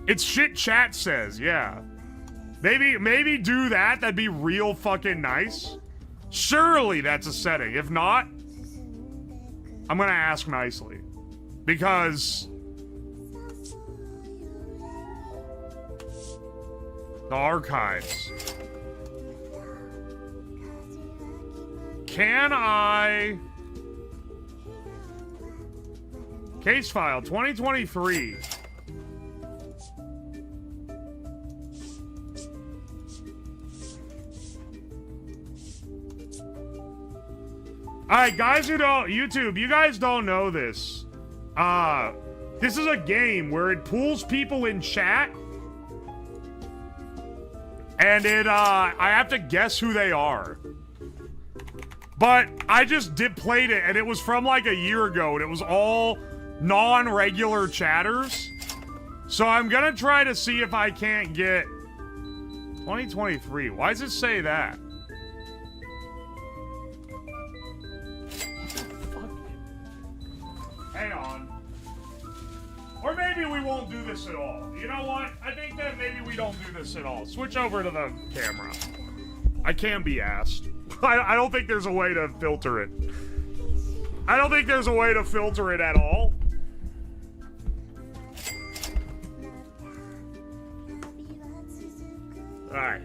It's shit chat says, yeah. Maybe do that. That'd be real fucking nice. Surely that's a setting. If not, I'm gonna ask nicely. Because the archives. Can I... Case file 2023. Alright, guys who don't... YouTube, you guys don't know this. This is a game where it pulls people in chat. And I have to guess who they are. But I just played it, and it was from like a year ago, and it was all non-regular chatters. So I'm gonna try to see if I can't get 2023. Why does it say that? Hang on. Or maybe we won't do this at all. You know what? I think that maybe we don't do this at all. Switch over to the camera. I can be asked. I don't think there's a way to filter it. I don't think there's a way to filter it at all. Alright.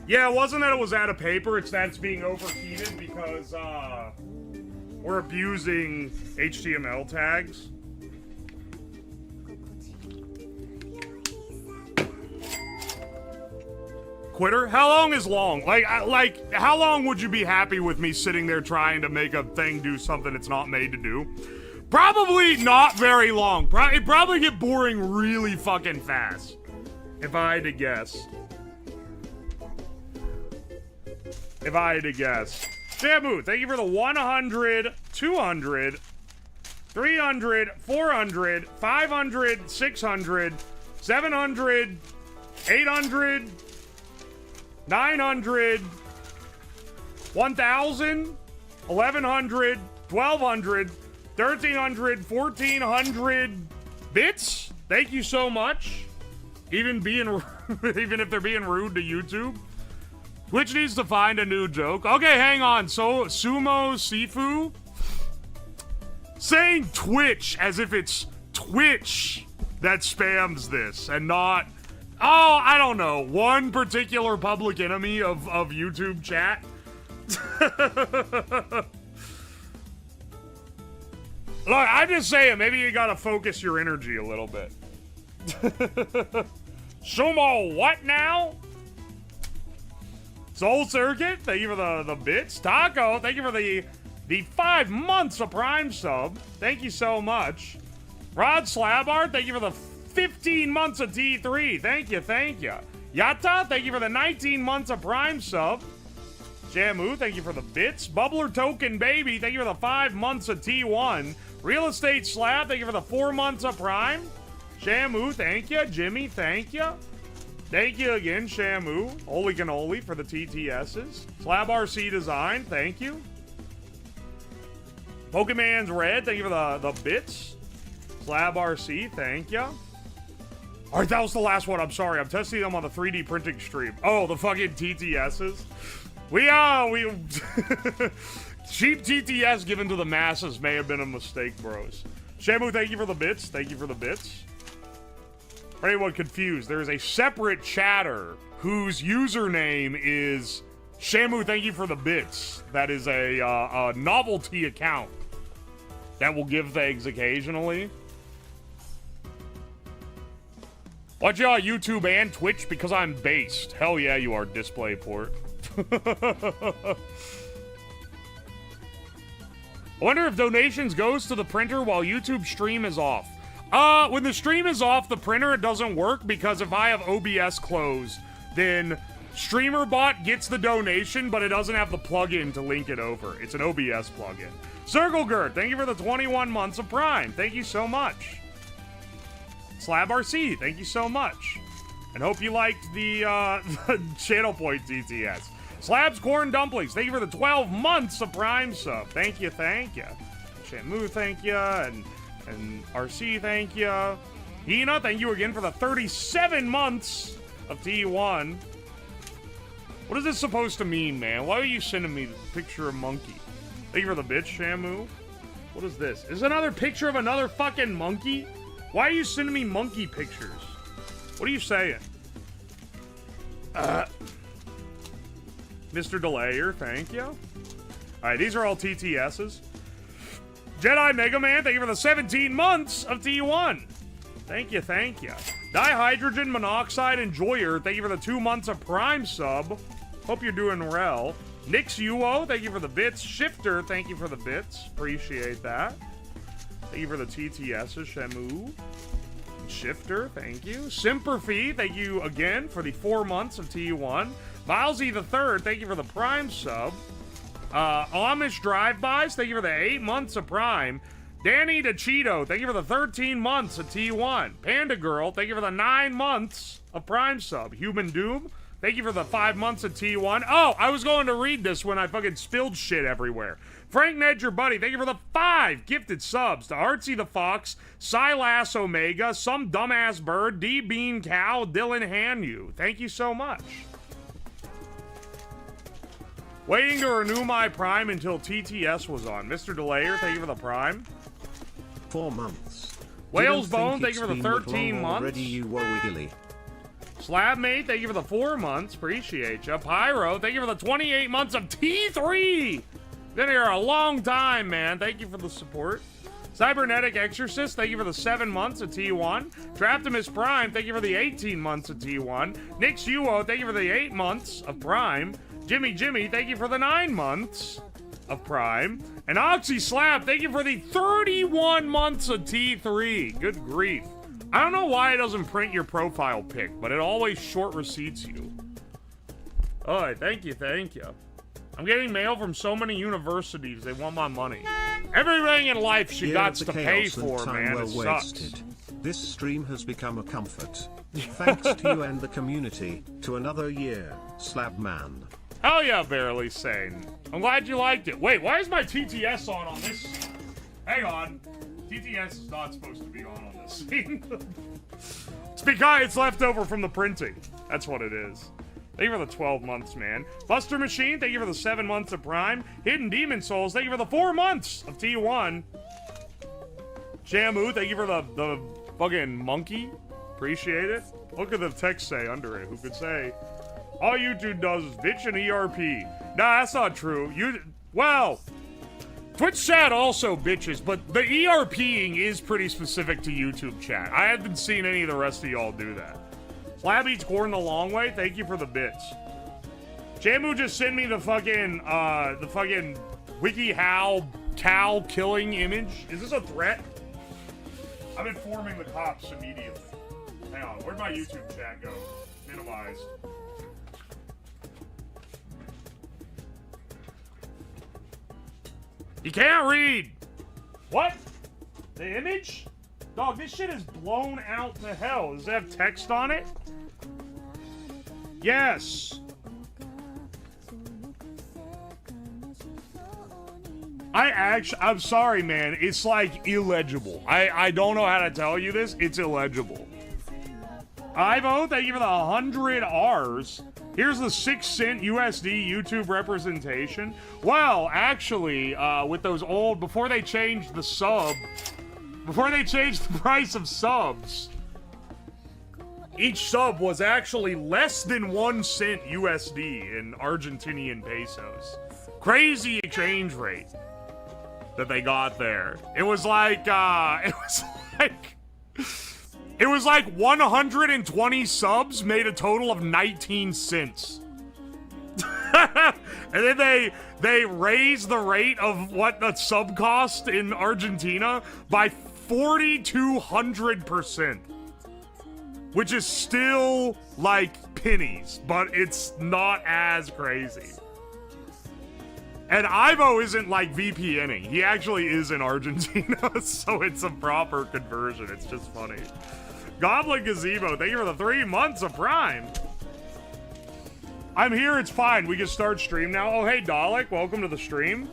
Yeah, it wasn't that it was out of paper, it's that it's being overheated because, we're abusing HTML tags. Quitter? How long is long? Like, how long would you be happy with me sitting there trying to make a thing do something it's not made to do? Probably not very long. It'd probably get boring really fucking fast. If I had to guess. If I had to guess. Shamu, thank you for the 100, 200, 300, 400, 500, 600, 700, 800, 900, 1,000, 1,100, 1,200, 1,300, 1,400 bits. Thank you so much. Even if they're being rude to YouTube. Twitch needs to find a new joke. Okay, hang on. So, Sumo Sifu? Saying Twitch as if it's Twitch that spams this and not... Oh, I don't know. One particular public enemy of YouTube chat? Look, I'm just saying, maybe you gotta focus your energy a little bit. Sumo what now? Soul Circuit, thank you for the bits. Taco, thank you for the 5 months of Prime sub. Thank you so much. Rod Slabart, thank you for the 15 months of T3. Thank you, thank you. Yatta, thank you for the 19 months of Prime sub. Jamu, thank you for the bits. Bubbler Token Baby, thank you for the 5 months of T1. Real Estate Slab, thank you for the 4 months of Prime. Shamu, thank you. Jimmy, thank you. Thank you again, Shamu. Holy cannoli for the TTSs. Slab RC Design, thank you. Pokemon's Red, thank you for the bits. Slab RC, thank you. Alright, that was the last one. I'm sorry. I'm testing them on the 3D printing stream. Oh, the fucking TTSs. We cheap TTS given to the masses may have been a mistake, bros. Shamu, thank you for the bits. Thank you for the bits. For anyone confused, there is a separate chatter whose username is Shamu, thank you for the bits. That is a novelty account that will give things occasionally. Watch y'all YouTube and Twitch because I'm based. Hell yeah, you are, DisplayPort. I wonder if donations goes to the printer while YouTube stream is off. When the stream is off the printer, it doesn't work because if I have OBS closed, then StreamerBot gets the donation, but it doesn't have the plugin to link it over. It's an OBS plugin. CircleGurt, thank you for the 21 months of Prime. Thank you so much. Slab RC, thank you so much. And hope you liked the Channel Point TTS. Slabs Corn Dumplings, thank you for the 12 months of Prime sub. Thank you, thank you. Shamu, thank you. And And RC, thank you. Hina, thank you again for the 37 months of T1. What is this supposed to mean, man? Why are you sending me the picture of monkey? Thank you for the bitch, Shamu. What is this? Is another picture of another fucking monkey? Why are you sending me monkey pictures? What are you saying? Mr. Delayer, thank you. Alright, these are all TTSs. Jedi Mega Man, thank you for the 17 months of T1. Thank you, thank you. Dihydrogen Monoxide Enjoyer, thank you for the 2 months of Prime sub. Hope you're doing well. Nix Uo, thank you for the bits. Shifter, thank you for the bits. Appreciate that. Thank you for the TTSs, Shamu. Shifter, thank you. Simperfee, thank you again for the 4 months of T1. Milesy the Third, thank you for the Prime sub. Amish Drive-Bys, thank you for the 8 months of Prime. Danny DeCito, thank you for the 13 months of T1. Panda Girl, thank you for the 9 months of Prime sub. Human Doom, thank you for the 5 months of T1. Oh, I was going to read this when I fucking spilled shit everywhere. Frank Ned, your buddy, thank you for the 5 gifted subs. To Artsy the Fox, Silas Omega, Some Dumbass Bird, D Bean Cow, Dylan Hanyu. Thank you so much. Waiting to renew my Prime until TTS was on. Mr. Delayer, thank you for the Prime. 4 months. Whales Bone, thank you for the 13 months. Already, you wiggly. Slabmate, thank you for the 4 months. Appreciate you. Pyro, thank you for the 28 months of T3. Been here a long time, man. Thank you for the support. Cybernetic Exorcist, thank you for the 7 months of T1. Traptimus Prime, thank you for the 18 months of T1. Nix Uo, thank you for the 8 months of Prime. Jimmy, thank you for the 9 months of Prime. And Oxy Slap, thank you for the 31 months of T3. Good grief. I don't know why it doesn't print your profile pic, but it always short receipts you. Oh, thank you, thank you. I'm getting mail from so many universities, they want my money. Everything in life she got to pay for, man. It sucks. This stream has become a comfort. Thanks to you and the community, to another year, Slabman. Hell yeah, Barely Sane. I'm glad you liked it. Wait, why is my TTS on this? Hang on. TTS is not supposed to be on this scene. It's because it's left over from the printing. That's what it is. Thank you for the 12 months, man. Buster Machine, thank you for the 7 months of Prime. Hidden Demon Souls, thank you for the 4 months of T1. Shamu, thank you for the fucking monkey. Appreciate it. What could the text say under it? Who could say, all YouTube does is bitch and ERP. Nah, that's not true. Well, Twitch chat also bitches, but the ERPing is pretty specific to YouTube chat. I haven't seen any of the rest of y'all do that. Slab eats corn the long way. Thank you for the bits. Shamu just sent me the fucking WikiHow cow killing image. Is this a threat? I'm informing the cops immediately. Hang on, where'd my YouTube chat go? Minimized. You can't read. What? The image? Dog, this shit is blown out to hell. Does it have text on it? Yes. I'm sorry, man. It's like illegible. I don't know how to tell you this. It's illegible. Ivo, thank you for the 100 R's. Here's the 6 cent USD YouTube representation. Well, actually, with those old, before they changed the price of subs, each sub was actually less than 1 cent USD in Argentinian pesos. Crazy exchange rate that they got there. It was like 120 subs made a total of 19 cents. And then they raised the rate of what the sub cost in Argentina by 4,200%. Which is still like pennies, but it's not as crazy. And Ivo isn't like VPNing. He actually is in Argentina, so it's a proper conversion. It's just funny. Goblin Gazebo, thank you for the 3 months of Prime. I'm here, it's fine. We can start stream now. Oh, hey, Dalek, welcome to the stream.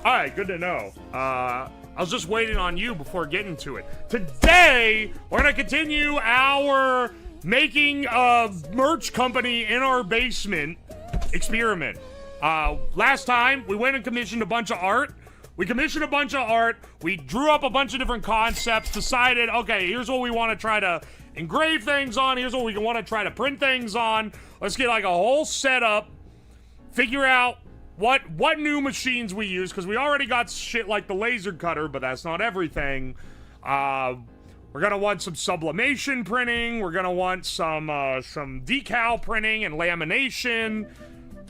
All right, good to know. I was just waiting on you before getting to it. Today, we're going to continue our making a merch company in our basement experiment. Last time, we went and commissioned a bunch of art. We commissioned a bunch of art. We drew up a bunch of different concepts, decided, okay, here's what we want to try to engrave things on. Here's what we want to try to print things on. Let's get like a whole setup, figure out what new machines we use, because we already got shit like the laser cutter, but that's not everything. We're gonna want some sublimation printing. We're gonna want some decal printing and lamination.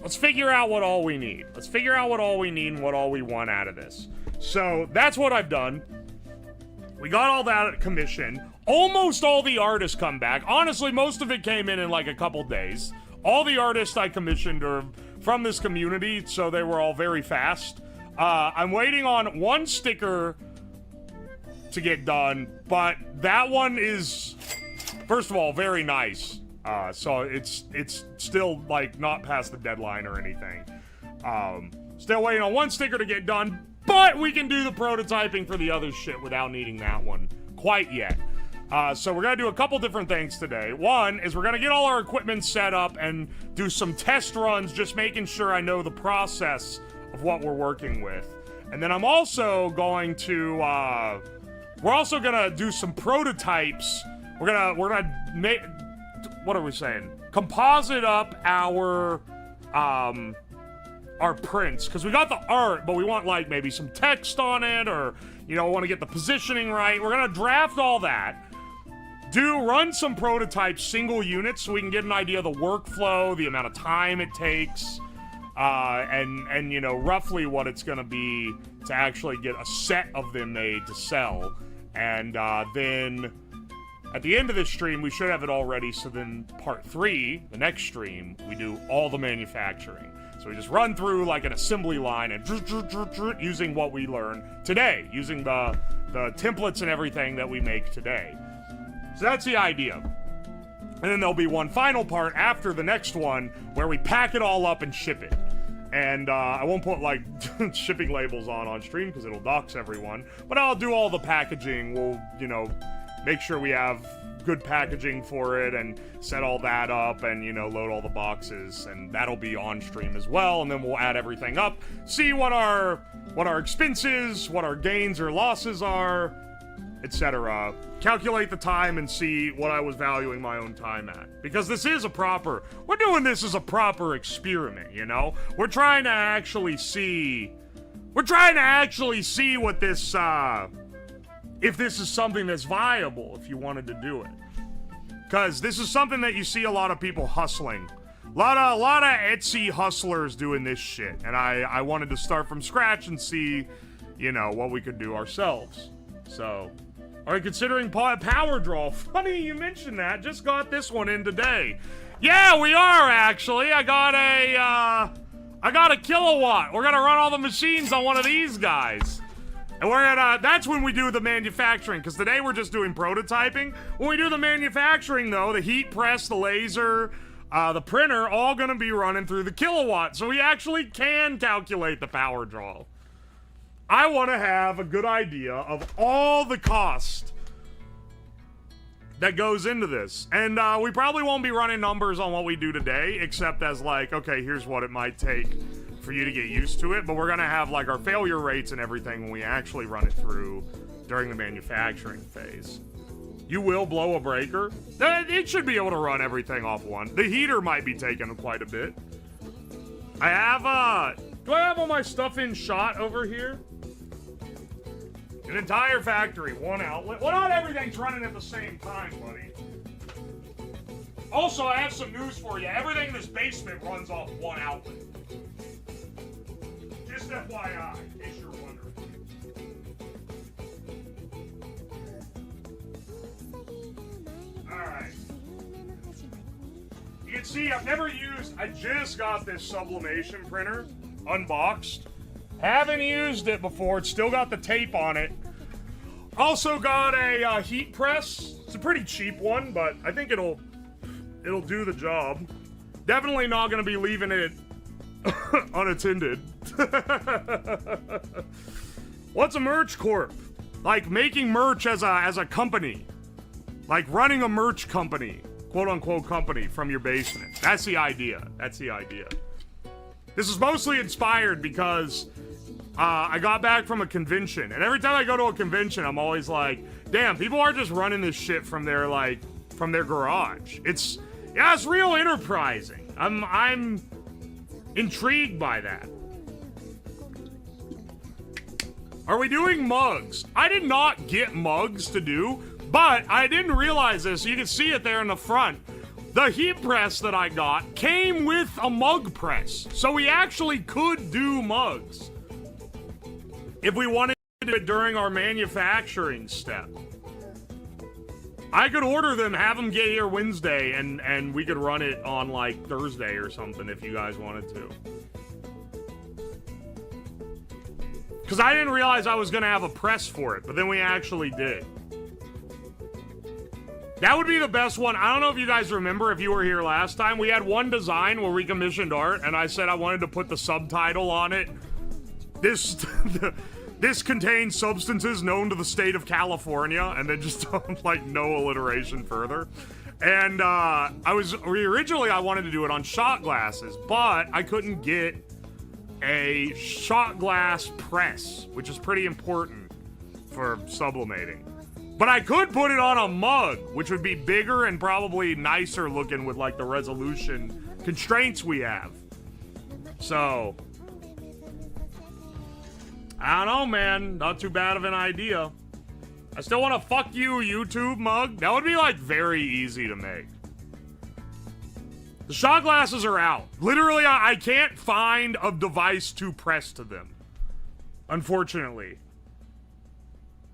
Let's figure out what all we need. Let's figure out what all we need and what all we want out of this. So that's what I've done. We got all that commissioned. Almost all the artists come back. Honestly, most of it came in like a couple days. All the artists I commissioned are from this community, so they were all very fast. I'm waiting on one sticker to get done, but that one is, first of all, very nice. So it's still like not past the deadline or anything. Still waiting on one sticker to get done, but we can do the prototyping for the other shit without needing that one quite yet. So we're gonna do a couple different things today. One is we're gonna get all our equipment set up and do some test runs, just making sure I know the process of what we're working with. And then I'm also going to, we're also gonna do some prototypes. We're gonna make, what are we saying? Composite up our prints, because we got the art, but we want like maybe some text on it, or, you know, want to get the positioning right. We're gonna draft all that. Run some prototypes, single units, so we can get an idea of the workflow, the amount of time it takes, and you know, roughly what it's gonna be to actually get a set of them made to sell. And then at the end of this stream, we should have it all ready, so then part 3, the next stream, we do all the manufacturing. So we just run through like an assembly line and using what we learned today, using the templates and everything that we make today. So that's the idea. And then there'll be one final part after the next one where we pack it all up and ship it. And I won't put like shipping labels on stream because it'll dox everyone, but I'll do all the packaging. We'll, you know, make sure we have good packaging for it and set all that up and, you know, load all the boxes, and that'll be on stream as well. And then we'll add everything up, see what our expenses, what our gains or losses are, etc. Calculate the time and see what I was valuing my own time at. Because this is we're doing this as a proper experiment, you know? We're trying to actually see what this, if this is something that's viable, if you wanted to do it. Because this is something that you see a lot of people hustling. A lot of Etsy hustlers doing this shit. And I wanted to start from scratch and see, you know, what we could do ourselves. So, are you considering power draw? Funny you mentioned that. Just got this one in today. Yeah, we are actually. I got a kilowatt. We're gonna run all the machines on one of these guys. And that's when we do the manufacturing, because today we're just doing prototyping. When we do the manufacturing, though, the heat press, the laser, the printer, all gonna be running through the kilowatt, so we actually can calculate the power draw. I want to have a good idea of all the cost that goes into this. And we probably won't be running numbers on what we do today, except as like, okay, here's what it might take for you to get used to it. But we're going to have like our failure rates and everything when we actually run it through during the manufacturing phase. You will blow a breaker. It should be able to run everything off one. The heater might be taking quite a bit. I have, do I have all my stuff in shot over here? An entire factory, one outlet. Well, not everything's running at the same time, buddy. Also, I have some news for you. Everything in this basement runs off one outlet. Just FYI, in case you're wondering. Alright. You can see I just got this sublimation printer unboxed. Haven't used it before. It's still got the tape on it. Also got a heat press. It's a pretty cheap one, but I think it'll do the job. Definitely not going to be leaving it unattended. What's a merch corp? Like making merch as a company. Like running a merch company. Quote unquote company from your basement. That's the idea. That's the idea. This is mostly inspired because I got back from a convention. And every time I go to a convention, I'm always like, damn, people are just running this shit from their, like, from their garage. It's real enterprising. I'm intrigued by that. Are we doing mugs? I did not get mugs to do, but I didn't realize this. You can see it there in the front. The heat press that I got came with a mug press. So we actually could do mugs if we wanted to do it during our manufacturing step. I could order them, have them get here Wednesday, and we could run it on, like, Thursday or something if you guys wanted to. Because I didn't realize I was going to have a press for it, but then we actually did. That would be the best one. I don't know if you guys remember, if you were here last time, we had one design where we commissioned art, and I said I wanted to put the subtitle on it. This contains substances known to the state of California, and then just like no alliteration further. And originally I wanted to do it on shot glasses, but I couldn't get a shot glass press, which is pretty important for sublimating. But I could put it on a mug, which would be bigger and probably nicer looking with like the resolution constraints we have. So I don't know, man. Not too bad of an idea. I still want a fuck you YouTube mug. That would be like very easy to make. The shot glasses are out. Literally, I can't find a device to press to them. Unfortunately.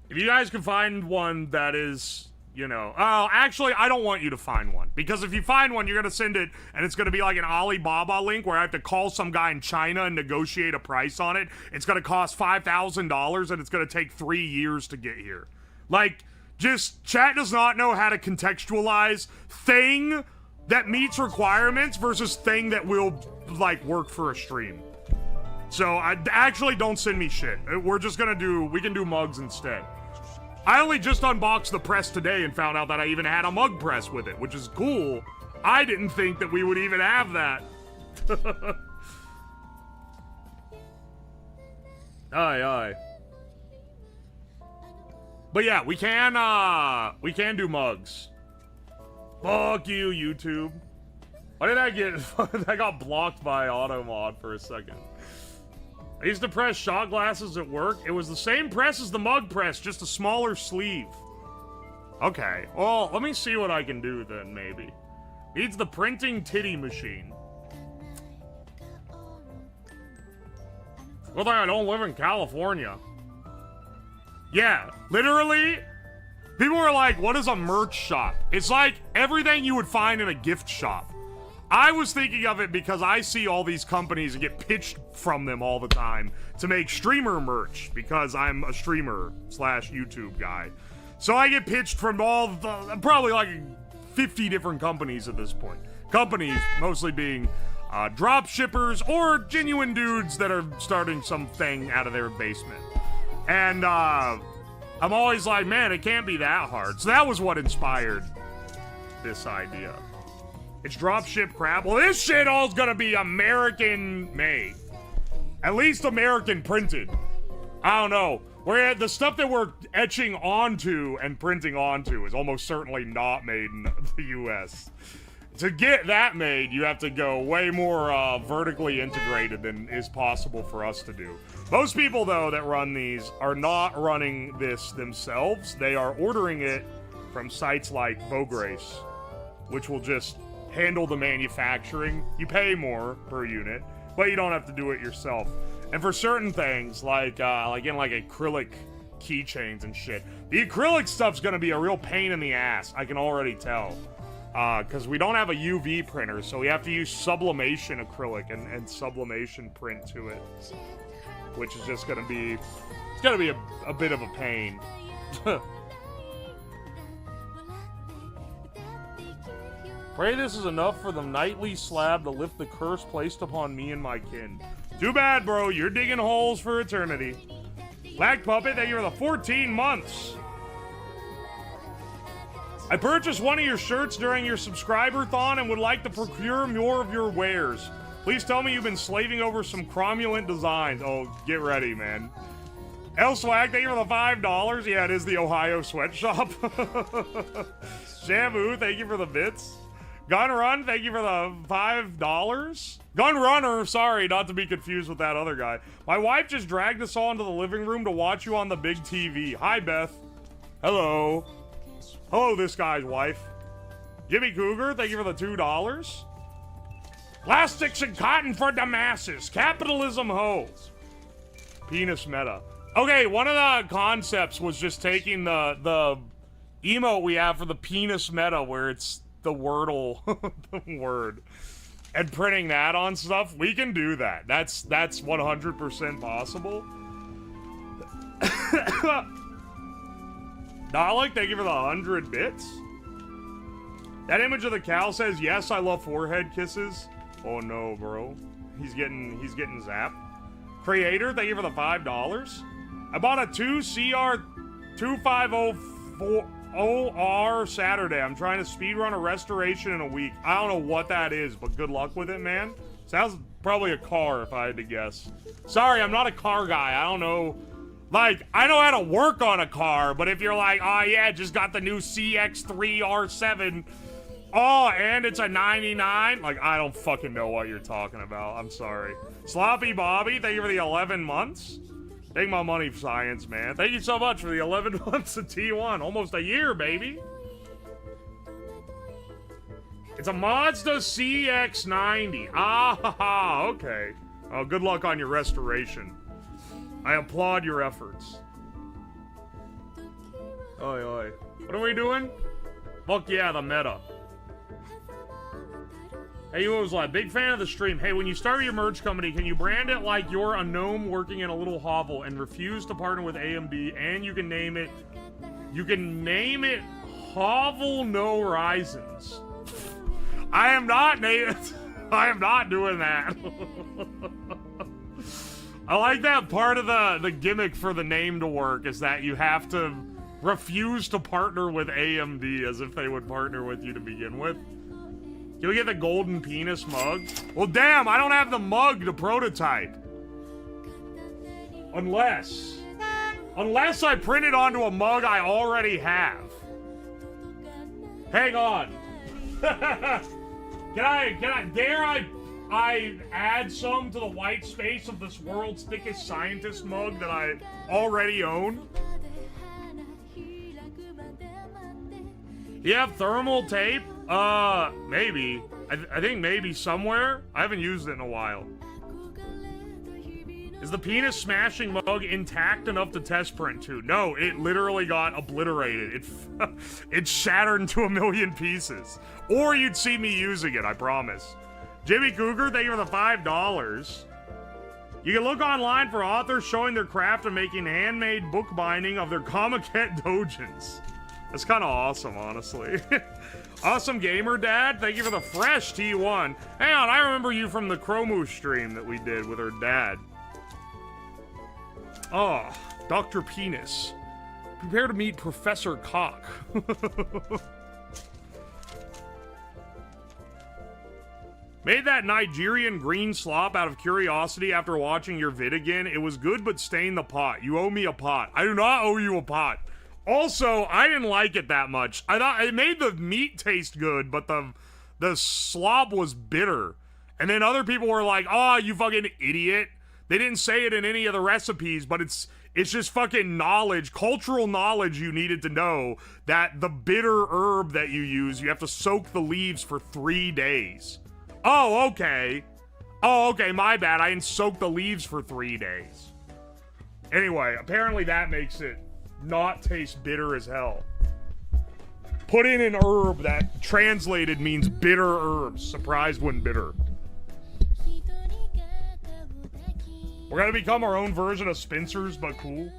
If you guys can find one that is, you know... Oh, actually, I don't want you to find one. Because if you find one, you're going to send it, and it's going to be like an Alibaba link where I have to call some guy in China and negotiate a price on it. It's going to cost $5,000, and it's going to take 3 years to get here. Like, just, chat does not know how to contextualize thing that meets requirements versus thing that will, like, work for a stream. So, actually don't send me shit. We're just gonna we can do mugs instead. I only just unboxed the press today and found out that I even had a mug press with it, which is cool. I didn't think that we would even have that. Aye, aye. But yeah, we can do mugs. Fuck you, YouTube. Why did I get... I got blocked by AutoMod for a second. I used to press shot glasses at work. It was the same press as the mug press, just a smaller sleeve. Okay, well, let me see what I can do then, maybe. Needs the printing titty machine. Good thing I don't live in California. Yeah, literally... People were like, what is a merch shop? It's like everything you would find in a gift shop. I was thinking of it because I see all these companies and get pitched from them all the time to make streamer merch because I'm a streamer / YouTube guy. So I get pitched from probably like 50 different companies at this point. Companies mostly being drop shippers or genuine dudes that are starting something out of their basement. And I'm always like, man, it can't be that hard. So that was what inspired this idea. It's dropship crap. Well, this shit all's gonna be American made. At least American printed. I don't know. The stuff that we're etching onto and printing onto is almost certainly not made in the US. To get that made, you have to go way more vertically integrated than is possible for us to do. Most people, though, that run these are not running this themselves. They are ordering it from sites like Bograce, which will just handle the manufacturing. You pay more per unit, but you don't have to do it yourself. And for certain things, like acrylic keychains and shit, the acrylic stuff's gonna be a real pain in the ass. I can already tell. Because we don't have a UV printer, so we have to use sublimation acrylic and sublimation print to it. Which is just gonna be... It's gonna be a bit of a pain. Pray this is enough for the nightly slab to lift the curse placed upon me and my kin. Too bad, bro. You're digging holes for eternity. Black Puppet, thank you for the 14 months. I purchased one of your shirts during your subscriber-thon and would like to procure more of your wares. Please tell me you've been slaving over some cromulent designs. Oh, get ready, man. El Swag, thank you for the $5. Yeah, it is the Ohio sweatshop. Shamu, thank you for the bits. Gun Run, thank you for the $5. Gun Runner, sorry, not to be confused with that other guy. My wife just dragged us all into the living room to watch you on the big TV. Hi, Beth. Hello. Hello, this guy's wife. Jimmy Cougar, thank you for the $2. Plastics and cotton for the masses. Capitalism ho. Penis meta. Okay, one of the concepts was just taking the emote we have for the penis meta, where it's the wordle, the word, and printing that on stuff. We can do that. That's 100% possible. Dalek, thank you for the 100 bits. That image of the cow says, yes, I love forehead kisses. Oh no, bro. He's getting zapped. Creator, thank you for the $5. I bought a 2CR2504OR Saturday. I'm trying to speedrun a restoration in a week. I don't know what that is, but good luck with it, man. Sounds probably a car, if I had to guess. Sorry, I'm not a car guy. I don't know. Like, I know how to work on a car, but if you're like, oh yeah, just got the new CX3R7, oh, and it's a 99, like, I don't fucking know what you're talking about. I'm sorry. Sloppy Bobby, thank you for the 11 months. Take my money, science, man. Thank you so much for the 11 months of T1. Almost a year, baby. It's a Mazda CX-90. Ah, okay. Oh, good luck on your restoration. I applaud your efforts. Oi, oi. What are we doing? Fuck yeah, the meta. Hey, you was like, big fan of the stream. Hey, when you start your merch company, can you brand it like you're a gnome working in a little hovel and refuse to partner with AMD, and you can name it Hovel No Horizons. I am not doing that. I like that part of the gimmick for the name to work is that you have to refuse to partner with AMD as if they would partner with you to begin with. Can we get the golden penis mug? Well, damn, I don't have the mug to prototype. Unless I print it onto a mug I already have. Hang on. Dare I add some to the white space of this world's thickest scientist mug that I already own? You have thermal tape? Maybe. I think maybe somewhere. I haven't used it in a while. Is the penis smashing mug intact enough to test print to? No, it literally got obliterated. It shattered into a million pieces. Or you'd see me using it, I promise. Jimmy Cougar, thank you for the $5. You can look online for authors showing their craft and making handmade bookbinding of their Comiket dojins. That's kind of awesome, honestly. Awesome Gamer Dad, thank you for the fresh T1. Hang on, I remember you from the Chromu stream that we did with her dad. Oh, Dr. Penis. Prepare to meet Professor Cock. Made that Nigerian green slop out of curiosity after watching your vid again. It was good, but stain the pot. You owe me a pot. I do not owe you a pot. Also, I didn't like it that much. I thought it made the meat taste good, but the slop was bitter. And then other people were like, oh, you fucking idiot. They didn't say it in any of the recipes, but it's just fucking knowledge, cultural knowledge you needed to know that the bitter herb that you use, you have to soak the leaves for 3 days. Oh, okay. Oh, okay, my bad. I didn't soak the leaves for 3 days. Anyway, apparently that makes it not taste bitter as hell. Put in an herb that translated means bitter herbs. Surprised when bitter. We're gonna become our own version of Spencer's, but cool.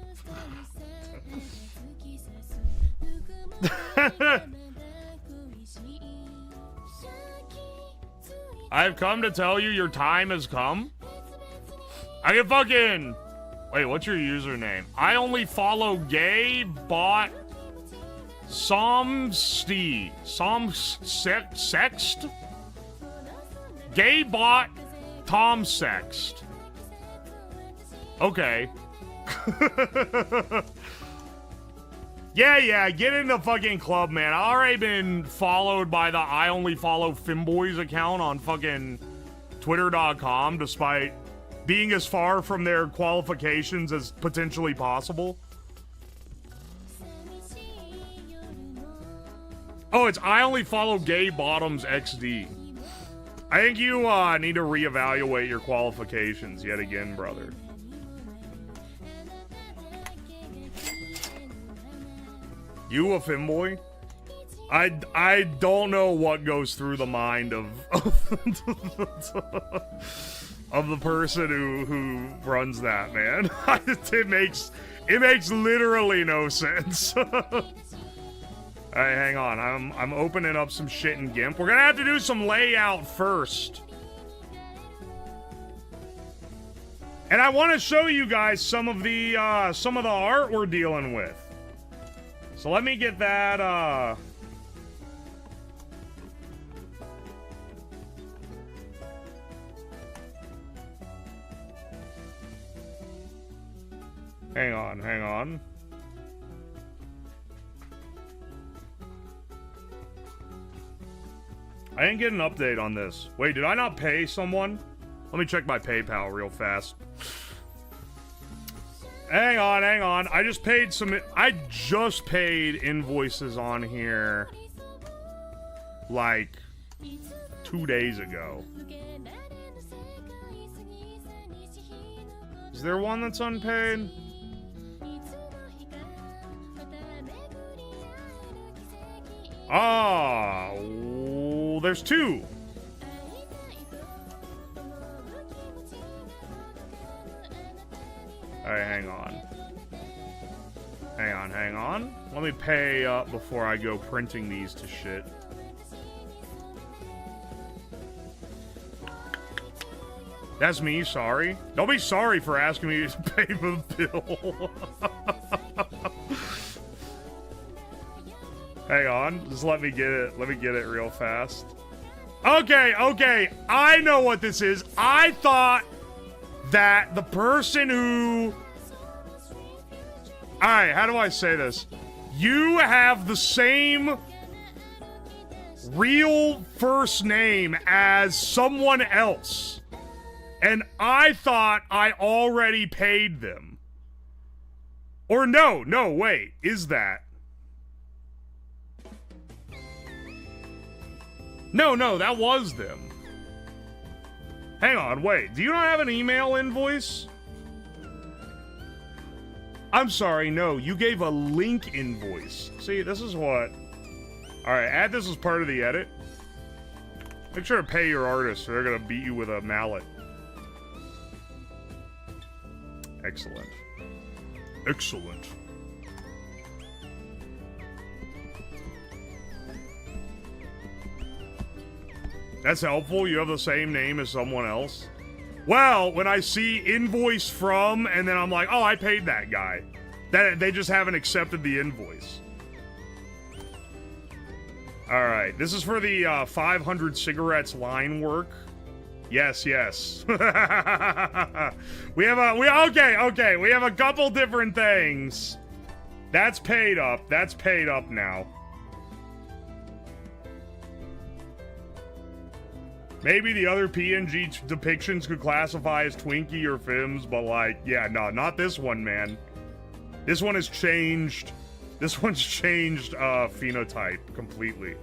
I've come to tell you your time has come. I can fucking... Wait, what's your username? I only follow gay bot Somsty. Sext? Gay bot Tom Sext. Okay. Yeah, get in the fucking club, man. I've already been followed by the I only follow Femboys account on fucking Twitter.com, despite being as far from their qualifications as potentially possible. Oh, it's I only follow Gay Bottoms XD. I think you need to reevaluate your qualifications yet again, brother. You a femboy? I don't know what goes through the mind of of the person who runs that, man. it makes literally no sense. Alright, hang on. I'm opening up some shit in GIMP. We're gonna have to do some layout first. And I want to show you guys some of the art we're dealing with. So let me get that Hang on. I didn't get an update on this. Wait, did I not pay someone? Let me check my PayPal real fast. Hang on. I just paid invoices on here like 2 days ago. Is there one that's unpaid? Oh, there's two. Alright, hang on. Let me pay up before I go printing these to shit. That's me, sorry. Don't be sorry for asking me to pay for the bill. Hang on, just let me get it real fast. Okay, I know what this is. I thought that the person who... Alright, how do I say this? You have the same real first name as someone else. And I thought I already paid them. Or no, wait, is that? No, that was them. Hang on, wait, do you not have an email invoice? I'm sorry, no, you gave a link invoice. See, this is what... Alright, add this as part of the edit. Make sure to pay your artists or they're gonna beat you with a mallet. Excellent. That's helpful. You have the same name as someone else. Well, when I see invoice from, and then I'm like, oh, I paid that guy. That they just haven't accepted the invoice. All right, this is for the 500 cigarettes line work. Yes. we have we have a couple different things. That's paid up now. Maybe the other PNG depictions could classify as Twinkie or Fims, but like, yeah, no, not this one, man. This one has changed. This one's changed phenotype completely.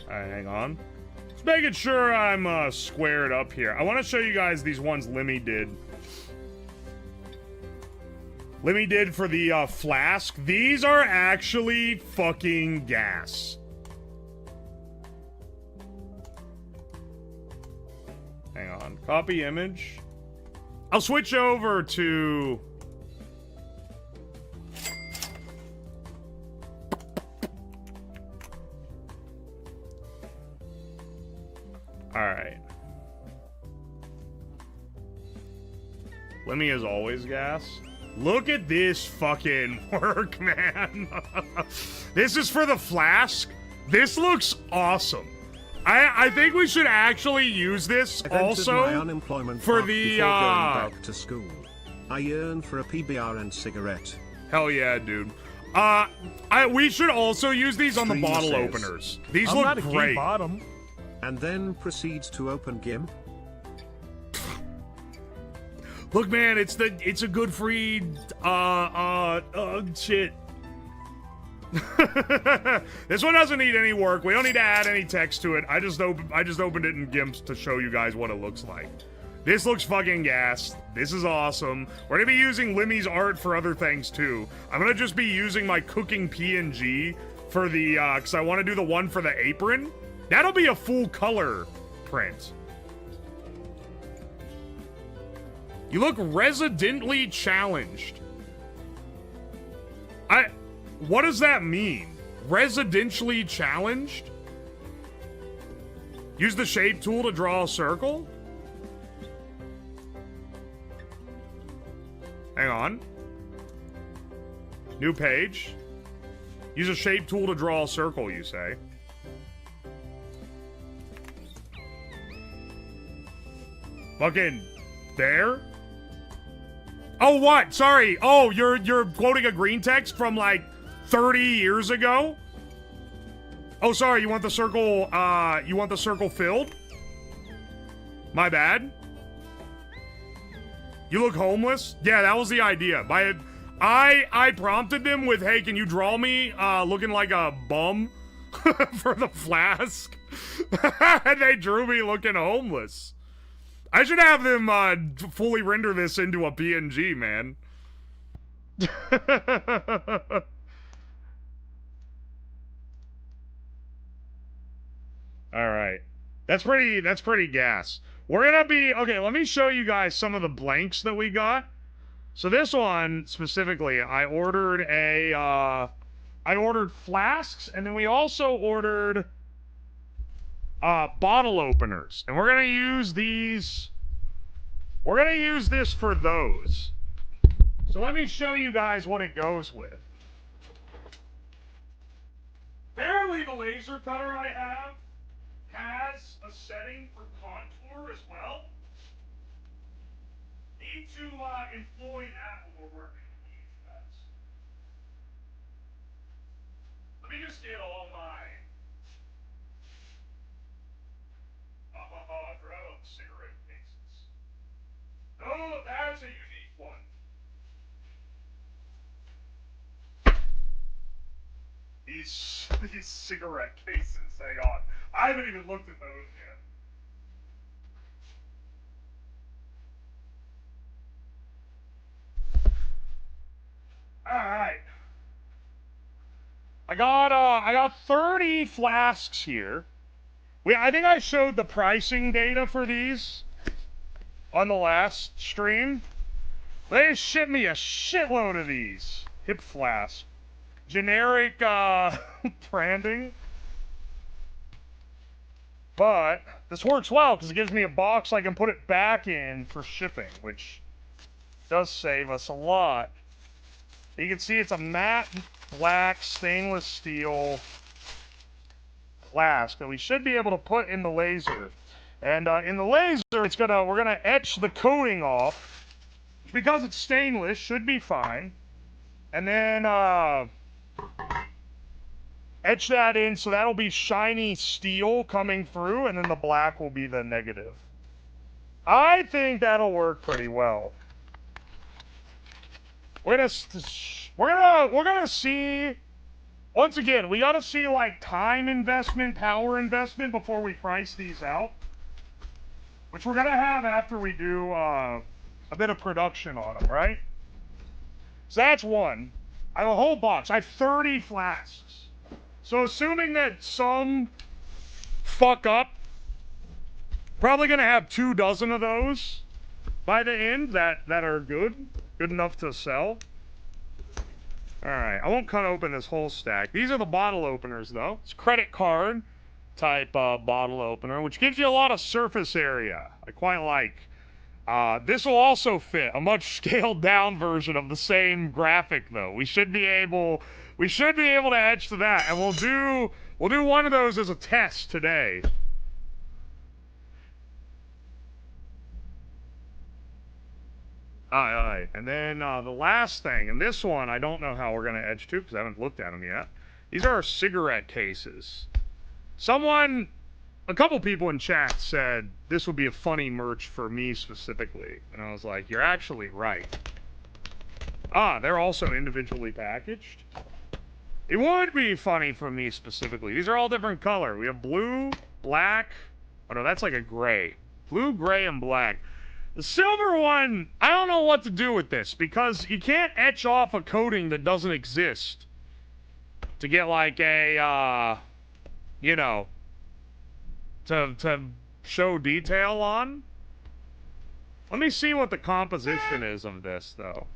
Alright, hang on. Just making sure I'm squared up here. I want to show you guys these ones Lemmy did. Lemmy did for the flask. These are actually fucking gas. Copy image. I'll switch over to... Alright. Lemmy is always gas. Look at this fucking work, man. This is for the flask. This looks awesome. I think we should actually use this also for the going back to school. I yearn for a PBR and cigarette. Hell yeah, dude. We should also use these on the bottle openers. These look great. Bottom. And then proceeds to open GIMP. Look, man, it's a good free shit. This one doesn't need any work. We don't need to add any text to it. I just opened it in GIMP to show you guys what it looks like. This looks fucking gas. This is awesome. We're gonna be using Limmy's art for other things too. I'm gonna just be using my cooking PNG for the because I want to do the one for the apron. That'll be a full color print. You look residently challenged. What does that mean? Residentially challenged? Use the shape tool to draw a circle? Hang on. New page. Use a shape tool to draw a circle, you say. Fucking there? Oh, what? Sorry. Oh, you're quoting a green text from like 30 years ago? Oh, sorry. You want the circle filled? My bad. You look homeless? Yeah, that was the idea. I prompted them with, hey, can you draw me looking like a bum for the flask? And they drew me looking homeless. I should have them fully render this into a PNG, man. All right. That's pretty gas. We're gonna be, okay, let me show you guys some of the blanks that we got. So this one, specifically, I ordered flasks, and then we also ordered bottle openers. And we're gonna use these, we're gonna use this for those. So let me show you guys what it goes with. Apparently the laser cutter I have has a setting for contour as well. Need to employ that when we're working with these guys. Let me just get all my... I forgot about the cigarette cases. Oh, that's a unique one. These cigarette cases, hang on. I haven't even looked at those yet. Alright. I got 30 flasks here. I think I showed the pricing data for these on the last stream. They shipped me a shitload of these hip flasks. Generic branding. But this works well because it gives me a box I can put it back in for shipping, which does save us a lot. You can see it's a matte black stainless steel flask that we should be able to put in the laser. And in the laser, we're gonna etch the coating off, which, because it's stainless, should be fine. And then etch that in, so that'll be shiny steel coming through, and then the black will be the negative. I think that'll work pretty well. We're gonna see. Once again, we gotta see like time investment, power investment before we price these out, which we're gonna have after we do a bit of production on them, right? So that's one. I have a whole box. I have 30 flasks. So assuming that some fuck up Probably gonna have 24 of those by the end that are good enough to sell. All right, I won't cut open this whole stack. These are the bottle openers, though. It's credit card type bottle opener, which gives you a lot of surface area. I quite like. This will also fit a much scaled down version of the same graphic, though. We should be able to etch to that, and we'll do one of those as a test today. Alright, and then the last thing, and this one I don't know how we're going to etch to because I haven't looked at them yet. These are our cigarette cases. A couple people in chat said this would be a funny merch for me specifically, and I was like, you're actually right. They're also individually packaged. It would be funny for me specifically. These are all different color. We have blue, black, oh no, that's like a gray. Blue, gray, and black. The silver one, I don't know what to do with this, because you can't etch off a coating that doesn't exist to get like a, you know, to show detail on. Let me see what the composition is of this, though.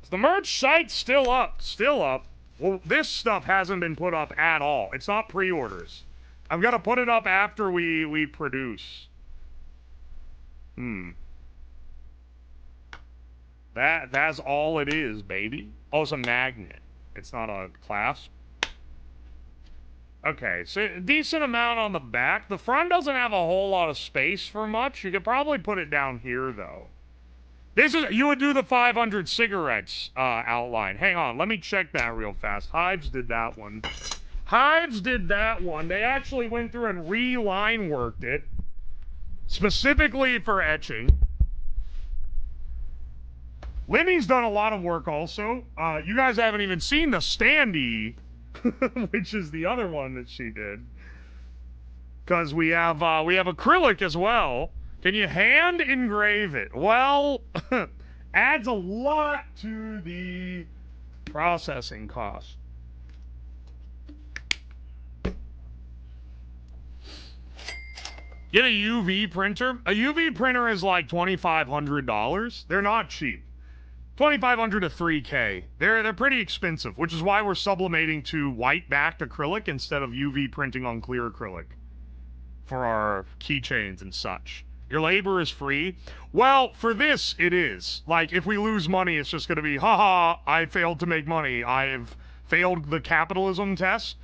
Is the merch site still up? Still up. Well, this stuff hasn't been put up at all. It's not pre-orders. I've got to put it up after we produce. That's all it is, baby. Oh, it's a magnet. It's not a clasp. Okay, so a decent amount on the back. The front doesn't have a whole lot of space for much. You could probably put it down here, though. You would do the 500 cigarettes outline. Hang on, let me check that real fast. Hives did that one. They actually went through and re-line worked it. Specifically for etching. Limmy's done a lot of work also. You guys haven't even seen the standee, which is the other one that she did. Because we have acrylic as well. Can you hand engrave it? Well, adds a lot to the processing cost. Get a UV printer. A UV printer is like $2,500. They're not cheap. $2,500 to $3K. They're pretty expensive, which is why we're sublimating to white-backed acrylic instead of UV printing on clear acrylic for our keychains and such. Your labor is free. Well, for this, it is. Like, if we lose money, it's just going to be, haha, I failed to make money. I've failed the capitalism test.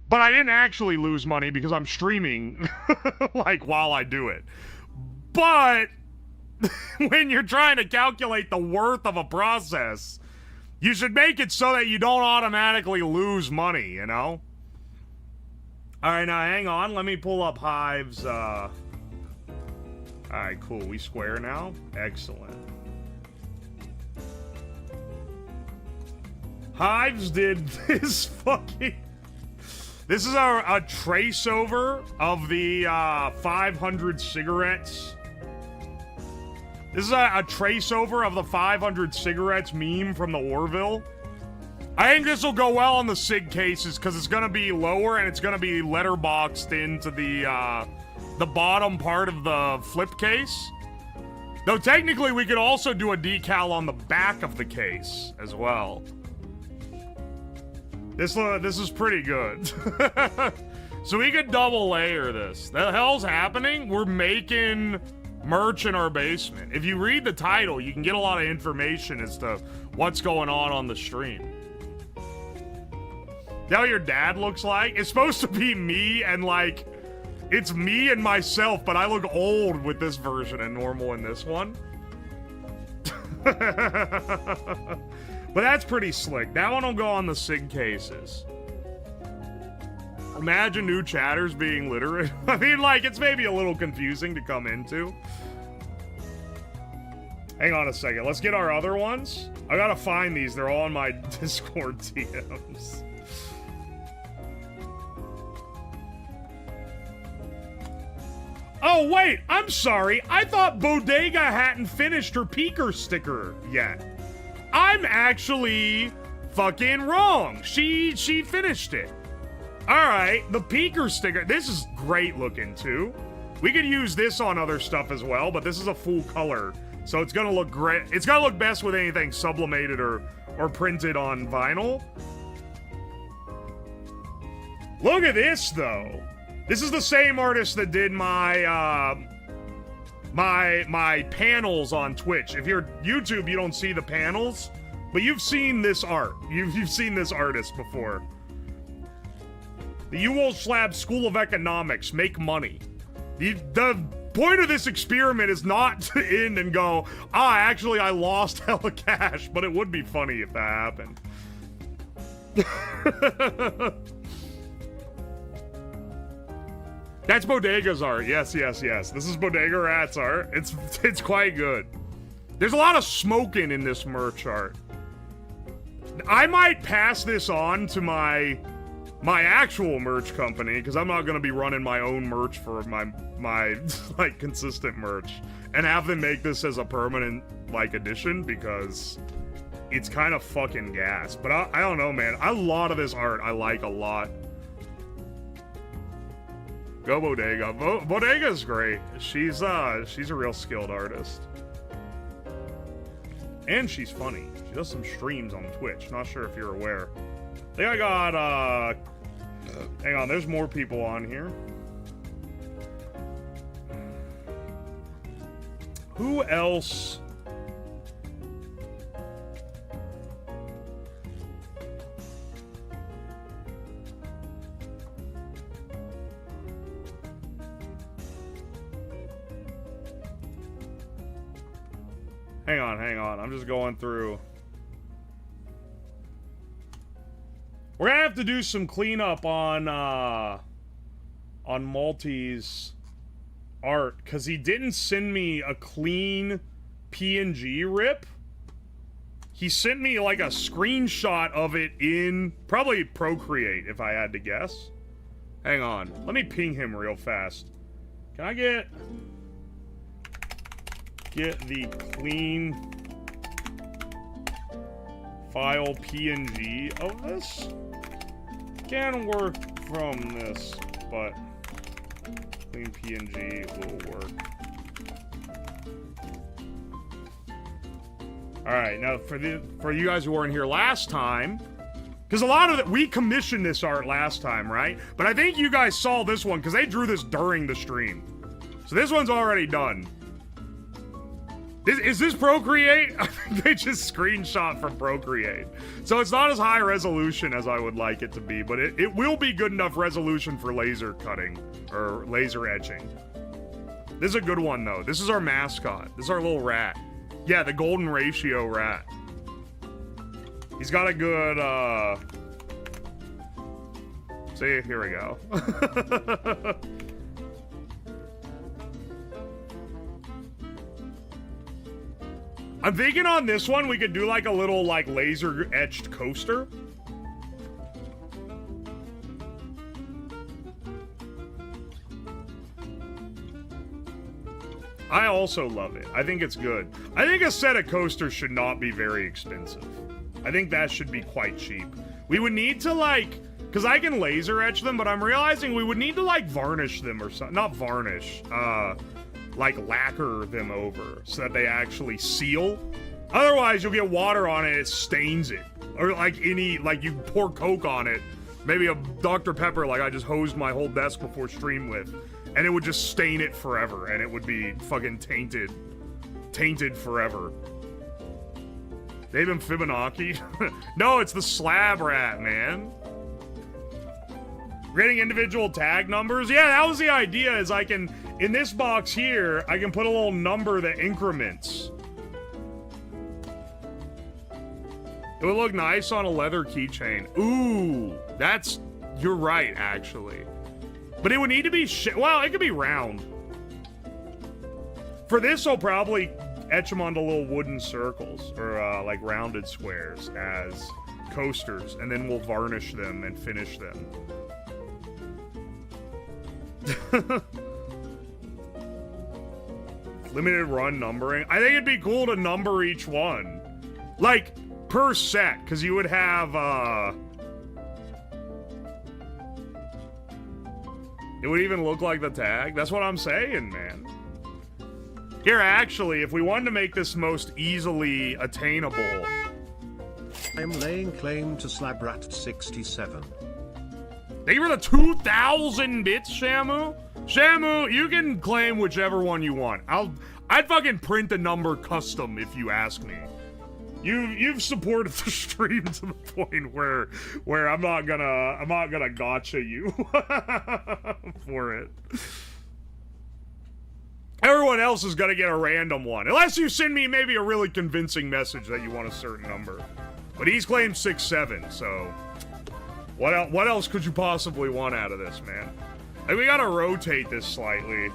But I didn't actually lose money because I'm streaming, like, while I do it. But when you're trying to calculate the worth of a process, you should make it so that you don't automatically lose money, you know? All right, now hang on. Let me pull up Hive's, All right, cool. We square now? Excellent. Hives did this fucking... This is a trace over of the 500 cigarettes. This is a trace over of the 500 cigarettes meme from the Orville. I think this will go well on the SIG cases because it's going to be lower and it's going to be letterboxed into the bottom part of the flip case. Though technically we could also do a decal on the back of the case as well. This is pretty good. So we could double layer this. The hell's happening? We're making merch in our basement. If you read the title, you can get a lot of information as to what's going on the stream. Is that what your dad looks like? It's supposed to be me and like, it's me and myself, but I look old with this version and normal in this one. But that's pretty slick. That one will go on the SIG cases. Imagine new chatters being literate. I mean, like, it's maybe a little confusing to come into. Hang on a second. Let's get our other ones. I gotta find these. They're all in my Discord DMs. Oh, wait. I'm sorry. I thought Bodega hadn't finished her Peeker sticker yet. I'm actually fucking wrong. She finished it. Alright, the peeker sticker. This is great looking, too. We could use this on other stuff as well, but this is a full color. So it's gonna look great. It's gonna look best with anything sublimated or printed on vinyl. Look at this, though. This is the same artist that did my, my panels on Twitch. If you're YouTube, you don't see the panels, but you've seen this art. You've seen this artist before. The UWolf Lab School of Economics, make money. The point of this experiment is not to end and go, actually I lost hella cash, but it would be funny if that happened. That's Bodega's art. Yes. This is Bodega Rat's art. It's quite good. There's a lot of smoking in this merch art. I might pass this on to my actual merch company, because I'm not going to be running my own merch for my like consistent merch, and have them make this as a permanent like addition, because it's kind of fucking gas. But I don't know, man. A lot of this art I like a lot. Go Bodega. Bodega's great. She's a real skilled artist. And she's funny. She does some streams on Twitch. Not sure if you're aware. I think I got, hang on, there's more people on here. Who else? Hang on. I'm just going through. We're gonna have to do some cleanup on Malty's art, because he didn't send me a clean PNG rip. He sent me like a screenshot of it in probably Procreate, if I had to guess. Hang on, let me ping him real fast. Can I get the clean file PNG of this? Can work from this, but clean PNG will work. Alright, now for you guys who weren't here last time, because a lot of it, we commissioned this art last time, right? But I think you guys saw this one, because they drew this during the stream. So this one's already done. Is this Procreate? I think they just screenshot from Procreate. So it's not as high resolution as I would like it to be, but it will be good enough resolution for laser cutting, or laser etching. This is a good one, though. This is our mascot. This is our little rat. Yeah, the golden ratio rat. He's got a good, see, here we go. I'm thinking on this one, we could do like a little like laser etched coaster. I also love it. I think it's good. I think a set of coasters should not be very expensive. I think that should be quite cheap. We would need to like, because I can laser etch them, but I'm realizing we would need to like varnish them or something. Not varnish, like lacquer them over so that they actually seal. Otherwise, you'll get water on it, it stains it. Or like like you pour Coke on it, maybe a Dr. Pepper like I just hosed my whole desk before stream with, and it would just stain it forever, and it would be fucking tainted forever. David Fibonacci? No, it's the slab rat, man. Creating individual tag numbers? Yeah, that was the idea, is I can, in this box here, I can put a little number that increments. It would look nice on a leather keychain. Ooh, you're right, actually. But it would need to be, well, it could be round. For this, I'll probably etch them onto little wooden circles, or like rounded squares as coasters, and then we'll varnish them and finish them. Limited run numbering. I think it'd be cool to number each one. Like, per set, because you would have, It would even look like the tag. That's what I'm saying, man. Here, actually, if we wanted to make this most easily attainable... I'm laying claim to Slabrat67. Thank you for the 2,000 bits, Shamu. Shamu, you can claim whichever one you want. I'd fucking print the number custom if you ask me. You've supported the stream to the point where I'm not gonna gotcha you for it. Everyone else is gonna get a random one, unless you send me maybe a really convincing message that you want a certain number. But he's claimed 6-7, so what else could you possibly want out of this, man? Like, we gotta rotate this slightly.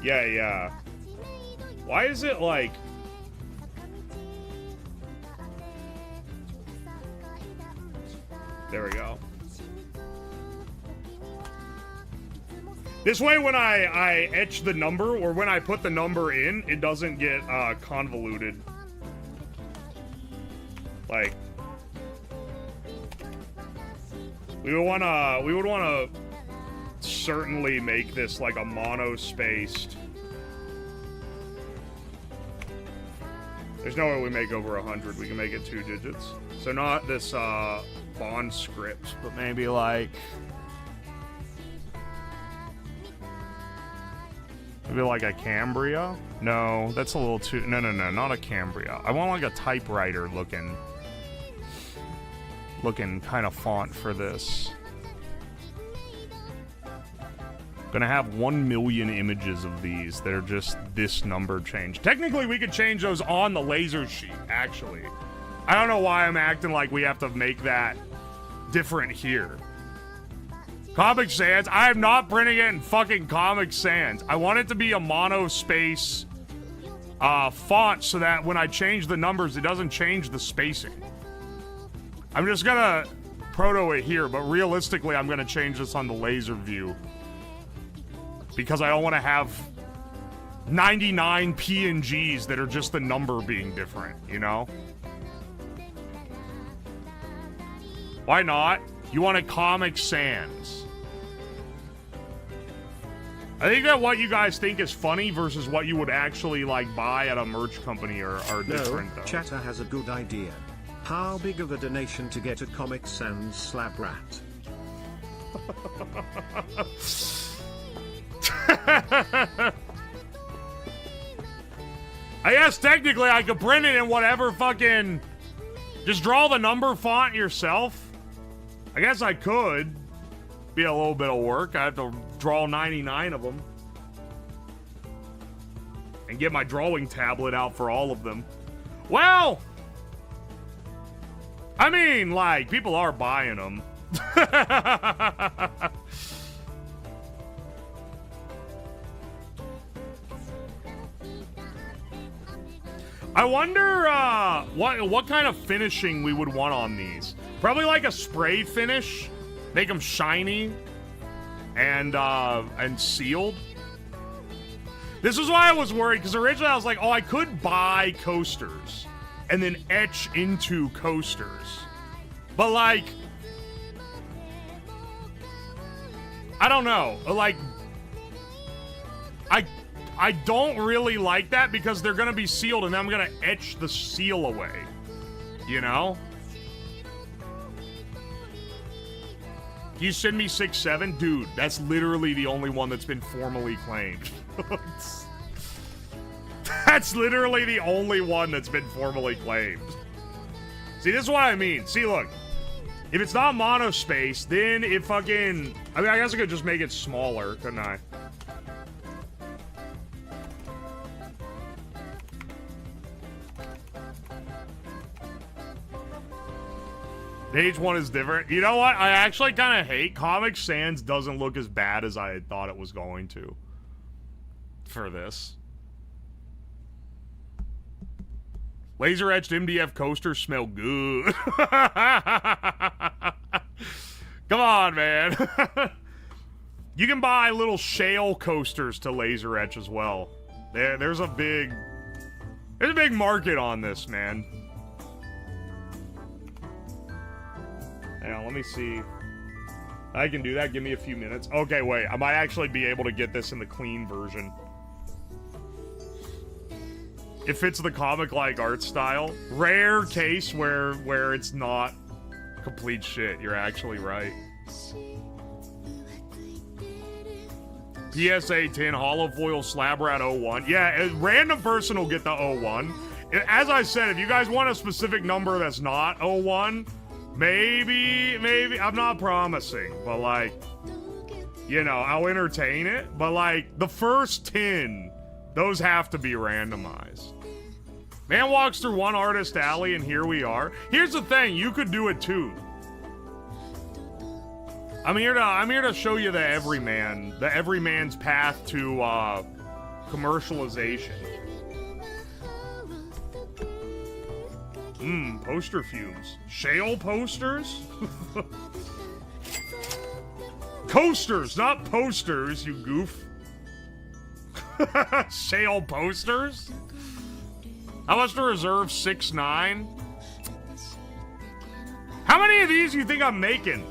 Yeah. Why is it like... There we go. This way, when I etch the number, or when I put the number in, it doesn't get convoluted. Like, we would wanna certainly make this like a mono-spaced. There's no way we make over 100. We can make it 2 digits. So not this Bond script, but maybe like... Maybe like a Cambria? No, that's a little too... No, not a Cambria. I want like a typewriter looking kind of font for this. Gonna have 1 million images of these that are just this number change. Technically, we could change those on the laser sheet, actually. I don't know why I'm acting like we have to make that different here. Comic Sans? I am not printing it in fucking Comic Sans. I want it to be a mono-space font so that when I change the numbers, it doesn't change the spacing. I'm just gonna proto it here, but realistically, I'm gonna change this on the laser view. Because I don't want to have 99 PNGs that are just the number being different, you know? Why not? You want a Comic Sans. I think that what you guys think is funny versus what you would actually, like, buy at a merch company are different, though. Chatter has a good idea. How big of a donation to get a Comic Sans slab rat? I guess technically I could print it in whatever fucking... Just draw the number font yourself. I guess I could. Be a little bit of work. I have to draw 99 of them. And get my drawing tablet out for all of them. Well... I mean, like, people are buying them. I wonder what kind of finishing we would want on these. Probably like a spray finish, make them shiny and sealed. This is why I was worried, because originally I was like, oh, I could buy coasters and then etch into coasters, but like, I don't know, like, I don't really like that because they're gonna be sealed and then I'm gonna etch the seal away, you know? You send me 6-7? Dude, that's literally the only one that's been formally claimed. That's literally the only one that's been formally claimed. See, this is what I mean. See, look. If it's not monospace, then it fucking... I mean, I guess I could just make it smaller, couldn't I? Page 1 is different. You know what? I actually kind of hate Comic Sans doesn't look as bad as I thought it was going to. For this. Laser etched MDF coasters smell good. Come on, man. You can buy little shale coasters to laser etch as well. There's a big market on this, man. Hang on, let me see. I can do that. Give me a few minutes. Okay, wait. I might actually be able to get this in the clean version. It fits the comic-like art style. Rare case where it's not complete shit. You're actually right. PSA 10 hollow foil slab rat 01. Yeah, a random person will get the 01. As I said, if you guys want a specific number that's not 01, maybe, I'm not promising, but like, you know, I'll entertain it. But like, the first 10, those have to be randomized. Man walks through one artist alley and here we are. Here's the thing, you could do it too. I'm here to show you the everyman's path to commercialization. Poster fumes. Shale posters? Coasters, not posters, you goof. Shale posters? How much to reserve? 6.9? How many of these do you think I'm making?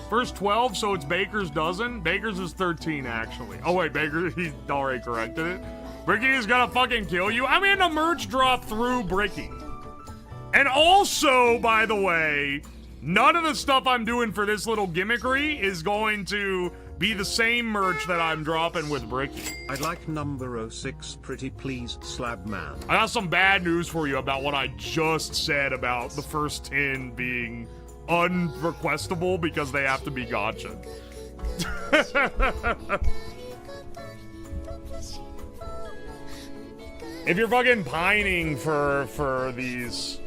First 12, so it's Baker's dozen. Baker's is 13, actually. Oh, wait, Baker, he's already corrected it. Bricky is gonna fucking kill you. I mean, a merch drop through Bricky. And also, by the way, none of the stuff I'm doing for this little gimmickry is going to be the same merch that I'm dropping with Bricky. I'd like number 06, pretty please, slab man. I got some bad news for you about what I just said about the first 10 being unrequestable because they have to be gotcha. If you're fucking pining for these,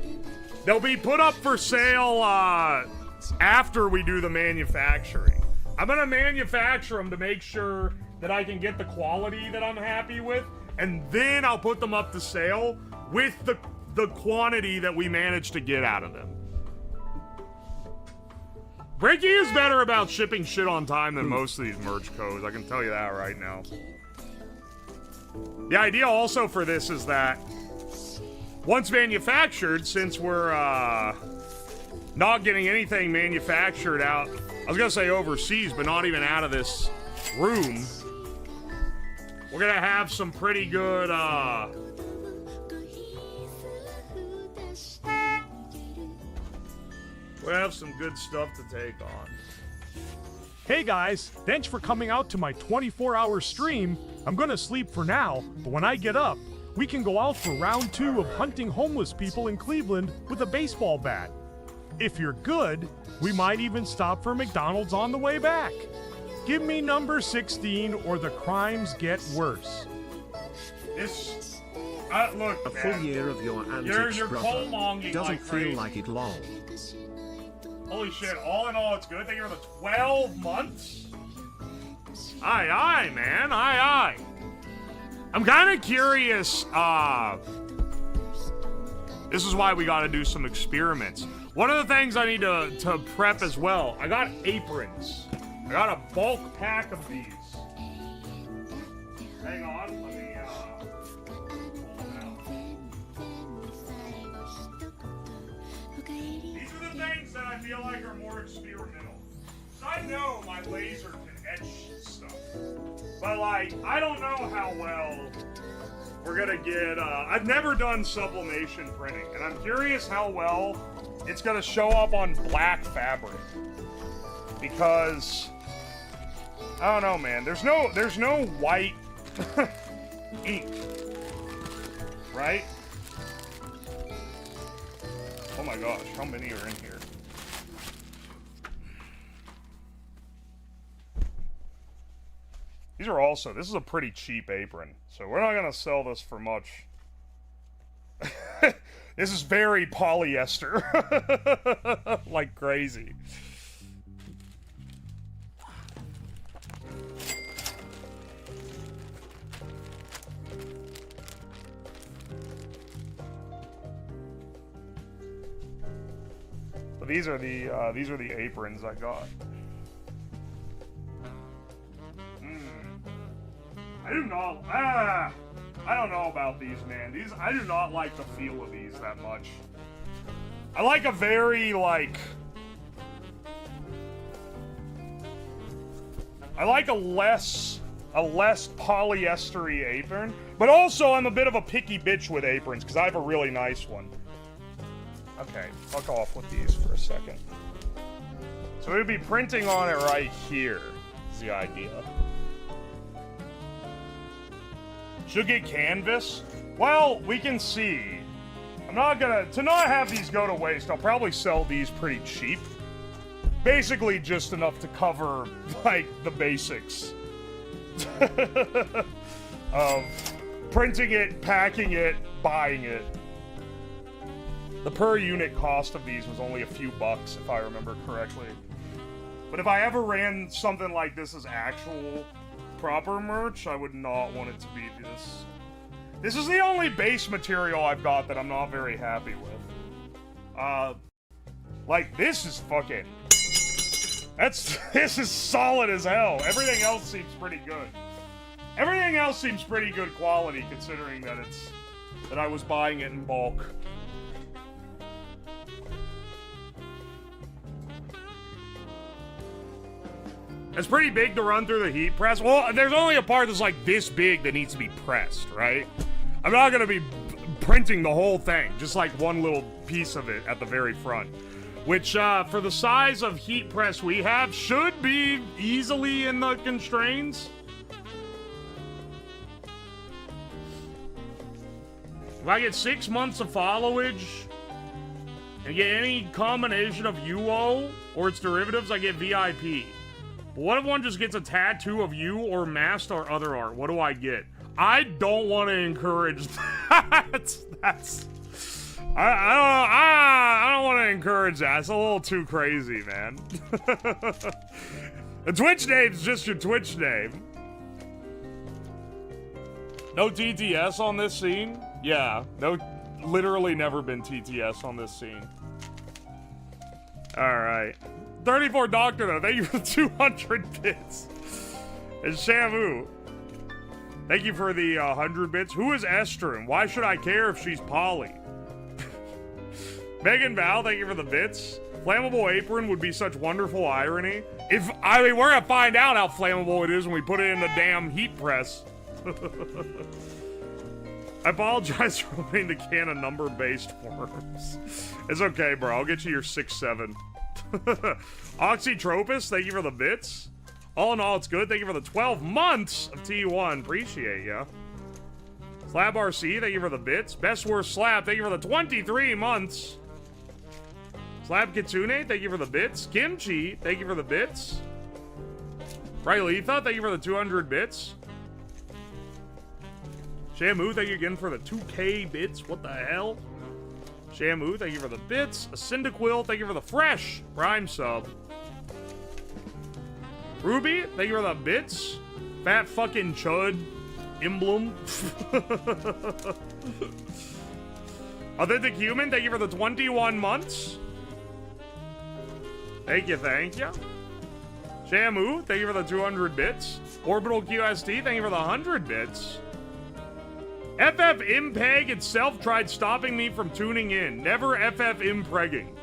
they'll be put up for sale after we do the manufacturing. I'm gonna manufacture them to make sure that I can get the quality that I'm happy with, and then I'll put them up to sale with the quantity that we managed to get out of them. Breaky is better about shipping shit on time than most of these merch codes, I can tell you that right now. The idea also for this is that once manufactured, since we're not getting anything manufactured out, I was gonna say overseas, but not even out of this room, we're gonna have some pretty good we'll have some good stuff to take on. Hey guys, thanks for coming out to my 24-hour stream. I'm gonna sleep for now, but when I get up, we can go out for round 2 of hunting homeless people in Cleveland with a baseball bat. If you're good, we might even stop for McDonald's on the way back. Give me number 16 or the crimes get worse. This, look, A full year of your antics, you're brother. coal-monging Doesn't like feel crazy. like it long. Holy shit, all in all, it's good. Thank you for the 12 months. Aye, aye, man. Aye, aye. I'm kind of curious. This is why we got to do some experiments. One of the things I need to prep as well, I got aprons. I got a bulk pack of these. Hang on, let me pull them out. These are the things that I feel like are more experimental. So I know my laser can etch stuff, but like, I don't know how well we're gonna get, I've never done sublimation printing, and I'm curious how well it's gonna show up on black fabric. Because, I don't know, man, there's no white ink, right? Oh my gosh, how many are in here? These are also, this is a pretty cheap apron, so we're not gonna sell this for much. This is very polyester. Like crazy. But these are the aprons I got. I do not. I don't know about these, man. I do not like the feel of these that much. I like a very, like... I like a less polyestery apron, but also I'm a bit of a picky bitch with aprons because I have a really nice one. Okay, fuck off with these for a second. So we'd be printing on it right here, is the idea. Should get canvas? Well, we can see. I'm not gonna, to not have these go to waste, I'll probably sell these pretty cheap. Basically just enough to cover, like, the basics. Of printing it, packing it, buying it. The per unit cost of these was only a few bucks, if I remember correctly. But if I ever ran something like this as actual proper merch, I would not want it to be this. This is the only base material I've got that I'm not very happy with. Like, this is fucking... This is solid as hell. Everything else seems pretty good. Everything else seems pretty good quality, considering that I was buying it in bulk. It's pretty big to run through the heat press. Well, there's only a part that's like this big that needs to be pressed, right? I'm not gonna be printing the whole thing, just like one little piece of it at the very front. Which, for the size of heat press we have, should be easily in the constraints. If I get 6 months of followage, and get any combination of UO or its derivatives, I get VIP. But what if one just gets a tattoo of you or masked or other art? What do I get? I don't want to encourage that. I don't want to encourage that. It's a little too crazy, man. The Twitch name's just your Twitch name. No TTS on this scene? Yeah, no, literally never been TTS on this scene. Alright. 34 Doctor, though. Thank you for the 200 bits. And Shamu. Thank you for the 100 bits. Who is Estrin? Why should I care if she's Polly? Megan Val, thank you for the bits. Flammable apron would be such wonderful irony. We're gonna find out how flammable it is when we put it in the damn heat press. I apologize for wanting to can of number-based worms. It's okay, bro. I'll get you your 6-7. Oxytropus, thank you for the bits. All in all, it's good. Thank you for the 12 months of T1. Appreciate ya. Slab RC, thank you for the bits. Best Worst Slab, thank you for the 23 months. Slab Kitsune, thank you for the bits. Kimchi, thank you for the bits. Rylitha, thank you for the 200 bits. Shamu, thank you again for the 2K bits. What the hell? Shamu, thank you for the bits. Cyndaquil, thank you for the fresh Prime sub. Ruby, thank you for the bits. Fat fucking chud emblem. Authentic Human, thank you for the 21 months. Thank you, thank you. Shamu, thank you for the 200 bits. Orbital QST, thank you for the 100 bits. FF Impeg itself tried stopping me from tuning in. Never FF Impregging.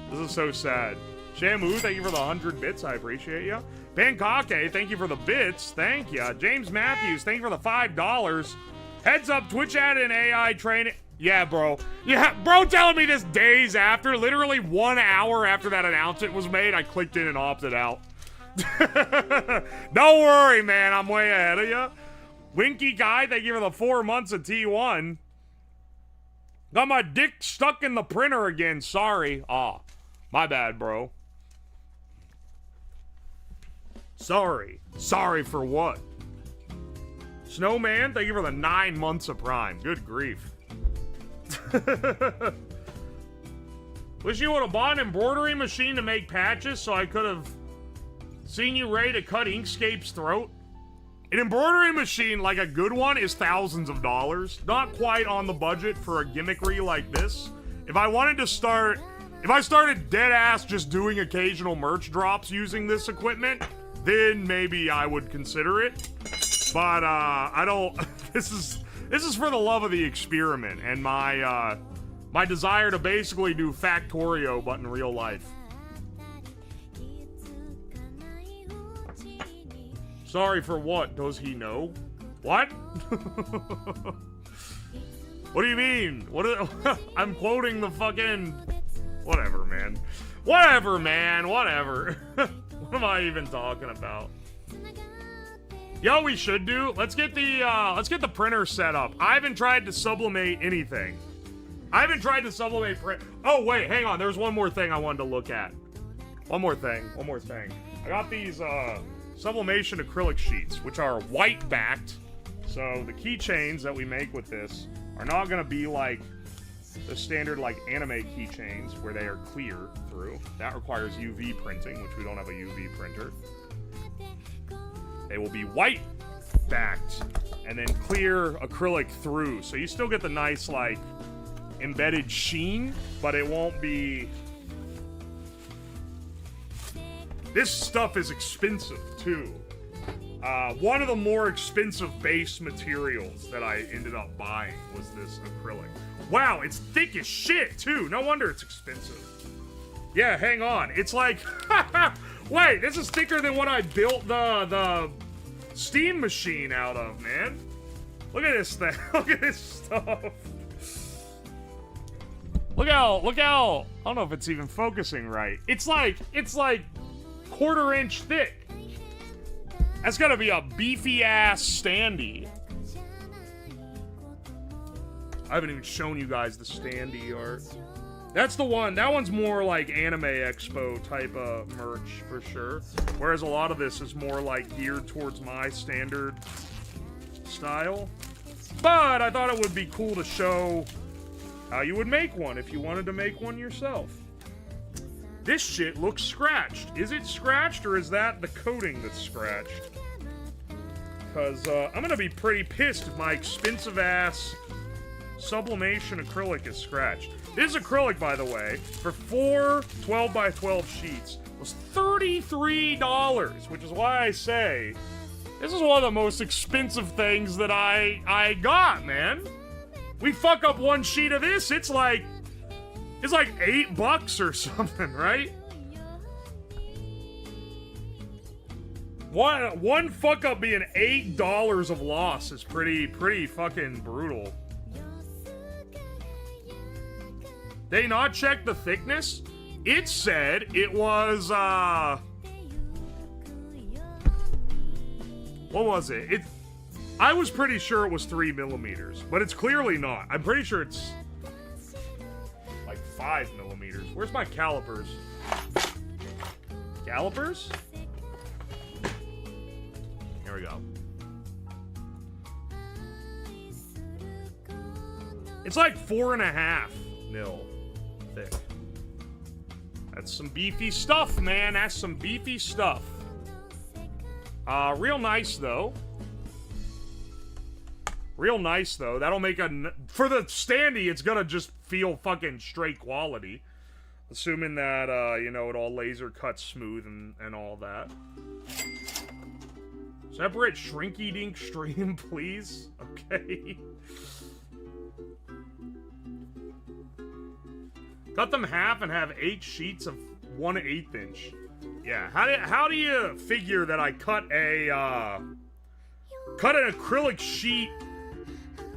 This is so sad. Shamu, thank you for the 100 bits. I appreciate you. Pankake, thank you for the bits. Thank you. James Matthews, thank you for the $5. Heads up, Twitch added an AI training. Yeah, bro. Yeah, bro telling me this days after, literally 1 hour after that announcement was made, I clicked in and opted out. Don't worry, man. I'm way ahead of you. Winky Guy, thank you for the 4 months of T1. Got my dick stuck in the printer again. Sorry. Aw, my bad, bro. Sorry. Sorry for what? Snowman, thank you for the 9 months of Prime. Good grief. Wish you would have bought an embroidery machine to make patches so I could have seen you ready to cut Inkscape's throat. An embroidery machine, like a good one, is thousands of dollars. Not quite on the budget for a gimmickry like this. If I started dead ass just doing occasional merch drops using this equipment, then maybe I would consider it. But I don't. This This is for the love of the experiment and my my desire to basically do Factorio, but in real life. Sorry for what? Does he know? What? What do you mean? I'm quoting the fucking... Whatever, man. Whatever, man. Whatever. What am I even talking about? Yo, we should do. Let's get the printer set up. I haven't tried to sublimate anything. I haven't tried to sublimate print. Oh wait, hang on. There's one more thing I wanted to look at. One more thing. I got these sublimation acrylic sheets, which are white backed. So the keychains that we make with this are not gonna be like the standard like anime keychains where they are clear through. That requires UV printing, which we don't have a UV printer. They will be white backed and then clear acrylic through. So you still get the nice like embedded sheen, but it won't be... This stuff is expensive too. One of the more expensive base materials that I ended up buying was this acrylic. Wow, it's thick as shit too. No wonder it's expensive. Yeah, hang on. It's like... Wait, this is thicker than what I built the steam machine out of, man. Look at this thing. Look at this stuff. Look how, I don't know if it's even focusing right. It's like quarter-inch thick. That's gotta be a beefy-ass standee. I haven't even shown you guys the standee art. That's the one. That one's more like Anime Expo type of merch for sure. Whereas a lot of this is more like geared towards my standard style. But I thought it would be cool to show how you would make one if you wanted to make one yourself. This shit looks scratched. Is it scratched or is that the coating that's scratched? Because I'm gonna be pretty pissed if my expensive ass sublimation acrylic is scratched. This acrylic, by the way, for 4 12x12 sheets was $33, which is why I say this is one of the most expensive things that I got, man. We fuck up one sheet of this, it's like $8 or something, right? One fuck up being $8 of loss is pretty fucking brutal. They not check the thickness? It said it was, what was it? I was pretty sure it was 3 millimeters, but it's clearly not. I'm pretty sure it's like 5 millimeters. Where's my calipers? Calipers? Here we go. It's like 4.5 mil thick. That's some beefy stuff, man. That's some beefy stuff. Real nice though. Real nice though. That'll make for the standee, it's gonna just feel fucking straight quality. Assuming that, you know, it all laser cuts smooth and all that. Separate Shrinky Dink stream, please. Okay. Cut them half and have 8 sheets of 1/8 inch. Yeah, how do you figure that I cut an acrylic sheet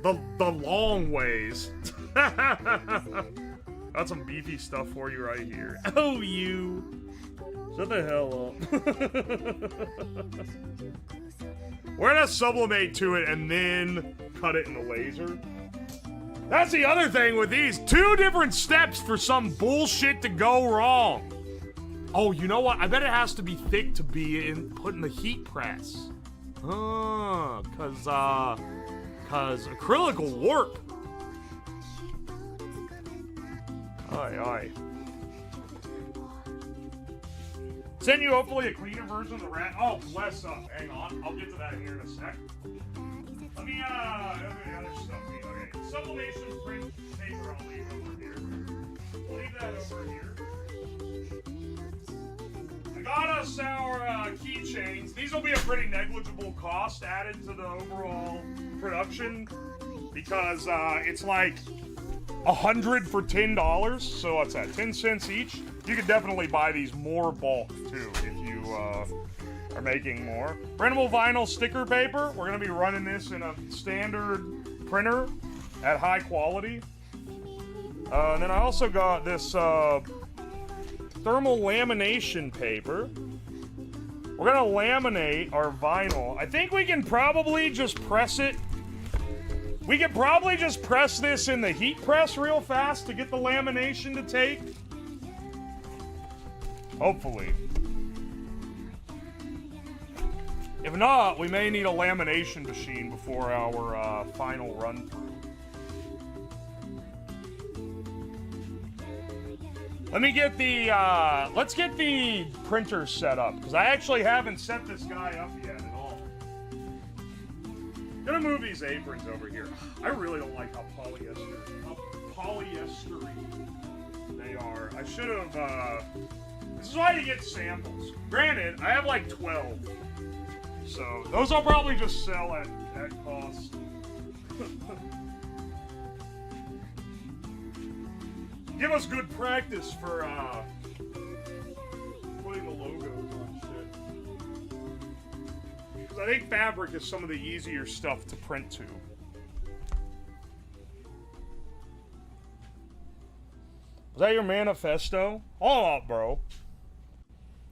the long ways? Got some beefy stuff for you right here. Oh, you. Shut the hell up. We're gonna sublimate to it and then cut it in the laser. That's the other thing with these. 2 different steps for some bullshit to go wrong. Oh, you know what? I bet it has to be thick to be put in the heat press. Cause acrylic will warp. Aye. Send you hopefully a cleaner version of the rat. Oh, bless up. Hang on. I'll get to that here in a sec. Let me, the other stuff. Okay, sublimation print paper I'll leave over here. I'll leave that over here. I got us our keychains. These will be a pretty negligible cost added to the overall production because it's like 100 for $10. So what's that? 10 cents each. You could definitely buy these more bulk too if you are making more. Printable vinyl sticker paper. We're gonna be running this in a standard printer at high quality. And then I also got this thermal lamination paper. We're gonna laminate our vinyl. I think we can probably just press it. We could probably just press this in the heat press real fast to get the lamination to take. Hopefully. If not, we may need a lamination machine before our final run through. Let me get the, let's get the printer set up, because I actually haven't set this guy up yet at all. Gonna move these aprons over here. I really don't like how polyestery they are. I should have, this is why you get samples. Granted, I have like 12. So, those I'll probably just sell at cost. Give us good practice for putting the logos on shit. Because I think fabric is some of the easier stuff to print to. Was that your manifesto? Hold up, bro.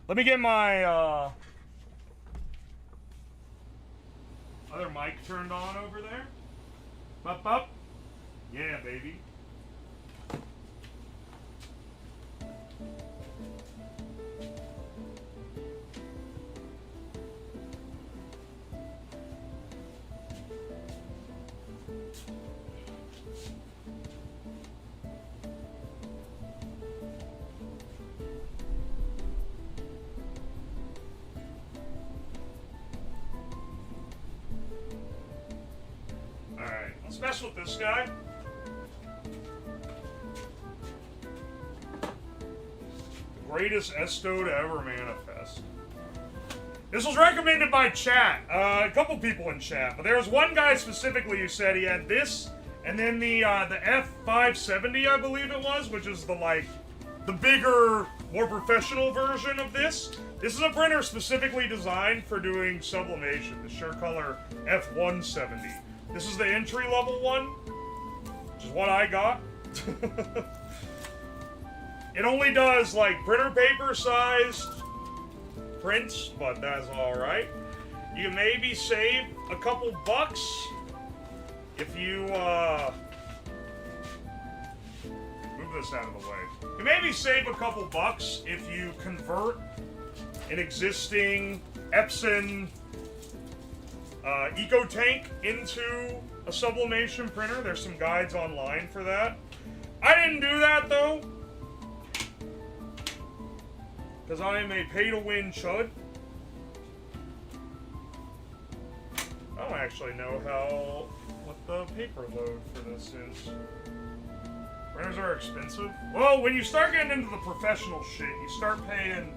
Let me get my other mic turned on over there. Up, up. Yeah, baby. Alright, let's mess with this guy. The greatest Esto to ever manifest. This was recommended by chat, a couple people in chat, but there was one guy specifically who said he had this, and then the F570, I believe it was, which is the bigger, more professional version of this. This is a printer specifically designed for doing sublimation, the SureColor F170. This is the entry-level one, which is what I got. It only does, like, printer paper-sized prints, but that's alright. You can maybe save a couple bucks if you, move this out of the way. You can maybe save a couple bucks if you convert an existing Epson EcoTank into a sublimation printer. There's some guides online for that. I didn't do that though, because I am a pay-to-win chud. I don't actually know what the paper load for this is. Printers are expensive. Well, when you start getting into the professional shit, you start paying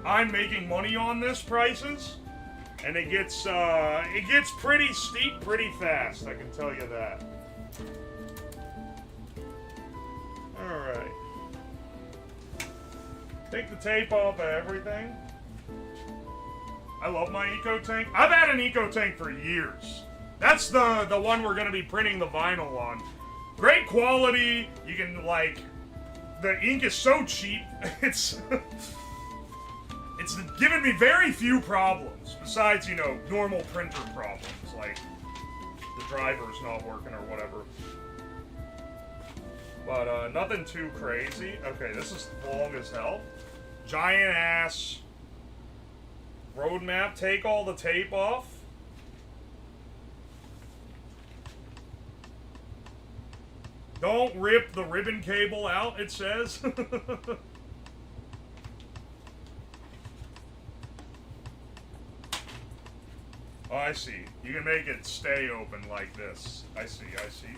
I'm making money on this prices. And it gets pretty steep pretty fast, I can tell you that. Alright. Take the tape off of everything. I love my EcoTank. I've had an EcoTank for years. That's the one we're going to be printing the vinyl on. Great quality. You can, like, the ink is so cheap. It's given me very few problems, besides, you know, normal printer problems, like the driver's not working or whatever. But, nothing too crazy. Okay, this is long as hell. Giant ass roadmap. Take all the tape off. Don't rip the ribbon cable out, it says. Oh, I see. You can make it stay open like this. I see, I see.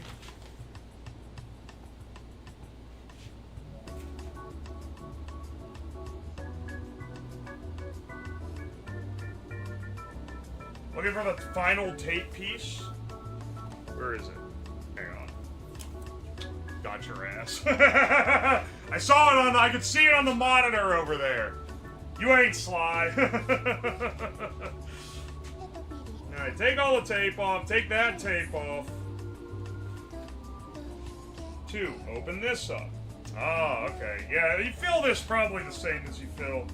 Looking for the final tape piece. Where is it? got your ass. I saw it on, I could see it on the monitor over there. You ain't sly. Alright, take all the tape off. Take that tape off. 2, open this up. Oh, okay. Yeah, you fill this probably the same as you fill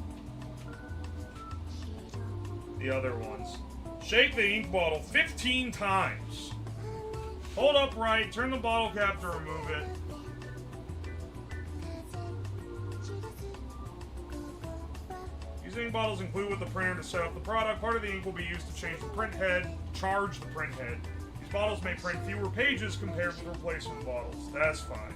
the other ones. Shake the ink bottle 15 times. Hold up right, turn the bottle cap to remove it. Using bottles include with the printer to set up the product. Part of the ink will be used to change the print head, charge the print head. These bottles may print fewer pages compared with replacement bottles. That's fine.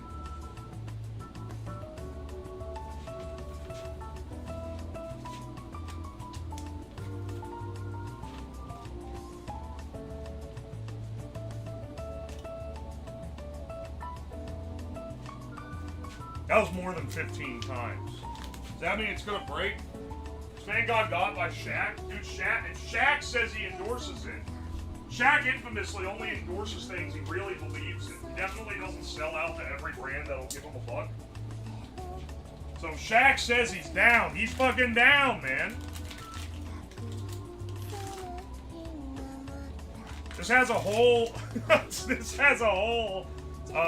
That was more than 15 times. Does that mean it's gonna break? This man got by Shaq? Dude, Shaq says he endorses it. Shaq infamously only endorses things he really believes in. He definitely doesn't sell out to every brand that'll give him a buck. So Shaq says he's down. He's fucking down, man. This has a whole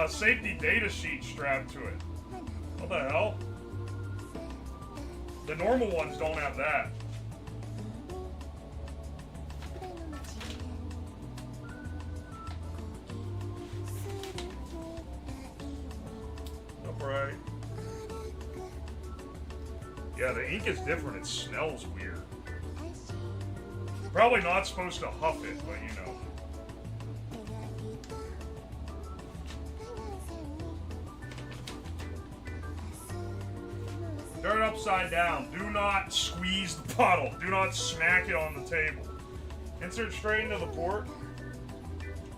safety data sheet strapped to it. What the hell? The normal ones don't have that. Upright. Yeah, the ink is different. It smells weird. Probably not supposed to huff it, but you know. Turn it upside down. Do not squeeze the bottle. Do not smack it on the table. Insert straight into the port.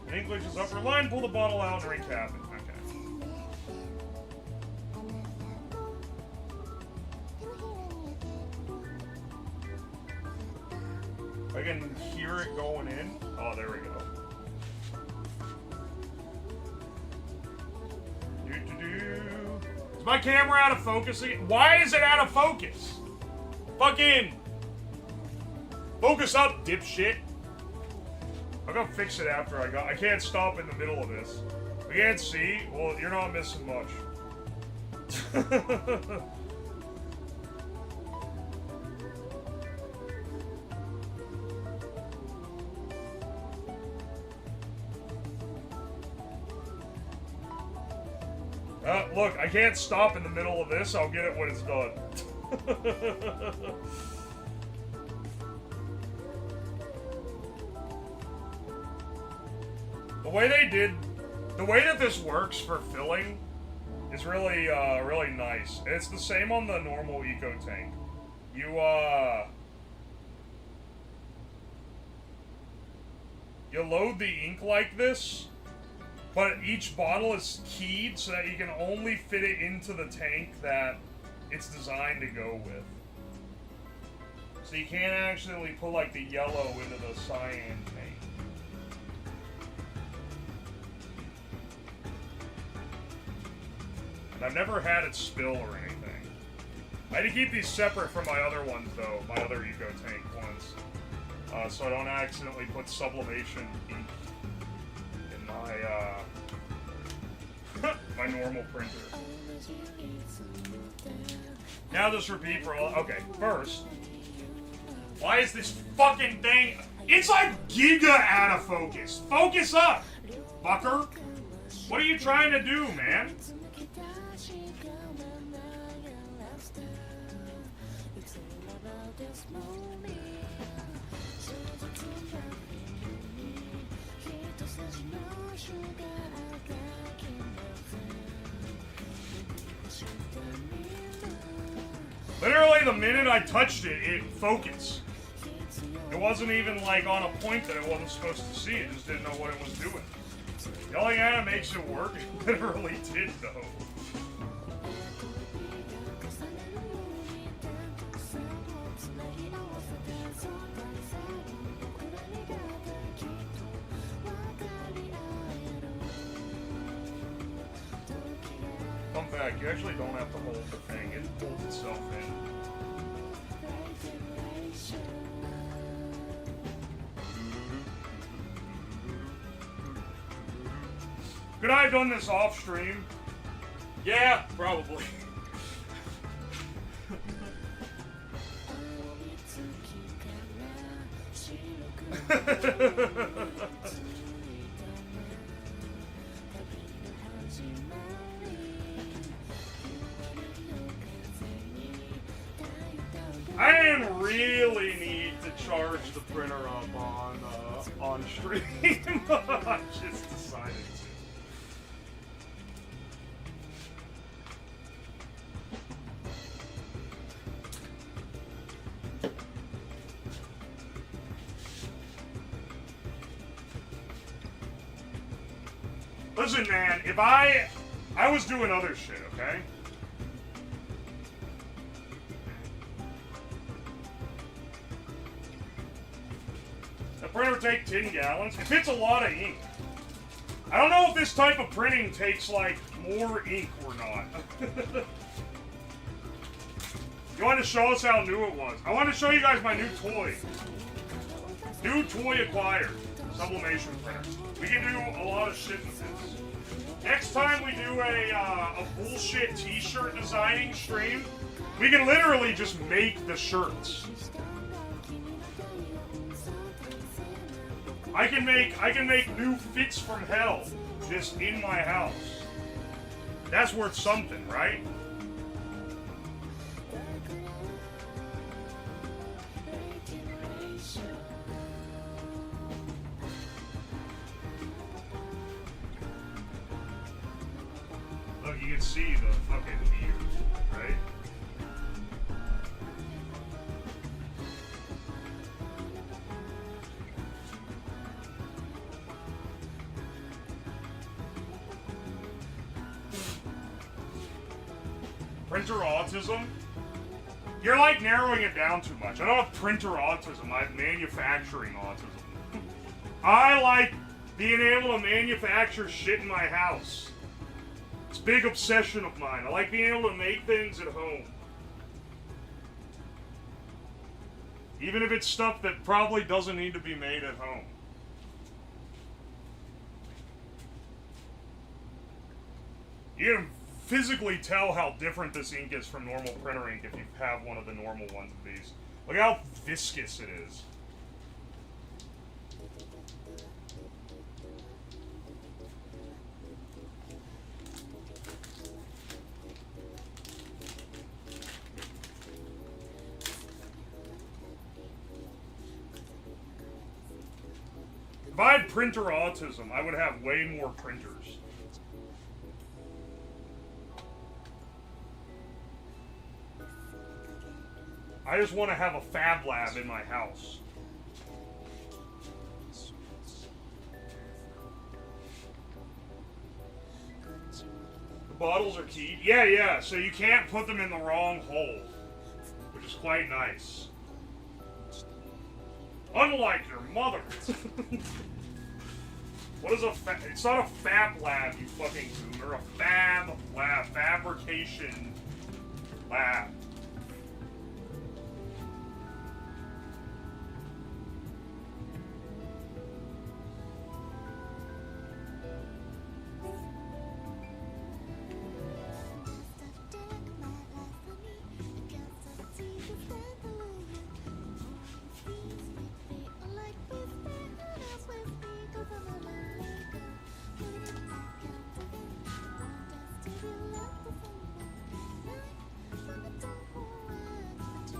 An ink leaches upper line. Pull the bottle out and recap it. Okay. I can hear it going in. Oh, there we go. Is my camera out of focus again? Why is it out of focus? Fucking focus up, dipshit. I'll go fix it after I can't stop in the middle of this. We can't see? Well, you're not missing much. Look, I can't stop in the middle of this. I'll get it when it's done. The way that this works for filling is really, really nice. And it's the same on the normal Eco Tank. You load the ink like this, but each bottle is keyed so that you can only fit it into the tank that it's designed to go with. So you can't actually put like the yellow into the cyan tank. And I've never had it spill or anything. I had to keep these separate from my other ones though, my other Eco Tank ones. So I don't accidentally put sublimation ink in my my normal printer. Now just repeat for all. Okay, first, why is this fucking thing? It's like giga out of focus. Focus up, fucker. What are you trying to do, man? Literally, the minute I touched it, it focused. It wasn't even like on a point that it wasn't supposed to see. It just didn't know what it was doing. The only thing that makes it work, it literally did though. come back. You actually don't have to hold the thing. It holds itself in. Could I have done this off stream? Yeah, probably. I didn't really need to charge the printer up on stream. I just decided to. Listen, man, if I was doing other shit, okay? The printer would take 10 gallons. If it's a lot of ink. I don't know if this type of printing takes, like, more ink or not. You want to show us how new it was? I want to show you guys my new toy. New toy acquired. Sublimation printer. We can do a lot of shit with this. Next time we do a bullshit t-shirt designing stream, we can literally just make the shirts. I can make new fits from hell just in my house. That's worth something, right? Look, you can see the fucking beard, right? Printer autism? You're like narrowing it down too much. I don't have printer autism, I have manufacturing autism. I like being able to manufacture shit in my house. It's a big obsession of mine. I like being able to make things at home. Even if it's stuff that probably doesn't need to be made at home. You can physically tell how different this ink is from normal printer ink if you have one of the normal ones of these. Look how viscous it is. If I had printer autism, I would have way more printers. I just want to have a fab lab in my house. The bottles are keyed? Yeah, so you can't put them in the wrong hole, which is quite nice. Unlike your mother. What is a fab? It's not a fab lab, you fucking boomer. A fab lab. Fabrication lab.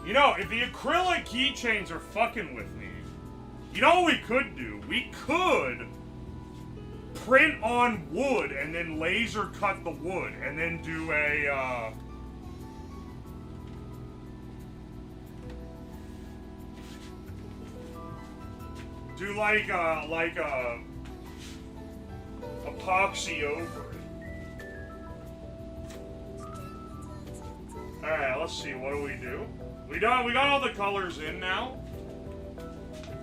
You know, if the acrylic keychains are fucking with me, you know what we could do? We could print on wood and then laser cut the wood and then do a, do like a epoxy over it. Alright, let's see, what do we do? We got all the colors in now.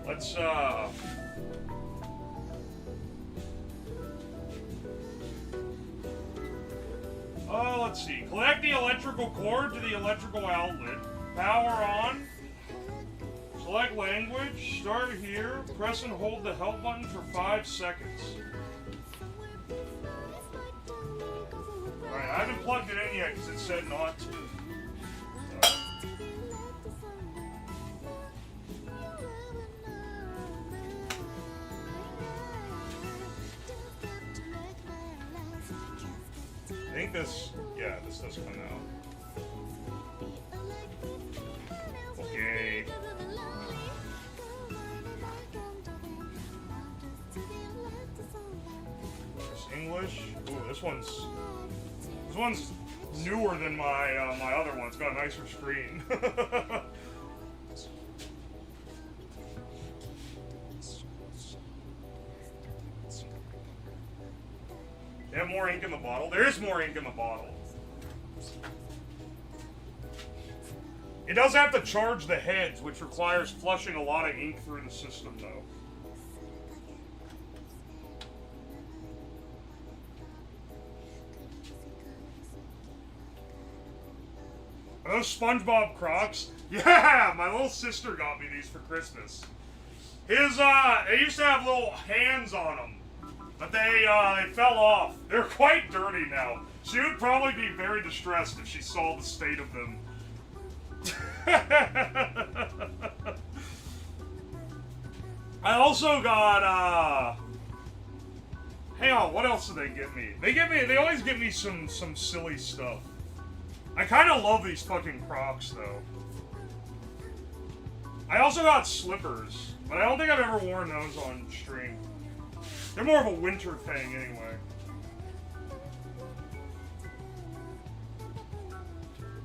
Let's Let's see. Connect the electrical cord to the electrical outlet. Power on. Select language. Start here. Press and hold the help button for 5 seconds. Alright, I haven't plugged it in yet because it said not to. I think this, yeah, this does come out. Okay. This English. Ooh, this one's newer than my my other one. It's got a nicer screen. They have more ink in the bottle. There is more ink in the bottle. It does have to charge the heads, which requires flushing a lot of ink through the system, though. Are those SpongeBob Crocs? Yeah, my little sister got me these for Christmas. They used to have little hands on them. But they fell off. They're quite dirty now. She would probably be very distressed if she saw the state of them. I also got, hang on, what else did they get me? They always give me some silly stuff. I kind of love these fucking Crocs, though. I also got slippers, but I don't think I've ever worn those on stream. They're more of a winter thing, anyway.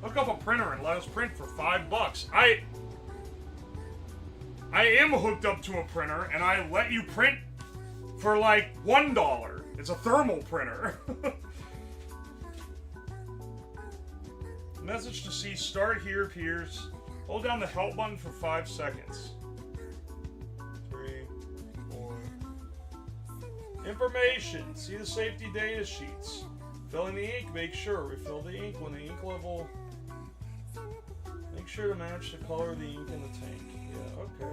Look up a printer and let us print for $5. I am hooked up to a printer, and I let you print for like $1. It's a thermal printer. Message to see. Start here appears. Hold down the help button for 5 seconds. 3, 4. Information. See the safety data sheets. Filling the ink. Make sure. Refill the ink when the ink level. Make sure to match the color of the ink in the tank. Yeah, okay.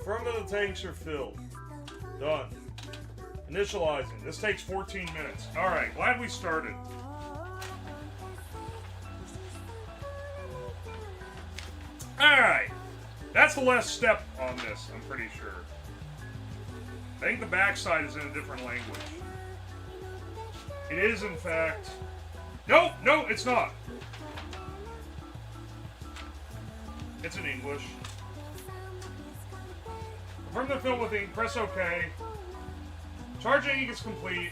Affirm that the tanks are filled. Done. Initializing. This takes 14 minutes. Alright, glad we started. Alright. That's the last step on this, I'm pretty sure. I think the backside is in a different language. It is, in fact... No, it's not. It's in English. Confirm the fill with ink. Press OK. Charging ink is complete.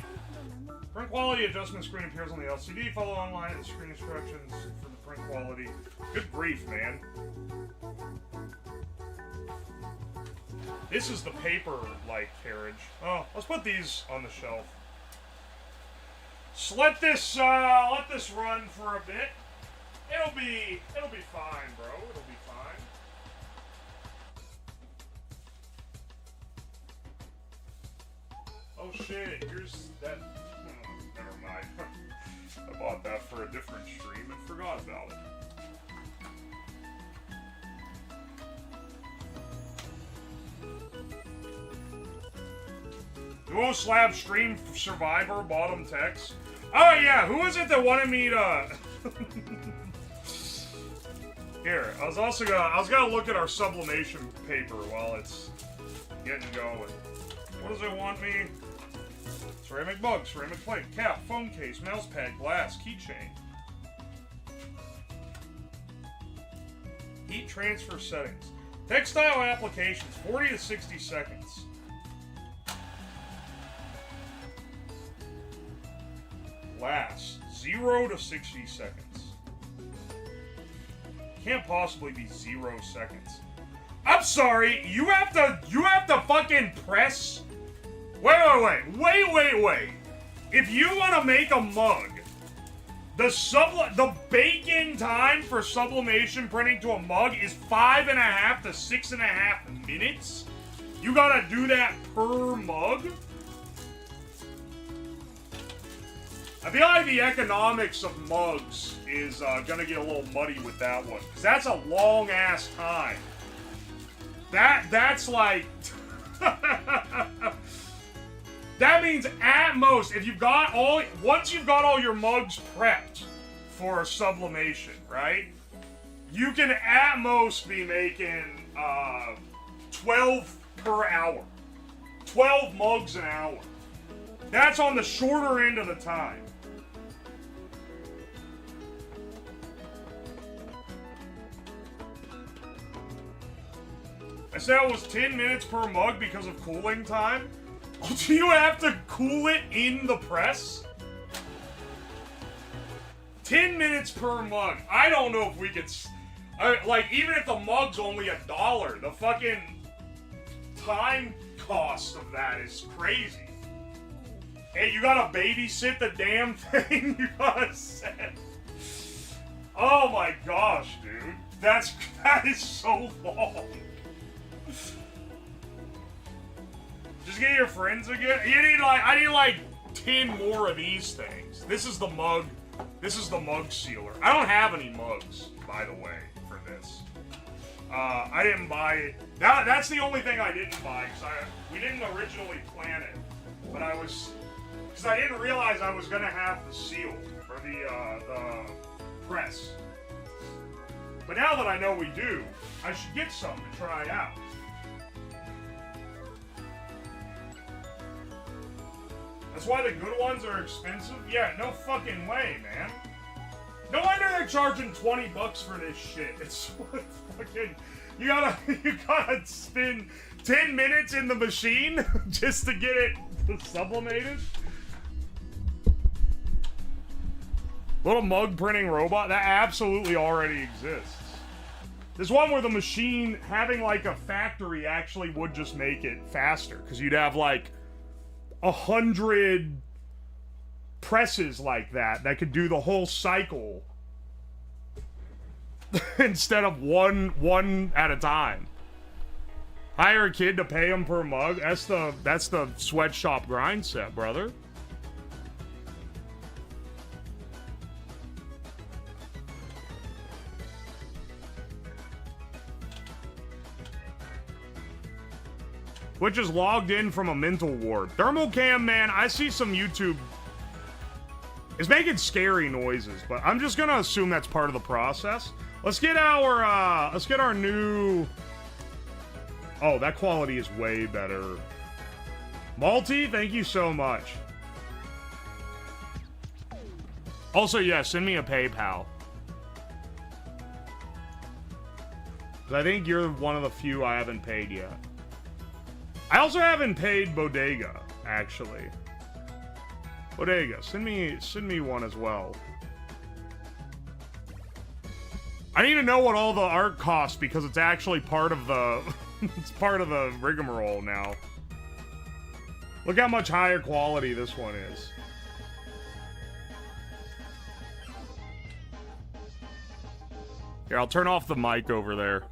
Print quality adjustment screen appears on the LCD. Follow online at the screen instructions for the print quality. Good grief, man. This is the paper-like carriage. Oh, let's put these on the shelf. So let this run for a bit. It'll be fine, bro. It'll be fine. Oh shit! Here's that. Never mind. I bought that for a different stream and forgot about it. Duo Slab Stream Survivor bottom text. Oh yeah, who was it that wanted me to? Here, I was gonna look at our sublimation paper while it's getting going. What does it want me? Ceramic mug, ceramic plate, cap, phone case, mouse pad, glass, keychain. Heat transfer settings. Textile applications, 40 to 60 seconds. Glass, 0 to 60 seconds. Can't possibly be 0 seconds. I'm sorry, you have to fucking press. Wait. If you want to make a mug, the bake-in time for sublimation printing to a mug is 5.5 to 6.5 minutes. You gotta do that per mug. I feel like the economics of mugs is gonna get a little muddy with that one, because that's a long ass time. That's like that means at most, if you've got once you've got all your mugs prepped for sublimation, right? You can at most be making 12 per hour. 12 mugs an hour. That's on the shorter end of the time. I said it was 10 minutes per mug because of cooling time. Do you have to cool it in the press? 10 minutes per mug. I don't know if we could... like, even if the mug's only $1, the fucking time cost of that is crazy. Hey, you gotta babysit the damn thing? You gotta set... Oh my gosh, dude. That is so long. Just get your friends again. I need like 10 more of these things. This is the mug sealer. I don't have any mugs, by the way, for this. I didn't buy it. That's the only thing I didn't buy, because we didn't originally plan it. But because I didn't realize I was gonna have the seal, or the press. But now that I know we do, I should get some to try out. That's why the good ones are expensive? Yeah, no fucking way, man. No wonder they're charging $20 for this shit. It's fucking... You gotta spend 10 minutes in the machine just to get it sublimated. Little mug printing robot? That absolutely already exists. There's one where the machine, having like a factory, actually would just make it faster. Because you'd have like 100 presses like that could do the whole cycle instead of one at a time. Hire a kid to pay him per mug. That's the sweatshop grind set, brother. Which is logged in from a mental ward. Thermal cam, man, I see some YouTube. It's making scary noises, but I'm just gonna assume that's part of the process. Let's get our new... Oh, that quality is way better. Malty, thank you so much. Also, yeah, send me a PayPal. I think you're one of the few I haven't paid yet. I also haven't paid Bodega, actually. Bodega, send me one as well. I need to know what all the art costs because it's actually part of the it's part of the rigmarole now. Look how much higher quality this one is. Here, I'll turn off the mic over there.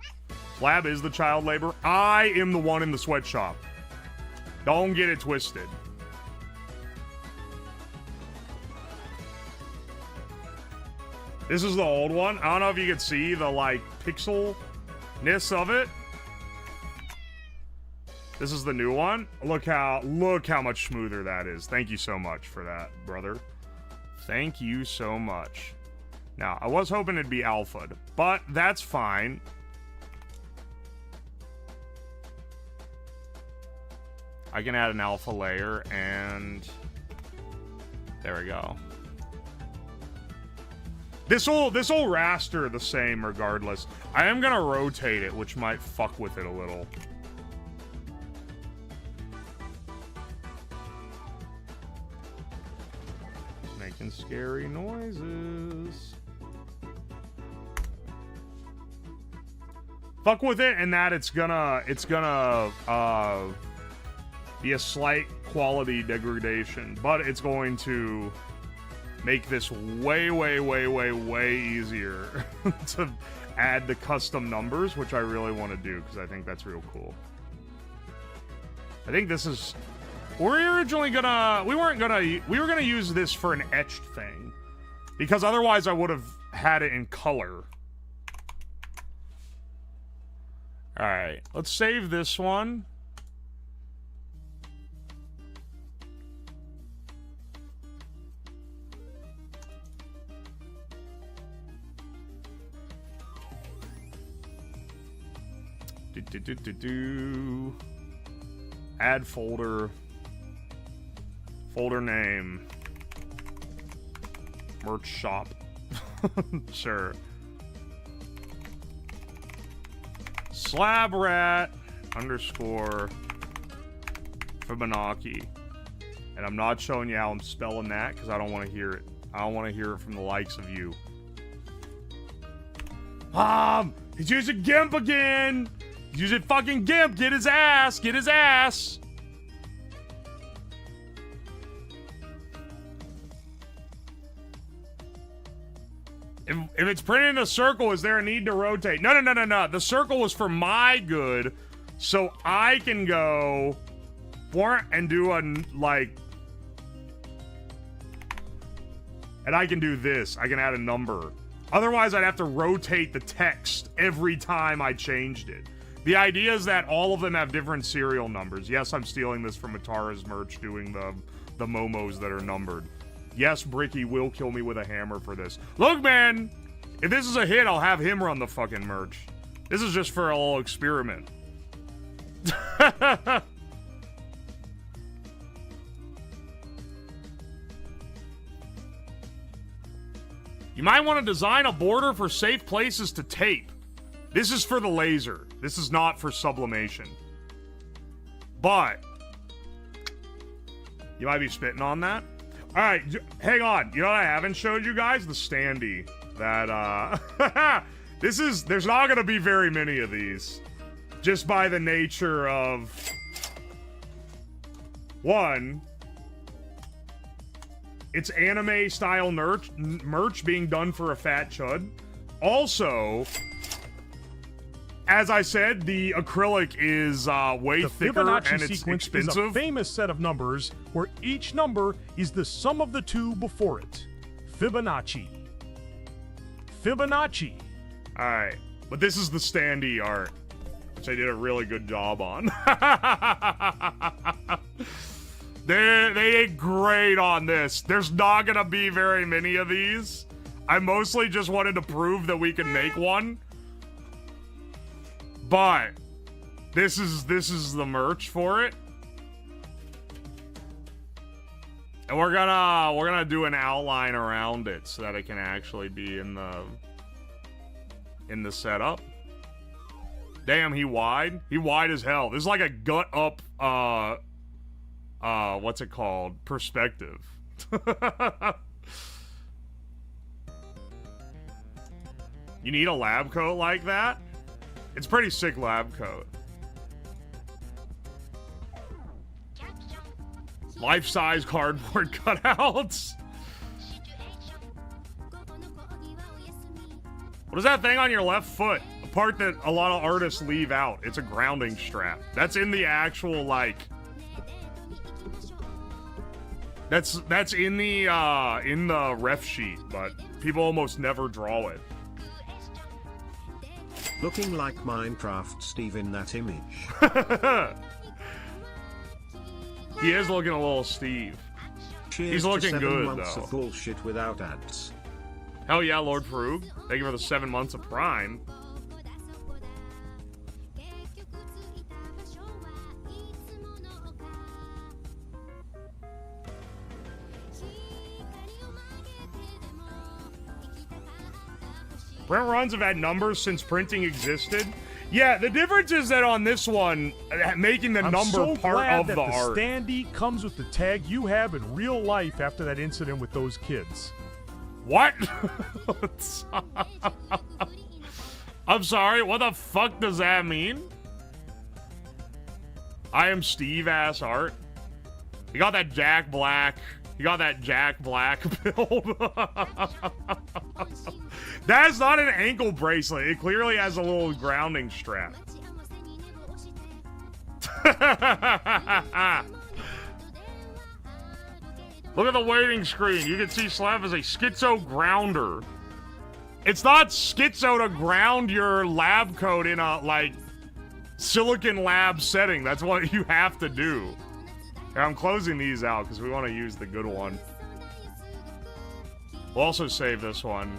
Slab is the child labor. I am the one in the sweatshop. Don't get it twisted. This is the old one. I don't know if you can see the, like, pixelness of it. This is the new one. Look how much smoother that is. Thank you so much for that, brother. Thank you so much. Now, I was hoping it'd be alpha'd, but that's fine. I can add an alpha layer, and there we go. This'll raster the same regardless. I am gonna rotate it, which might fuck with it a little. Making scary noises. Fuck with it, and that it's gonna be a slight quality degradation, but it's going to make this way easier to add the custom numbers, which I really want to do because I think that's real cool. I think this is we were gonna use this for an etched thing. Because otherwise I would have had it in color. Alright, let's save this one. Add folder. Folder name. Merch shop. Sure. Slab rat underscore Fibonacci. And I'm not showing you how I'm spelling that because I don't want to hear it. I don't want to hear it from the likes of you. He's using GIMP again! He's using fucking GIMP! Get his ass! Get his ass! If it's printed in a circle, is there a need to rotate? No. The circle was for my good, so I can go and do a, like... And I can do this. I can add a number. Otherwise, I'd have to rotate the text every time I changed it. The idea is that all of them have different serial numbers. Yes, I'm stealing this from Atara's merch, doing the momos that are numbered. Yes, Bricky will kill me with a hammer for this. Look, man! If this is a hit, I'll have him run the fucking merch. This is just for a little experiment. You might want to design a border for safe places to tape. This is for the laser. This is not for sublimation. But you might be spitting on that. All right, hang on. You know what I haven't showed you guys? The standee. That, there's not going to be very many of these. Just by the nature of... One, it's anime-style merch being done for a fat chud. Also, as I said, the acrylic is way thicker and it's expensive. Is a famous set of numbers where each number is the sum of the two before it. Fibonacci. Fibonacci. Alright, but this is the standee art, which I did a really good job on. They did great on this. There's not gonna be very many of these. I mostly just wanted to prove that we can make one. But this is the merch for it. And we're gonna do an outline around it so that it can actually be in the setup. Damn, he wide. He wide as hell. This is like a gut up what's it called? Perspective. You need a lab coat like that? It's pretty sick lab coat. Life-size cardboard cutouts. What is that thing on your left foot? A part that a lot of artists leave out. It's a grounding strap. That's in the actual, like... That's in the ref sheet, but people almost never draw it. Looking like Minecraft Steve in that image. He is looking a little Steve. Cheers. He's looking to 7 good, months though. Of bullshit without ads. Hell yeah, Lord Farouk. Thank you for the 7 months of Prime. Print runs have had numbers since printing existed. Yeah, the difference is that on this one, making the number part of the art. The standee comes with the tag you have in real life after that incident with those kids. What? I'm sorry, what the fuck does that mean? I am Steve ass art. You got that Jack Black. You got that Jack Black build. That's not an ankle bracelet. It clearly has a little grounding strap. Look at the waiting screen. You can see Slav as a schizo grounder. It's not schizo to ground your lab code in a, like, Silicon Lab setting. That's what you have to do. Here, I'm closing these out because we want to use the good one. We'll also save this one.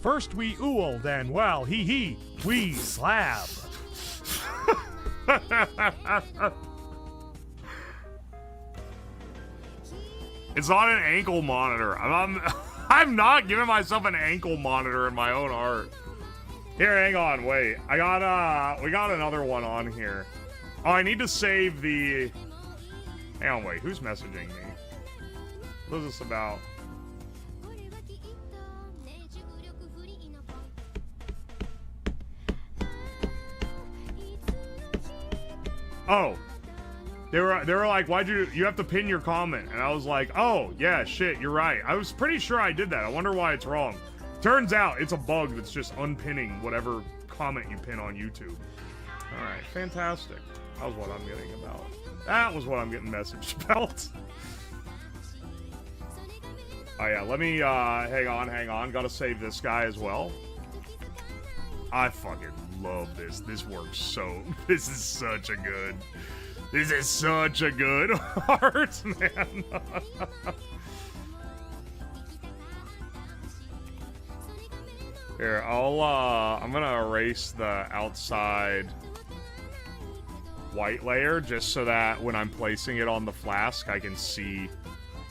First we ool, then, well, hee, we slab. It's not an ankle monitor. I'm not giving myself an ankle monitor in my own art. Here, hang on, wait. We got another one on here. Oh, I need to save the... Hang on, wait. Who's messaging me? What is this about? Oh. They were like, why'd you have to pin your comment? And I was like, oh, yeah, shit, you're right. I was pretty sure I did that. I wonder why it's wrong. Turns out it's a bug that's just unpinning whatever comment you pin on YouTube. All right, fantastic. That was what I'm getting about. That was what I'm getting messaged about. Oh, yeah, let me, hang on. Gotta save this guy as well. I fucking love this. This works so... This is such a good art, man. Here, I'm gonna erase the outside white layer just so that when I'm placing it on the flask, I can see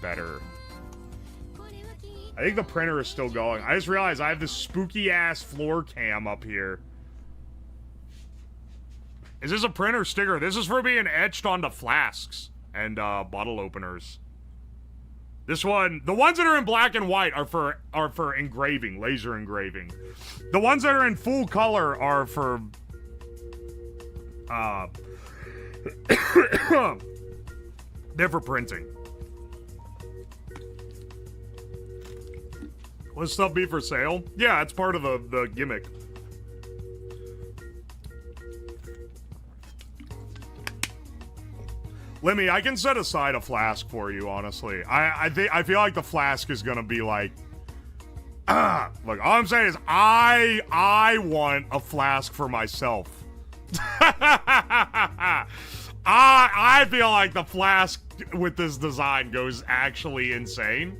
better. I think the printer is still going. I just realized I have this spooky-ass floor cam up here. Is this a printer sticker? This is for being etched onto flasks and bottle openers. This one, the ones that are in black and white are for engraving, laser engraving. The ones that are in full color are for they're for printing. Will this stuff be for sale? Yeah, it's part of the gimmick. Lemmy, I can set aside a flask for you, honestly. I feel like the flask is gonna be like... Look, all I'm saying is I want a flask for myself. I feel like the flask with this design goes actually insane.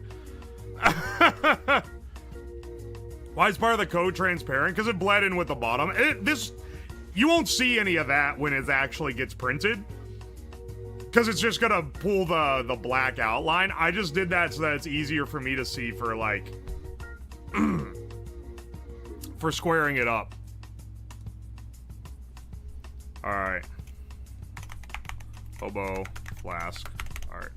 Why is part of the code transparent? Because it bled in with the bottom. You won't see any of that when it actually gets printed. Because it's just gonna pull the black outline. I just did that so that it's easier for me to see for, like... for squaring it up. Alright. Hobo. Flask. Alright.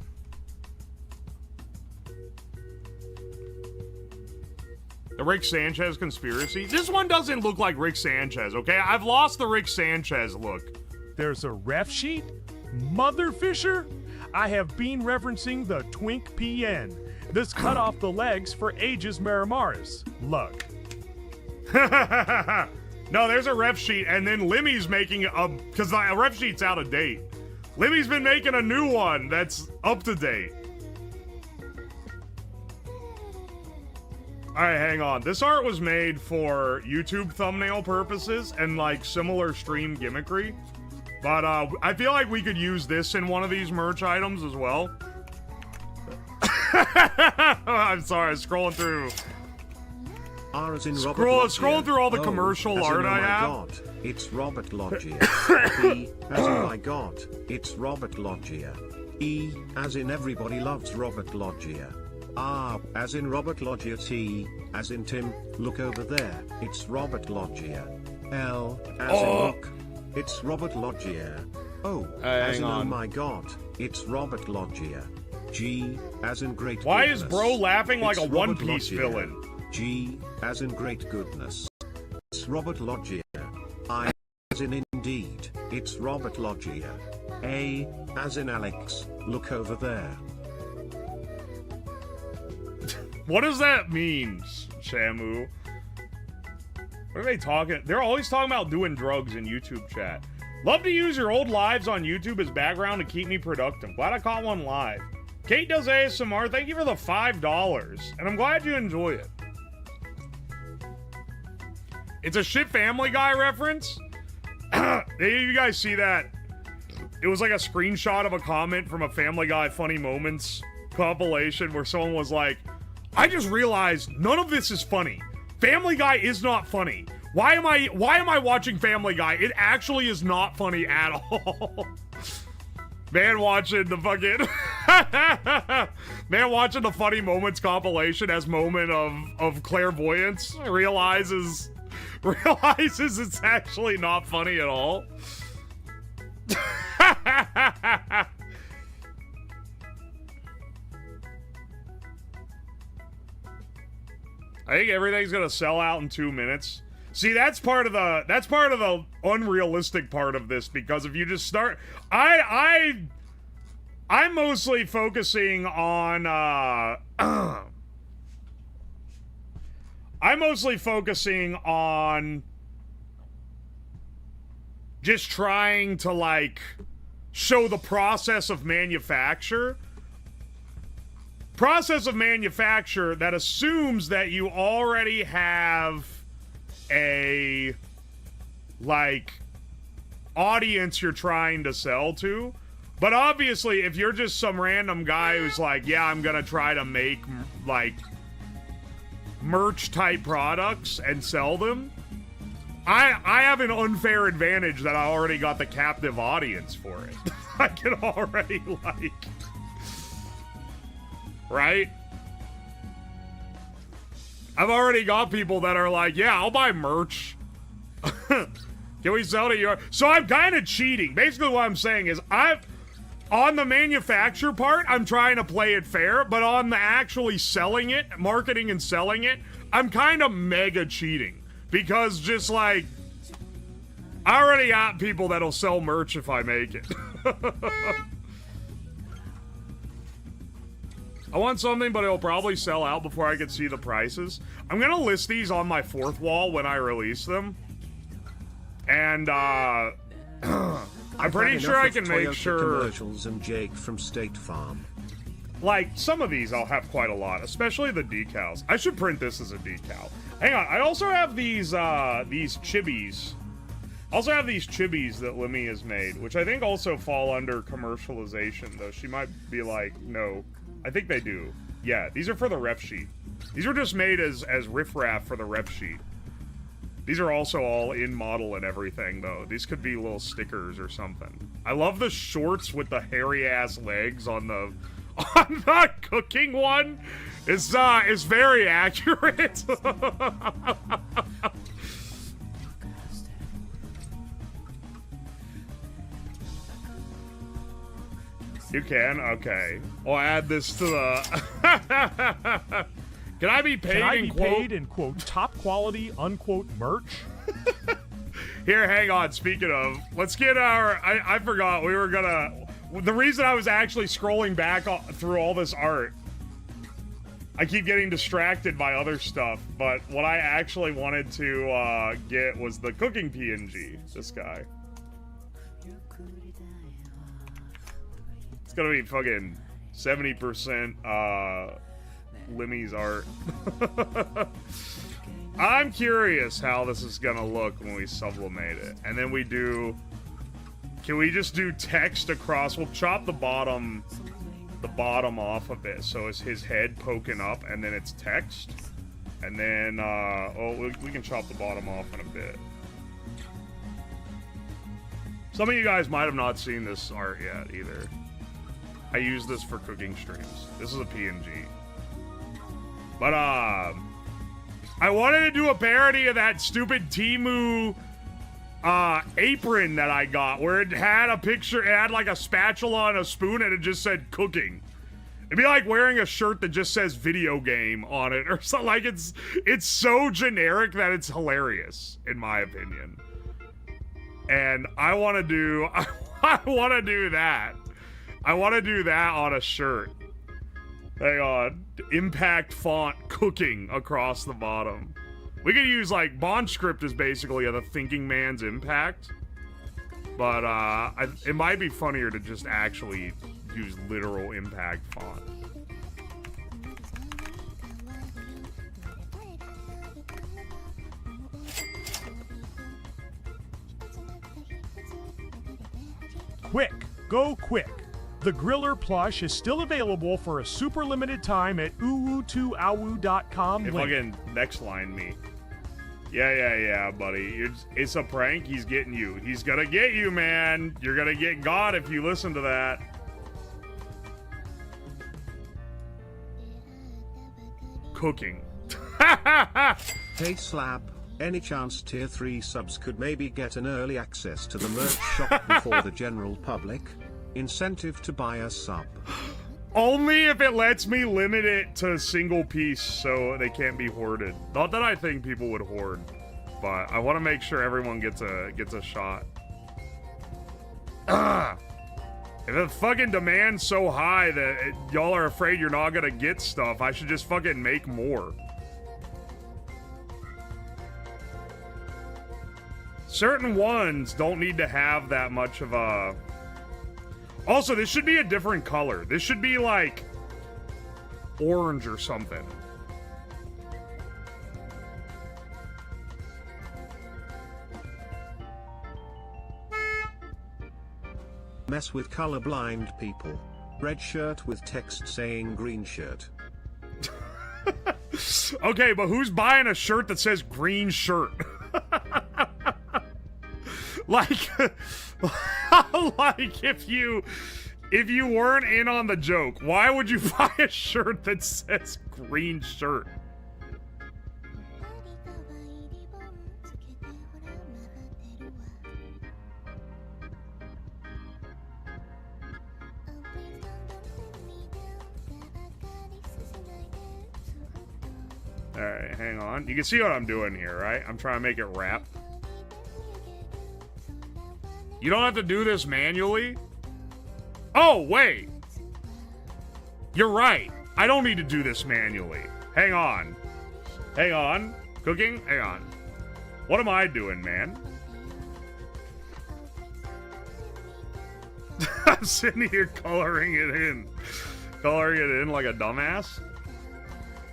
The Rick Sanchez conspiracy? This one doesn't look like Rick Sanchez, okay? I've lost the Rick Sanchez look. There's a ref sheet? Mother Fisher? I have been referencing the Twink PN. This cut off the legs for ages Marimaris. Luck. No, there's a ref sheet, and then Limmy's making because the ref sheet's out of date. Limmy's been making a new one that's up to date. Alright, hang on. This art was made for YouTube thumbnail purposes and, like, similar stream gimmickry. But, I feel like we could use this in one of these merch items as well. I'm sorry, scrolling through. Scrolling through all the commercial art I have. God, it's Robert Loggia. B, as in my God, it's Robert Loggia. E, as in everybody loves Robert Loggia. R, as in Robert Loggia. T, as in Tim, look over there, it's Robert Loggia. L, as in look. It's Robert Loggia. O, as in oh my God, it's Robert Loggia. G, as in great goodness. Why is bro laughing like a One Piece villain? G, as in great goodness. It's Robert Loggia. I, as in indeed, it's Robert Loggia. A, as in Alex, look over there. What does that mean, Shamu? What are they talking? They're always talking about doing drugs in YouTube chat. Love to use your old lives on YouTube as background to keep me productive. Glad I caught one live. Kate does ASMR. Thank you for the $5. And I'm glad you enjoy it. It's a shit Family Guy reference. Did you guys see that? It was like a screenshot of a comment from a Family Guy Funny Moments compilation where someone was like, I just realized none of this is funny. Family Guy is not funny. Why am I watching Family Guy? It actually is not funny at all. Man watching the fucking man watching the Funny Moments compilation as moment of clairvoyance realizes it's actually not funny at all. I think everything's gonna sell out in 2 minutes. See, that's part of the unrealistic part of this, because if you just start, I'm mostly focusing on just trying to like show the process of manufacture. Process of manufacture that assumes that you already have a like audience you're trying to sell to. But obviously, if you're just some random guy who's like, yeah, I'm gonna try to make like merch type products and sell them, I have an unfair advantage that I already got the captive audience for it. I can already like, right? I've already got people that are like, yeah, I'll buy merch. Can we sell to you? So I'm kind of cheating. Basically what I'm saying is on the manufacture part, I'm trying to play it fair, but on the actually selling it, marketing and selling it, I'm kind of mega cheating. Because just like, I already got people that'll sell merch if I make it. I want something, but it'll probably sell out before I can see the prices. I'm gonna list these on my fourth wall when I release them. And, I'm pretty sure I can make sure... commercials and Jake from State Farm. Like, some of these I'll have quite a lot, especially the decals. I should print this as a decal. Hang on, I also have these chibis. Also have these chibis that Lemmy has made, which I think also fall under commercialization, though she might be like, no. I think they do. Yeah, these are for the ref sheet. These were just made as riffraff for the ref sheet. These are also all in model and everything, though. These could be little stickers or something. I love the shorts with the hairy-ass legs on the cooking one. It's very accurate. You can? Okay. I'll add this to the... Can I be paid in quote top quality unquote merch? Here, hang on. Speaking of, let's get our... I forgot we were gonna... The reason I was actually scrolling back through all this art, I keep getting distracted by other stuff, but what I actually wanted to get was the cooking PNG. This guy. It's gonna be fucking 70% Lemmy's art. I'm curious how this is gonna look when we sublimate it. And then we do... Can we just do text across? We'll chop the bottom off of it, so it's his head poking up, and then it's text. And then, we can chop the bottom off in a bit. Some of you guys might have not seen this art yet, either. I use this for cooking streams. This is a PNG. But, I wanted to do a parody of that stupid Temu apron that I got, where it had a picture, it had like a spatula and a spoon, and it just said cooking. It'd be like wearing a shirt that just says video game on it, or something. Like, it's so generic that it's hilarious, in my opinion. And I want to do that. I want to do that on a shirt. Hang on. Impact font cooking across the bottom. We could use, like, Bond script is basically the thinking man's impact. But it might be funnier to just actually use literal impact font. Quick, go quick. The Griller plush is still available for a super limited time at uwu2awu.com. If fucking next line me. Yeah, buddy. It's a prank. He's getting you. He's gonna get you, man. You're gonna get got if you listen to that. Cooking. Hey Slab, any chance tier 3 subs could maybe get an early access to the merch shop before the general public? Incentive to buy a sub. Only if it lets me limit it to a single piece so they can't be hoarded. Not that I think people would hoard, but I want to make sure everyone gets a shot. If the fucking demand's so high that y'all are afraid you're not gonna get stuff, I should just fucking make more. Certain ones don't need to have that much of a... Also, this should be a different color. This should be like orange or something. Mess with colorblind people. Red shirt with text saying green shirt. Okay, but who's buying a shirt that says green shirt? Like, like if you weren't in on the joke, why would you buy a shirt that says green shirt? Alright, hang on. You can see what I'm doing here, right? I'm trying to make it rap. You don't have to do this manually? Oh, wait. You're right. I don't need to do this manually. Hang on. Hang on. Cooking? Hang on. What am I doing, man? I'm sitting here coloring it in. Coloring it in like a dumbass.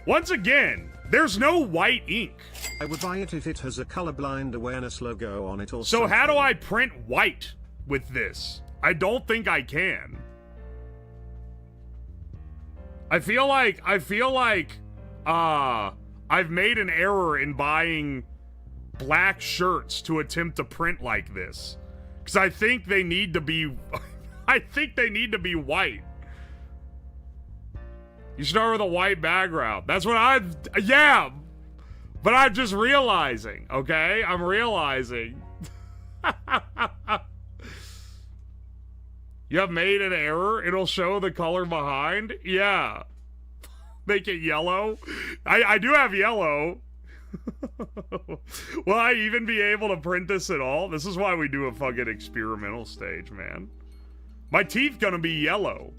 Once again, there's no white ink. I would buy it if it has a colorblind awareness logo on it or So something. how do I print white with this? I don't think I can. I feel like I've made an error in buying black shirts to attempt to print like this. Cuz I think they need to be I think they need to be white. You start with a white background. That's what yeah. But I'm just realizing, okay? I'm realizing. You have made an error? It'll show the color behind? Yeah. Make it yellow? I do have yellow. Will I even be able to print this at all? This is why we do a fucking experimental stage, man. My teeth gonna be yellow.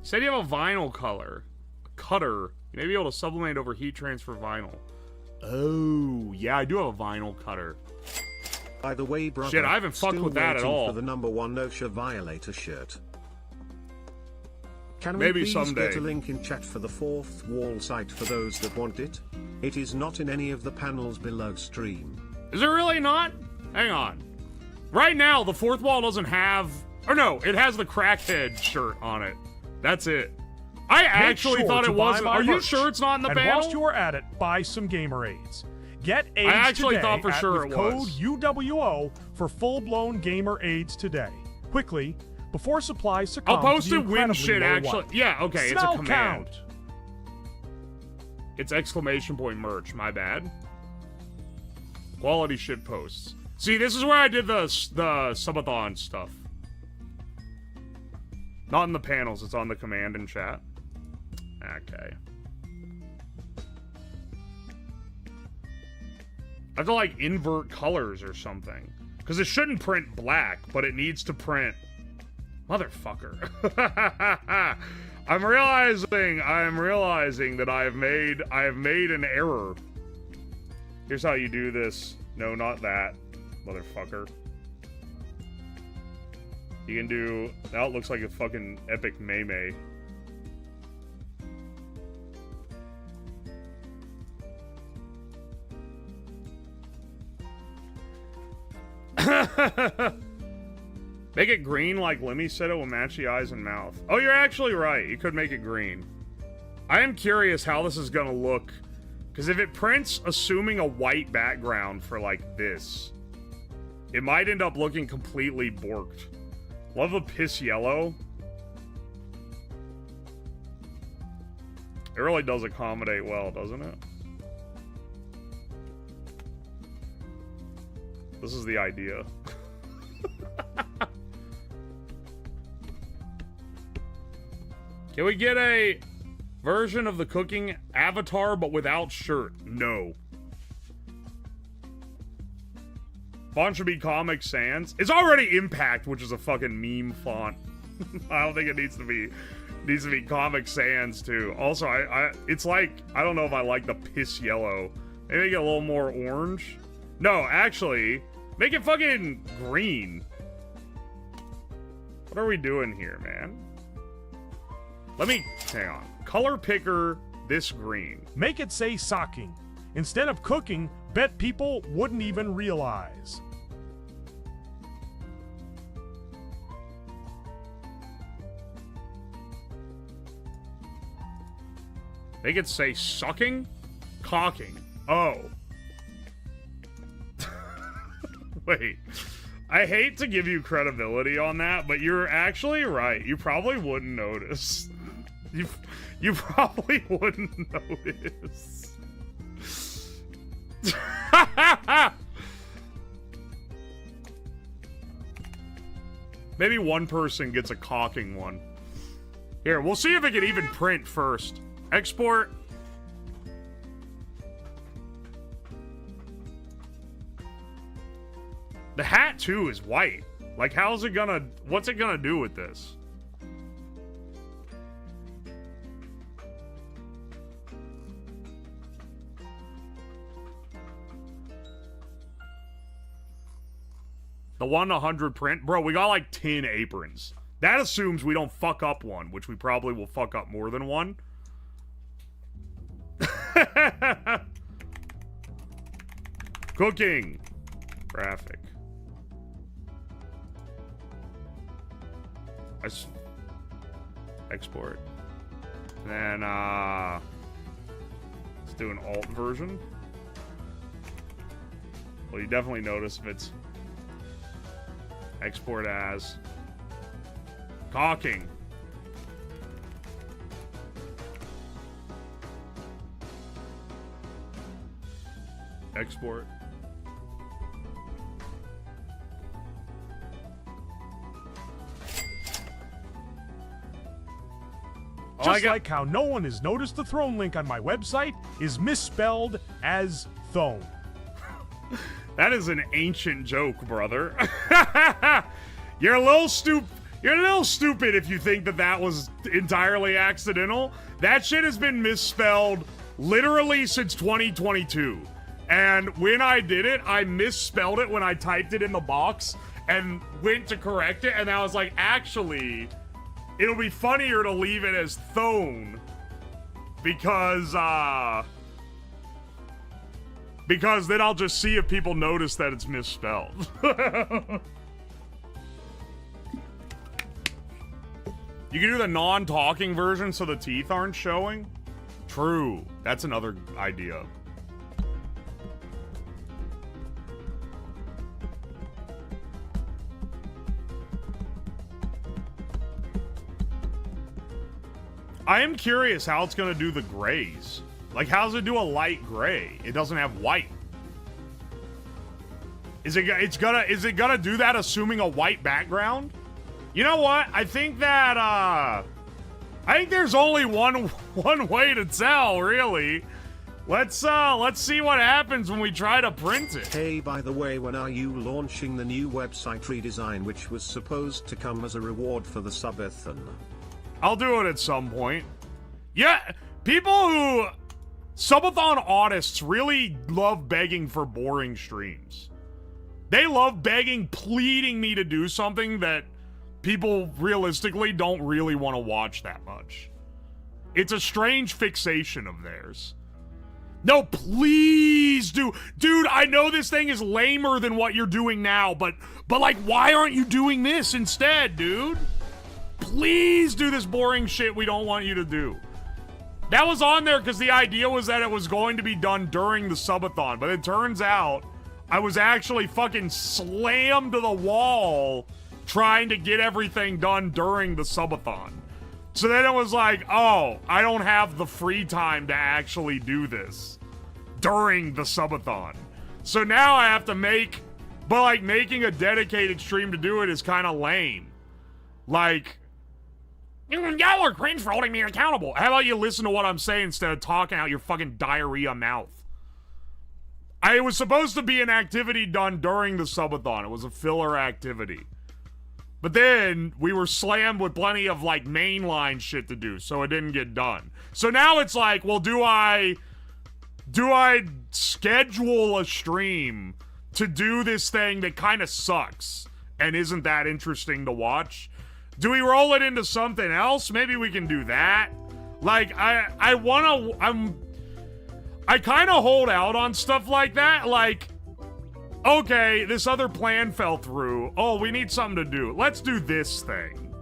Said you have a vinyl color. A cutter. You may be able to sublimate over heat transfer vinyl. Oh, yeah, I do have a vinyl cutter. By the way, brother, shit, I haven't fucked with that at all. For the #1 OSHA violator shirt. Can Maybe we please someday. get a link in chat for the fourth wall site for those that want it? It is not in any of the panels below stream. Is it really not? Hang on. Right now, the fourth wall doesn't have... Or no, it has the crackhead shirt on it. That's it. I actually thought it wasn't. Are you sure it's not in the panel? And whilst you are at it, buy some gamer aids. Get aids I actually today thought for sure with it code was. UWO for full-blown gamer aids today. Quickly, before supplies succumb I'll post to the it when shit incredibly low actually... Yeah, okay, it's a Smell command. count. It's exclamation point merch, my bad. Quality shit posts. See, this is where I did the subathon stuff. Not in the panels, it's on the command in chat. Okay. I have to, like, invert colors or something. Because it shouldn't print black, but it needs to print... Motherfucker. I'm realizing that I have made an error Here's how you do this. No, not that, motherfucker. You can do... Now it looks like a fucking epic meme. Make it green like Lemmy said it will match the eyes and mouth. Oh, you're actually right. You could make it green. I am curious how this is gonna look. Because if it prints assuming a white background for like this, it might end up looking completely borked. Love the piss yellow. It really does accommodate well, doesn't it? This is the idea. Can we get a version of the cooking avatar but without shirt? No. Font should be Comic Sans. It's already Impact, which is a fucking meme font. I don't think it needs to be Comic Sans too. Also, it's like, I don't know if I like the piss yellow. Maybe make it a little more orange. No, actually, make it fucking green. What are we doing here, man? Let me, hang on. Color picker this green. Make it say socking. Instead of cooking, bet people wouldn't even realize. Make it say sucking? Cocking. Oh. Wait. I hate to give you credibility on that, but you're actually right. You probably wouldn't notice. You probably wouldn't notice. Maybe one person gets a cocking one. Here, we'll see if it can even print first. Export. The hat, too, is white. Like, how's it gonna... What's it gonna do with this? The 1-100 print? Bro, we got like 10 aprons. That assumes we don't fuck up one, which we probably will fuck up more than one. Cooking. Graphic. Export. And then, let's do an alt version. Well, you definitely notice if it's export as cocking. Export. Just like how no one has noticed the throne link on my website is misspelled as thone. That is an ancient joke, brother. You're a little stupid if you think that that was entirely accidental. That shit has been misspelled literally since 2022. And when I did it, I misspelled it when I typed it in the box and went to correct it. And I was like, actually, it'll be funnier to leave it as thone because then I'll just see if people notice that it's misspelled. You can do the non-talking version so the teeth aren't showing. True. That's another idea. I am curious how it's gonna do the grays. Like, how does it do a light gray? It doesn't have white. Is it gonna do that assuming a white background? You know what? I think that I think there's only one way to tell, really. Let's see what happens when we try to print it. Hey, by the way, when are you launching the new website redesign which was supposed to come as a reward for the subathon? I'll do it at some point. Yeah, people who Subathon artists really love begging for boring streams. They love begging, pleading me to do something that people realistically don't really want to watch that much. It's a strange fixation of theirs. No, please do. Dude, I know this thing is lamer than what you're doing now, but like, why aren't you doing this instead, dude? Please do this boring shit we don't want you to do. That was on there because the idea was that it was going to be done during the subathon, but it turns out I was actually fucking slammed to the wall trying to get everything done during the subathon. So then it was like, oh, I don't have the free time to actually do this during the subathon. So now I have to make, but like making a dedicated stream to do it is kind of lame. Like, y'all are cringe for holding me accountable. How about you listen to what I'm saying instead of talking out your fucking diarrhea mouth? It was supposed to be an activity done during the subathon. It was a filler activity. But then we were slammed with plenty of like mainline shit to do, so it didn't get done. So now it's like, well, do I schedule a stream to do this thing that kind of sucks and isn't that interesting to watch? Do we roll it into something else? Maybe we can do that. Like, I kind of hold out on stuff like that. Like, okay, this other plan fell through. Oh, we need something to do. Let's do this thing.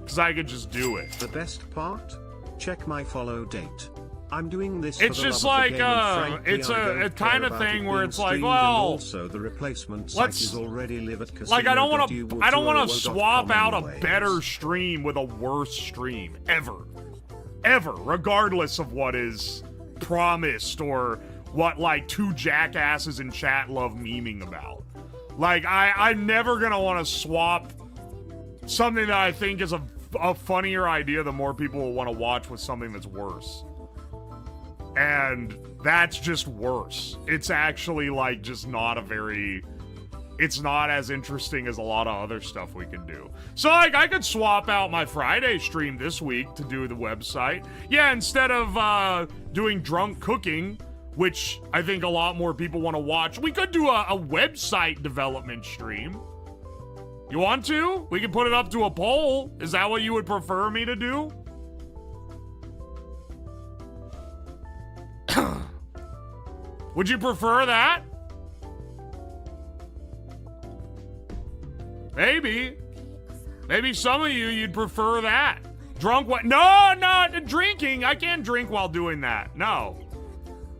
Because I could just do it. The best part? Check my follow date. I'm doing this it's for the just love like, of the game, and frankly, it's a kind of thing where it's like, streamed, well, and also the replacement site is already live at like, I don't want to casino.uo.com swap out a anyways. better stream with a worse stream. Ever. Regardless of what is promised or what, like, two jackasses in chat love memeing about. Like, I'm never gonna want to swap something that I think is a funnier idea the more people will want to watch with something that's worse. And that's just worse. It's actually, like, just not it's not as interesting as a lot of other stuff we can do. So, like, I could swap out my Friday stream this week to do the website. Yeah, instead of doing drunk cooking, which I think a lot more people want to watch, we could do a website development stream. You want to? We can put it up to a poll. Is that what you would prefer me to do? Would you prefer that? Maybe. Maybe some of you'd prefer that. Drunk what? No, drinking. I can't drink while doing that. No.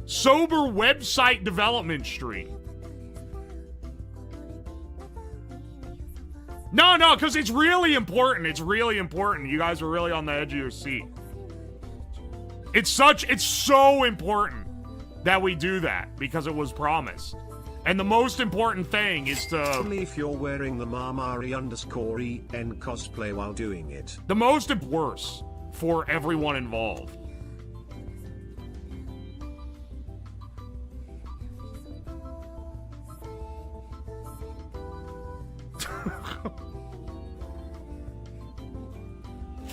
Sober website development stream. No, because it's really important. It's really important. You guys are really on the edge of your seat. It's so important that we do that because it was promised. And the most important thing is to... Only if you're wearing the Marmari_EN cosplay while doing it. The most worse for everyone involved.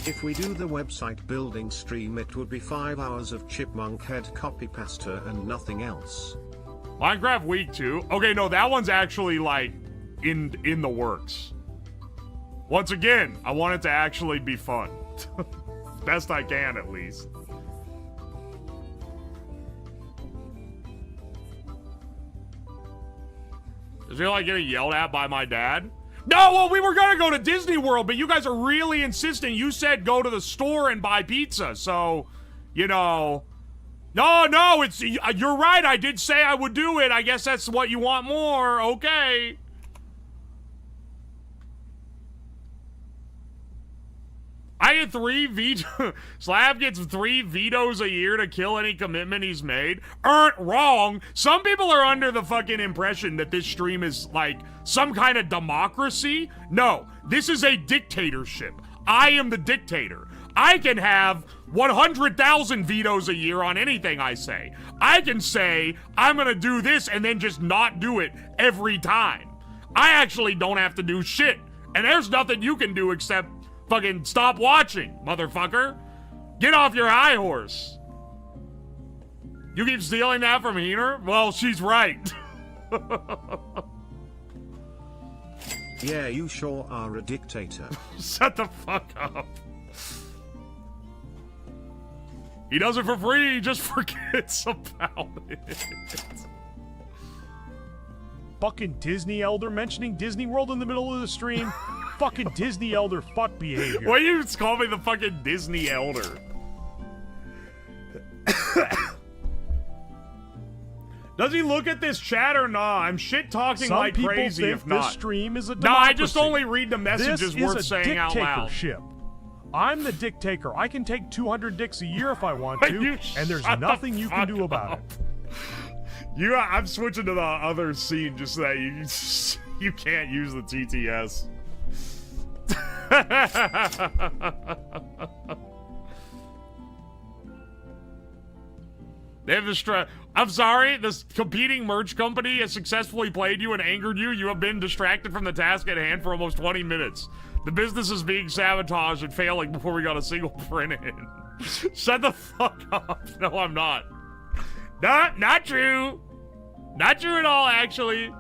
If we do the website building stream, it would be 5 hours of chipmunk head copy pasta and nothing else. Minecraft Week 2? Okay, no, that one's actually, like, in the works. Once again, I want it to actually be fun. Best I can, at least. Does he like getting yelled at by my dad? No, well, we were gonna go to Disney World, but you guys are really insisting. You said go to the store and buy pizza, so, you know... No, you're right, I did say I would do it. I guess that's what you want more, okay. I get 3 vetoes. Slab gets 3 vetoes a year to kill any commitment he's made. Wrong. Some people are under the fucking impression that this stream is like some kind of democracy. No, this is a dictatorship. I am the dictator. I can have 100,000 vetoes a year on anything I say. I can say, I'm gonna do this and then just not do it every time. I actually don't have to do shit. And there's nothing you can do except fucking stop watching, motherfucker. Get off your high horse. You keep stealing that from Heener? Well, she's right. Yeah, you sure are a dictator. Shut the fuck up. He does it for free, he just forgets about it. Fucking Disney Elder mentioning Disney World in the middle of the stream. Fucking Disney Elder fuck behavior. Why you call me the fucking Disney Elder? Does he look at this chat or not? I'm shit talking Some like people crazy think if not. this stream is a No, democracy. I just only read the messages this worth is a saying out loud. dictatorship. I'm the dictator. I can take 200 dicks a year if I want But to, you and there's shut the nothing you can fuck do about up. it. I'm switching to the other scene just so that you can't use the TTS. They have I'm sorry, this competing merch company has successfully played you and angered you. You have been distracted from the task at hand for almost 20 minutes. The business is being sabotaged and failing before we got a single print in. Shut the fuck up. No, I'm not. Not true. Not true at all, actually.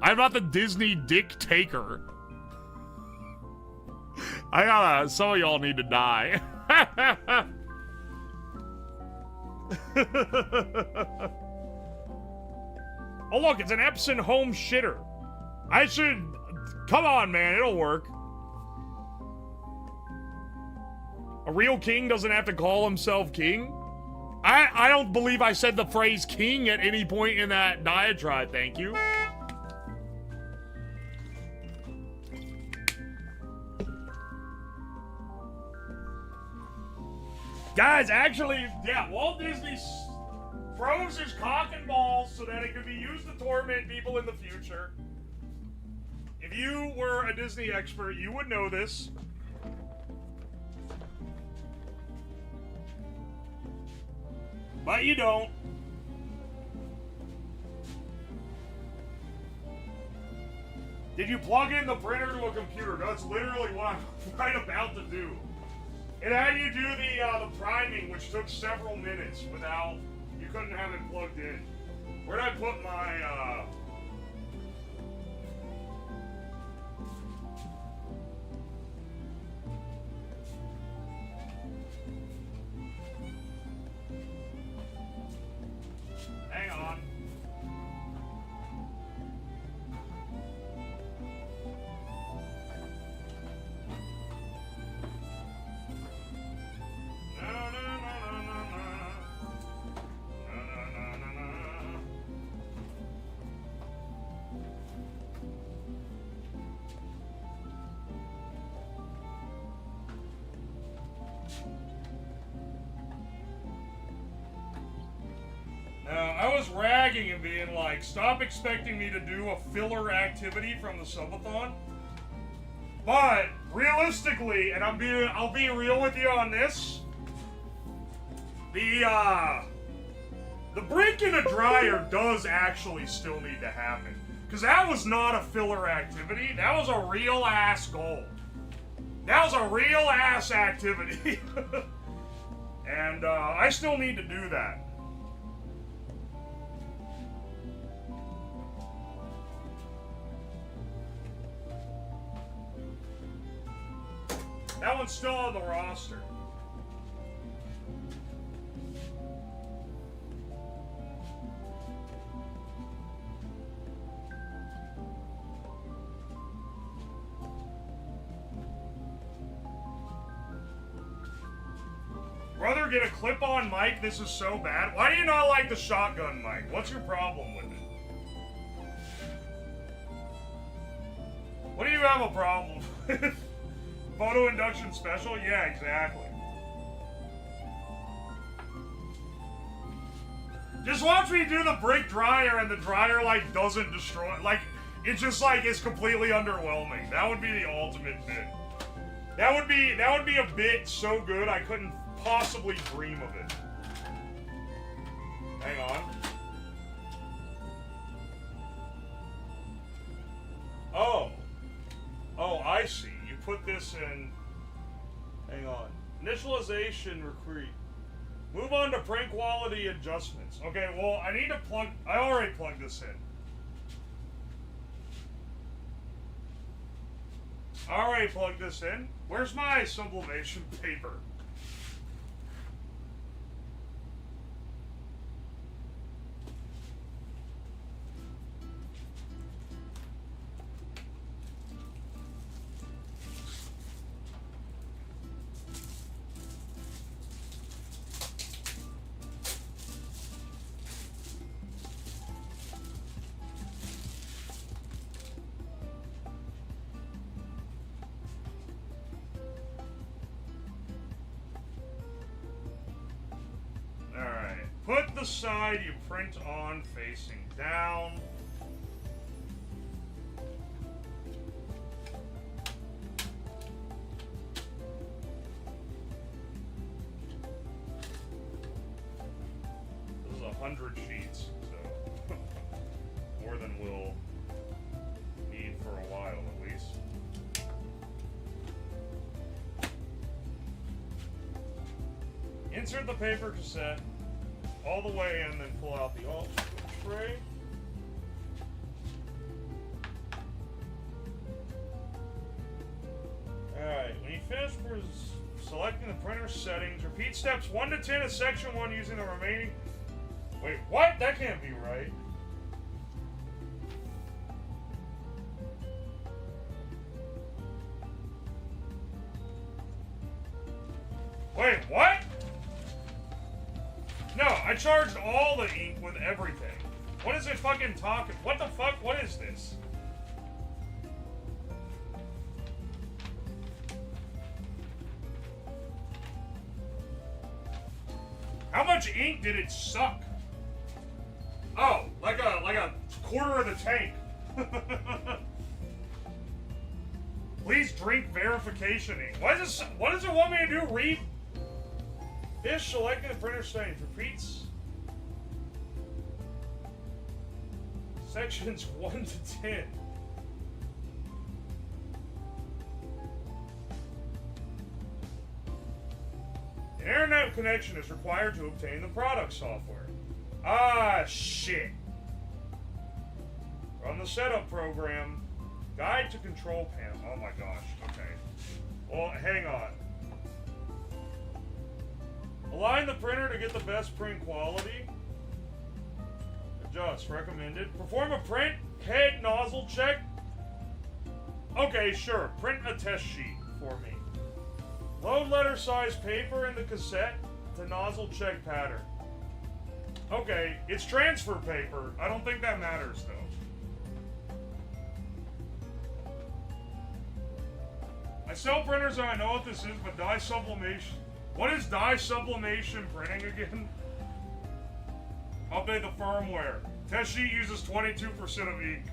I'm not the Disney dick taker. Some of y'all need to die. Oh, look, it's an Epson home shitter. Come on, man, it'll work. A real king doesn't have to call himself king? I don't believe I said the phrase king at any point in that diatribe, thank you. Guys, actually, yeah, Walt Disney froze his cock and balls so that it could be used to torment people in the future. If you were a Disney expert, you would know this. But you don't. Did you plug in the printer to a computer? That's literally what I'm right about to do. It had you do the priming, which took several minutes without, you couldn't have it plugged in. Where'd I put my, hang on. I was ragging and being like, stop expecting me to do a filler activity from the subathon. But realistically, and I'll be real with you on this. The break in a dryer does actually still need to happen. Because that was not a filler activity. That was a real ass goal. That was a real ass activity. And I still need to do that. That one's still on the roster. Brother, get a clip-on mic? This is so bad. Why do you not like the shotgun mic? What's your problem with it? What do you have a problem with? Photo induction special? Yeah, exactly. Just watch me do the brick dryer and the dryer, like, doesn't destroy... Like, it just, like, is completely underwhelming. That would be the ultimate bit. That would be a bit so good I couldn't possibly dream of it. Hang on. Oh. Oh, I see. Put this in. Hang on. Initialization recruit. Move on to print quality adjustments. Okay, well, I need to plug... I already plugged this in. I already plugged this in. Where's my sublimation paper? Put the side you print on facing down. This is 100 sheets, so more than we'll need for a while at least. Insert the paper cassette all the way in, then pull out the alt tray. Alright, when you finish selecting the printer settings, repeat steps 1 to 10 of section 1 using the remaining... Wait, what? That can't be right. Wait, what? No, I charged all the ink with everything. What is it fucking talking? What the fuck? What is this? How much ink did it suck? Oh, like a quarter of the tank. Please drink verification ink. What does it want me to do? Read? Fish selecting the printer settings. Repeats. Sections 1 to 10. An internet connection is required to obtain the product software. Ah, shit. Run the setup program. Guide to control panel. Oh my gosh. Okay. Well, hang on. Align the printer to get the best print quality. Adjust. Recommended. Perform a print head nozzle check. Okay, sure. Print a test sheet for me. Load letter size paper in the cassette to nozzle check pattern. Okay, it's transfer paper. I don't think that matters, though. I sell printers and I know what this is, but dye sublimation... What is dye sublimation printing again? Update the firmware. Test sheet uses 22% of ink.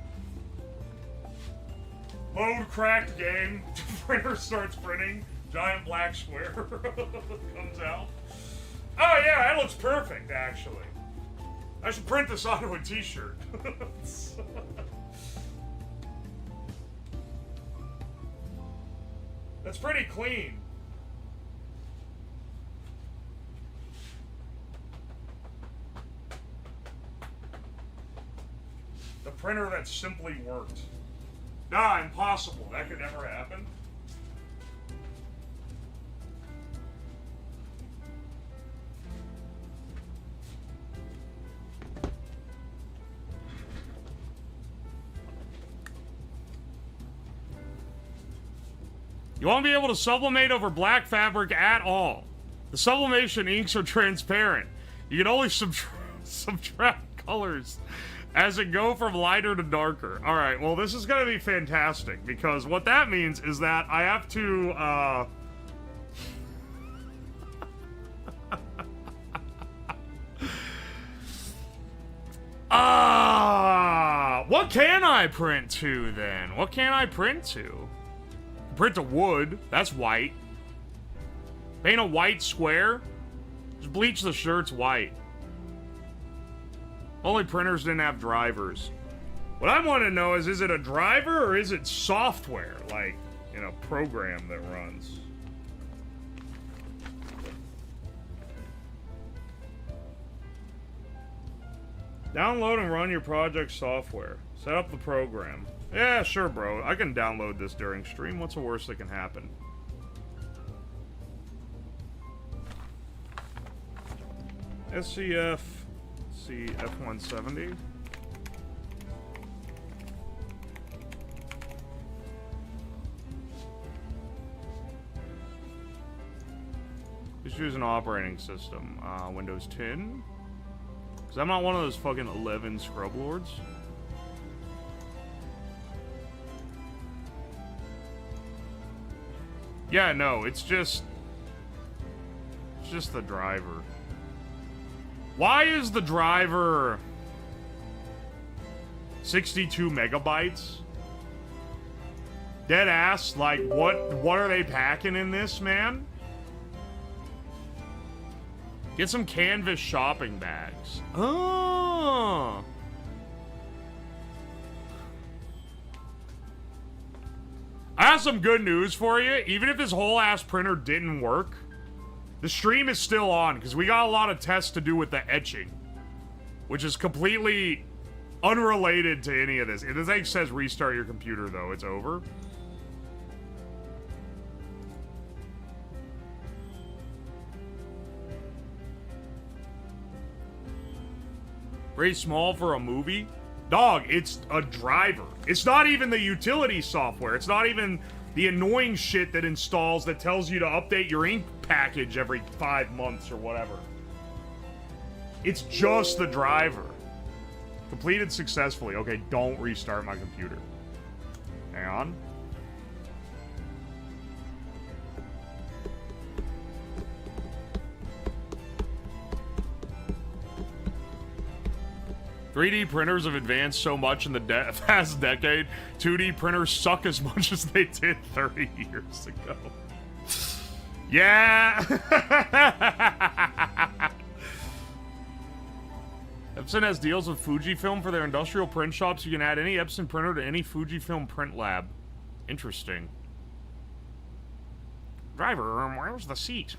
Load cracked game. Printer starts printing. Giant black square comes out. Oh yeah, that looks perfect actually. I should print this onto a t-shirt. That's pretty clean. The printer that simply worked. Nah, impossible. That could never happen. You won't be able to sublimate over black fabric at all. The sublimation inks are transparent. You can only subtract colors as it go from lighter to darker. All right, well, this is going to be fantastic because what that means is that I have to, what can I print to then? What can I print to? Print to wood. That's white. Paint a white square. Just bleach the shirts white. Only printers didn't have drivers. What I want to know is it a driver or is it software? Like, you know, program that runs. Download and run your project software. Set up the program. Yeah, sure, bro. I can download this during stream. What's the worst that can happen? SCF CF170. Just use an operating system. Windows 10. Because I'm not one of those fucking 11 scrub lords. Yeah, no, it's just the driver. Why is the driver 62 megabytes? Dead ass, like what are they packing in this, man? Get some canvas shopping bags. Oh. I have some good news for you. Even if this whole ass printer didn't work, the stream is still on because we got a lot of tests to do with the etching, which is completely unrelated to any of this. If this thing says restart your computer, though, it's over. Very small for a movie. Dog, it's a driver. It's not even the utility software. It's not even the annoying shit that installs that tells you to update your ink package every 5 months or whatever. It's just the driver. Completed successfully. Okay, don't restart my computer. Hang on. "3D printers have advanced so much in the past decade, 2D printers suck as much as they did 30 years ago." Yeah! Epson has deals with Fujifilm for their industrial print shops. You can add any Epson printer to any Fujifilm print lab. Interesting. Driver, where's the seat?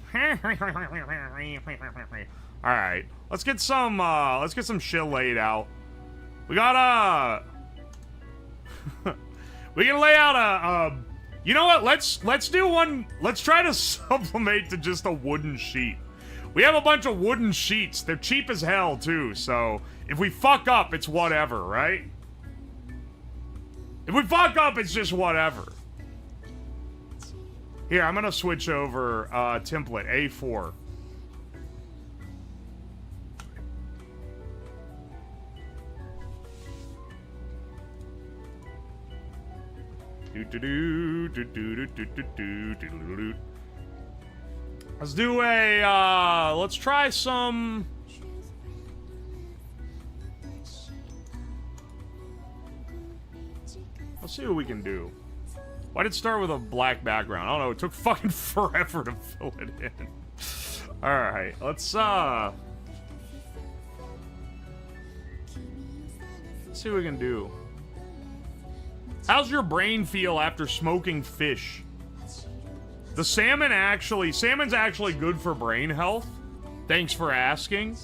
Alright, let's get some shit laid out. We got we can lay out a you know what, let's do one, let's try to sublimate to just a wooden sheet. We have a bunch of wooden sheets, they're cheap as hell too, so if we fuck up, it's whatever, right? If we fuck up, it's just whatever. Here, I'm gonna switch over template A4. Let's do a, let's try some... Let's see what we can do. Why did it start with a black background? I don't know, it took fucking forever to fill it in. Alright, let's see what we can do. How's your brain feel after smoking fish? The salmon's actually good for brain health. Thanks for asking.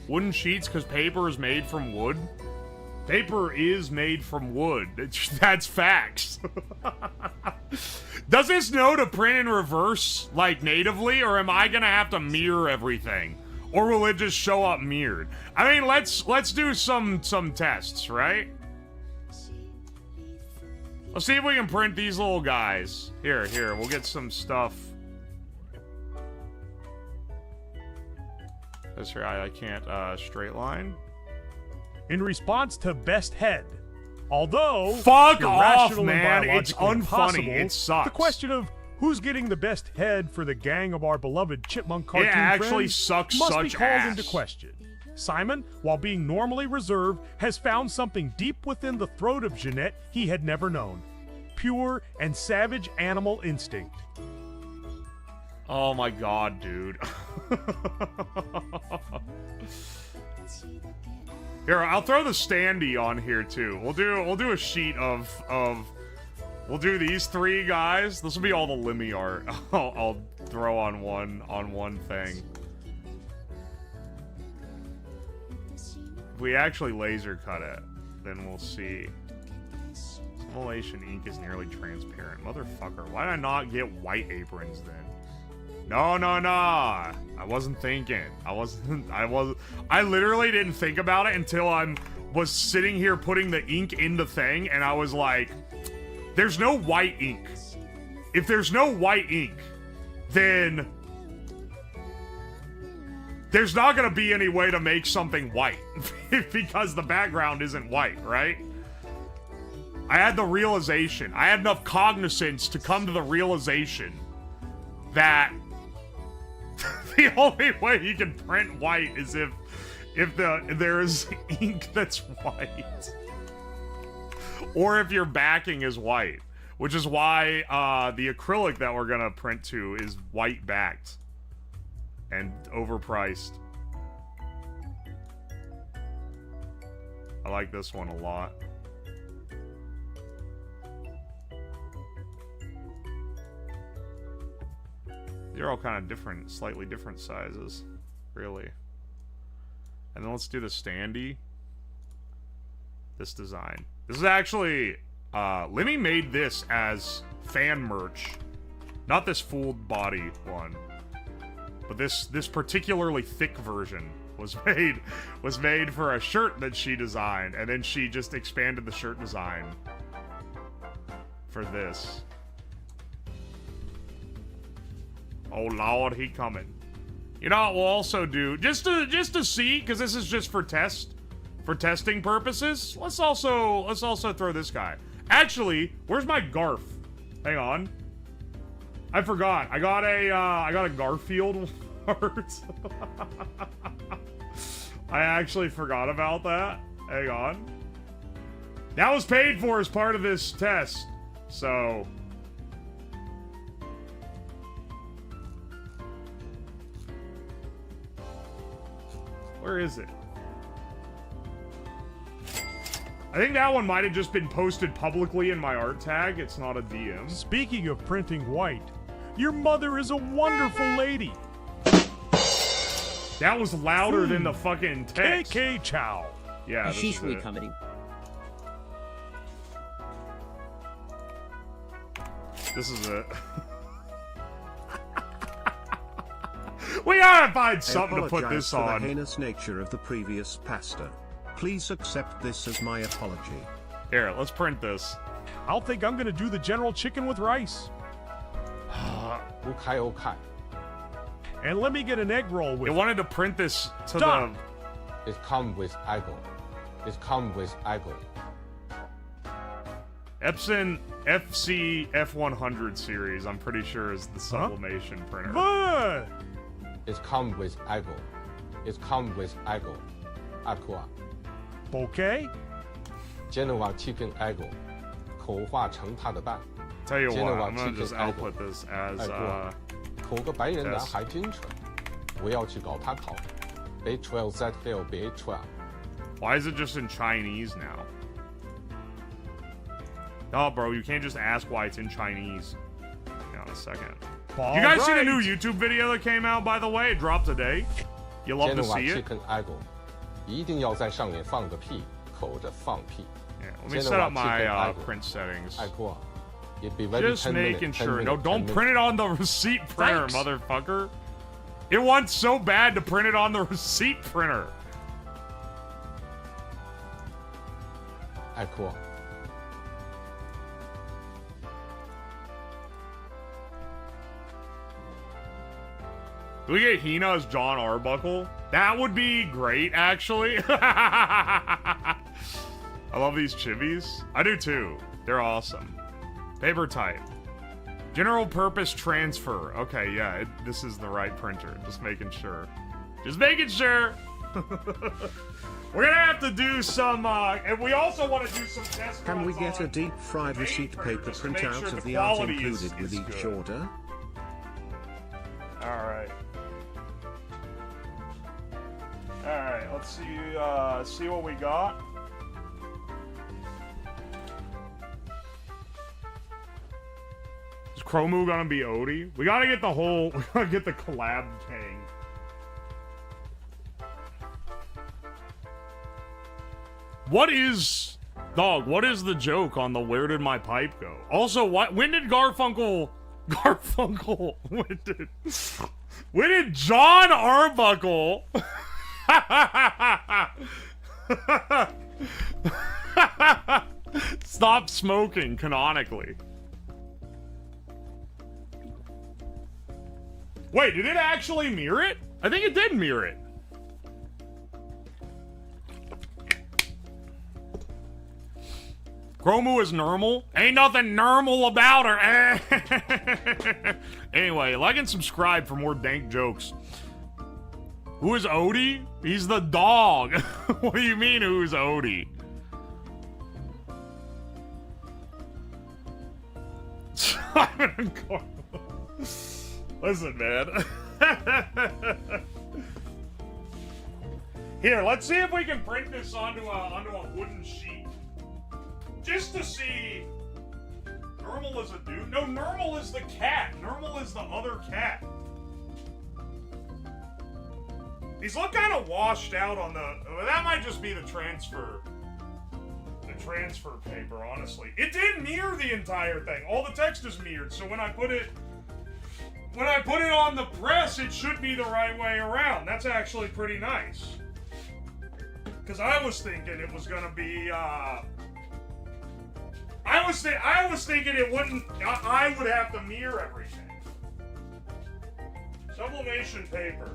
Wooden sheets because paper is made from wood? Paper is made from wood. That's facts. Does this know to print in reverse, like, natively, or am I gonna have to mirror everything? Or will it just show up mirrored? I mean, let's do some tests, right? Let's see if we can print these little guys. Here, we'll get some stuff. That's right, I can't, straight line. In response to best head, although fuck off, irrational man, and it's biologically unfunny, impossible, it sucks. The question of who's getting the best head for the gang of our beloved chipmunk cartoon actually friends sucks must such be called ass. into question. Simon, while being normally reserved, has found something deep within the throat of Jeanette he had never known. Pure and savage animal instinct. Oh my god, dude. Here, I'll throw the standee on here too. We'll do a sheet of We'll do these 3 guys. This will be all the Limmy art. I'll throw on one thing. If we actually laser cut it, then we'll see. Simulation ink is nearly transparent. Motherfucker, why did I not get white aprons then? No. I wasn't thinking. I literally didn't think about it until I was sitting here putting the ink in the thing, and I was like, there's no white ink. If there's no white ink, then there's not gonna be any way to make something white because the background isn't white, right? I had the realization. I had enough cognizance to come to the realization that the only way you can print white is if there is ink that's white. Or if your backing is white. Which is why the acrylic that we're gonna print to is white backed. And overpriced. I like this one a lot. They're all kind of different, slightly different sizes. Really. And then let's do the standee. This design. This is actually... Limmy made this as fan merch. Not this full body one. But this particularly thick version was made for a shirt that she designed, and then she just expanded the shirt design for this. Oh Lord, he coming. You know what we'll also do, just to see, because this is just for testing purposes. Let's also throw this guy. Actually, where's my Garf? Hang on. I forgot. I got a Garfield art. I actually forgot about that. Hang on. That was paid for as part of this test. So where is it? I think that one might have just been posted publicly in my art tag. It's not a DM. Speaking of printing white, your mother is a wonderful lady. That was louder than the fucking text. KK Chow. Yeah, this is it. comedy. This is it. We gotta find something to put this for on. The heinous nature of the previous pasta. Please accept this as my apology. Here, let's print this. I'll think I'm gonna do the general chicken with rice. Okay. And let me get an egg roll with It wanted to print this to Stop. It come with Ego. It come with Ego. the Epson FC F100 series. I'm pretty sure is the sublimation printer. But It come with Ego. It come with Ego. Aqua. bouquet? Genoa Chicken Ego. 口化成它的蛋。 Tell you what, Genoa I'm gonna chicken just egg. output this as 口个白人男 Yes. 孩真蠢，我要去搞他考。B12 Z12 B12。 Why is it just in Chinese now? No, bro, you can't just ask why it's in Chinese. Hang on a second. You guys see the new YouTube video that came out, by the way? It dropped today. You love to Genoa see it? Chicken Ego，一定要在上面放个屁，口着放屁。 Yeah, let me Genoa set up my chicken egg. print settings. Aqua. It be ready Just 10 making minutes, 10 sure. No, minutes, don't 10 print it on the receipt printer, Thanks. motherfucker. It wants so bad to print it on the receipt printer. Aqua. Do we get Hina as John Arbuckle? That would be great, actually. I love these chibis. I do too. They're awesome. Paper type. General purpose transfer. Okay, yeah, this is the right printer. Just making sure. Just making sure. We're gonna have to do some, and we also want to do some test Can we runs get a on deep fried receipt paper, paper just to make printout sure of the the art quality included with is each good. order? Alright. Alright, let's see what we got. Chromu gonna be Odie? We gotta get the whole... We gotta get the collab Kang. What is... Dog, what is the joke on the where did my pipe go? Also, when did Garfunkel... When did John Arbuckle... stop smoking, canonically? Wait, did it actually mirror it? I think it did mirror it. Chromu is normal. Ain't nothing normal about her. Anyway, like and subscribe for more dank jokes. Who is Odie? He's the dog. What do you mean, who's Odie? Simon and Carl. Listen, man. Here, let's see if we can print this onto a wooden sheet. Just to see. Normal is a dude. No, Normal is the cat. Normal is the other cat. These look kind of washed out on the... That might just be the transfer paper, honestly. It did mirror the entire thing. All the text is mirrored, so when I put it on the press, it should be the right way around. That's actually pretty nice. Because I was thinking it was gonna be, I was thinking it wouldn't, I would have to mirror everything. Sublimation paper.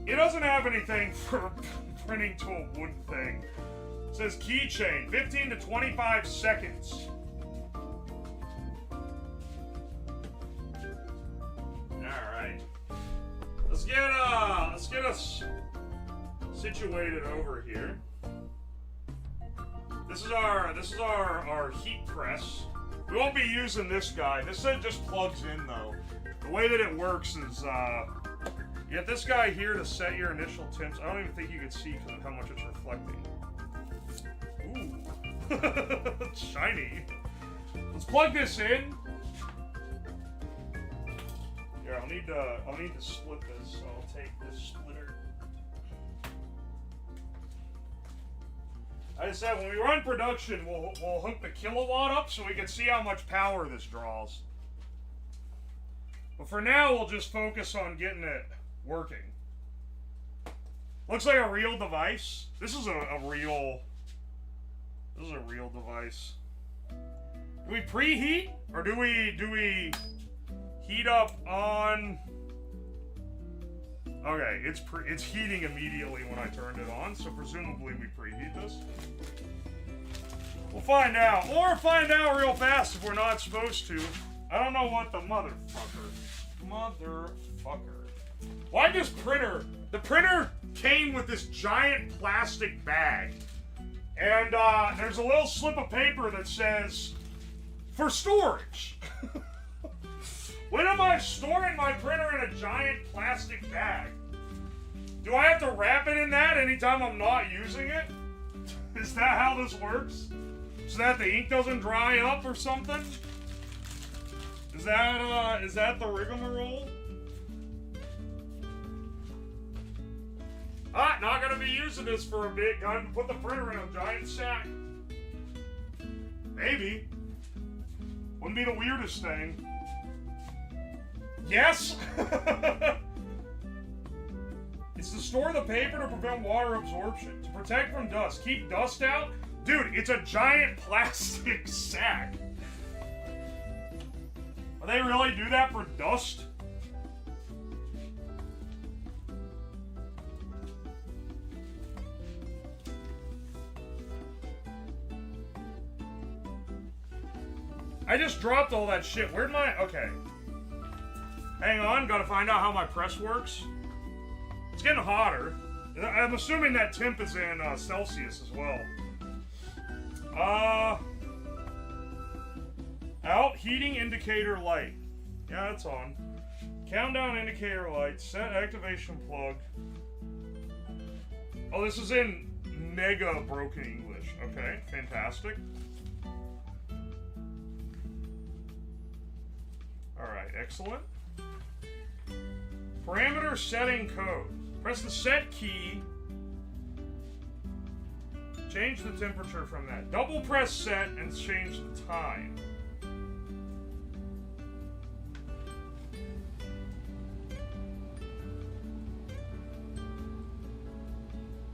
It doesn't have anything for printing to a wood thing. It says keychain, 15 to 25 seconds. Alright. Let's get us situated over here. This is our heat press. We won't be using this guy. This just plugs in though. The way that it works is you get this guy here to set your initial temps. I don't even think you can see because of how much it's reflecting. Ooh. Shiny. Let's plug this in. Here, I'll need to split this, so I'll take this splitter. Like I said, when we run production, we'll hook the kilowatt up so we can see how much power this draws. But for now, we'll just focus on getting it working. Looks like a real device. This is a real device. Do we preheat or do we heat up on? Okay, it's heating immediately when I turned it on, so presumably we preheat this. We'll find out, or find out real fast if we're not supposed to. I don't know what the motherfucker. Why this printer? The printer came with this giant plastic bag. And there's a little slip of paper that says, for storage. When am I storing my printer in a giant plastic bag? Do I have to wrap it in that anytime I'm not using it? Is that how this works? So that the ink doesn't dry up or something? Is that the rigmarole? Not gonna be using this for a bit. Gotta put the printer in a giant sack. Maybe. Wouldn't be the weirdest thing. Yes! It's to store the paper to prevent water absorption. To protect from dust. Keep dust out? Dude, it's a giant plastic sack. Are they really do that for dust? I just dropped all that shit. Where'd my... Okay. Hang on. Gotta find out how my press works. It's getting hotter. I'm assuming that temp is in Celsius as well. Out. Heating indicator light. Yeah, it's on. Countdown indicator light. Set activation plug. Oh, this is in mega broken English. Okay, fantastic. Alright, excellent. Parameter setting code. Press the set key. Change the temperature from that. Double press set and change the time.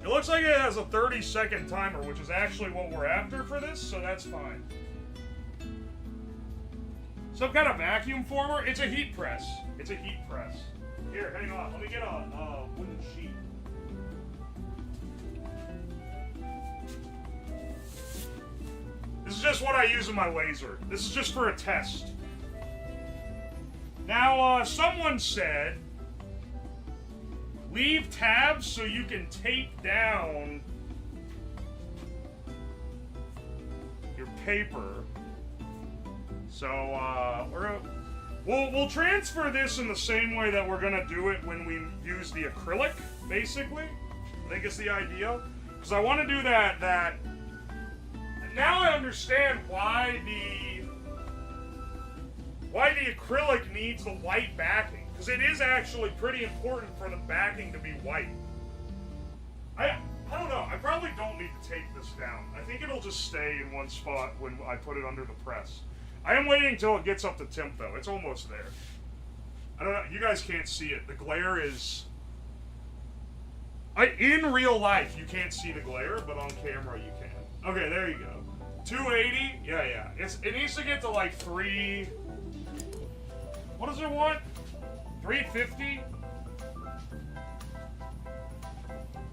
It looks like it has a 30-second timer, which is actually what we're after for this, so that's fine. Some kind of vacuum former? It's a heat press. It's a heat press. Here, hang on. Let me get a wooden sheet. This is just what I use in my laser. This is just for a test. Now, someone said, leave tabs so you can tape down your paper. So, we'll transfer this in the same way that we're gonna do it when we use the acrylic, basically. I think it's the idea. Because I want to do that. Now I understand why the acrylic needs the white backing. Because it is actually pretty important for the backing to be white. I don't know. I probably don't need to tape this down. I think it'll just stay in one spot when I put it under the press. I am waiting until it gets up to temp, though. It's almost there. I don't know. You guys can't see it. The glare is... in real life, you can't see the glare, but on camera, you can. Okay, there you go. 280? Yeah. It needs to get to, like, 3... What does it want? 350?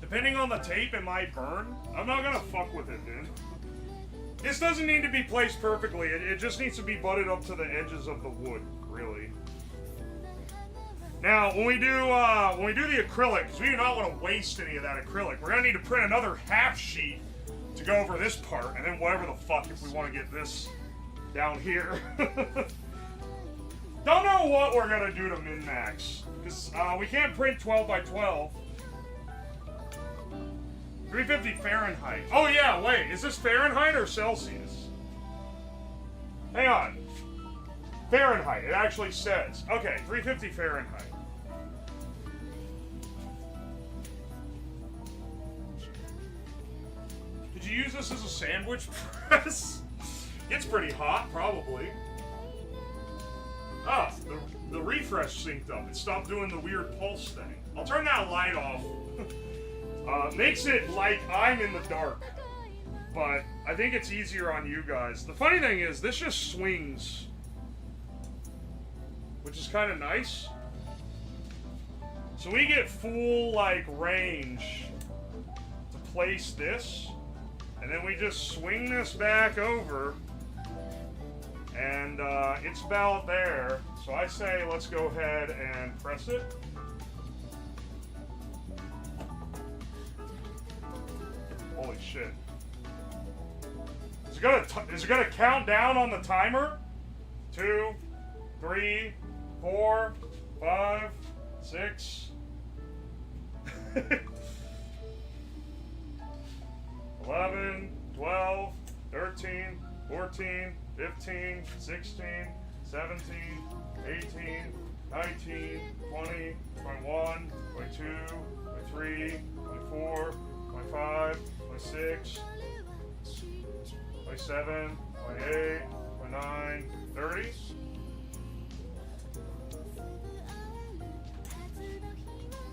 Depending on the tape, it might burn. I'm not gonna fuck with it, dude. This doesn't need to be placed perfectly. It just needs to be butted up to the edges of the wood, really. Now, when we do the acrylic, because we do not want to waste any of that acrylic, we're gonna need to print another half sheet to go over this part, and then whatever the fuck if we want to get this down here. Don't know what we're gonna do to min-max, because we can't print 12 by 12. 350 Fahrenheit. Oh yeah, wait, is this Fahrenheit or Celsius? Hang on. Fahrenheit, it actually says. Okay, 350 Fahrenheit. Did you use this as a sandwich press? It's pretty hot, probably. Ah, the refresh synced up. It stopped doing the weird pulse thing. I'll turn that light off. Makes it like I'm in the dark. But I think it's easier on you guys. The funny thing is, this just swings. Which is kind of nice. So we get full, like, range to place this. And then we just swing this back over. And it's about there. So I say let's go ahead and press it. Holy shit. Is it gonna count down on the timer? 2, 3, 4, 5, 6. 11, 12, 13, 14, 15, 16, 17, 18, 19, 20, 21, 22, 23, 24, 25, 26, 27, 28, 29, 30.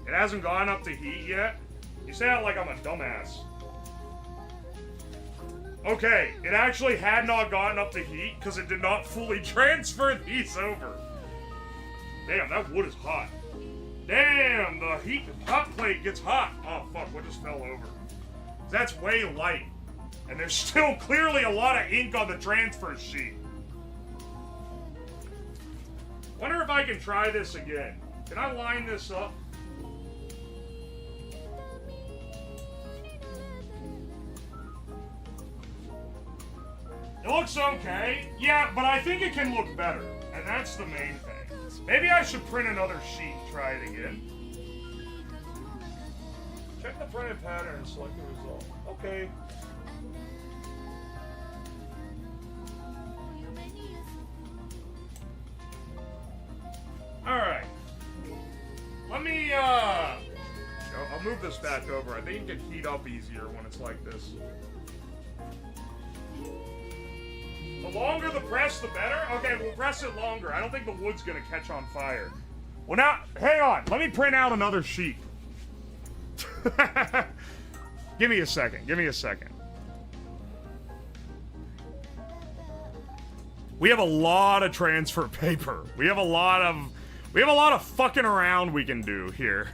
It hasn't gone up to heat yet? You say that like I'm a dumbass. Okay, it actually had not gotten up to heat because it did not fully transfer these over. Damn, that wood is hot. Damn, the hot plate gets hot. Oh fuck, what just fell over? That's way light. And there's still clearly a lot of ink on the transfer sheet. Wonder if I can try this again. Can I line this up? It looks okay. Yeah, but I think it can look better. And that's the main thing. Maybe I should print another sheet and try it again. Check the printed pattern and select the result. Okay. this back over. I think it can heat up easier when it's like this. The longer the press, the better? Okay, we'll press it longer. I don't think the wood's gonna catch on fire. Well, now, hang on. Let me print out another sheet. Give me a second. Give me a second. We have a lot of transfer paper. We have a lot of fucking around we can do here.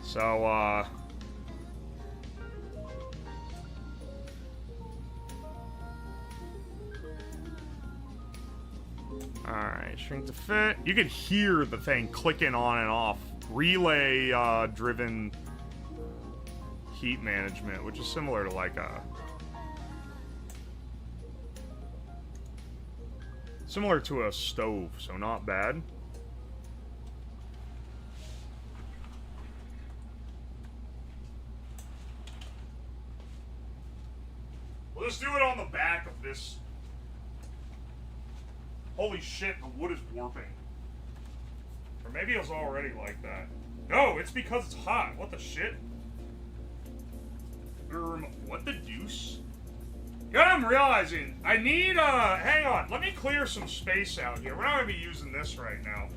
So, alright, shrink to fit. You can hear the thing clicking on and off. Relay driven heat management, which is similar to like a stove, so not bad. We'll just do it on the back of this. Holy shit, the wood is warping. Or maybe it was already like that. No, it's because it's hot. What the shit? What the deuce? You know what I'm realizing? I need, hang on. Let me clear some space out here. We're not going to be using this right now.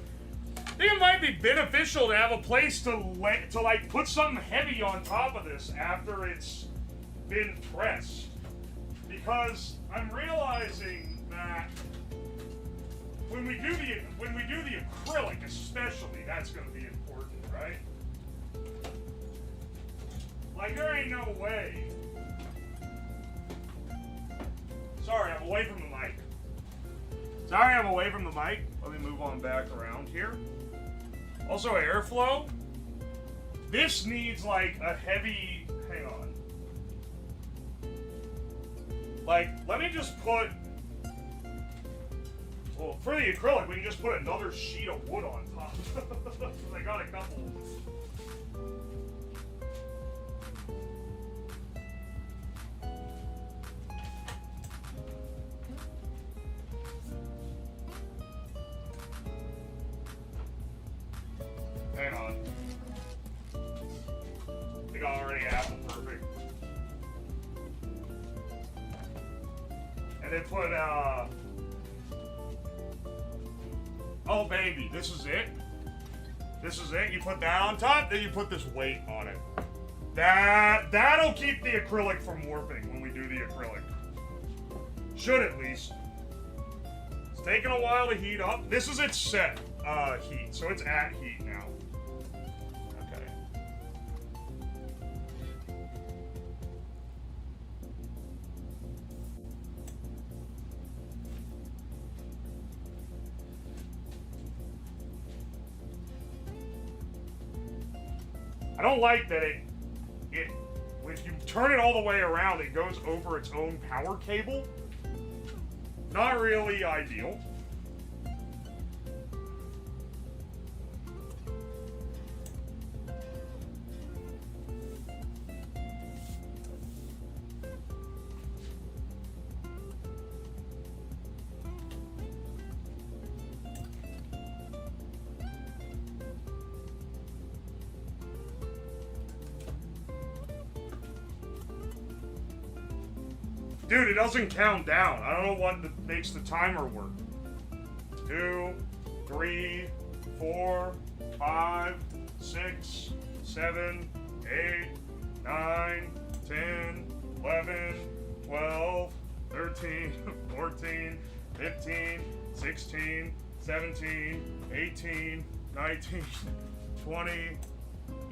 I think it might be beneficial to have a place to like, put something heavy on top of this after it's been pressed. Because I'm realizing that when we do the acrylic, especially, that's going to be important, right? Like, there ain't no way. Sorry, I'm away from the mic. Sorry, I'm away from the mic. Let me move on back around here. Also, airflow. This needs, like, a heavy... Hang on. Like, let me just put... Well, for the acrylic, we can just put another sheet of wood on top. I got a couple. Hang on. I think I already have them perfect. And then put, oh baby, this is it? This is it? You put that on top, then you put this weight on it. That'll keep the acrylic from warping when we do the acrylic. Should at least. It's taking a while to heat up. This is its set heat, so it's at heat now. Okay. I don't like that when you turn it all the way around, it goes over its own power cable. Not really ideal. Dude, it doesn't count down. I don't know what makes the timer work. 2, 3, 4, 5, 6, 7, 8, 9, 10, 11, 12, 13, 14, 15, 16, 17, 18, 19, 20. You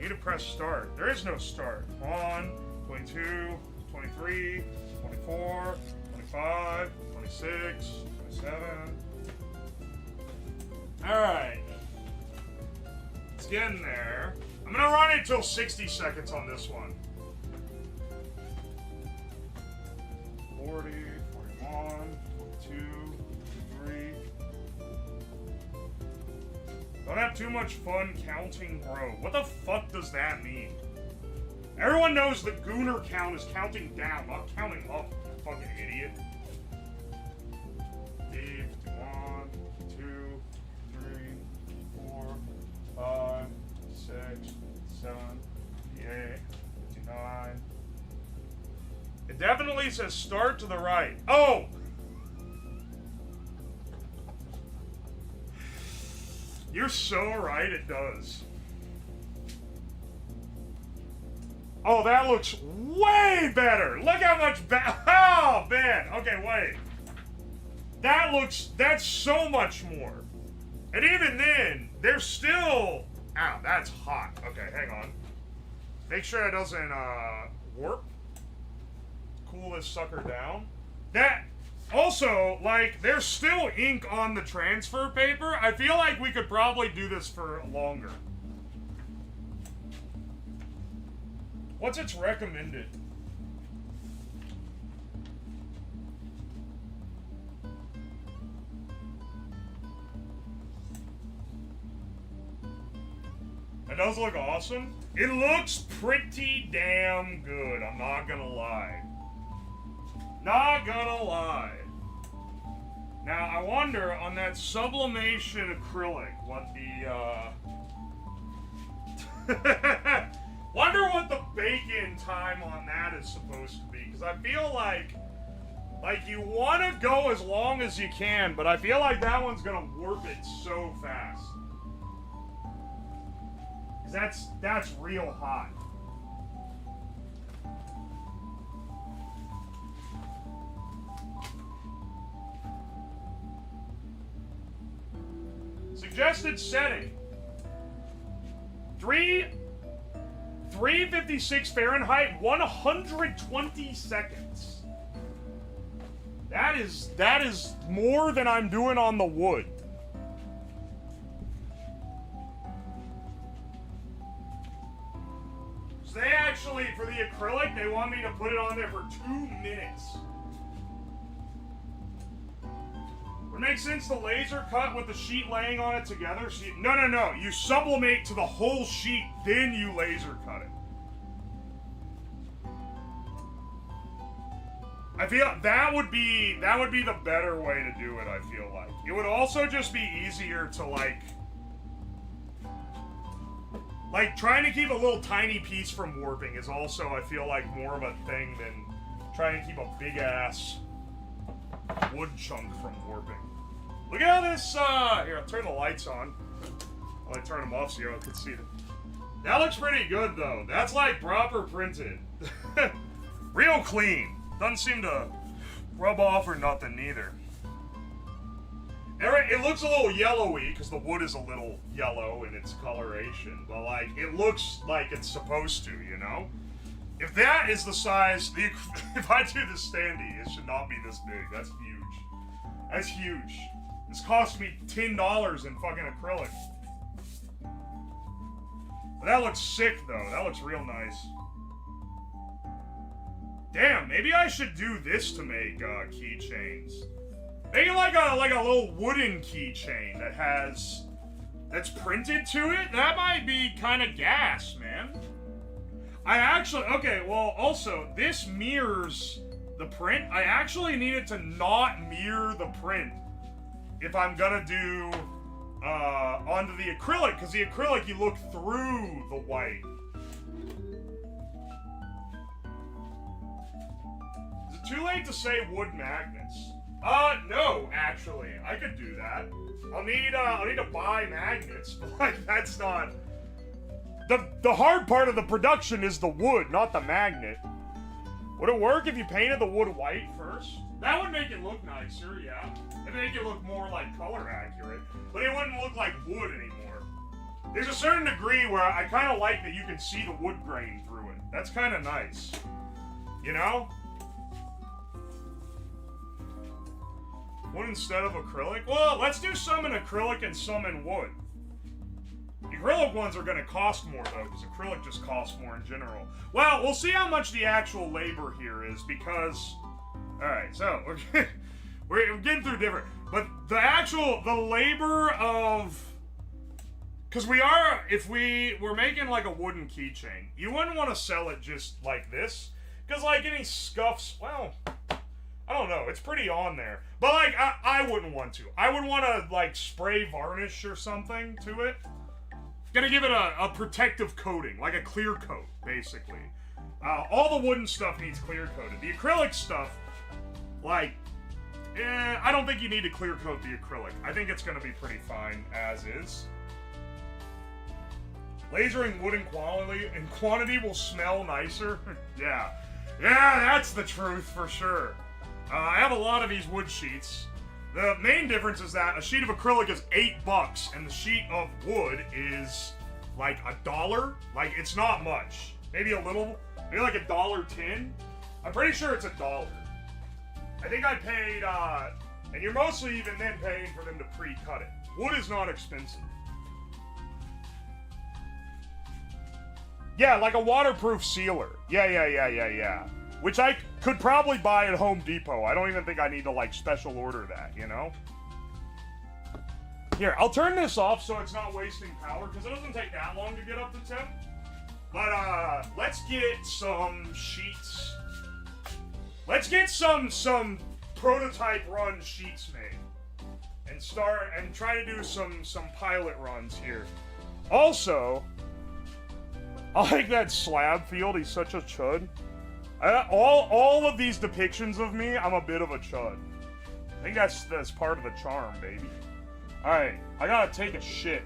need to press start. There is no start. 1, 22, 23, 24, 25, 26, 27. Alright. It's getting there. I'm gonna run it till 60 seconds on this one. 40, 41, 42, 43. Don't have too much fun counting row. What the fuck does that mean? Everyone knows the Gooner count is counting down, not counting up, you fucking idiot. 51, 2, 3, 4, 5, 6, 7, It definitely says start to the right. Oh! You're so right, it does. Oh, that looks way better. Look how much better. Oh, man. Okay, wait. That's so much more. And even then, there's still... Ow, that's hot. Okay, hang on. Make sure it doesn't, warp. Cool this sucker down. That... Also, like, there's still ink on the transfer paper. I feel like we could probably do this for longer. What's its recommended? It does look awesome. It looks pretty damn good, I'm not gonna lie. Not gonna lie. Now, I wonder, on that sublimation acrylic, what the, wonder what the bake-in time on that is supposed to be, because I feel like you want to go as long as you can, but I feel like that one's gonna warp it so fast. Because that's real hot. Suggested setting. 356 Fahrenheit, 120 seconds. That is more than I'm doing on the wood. So they actually, for the acrylic, they want me to put it on there for 2 minutes. Would it make sense to laser cut with the sheet laying on it together? So no. You sublimate to the whole sheet, then you laser cut it. I feel that would be the better way to do it, I feel like. It would also just be easier to like trying to keep a little tiny piece from warping is also, I feel like, more of a thing than trying to keep a big ass wood chunk from warping. Look at how this, here, I'll turn the lights on. I'll turn them off so you all can see it. That looks pretty good, though. That's, like, proper printed. Real clean. Doesn't seem to rub off or nothing, neither. It looks a little yellowy, because the wood is a little yellow in its coloration, but, like, it looks like it's supposed to, you know? If that is the size, if I do the standee, it should not be this big. That's huge. That's huge. This cost me $10 in fucking acrylic. But that looks sick, though. That looks real nice. Damn, maybe I should do this to make keychains. Make it like a little wooden keychain that's printed to it. That might be kind of gas, man. Okay, well, also, this mirrors the print. I actually needed to not mirror the print if I'm gonna do onto the acrylic, because the acrylic, you look through the white. Is it too late to say wood magnets? No, actually. I could do that. I'll need to buy magnets, but, like, that's not... The hard part of the production is the wood, not the magnet. Would it work if you painted the wood white first? That would make it look nicer, yeah. It'd make it look more, like, color accurate. But it wouldn't look like wood anymore. There's a certain degree where I kind of like that you can see the wood grain through it. That's kind of nice. You know? Wood instead of acrylic? Well, let's do some in acrylic and some in wood. The acrylic ones are going to cost more, though, because acrylic just costs more in general. Well, we'll see how much the actual labor here is, because... Alright, so, we're getting through different... But the labor of... Because if we're making, like, a wooden keychain, you wouldn't want to sell it just like this, because, like, any scuffs, well... I don't know, it's pretty on there. But, like, I wouldn't want to. I would want to, like, spray varnish or something to it. Gonna give it a protective coating, like a clear coat, basically. All the wooden stuff needs clear coated. The acrylic stuff, like, I don't think you need to clear coat the acrylic. I think it's going to be pretty fine as is. Lasering wood in quantity will smell nicer. Yeah, that's the truth for sure. I have a lot of these wood sheets. The main difference is that a sheet of acrylic is $8, and the sheet of wood is like $1. Like, it's not much. Maybe a little. Maybe like $1.10. I'm pretty sure it's $1. I think I paid, and you're mostly even then paying for them to pre-cut it. Wood is not expensive. Yeah, like a waterproof sealer. Yeah. Which I could probably buy at Home Depot. I don't even think I need to, like, special order that, you know? Here, I'll turn this off so it's not wasting power, because it doesn't take that long to get up to temp. But, let's get some sheets. Let's get some prototype run sheets made. And try to do some pilot runs here. Also, I like that slab field. He's such a chud. All of these depictions of me, I'm a bit of a chud. I think that's part of the charm, baby. Alright, I gotta take a shit.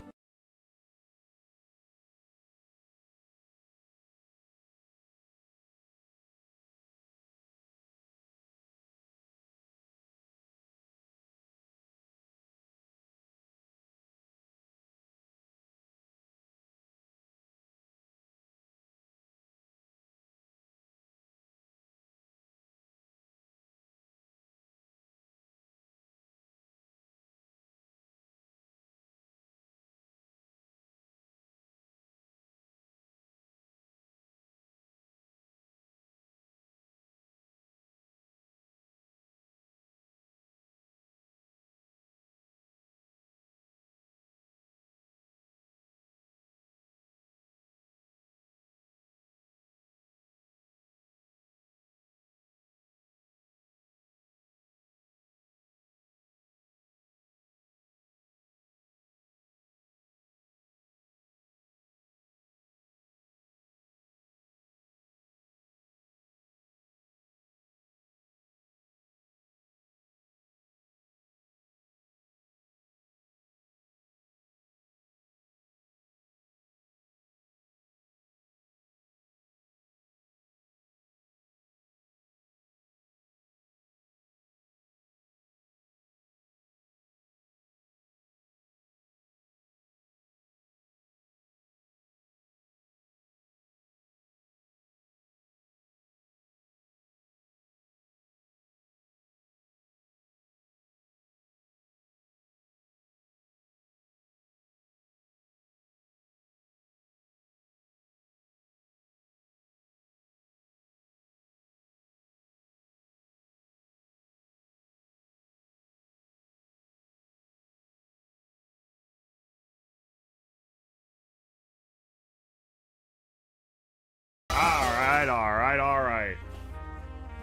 Alright.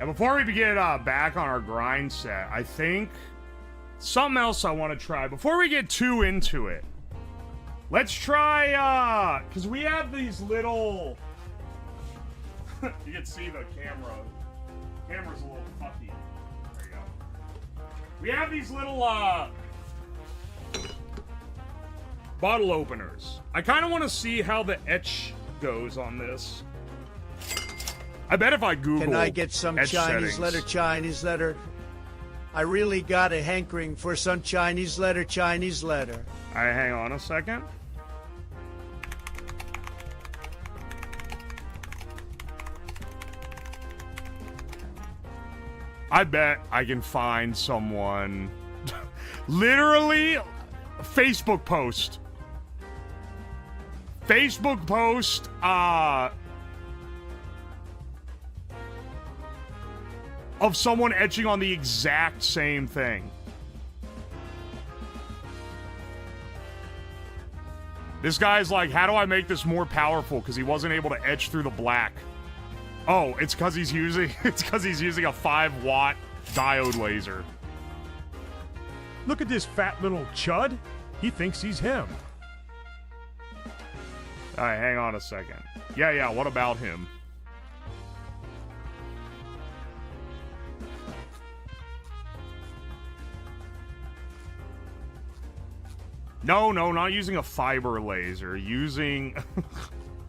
And before we get back on our grind set, I think something else I want to try. Before we get too into it, let's try, because we have these little... you can see the camera. The camera's a little puffy. There you go. We have these little, bottle openers. I kind of want to see how the etch goes on this. I bet if I Google Can I get some etch Chinese settings, letter, Chinese letter? I really got a hankering for some Chinese letter, Chinese letter. Alright, hang on a second. I bet I can find someone. Literally, Facebook post. Of someone etching on the exact same thing. This guy's like, how do I make this more powerful? Because he wasn't able to etch through the black. Oh, it's because he's using a 5-watt diode laser. Look at this fat little chud. He thinks he's him. All right, hang on a second. Yeah, what about him? No, not using a fiber laser. Using...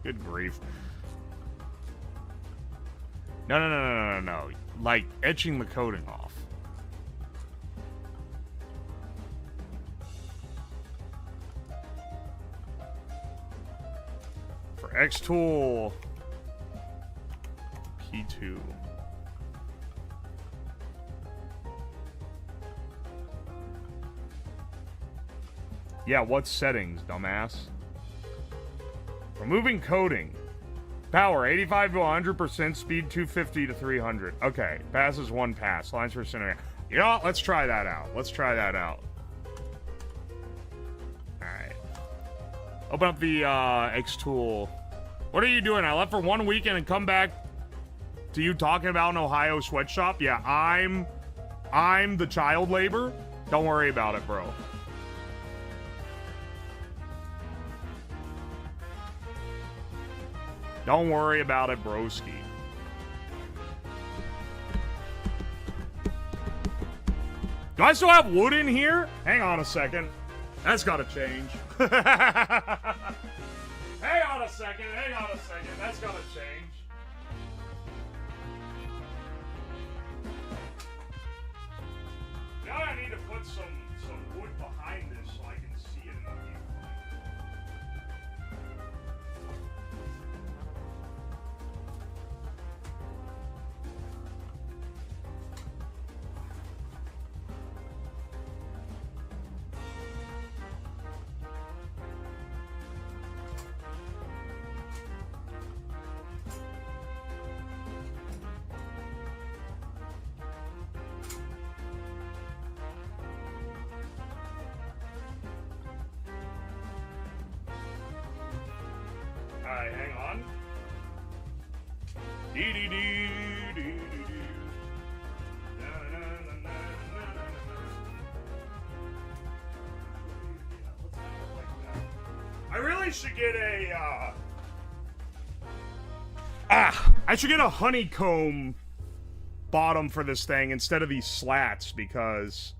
Good grief. No. Like, etching the coating off. For X tool... P2. Yeah, what settings, dumbass? Removing coating. Power, 85 to 100%, speed 250 to 300. Okay, passes one pass. Lines per centimeter. You know what? Let's try that out. Alright. Open up the X tool. What are you doing? I left for 1 weekend and come back to you talking about an Ohio sweatshop? Yeah, I'm the child labor. Don't worry about it, bro. Don't worry about it, broski. Do I still have wood in here? Hang on a second. That's gotta change. Hang on a second. That's gotta change. Now I need to put some wood behind this so I can see it in the viewfinder. Alright, hang on. I really should get a, I should get a honeycomb bottom for this thing instead of these slats because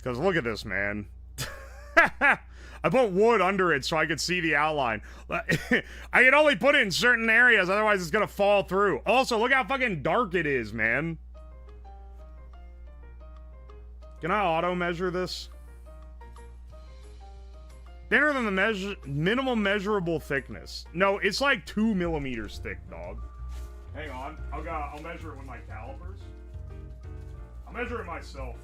look at this, man. I put wood under it so I could see the outline. I can only put it in certain areas, otherwise it's gonna fall through. Also, look how fucking dark it is, man. Can I auto measure this? Thinner than the minimum measurable thickness. No, it's like 2 millimeters thick, dog. Hang on, I'll measure it with my calipers. I'll measure it myself.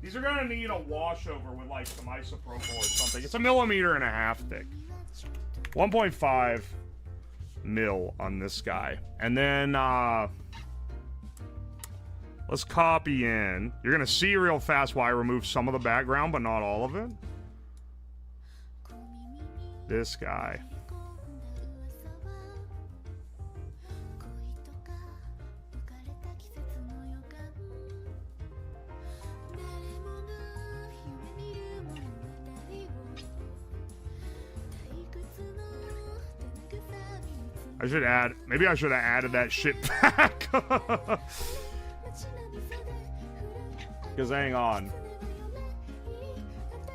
These are gonna need a washover with like some isopropyl or something. It's 1.5 millimeters thick. 1.5 mil on this guy. And then let's copy in. You're gonna see real fast why I removed some of the background, but not all of it. This guy. Maybe I should have added that shit back. Because hang on.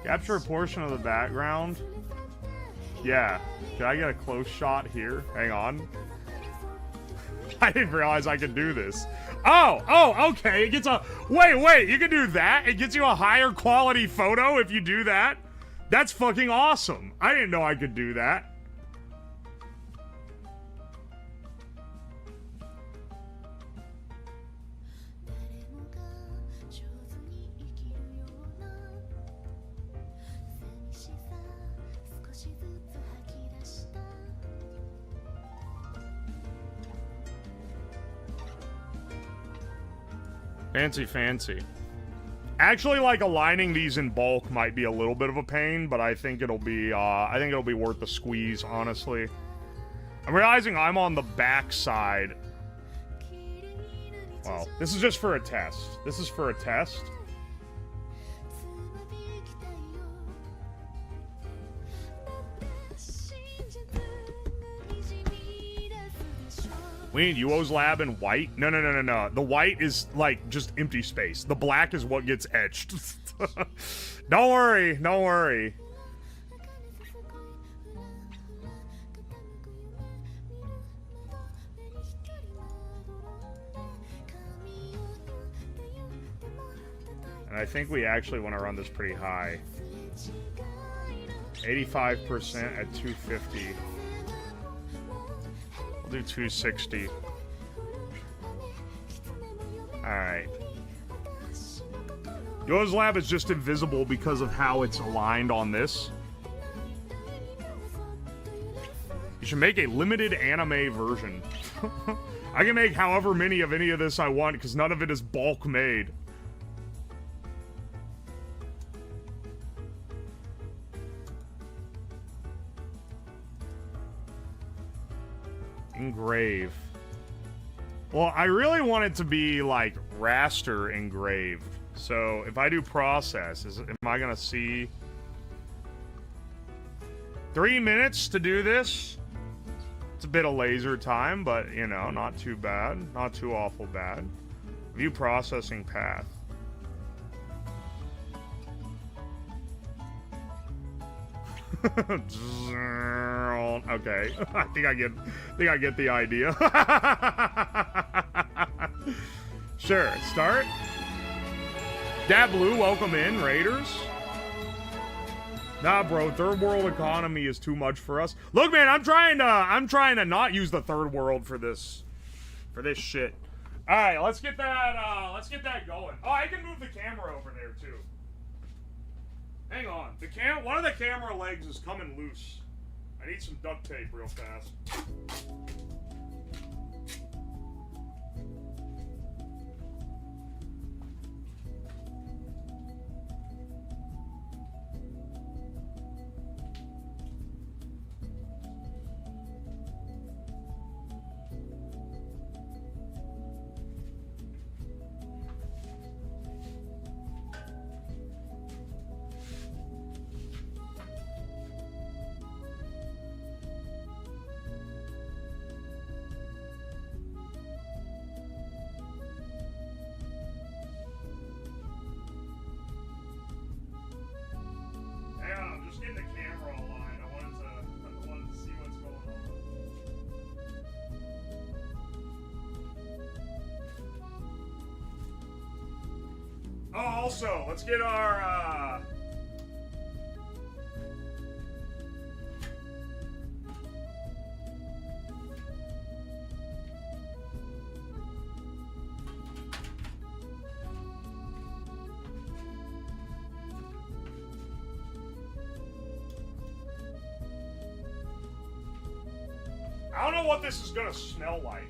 Capture a portion of the background. Yeah. Can I get a close shot here? Hang on. I didn't realize I could do this. Oh, okay. It gets a... Wait, you can do that? It gets you a higher quality photo if you do that? That's fucking awesome. I didn't know I could do that. Fancy. Actually, like, aligning these in bulk might be a little bit of a pain, but I think it'll be worth the squeeze, honestly. I'm realizing I'm on the back side. Well, this is just for a test. We need UO's lab in white. No, no, no, no, no. The white is like just empty space. The black is what gets etched. Don't worry. Don't worry. And I think we actually want to run this pretty high. 85% at 250. We'll do 260. Alright. Yo's lab is just invisible because of how it's aligned on this. You should make a limited anime version. I can make however many of any of this I want because none of it is bulk made. Engrave. Well, I really want it to be like raster engraved. So if I do process, am I gonna see 3 minutes to do this? It's a bit of laser time, but you know, not too bad, not too awful bad. View processing path. Okay, I think I get the idea. Sure, start. Dad Blue, welcome in, Raiders. Nah, bro, third world economy is too much for us. Look, man, I'm trying to not use the third world for this shit. All right, let's get that going. Oh, I can move the camera over there too. Hang on, one of the camera legs is coming loose. I need some duct tape real fast. Also, let's get our, I don't know what this is gonna smell like.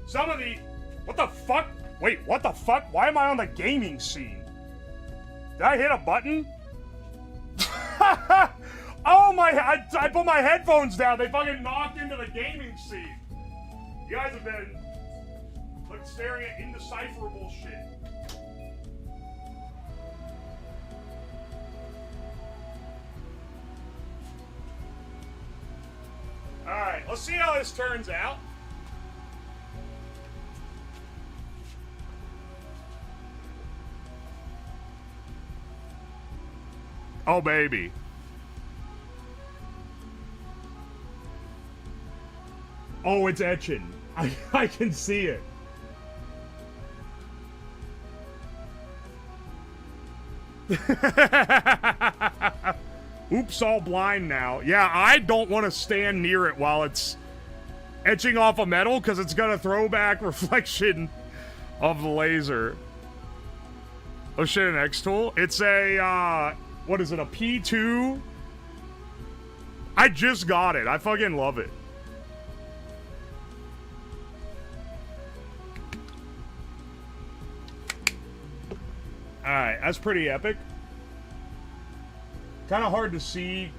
Some of the... What the fuck? Wait, what the fuck? Why am I on the gaming scene? Did I hit a button? Oh my... I put my headphones down. They fucking knocked into the gaming scene. You guys have been... like, staring at indecipherable shit. Alright, let's see how this turns out. Oh, baby. Oh, it's etching. I can see it. Oops, all blind now. Yeah, I don't want to stand near it while it's etching off a metal because it's going to throw back reflection of the laser. Oh shit, an X tool? It's a, what is it, a P2? I just got it. I fucking love it. Alright, that's pretty epic. Kind of hard to see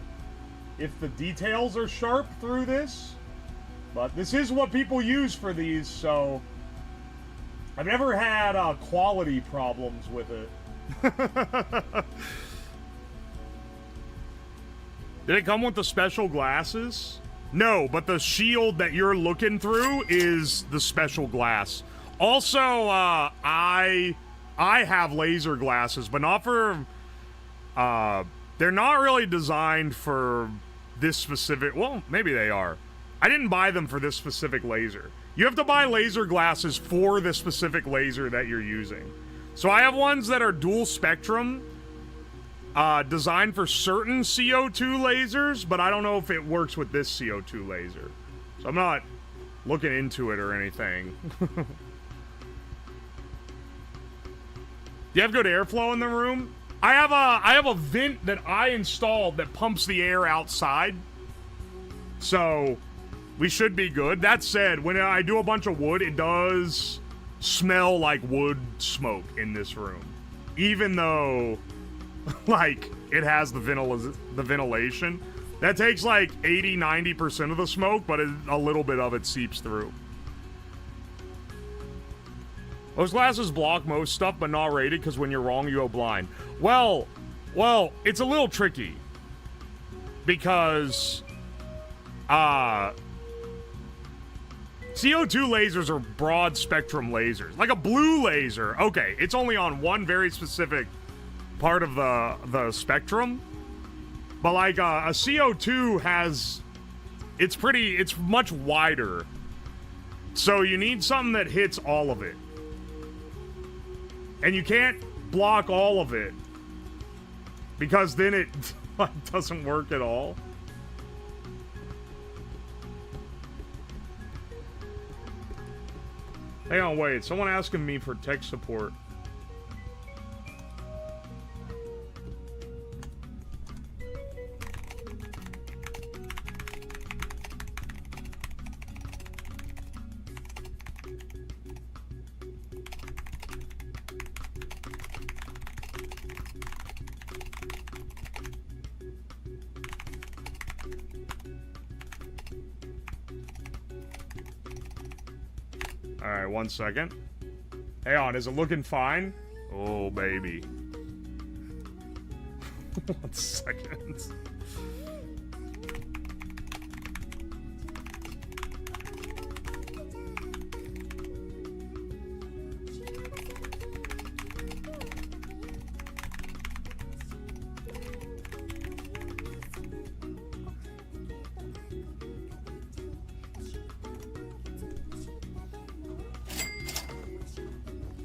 if the details are sharp through this, but this is what people use for these, so I've never had quality problems with it. Did it come with the special glasses? No, but the shield that you're looking through is the special glass. Also, I have laser glasses, but not for... they're not really designed for this specific... Well, maybe they are. I didn't buy them for this specific laser. You have to buy laser glasses for the specific laser that you're using. So I have ones that are dual spectrum, designed for certain CO2 lasers, but I don't know if it works with this CO2 laser. So I'm not looking into it or anything. Do you have good airflow in the room? I have a vent that I installed that pumps the air outside. So we should be good. That said, when I do a bunch of wood, it does smell like wood smoke in this room. Even though, like, it has the ventilation. That takes like 80-90% of the smoke, but a little bit of it seeps through. Those glasses block most stuff, but not rated, because when you're wrong, you go blind. Well, it's a little tricky. Because, CO2 lasers are broad spectrum lasers. Like a blue laser, okay, it's only on one very specific part of the spectrum. But like a CO2 has, it's much wider. So you need something that hits all of it. And you can't block all of it, because then it doesn't work at all. Hang on, wait. Someone asking me for tech support. Alright, 1 second. Hang on, is it looking fine? Oh, baby. 1 second.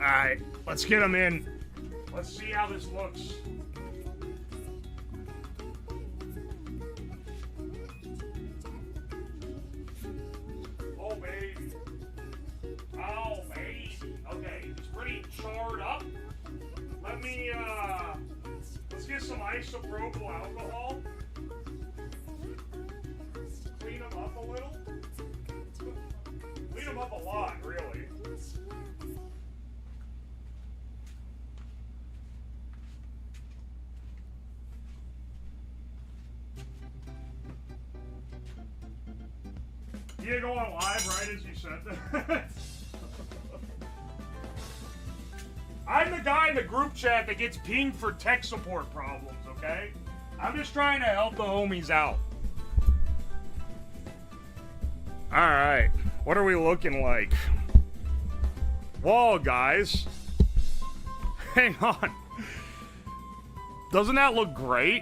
Alright, let's get them in. Let's see how this looks. Oh, baby. Oh, baby. Okay, it's pretty charred up. Let me, let's get some isopropyl alcohol. Clean them up a little. Clean them up a lot, really. You go on live right as you said that. I'm the guy in the group chat that gets pinged for tech support problems, okay? I'm just trying to help the homies out. Alright, what are we looking like? Whoa, guys. Hang on. Doesn't that look great?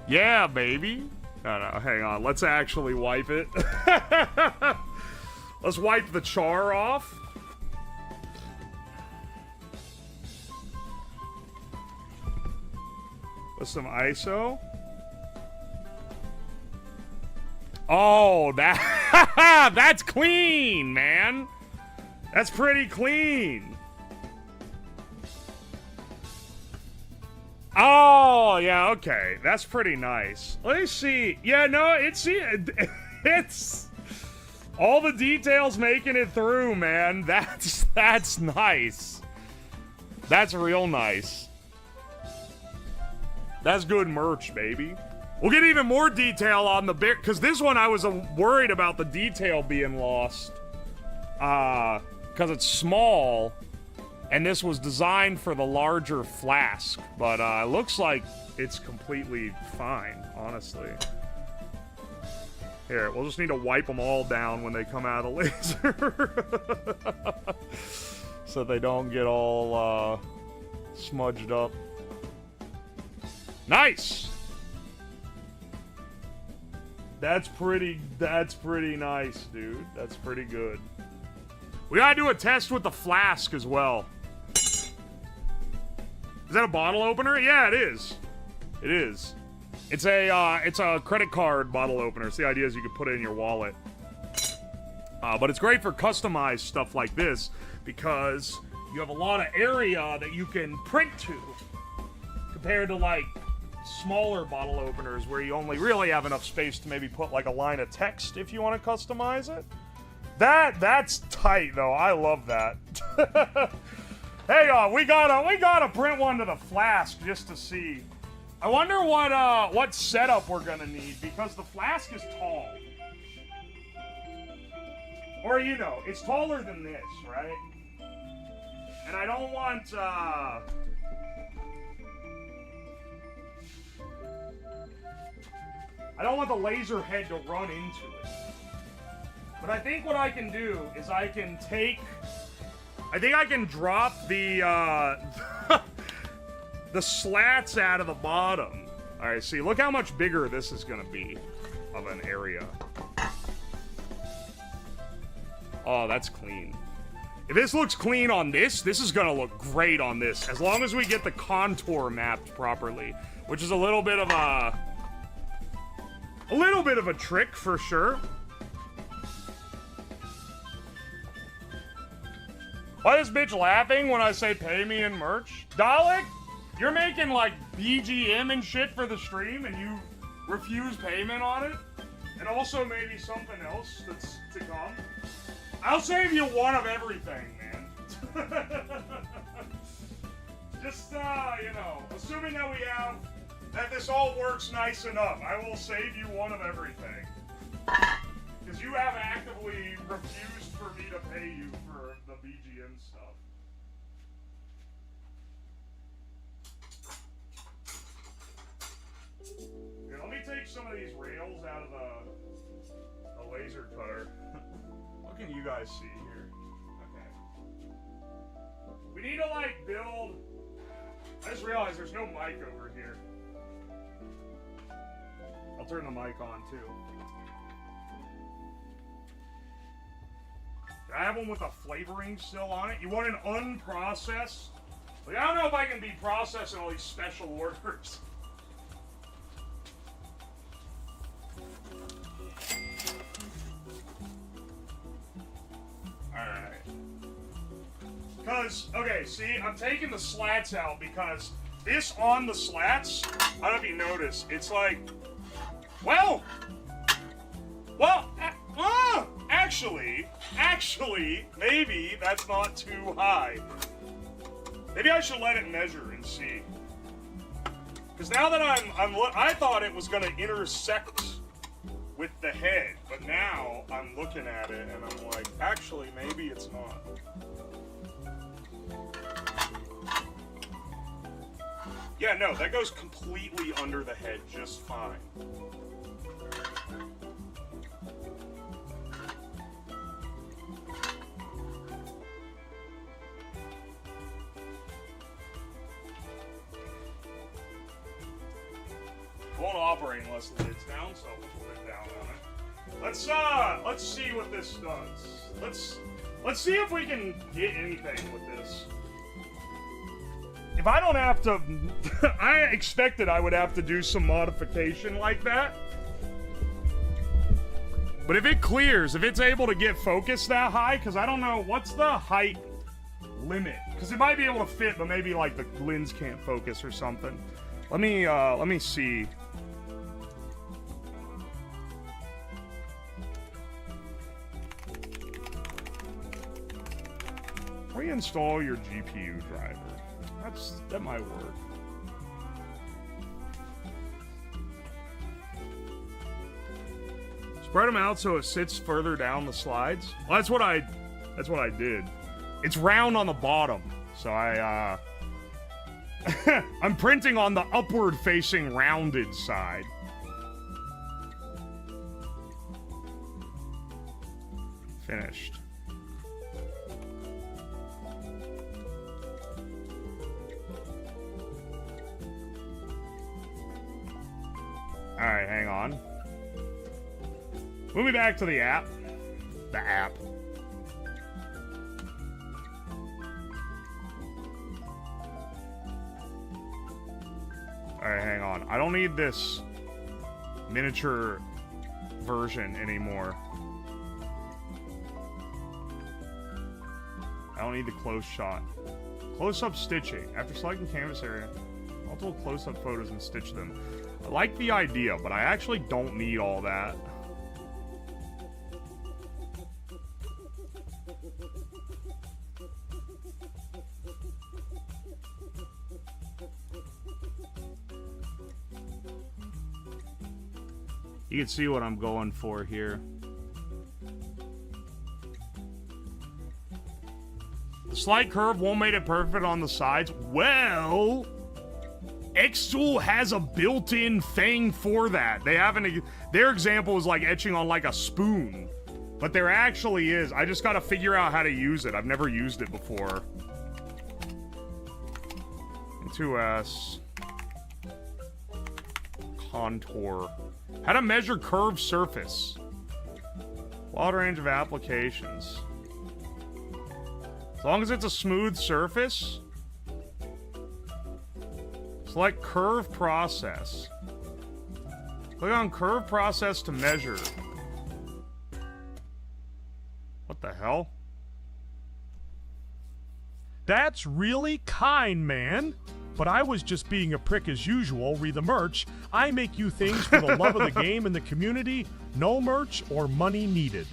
Yeah, baby. No, hang on. Let's actually wipe it. Let's wipe the char off. With some ISO. Oh, that's clean, man. That's pretty clean. Oh, yeah, okay. That's pretty nice. Let me see. Yeah, no, it's all the details making it through, man. That's nice. That's real nice. That's good merch, baby. We'll get even more detail on the bit, because this one I was worried about the detail being lost. Because it's small. And this was designed for the larger flask, but it looks like it's completely fine, honestly. Here, we'll just need to wipe them all down when they come out of the laser. So they don't get all smudged up. Nice! That's pretty nice, dude. That's pretty good. We gotta do a test with the flask as well. Is that a bottle opener? Yeah, it is. It is. It's a credit card bottle opener. So the idea is you could put it in your wallet. But it's great for customized stuff like this because you have a lot of area that you can print to compared to like smaller bottle openers where you only really have enough space to maybe put like a line of text if you want to customize it. That's tight though. I love that. Hey, we gotta print one to the flask just to see. I wonder what setup we're gonna need because the flask is tall. Or you know, it's taller than this, right? And I don't want the laser head to run into it. But I think what I can do is I think I can drop the the slats out of the bottom. All right, see, look how much bigger this is gonna be of an area. Oh, that's clean. If this looks clean on this is gonna look great on this, as long as we get the contour mapped properly, which is a little bit of a trick for sure. Why is bitch laughing when I say pay me in merch? Dalek, you're making like BGM and shit for the stream and you refuse payment on it? And also maybe something else that's to come? I'll save you one of everything, man. Just, you know, assuming that this all works nice enough, I will save you one of everything. Because you have actively refused for me to pay you for the BGM stuff. Here, let me take some of these rails out of the laser cutter. What can you guys see here? Okay. We need to, like, build... I just realized there's no mic over here. I'll turn the mic on, too. I have one with a flavoring still on it. You want an unprocessed? Like, I don't know if I can be processing all these special orders. Alright. Because, okay, see, I'm taking the slats out because this on the slats, I don't know if you notice, it's like, well, actually, maybe that's not too high. Maybe I should let it measure and see. Because now that I thought it was going to intersect with the head, but now I'm looking at it and I'm like, actually, maybe it's not. Yeah, no, that goes completely under the head just fine. It won't operate unless the lid's down, so we'll put it down on it. Let's see what this does. Let's see if we can get anything with this. If I don't have to... I expected I would have to do some modification like that. But if it clears, if it's able to get focus that high, because I don't know, what's the height limit? Because it might be able to fit, but maybe like the lens can't focus or something. Let me see. Reinstall your GPU driver. That might work. Spread them out so it sits further down the slides. Well, that's what I did. It's round on the bottom, so I'm printing on the upward-facing rounded side. Finished. Alright, hang on. Moving back to the app. The app. Alright, hang on. I don't need this miniature version anymore. I don't need the close shot. Close-up stitching. After selecting canvas area, multiple close-up photos and stitch them. I like the idea, but I actually don't need all that. You can see what I'm going for here. The slight curve won't make it perfect on the sides. Well, Xtool has a built-in thing for that. They haven't. Their example is like etching on like a spoon, but there actually is. I just got to figure out how to use it. I've never used it before. 2S contour. How to measure curved surface. Wide range of applications. As long as it's a smooth surface. Select curve process. Click on curve process to measure. What the hell? That's really kind, man. But I was just being a prick as usual. Read the merch. I make you things for the love of the game and the community. No merch or money needed.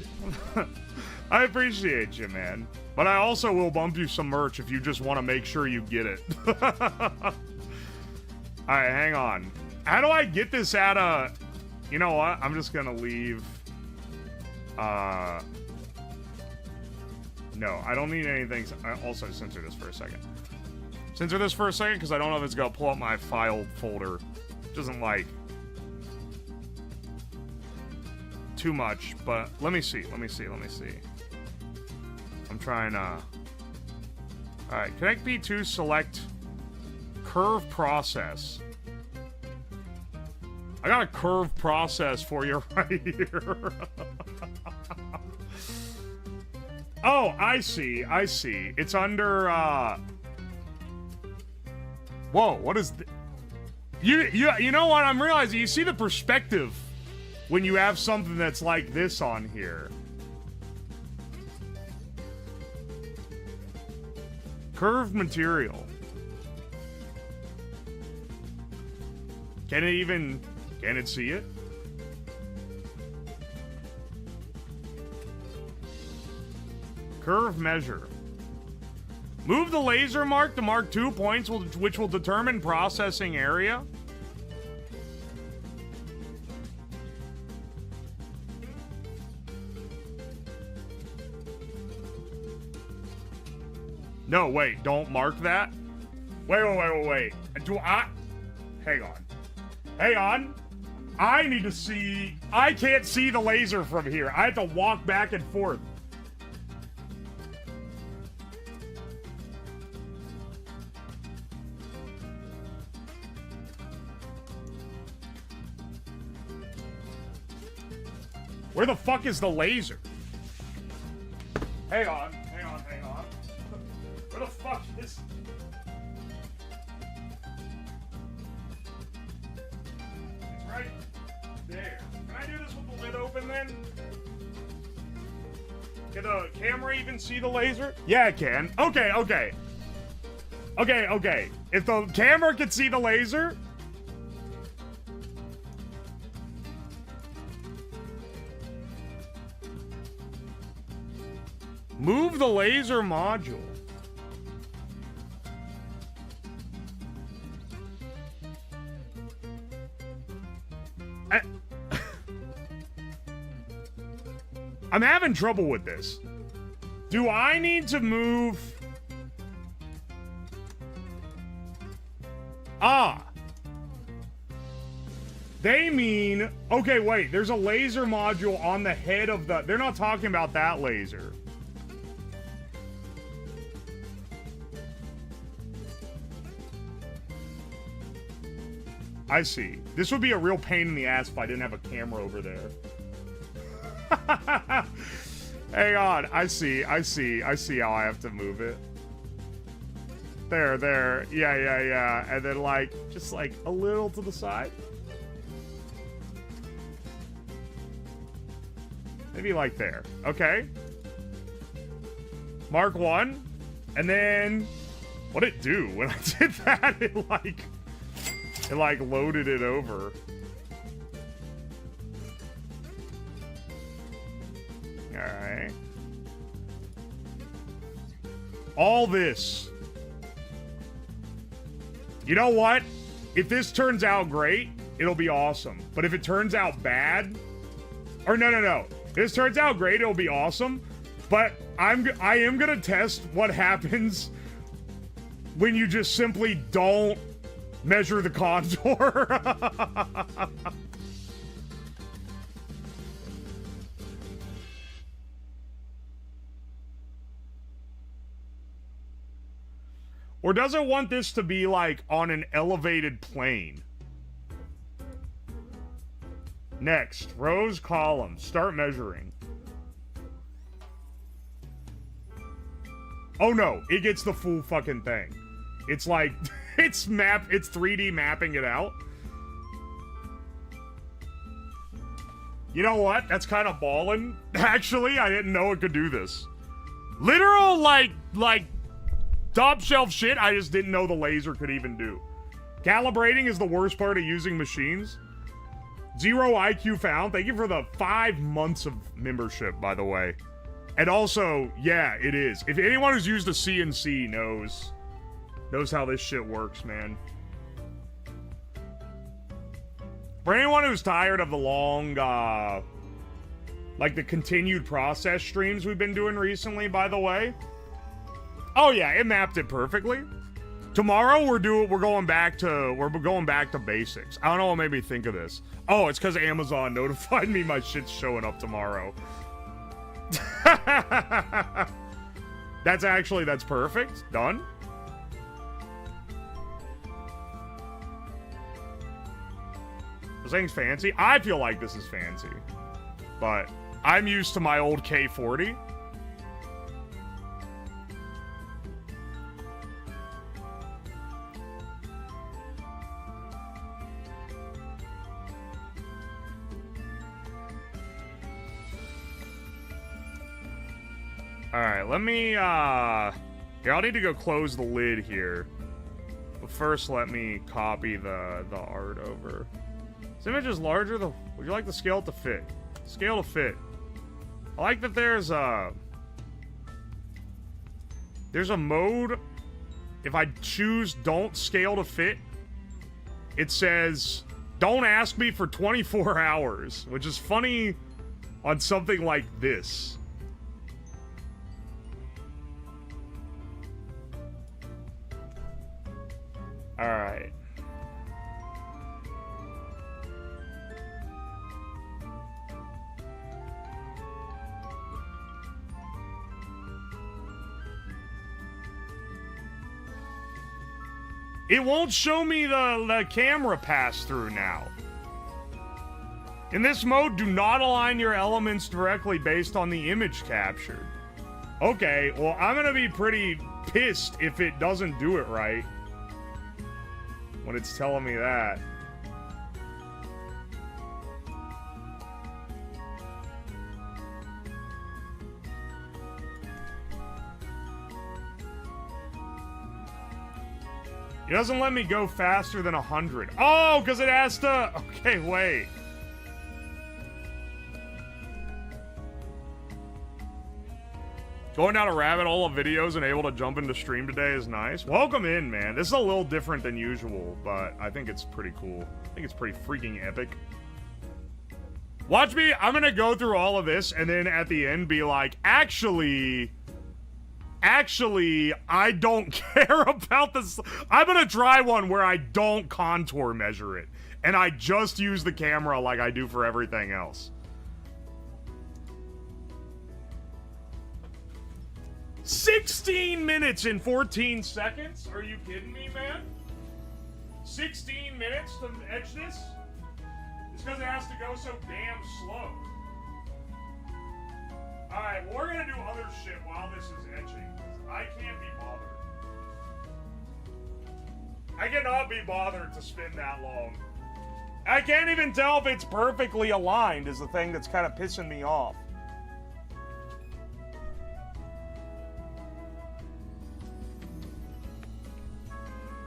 I appreciate you, man. But I also will bump you some merch if you just want to make sure you get it. Alright, hang on. How do I get this out of... You know what? I'm just gonna leave... No, I don't need anything. I also censor this for a second. Censor this for a second, because I don't know if it's gonna pull up my file folder. It doesn't like... too much, but let me see. I'm trying to... Alright, Connect P2, select curve process. I got a curve process for you right here. Oh, I see. It's under, Whoa, what is... You know what? I'm realizing, you see the perspective when you have something that's like this on here. Curved material. Can it see it? Curve measure. Move the laser mark to mark 2 points, which will determine processing area. No, wait, don't mark that. Wait. Do I... Hang on. I need to see... I can't see the laser from here. I have to walk back and forth. Where the fuck is the laser? Hang on. Where the fuck is... It's right there. Can I do this with the lid open then? Can the camera even see the laser? Yeah, it can. Okay. If the camera can see the laser... Move the laser module. I'm having trouble with this. Do I need to move... They mean... Okay, wait. There's a laser module on the head of the... They're not talking about that laser. I see. This would be a real pain in the ass if I didn't have a camera over there. Hang on. I see how I have to move it. There. Yeah. And then, like, just, like, a little to the side. Maybe, like, there. Okay. Mark 1. And then... What'd it do? When I did that, it, like, loaded it over. Alright. All this. You know what? If this turns out great, it'll be awesome. But if it turns out bad... Or no. If this turns out great, it'll be awesome. But I am gonna test what happens when you just simply don't measure the contour. Or does it want this to be, like, on an elevated plane? Next, rows, columns. Start measuring. Oh no, it gets the full fucking thing. It's like, it's 3D mapping it out. You know what? That's kind of ballin'. Actually, I didn't know it could do this. Literal, like, top shelf shit I just didn't know the laser could even do. Calibrating is the worst part of using machines. 0 IQ found. Thank you for the 5 months of membership, by the way. And also, yeah, it is. If anyone who's used a CNC knows how this shit works, man. For anyone who's tired of the long, like the continued process streams we've been doing recently, by the way. Oh yeah, it mapped it perfectly. Tomorrow we're going back to basics. I don't know what made me think of this. Oh, it's because Amazon notified me my shit's showing up tomorrow. That's perfect. Done. This thing's fancy. I feel like this is fancy. But I'm used to my old K40. Alright, let me, here, I'll need to go close the lid here. But first, let me copy the art over. This image is larger, would you like the scale to fit? Scale to fit. I like that there's a mode, if I choose don't scale to fit, it says, don't ask me for 24 hours, which is funny on something like this. Alright. It won't show me the camera pass-through now. In this mode, do not align your elements directly based on the image captured. Okay, well, I'm gonna be pretty pissed if it doesn't do it right. When it's telling me that. It doesn't let me go faster than 100. Oh, because it has to... Okay, wait. Going down a rabbit hole of videos and able to jump into stream today is nice. Welcome in, man. This is a little different than usual, but I think it's pretty cool. I think it's pretty freaking epic. Watch me. I'm gonna go through all of this and then at the end be like, actually, I don't care about this. I'm gonna try one where I don't contour measure it. And I just use the camera like I do for everything else. $16 and 14 seconds? Are you kidding me, man? 16 minutes to etch this? It's because it has to go so damn slow. Alright, well, we're gonna do other shit while this is etching. I can't be bothered. I cannot be bothered to spin that long. I can't even tell if it's perfectly aligned is the thing that's kind of pissing me off.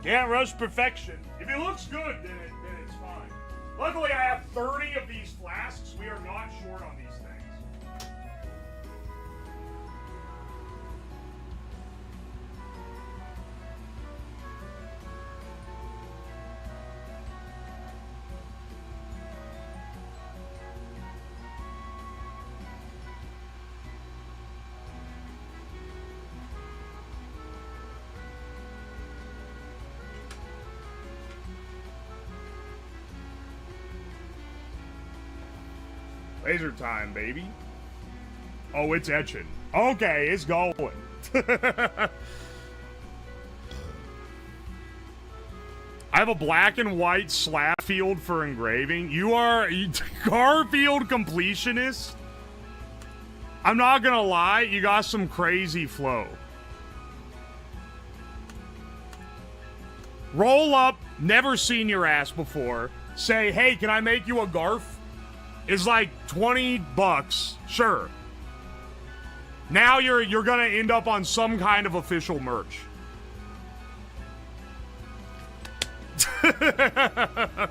Can't rush perfection. If it looks good, then it's fine. Luckily, I have 30 of these flasks. We are not short on these things. Laser time, baby. Oh, it's etching. Okay, it's going. I have a black and white slab field for engraving. You are Garfield completionist. I'm not gonna lie, you got some crazy flow. Roll up, never seen your ass before. Say, hey, can I make you a Garf? Is like $20. Sure. Now you're gonna end up on some kind of official merch. Because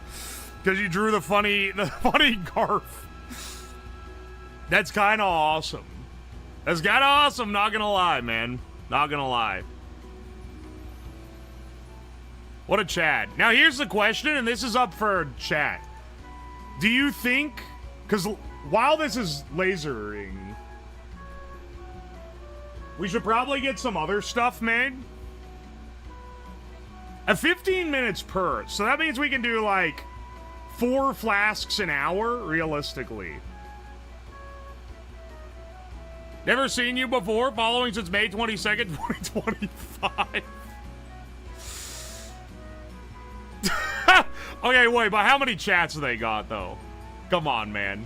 you drew the funny Garf. That's kind of awesome. That's kind of awesome, not gonna lie, man. Not gonna lie. What a chat. Now here's the question, and this is up for chat. Do you think... Because while this is lasering, we should probably get some other stuff made. At 15 minutes per, so that means we can do like 4 flasks an hour, realistically. Never seen you before, following since May 22nd, 2025. Okay, wait, but how many chats have they got, though? Come on, man.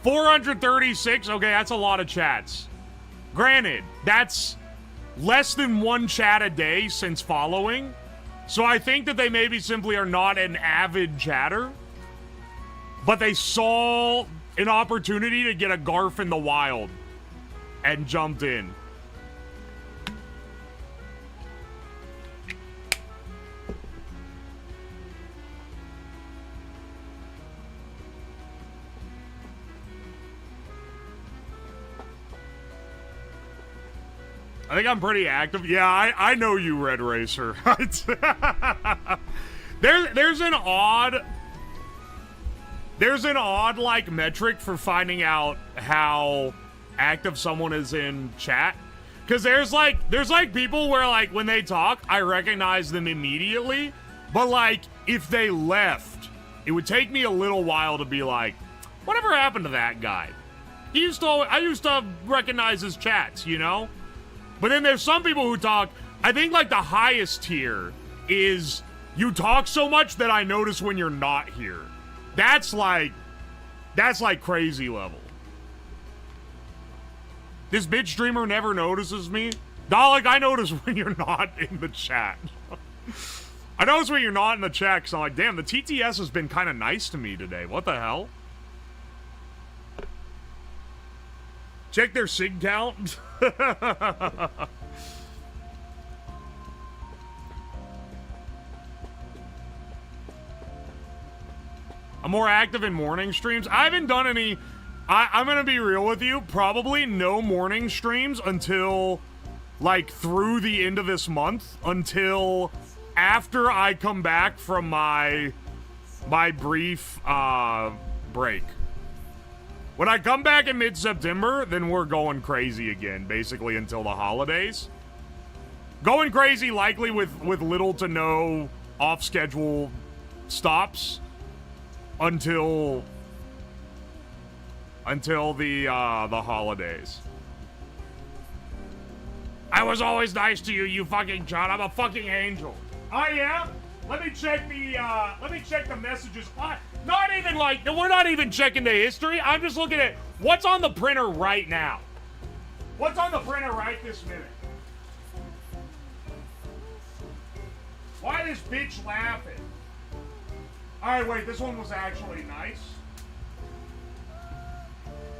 436? Okay, that's a lot of chats. Granted, that's less than 1 chat a day since following. So I think that they maybe simply are not an avid chatter. But they saw an opportunity to get a Garf in the wild and jumped in. I think I'm pretty active. Yeah, I know you, Red Racer. There's an odd like metric for finding out how active someone is in chat. Cause there's like people where like when they talk, I recognize them immediately. But like if they left, it would take me a little while to be like, whatever happened to that guy? I used to recognize his chats, you know? But then there's some people who talk, I think like the highest tier is you talk so much that I notice when you're not here. That's like crazy level. This bitch streamer never notices me. Dalek, I notice when you're not in the chat. I notice when you're not in the chat because I'm like, damn, the TTS has been kind of nice to me today. What the hell? Check their sig count. I'm more active in morning streams. I haven't done any. I'm gonna be real with you. Probably no morning streams until like through the end of this month. Until after I come back from my brief break. When I come back in mid-September, then we're going crazy again, basically until the holidays. Going crazy likely with little to no off-schedule stops until the holidays. I was always nice to you, you fucking John. I'm a fucking angel. Oh yeah? Let me check the messages. Not even like, we're not even checking the history. I'm just looking at what's on the printer right now. What's on the printer right this minute? Why this bitch laughing? Alright, wait, this one was actually nice.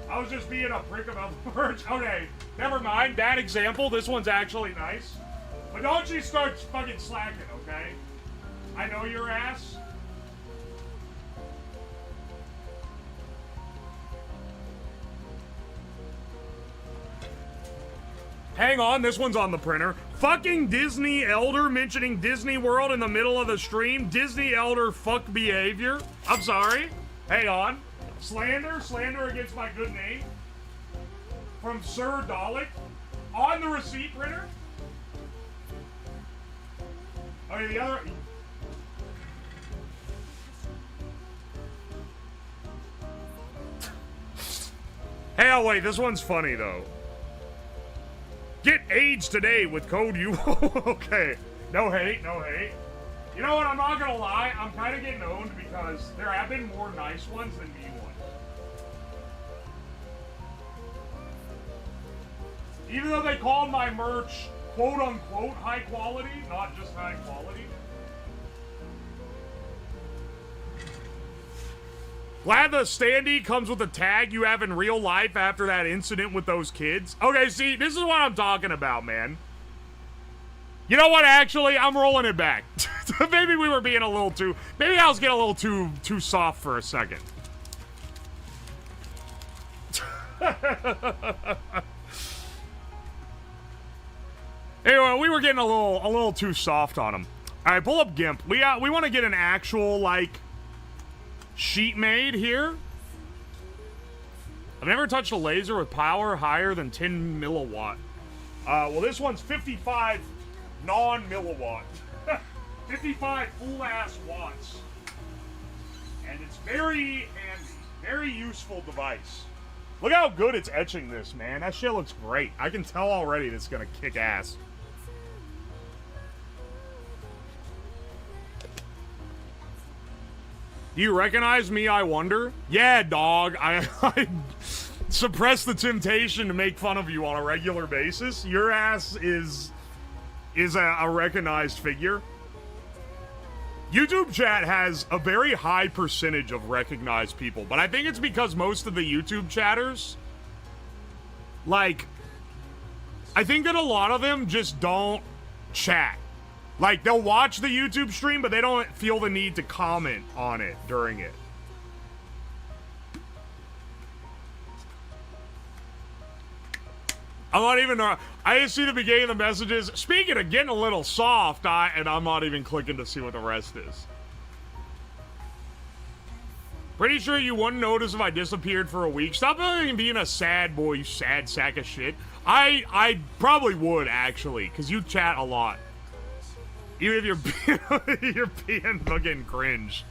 I was just being a prick about the merch. Okay, never mind. Bad example. This one's actually nice. But don't you start fucking slacking, okay? I know your ass. Hang on, this one's on the printer. Fucking Disney Elder mentioning Disney World in the middle of the stream. Disney Elder fuck behavior. I'm sorry. Hang on. Slander against my good name. From Sir Dalek. On the receipt printer. Okay, the other... Hey, oh wait, this one's funny though. Get AIDS today with code U. Okay. No hate, no hate. You know what, I'm not gonna lie, I'm kind of getting owned because there have been more nice ones than mean ones. Even though they called my merch quote-unquote high quality, not just high quality. Glad the standee comes with a tag you have in real life after that incident with those kids. Okay, see, this is what I'm talking about, man. You know what, actually, I'm rolling it back. Maybe we were being a little too... Maybe I was getting a little too soft for a second. Anyway, we were getting a little too soft on him. All right, pull up GIMP. We want to get an actual, like... sheet made here. I've never touched a laser with power higher than 10 milliwatt. Well, this one's 55 non-milliwatt. 55 full-ass watts. And it's very handy. Very useful device. Look how good it's etching this, man. That shit looks great. I can tell already this is gonna kick ass. Do you recognize me, I wonder? Yeah, dog. I suppress the temptation to make fun of you on a regular basis. Your ass is a recognized figure. YouTube chat has a very high percentage of recognized people, but I think it's because most of the YouTube chatters, like, I think that a lot of them just don't chat. Like, they'll watch the YouTube stream, but they don't feel the need to comment on it during it. I'm not even... I just see the beginning of the messages. Speaking of getting a little soft, and I'm not even clicking to see what the rest is. Pretty sure you wouldn't notice if I disappeared for a week. Stop being a sad boy, you sad sack of shit. I probably would, actually, because you chat a lot. Even if you're being fucking cringe.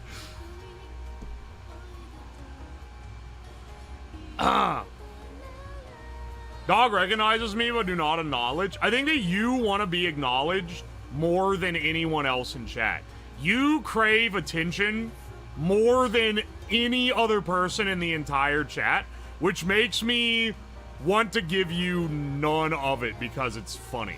Dog recognizes me but do not acknowledge. I think that you want to be acknowledged more than anyone else in chat. You crave attention more than any other person in the entire chat, which makes me want to give you none of it because it's funny.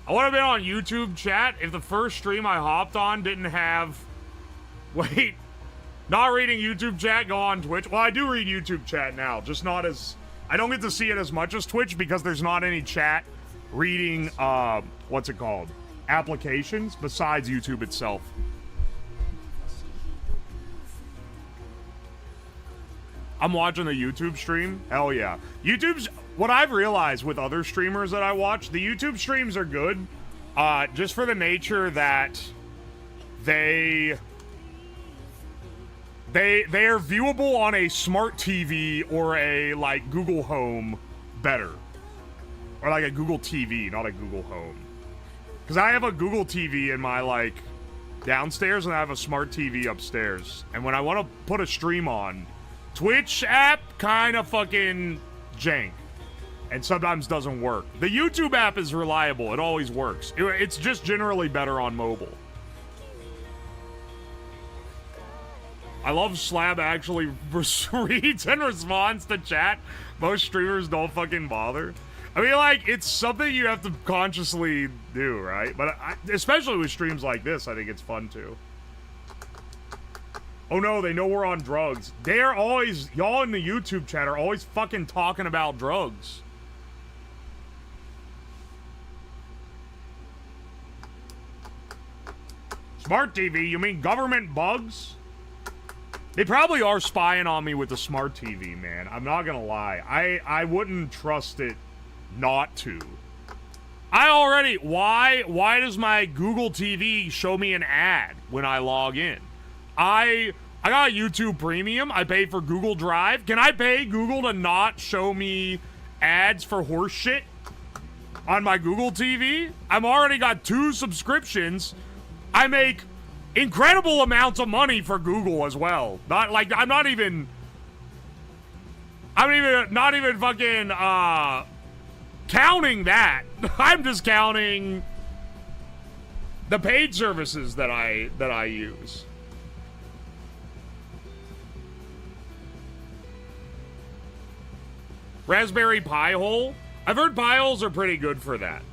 I would have been on YouTube chat if the first stream I hopped on didn't have... Wait. Not reading YouTube chat, go on Twitch. Well, I do read YouTube chat now, just not as... I don't get to see it as much as Twitch because there's not any chat reading, what's it called? Applications besides YouTube itself. I'm watching the YouTube stream. Hell yeah. YouTube's... What I've realized with other streamers that I watch, the YouTube streams are good, just for the nature that they are viewable on a smart TV or a, like, Google Home better. Or like a Google TV, not a Google Home. Because I have a Google TV in my, like, downstairs, and I have a smart TV upstairs. And when I want to put a stream on, Twitch app kind of fucking jank. And sometimes doesn't work. The YouTube app is reliable. It always works. It's just generally better on mobile. I love Slab actually reads and responds to chat. Most streamers don't fucking bother. I mean, like, it's something you have to consciously do, right? But especially with streams like this, I think it's fun too. Oh no, they know we're on drugs. They're always, y'all in the YouTube chat are always fucking talking about drugs. Smart TV, you mean government bugs? They probably are spying on me with the smart TV, man. I'm not gonna lie. I wouldn't trust it not to. I already, why does my Google TV show me an ad when I log in? I got YouTube Premium. I pay for Google Drive. Can I pay Google to not show me ads for horse shit on my Google TV? I've already got 2 subscriptions. I make incredible amounts of money for Google as well. I'm not even fucking counting that. I'm just counting the paid services that I use. Raspberry Pi hole? I've heard Pi holes are pretty good for that.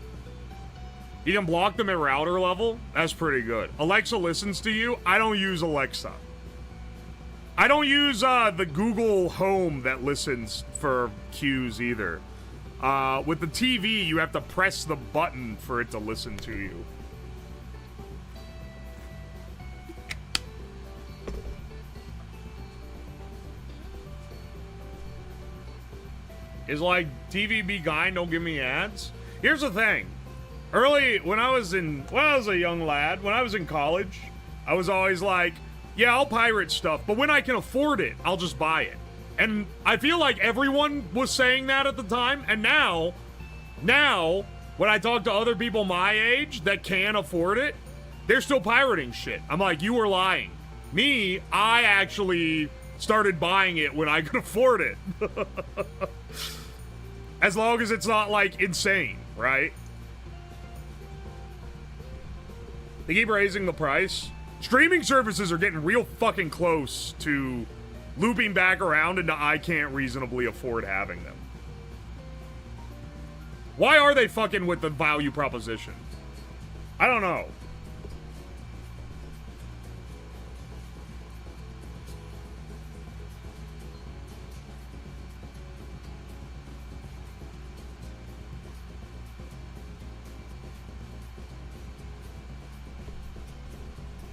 You can block them at router level? That's pretty good. Alexa listens to you? I don't use Alexa. I don't use the Google Home that listens for cues either. With the TV, you have to press the button for it to listen to you. Is like, TV be kind, don't give me ads? Here's the thing. Early, when I was a young lad, when I was in college, I was always like, yeah, I'll pirate stuff, but when I can afford it, I'll just buy it. And I feel like everyone was saying that at the time, and now, when I talk to other people my age that can afford it, they're still pirating shit. I'm like, you were lying. Me, I actually started buying it when I could afford it. As long as it's not, like, insane, right? They keep raising the price. Streaming services are getting real fucking close to looping back around into I can't reasonably afford having them. Why are they fucking with the value proposition? I don't know.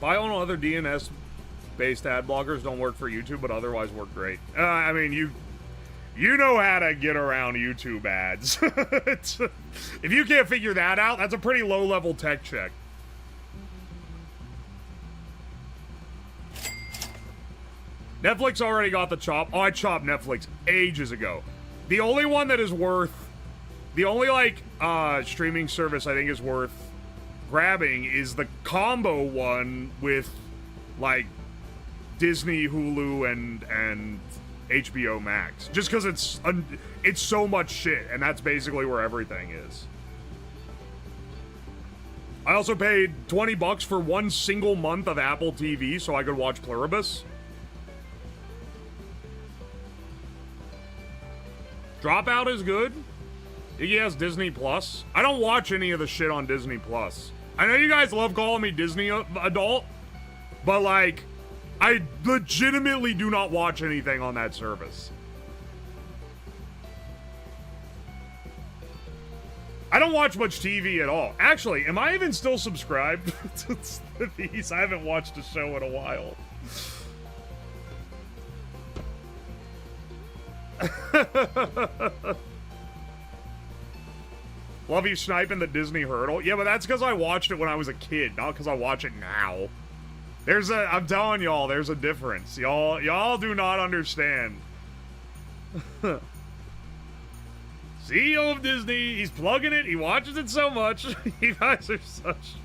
I know other DNS-based ad blockers don't work for YouTube, but otherwise work great. I mean, you know how to get around YouTube ads. If you can't figure that out, that's a pretty low-level tech check. Netflix already got the chop. Oh, I chopped Netflix ages ago. The only one that is worth... The only, like, streaming service I think is worth grabbing is the combo one with, like, Disney, Hulu, and HBO Max. Just because it's so much shit, and that's basically where everything is. I also paid $20 for one single month of Apple TV so I could watch Pluribus. Dropout is good. Iggy has Disney Plus. I don't watch any of the shit on Disney Plus. I know you guys love calling me Disney adult, but, like, I legitimately do not watch anything on that service. I don't watch much TV at all. Actually, am I even still subscribed to these? I haven't watched a show in a while. Love you sniping the Disney hurdle. Yeah, but that's because I watched it when I was a kid, not because I watch it now. I'm telling y'all, there's a difference. Y'all do not understand. CEO of Disney. He's plugging it. He watches it so much. You guys are such.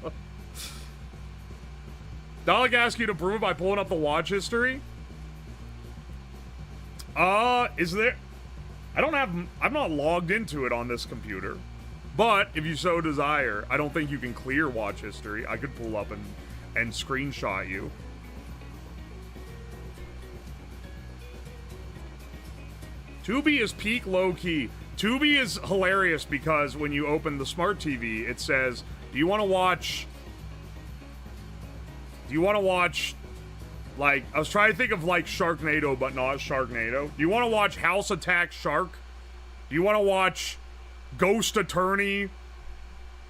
Dalek asks you to prove it by pulling up the watch history. Is there? I'm not logged into it on this computer. But if you so desire, I don't think you can clear watch history. I could pull up and screenshot you. Tubi is peak low-key. Tubi is hilarious because when you open the smart TV, it says, do you want to watch, like, I was trying to think of, like, Sharknado, but not Sharknado. Do you want to watch House Attack Shark? Do you want to watch Ghost Attorney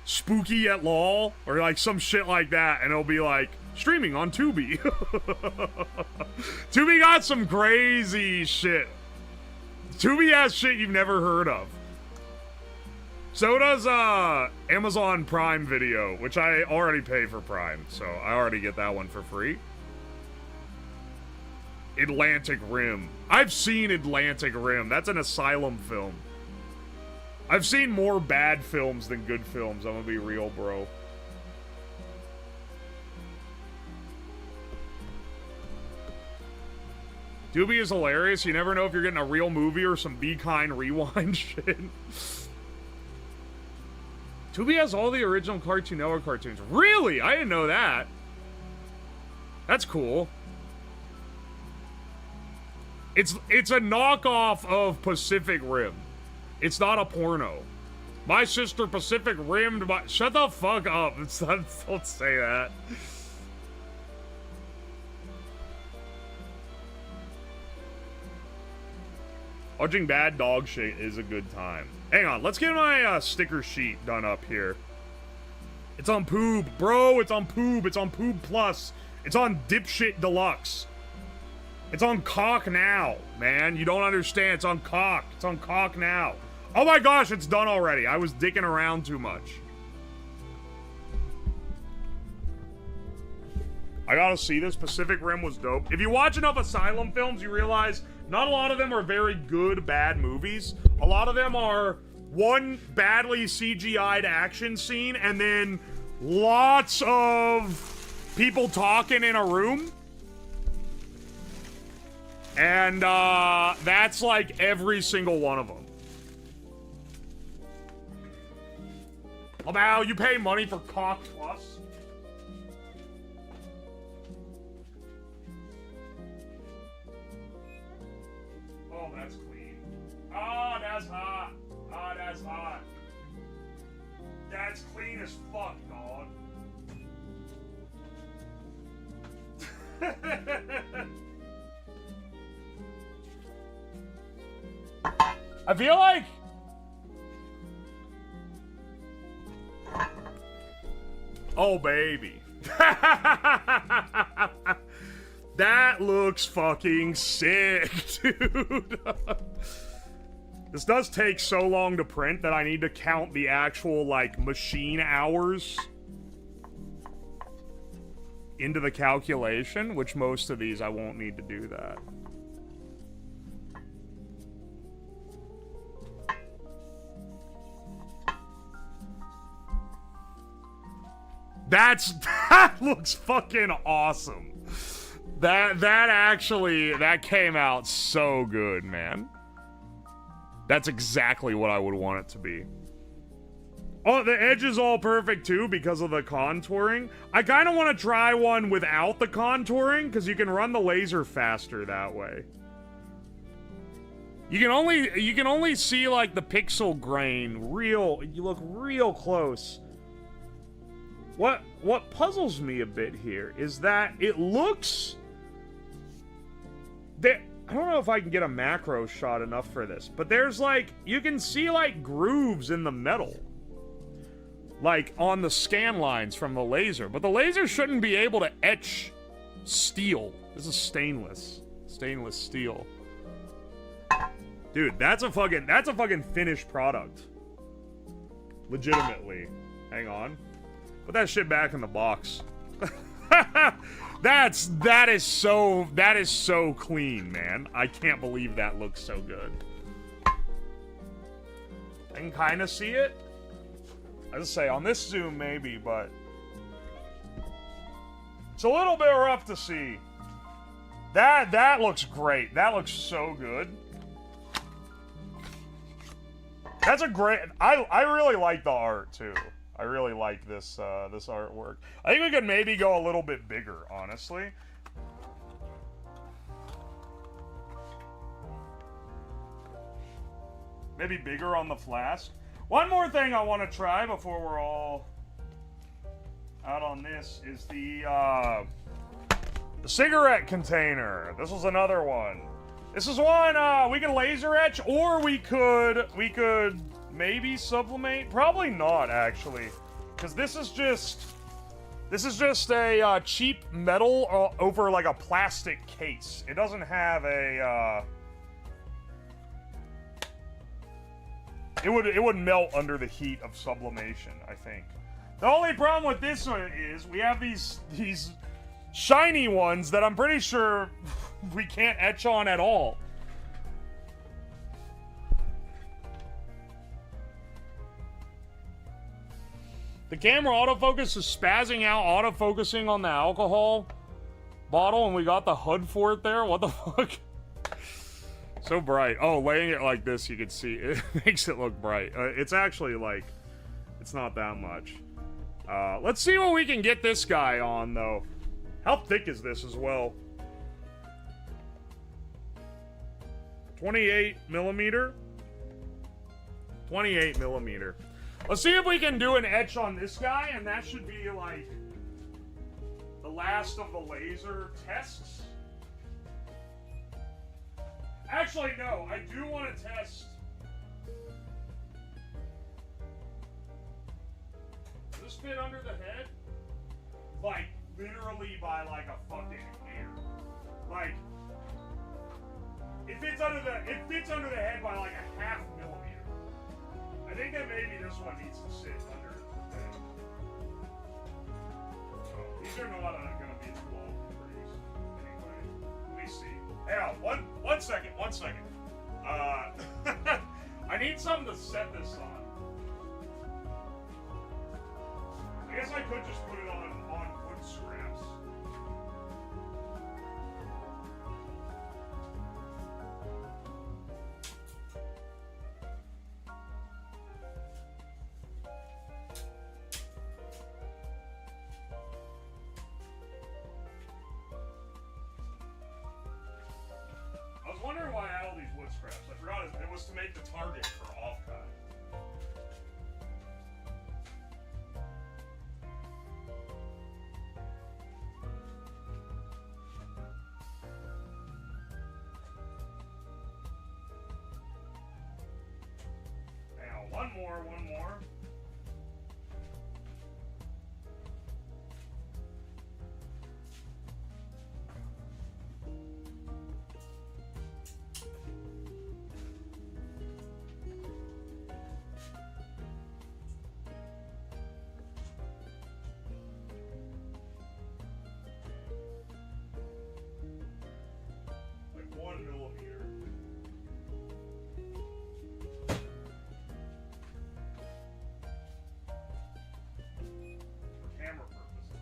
Spooky at Law? Or, like, some shit like that, and it'll be, like, streaming on Tubi. Tubi got some crazy shit. Tubi has shit you've never heard of. So does Amazon Prime Video, which I already pay for Prime, so I already get that one for free. Atlantic Rim. I've seen Atlantic Rim. That's an asylum film. I've seen more bad films than good films, I'm gonna be real, bro. Tubi is hilarious. You never know if you're getting a real movie or some Be Kind Rewind shit. Tubi has all the original Cartoon Network cartoons. Really? I didn't know that. That's cool. It's a knockoff of Pacific Rim. It's not a porno. My sister Pacific Rimmed my... Shut the fuck up. Don't say that. Watching bad dog shit is a good time. Hang on, let's get my sticker sheet done up here. It's on Poob, bro. It's on Poob. It's on Poob Plus. It's on Dipshit Deluxe. It's on Cock Now, man. You don't understand. It's on Cock. It's on Cock Now. Oh my gosh, it's done already. I was dicking around too much. I gotta see this. Pacific Rim was dope. If you watch enough Asylum films, you realize not a lot of them are very good, bad movies. A lot of them are one badly CGI'd action scene and then lots of people talking in a room. And that's like every single one of them. About you pay money for Cock Plus? Oh, that's clean. Oh, that's hot. Oh, that's hot. That's clean as fuck, dog. I feel like... Oh, baby. That looks fucking sick, dude. This does take so long to print that I need to count the actual, like, machine hours into the calculation, which most of these I won't need to do that. That looks fucking awesome. That came out so good, man. That's exactly what I would want it to be. Oh, the edge is all perfect too because of the contouring. I kind of want to try one without the contouring because you can run the laser faster that way. You can only see like the pixel grain you look real close. What puzzles me a bit here is that it looks that I don't know if I can get a macro shot enough for this, but there's like you can see like grooves in the metal. Like on the scan lines from the laser, but the laser shouldn't be able to etch steel. This is stainless steel. Dude, that's a fucking finished product. Legitimately. Hang on. Put that shit back in the box. that is so clean, man. I can't believe that looks so good. can kind of see it. As I say, on this zoom maybe, but it's a little bit rough to see. That looks great. That looks so good. That's a great... I really like the art, too. I really like this this artwork. I think we could maybe go a little bit bigger, honestly. Maybe bigger on the flask. One more thing I want to try before we're all out on this is the cigarette container. This was another one. This is one we can laser etch, or we could maybe sublimate. Probably not, actually, because this is just a cheap metal over like a plastic case. It doesn't have a it would melt under the heat of sublimation, I think. The only problem with this one is we have these shiny ones that I'm pretty sure we can't etch on at all. The camera autofocus is spazzing out, autofocusing on the alcohol bottle, and we got the HUD for it there. What the fuck? So bright. Oh, laying it like this, you can see it makes it look bright. It's actually like, it's not that much. Let's see what we can get this guy on, though. How thick is this as well? 28 millimeter? 28 millimeter. Let's see if we can do an etch on this guy, and that should be like the last of the laser tests. Actually, no, I do want to test. Does this fit under the head? Like, literally by like a fucking hair. Like, it fits under the head by like a half millimeter. I think that maybe this one needs to sit under the head. Oh, these are not gonna be as long to produce anyway. Let me see. Hang on, one second. I need something to set this on. I guess I could just put it on wood scraps. I was wondering why I had all these wood scraps. I forgot it was to make the target for off-cut. Now, one more. Like 1 millimeter. For camera purposes.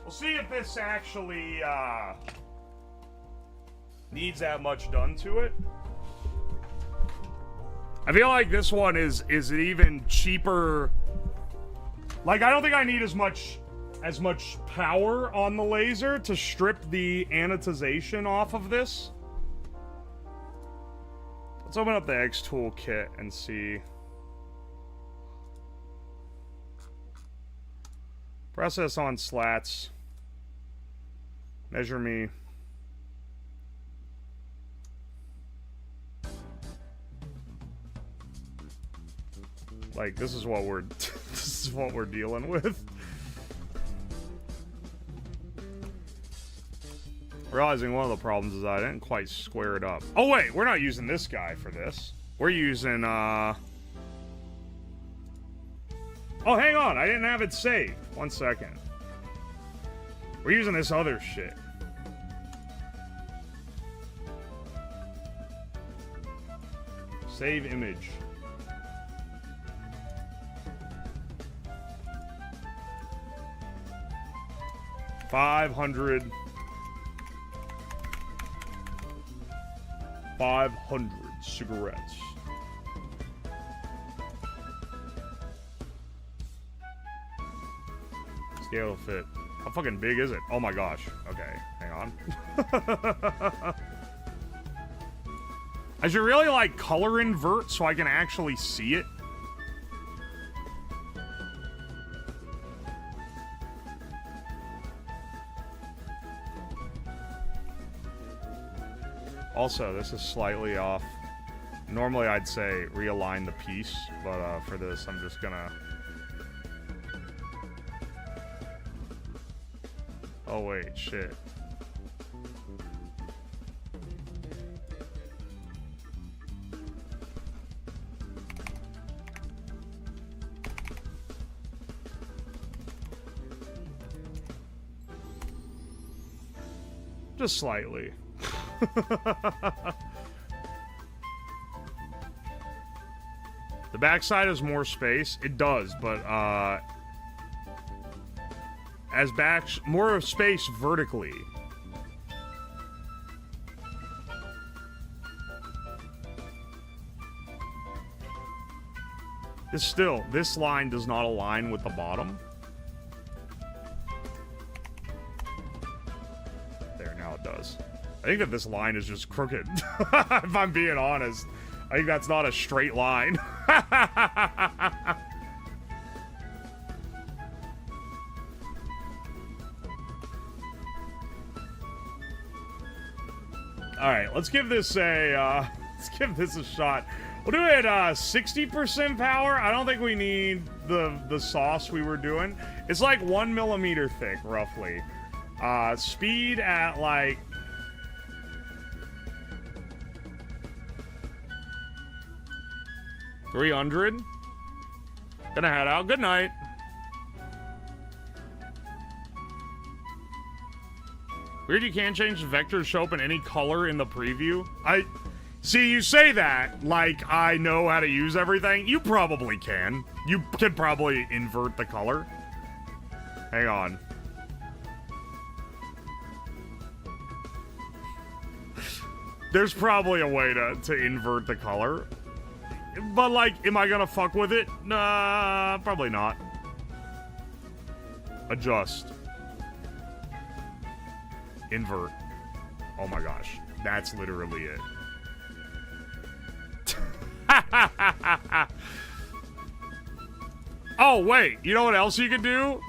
We'll see if this actually needs that much done to it. I feel like this one is even cheaper. Like, I don't think I need as much power on the laser to strip the anodization off of this. Let's open up the X Tool kit and see. Process on slats. Measure me. Like, this is what we're this is what we're dealing with. Realizing one of the problems is I didn't quite square it up. Oh wait, we're not using this guy for this. We're using Oh, hang on. I didn't have it saved. 1 second. We're using this other shit. Save image. $500 cigarettes. Scale of fit. How fucking big is it? Oh my gosh. Okay, hang on. I should really like color invert so I can actually see it. Also, this is slightly off. Normally I'd say realign the piece, but for this I'm just gonna... Oh wait, shit. Just slightly. The backside has more space. It does, but as more space vertically. This line does not align with the bottom. There, now it does. I think that this line is just crooked. If I'm being honest. I think that's not a straight line. Alright, let's give this a shot. We'll do it 60% power. I don't think we need the sauce we were doing. It's like 1 millimeter thick, roughly. Speed at like 300. Gonna head out. Good night. Weird you can't change the vectors show up in any color in the preview. See, you say that like I know how to use everything. You probably can. You could probably invert the color. Hang on. There's probably a way to invert the color. But, like, am I gonna fuck with it? Nah, probably not. Adjust. Invert. Oh my gosh. That's literally it. Oh, wait. You know what else you can do?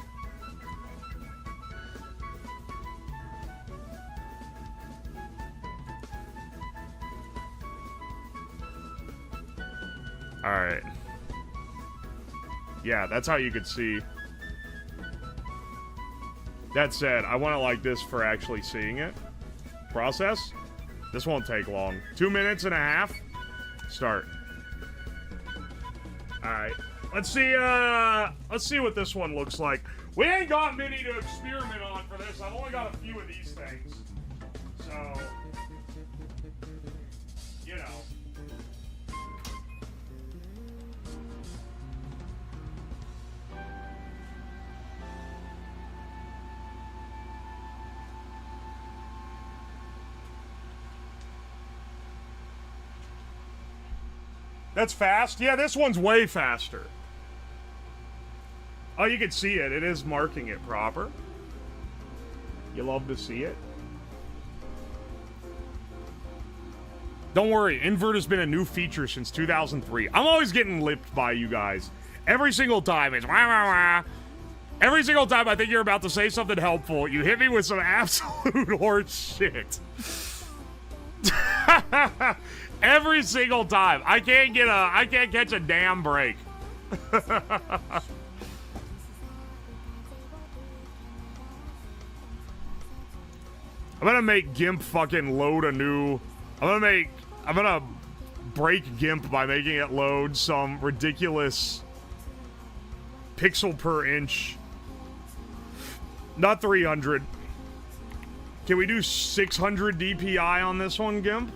Alright. Yeah, that's how you could see. That said, I want it like this for actually seeing it. Process. This won't take long. 2 minutes and a half. Start. Alright. Let's see what this one looks like. We ain't got many to experiment on for this. I've only got a few of these things. So, you know. That's fast? Yeah, this one's way faster. Oh, you can see it. It is marking it proper. You love to see it. Don't worry, invert has been a new feature since 2003. I'm always getting lipped by you guys. Every single time it's wah, wah, wah. Every single time I think you're about to say something helpful, you hit me with some absolute horse shit. Every single time. I can't catch a damn break. I'm gonna make GIMP fucking load a new... I'm gonna break GIMP by making it load some ridiculous pixel per inch. Not 300. Can we do 600 DPI on this one, Gimp?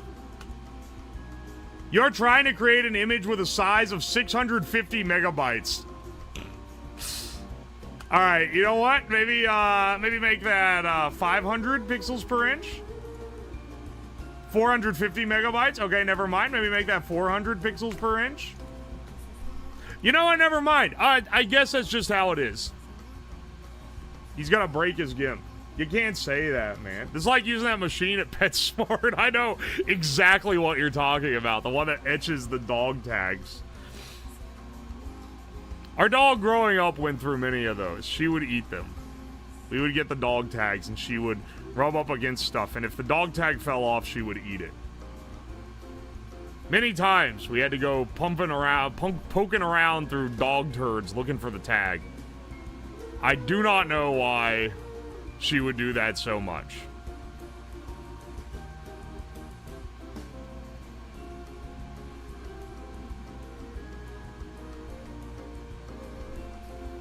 You're trying to create an image with a size of 650 megabytes. All right, you know what? Maybe make that 500 pixels per inch. 450 megabytes. Okay, never mind. Maybe make that 400 pixels per inch. You know what? Never mind. I guess that's just how it is. He's gonna break his GIMP. You can't say that, man. It's like using that machine at PetSmart. I know exactly what you're talking about. The one that etches the dog tags. Our dog growing up went through many of those. She would eat them. We would get the dog tags and she would rub up against stuff. And if the dog tag fell off, she would eat it. Many times we had to go poking around through dog turds looking for the tag. I do not know why she would do that so much.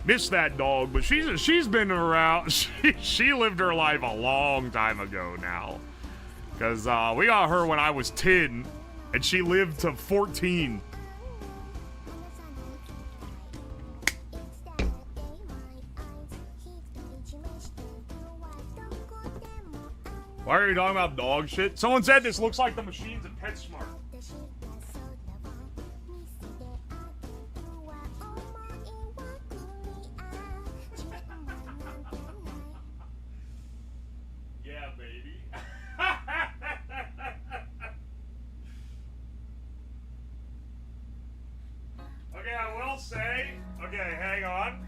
Miss that dog, but she's been around. She lived her life a long time ago now. Because we got her when I was 10, and she lived to 14. Why are you talking about dog shit? Someone said this looks like the machines at PetSmart. Yeah, baby. Okay, I will say... Okay, hang on.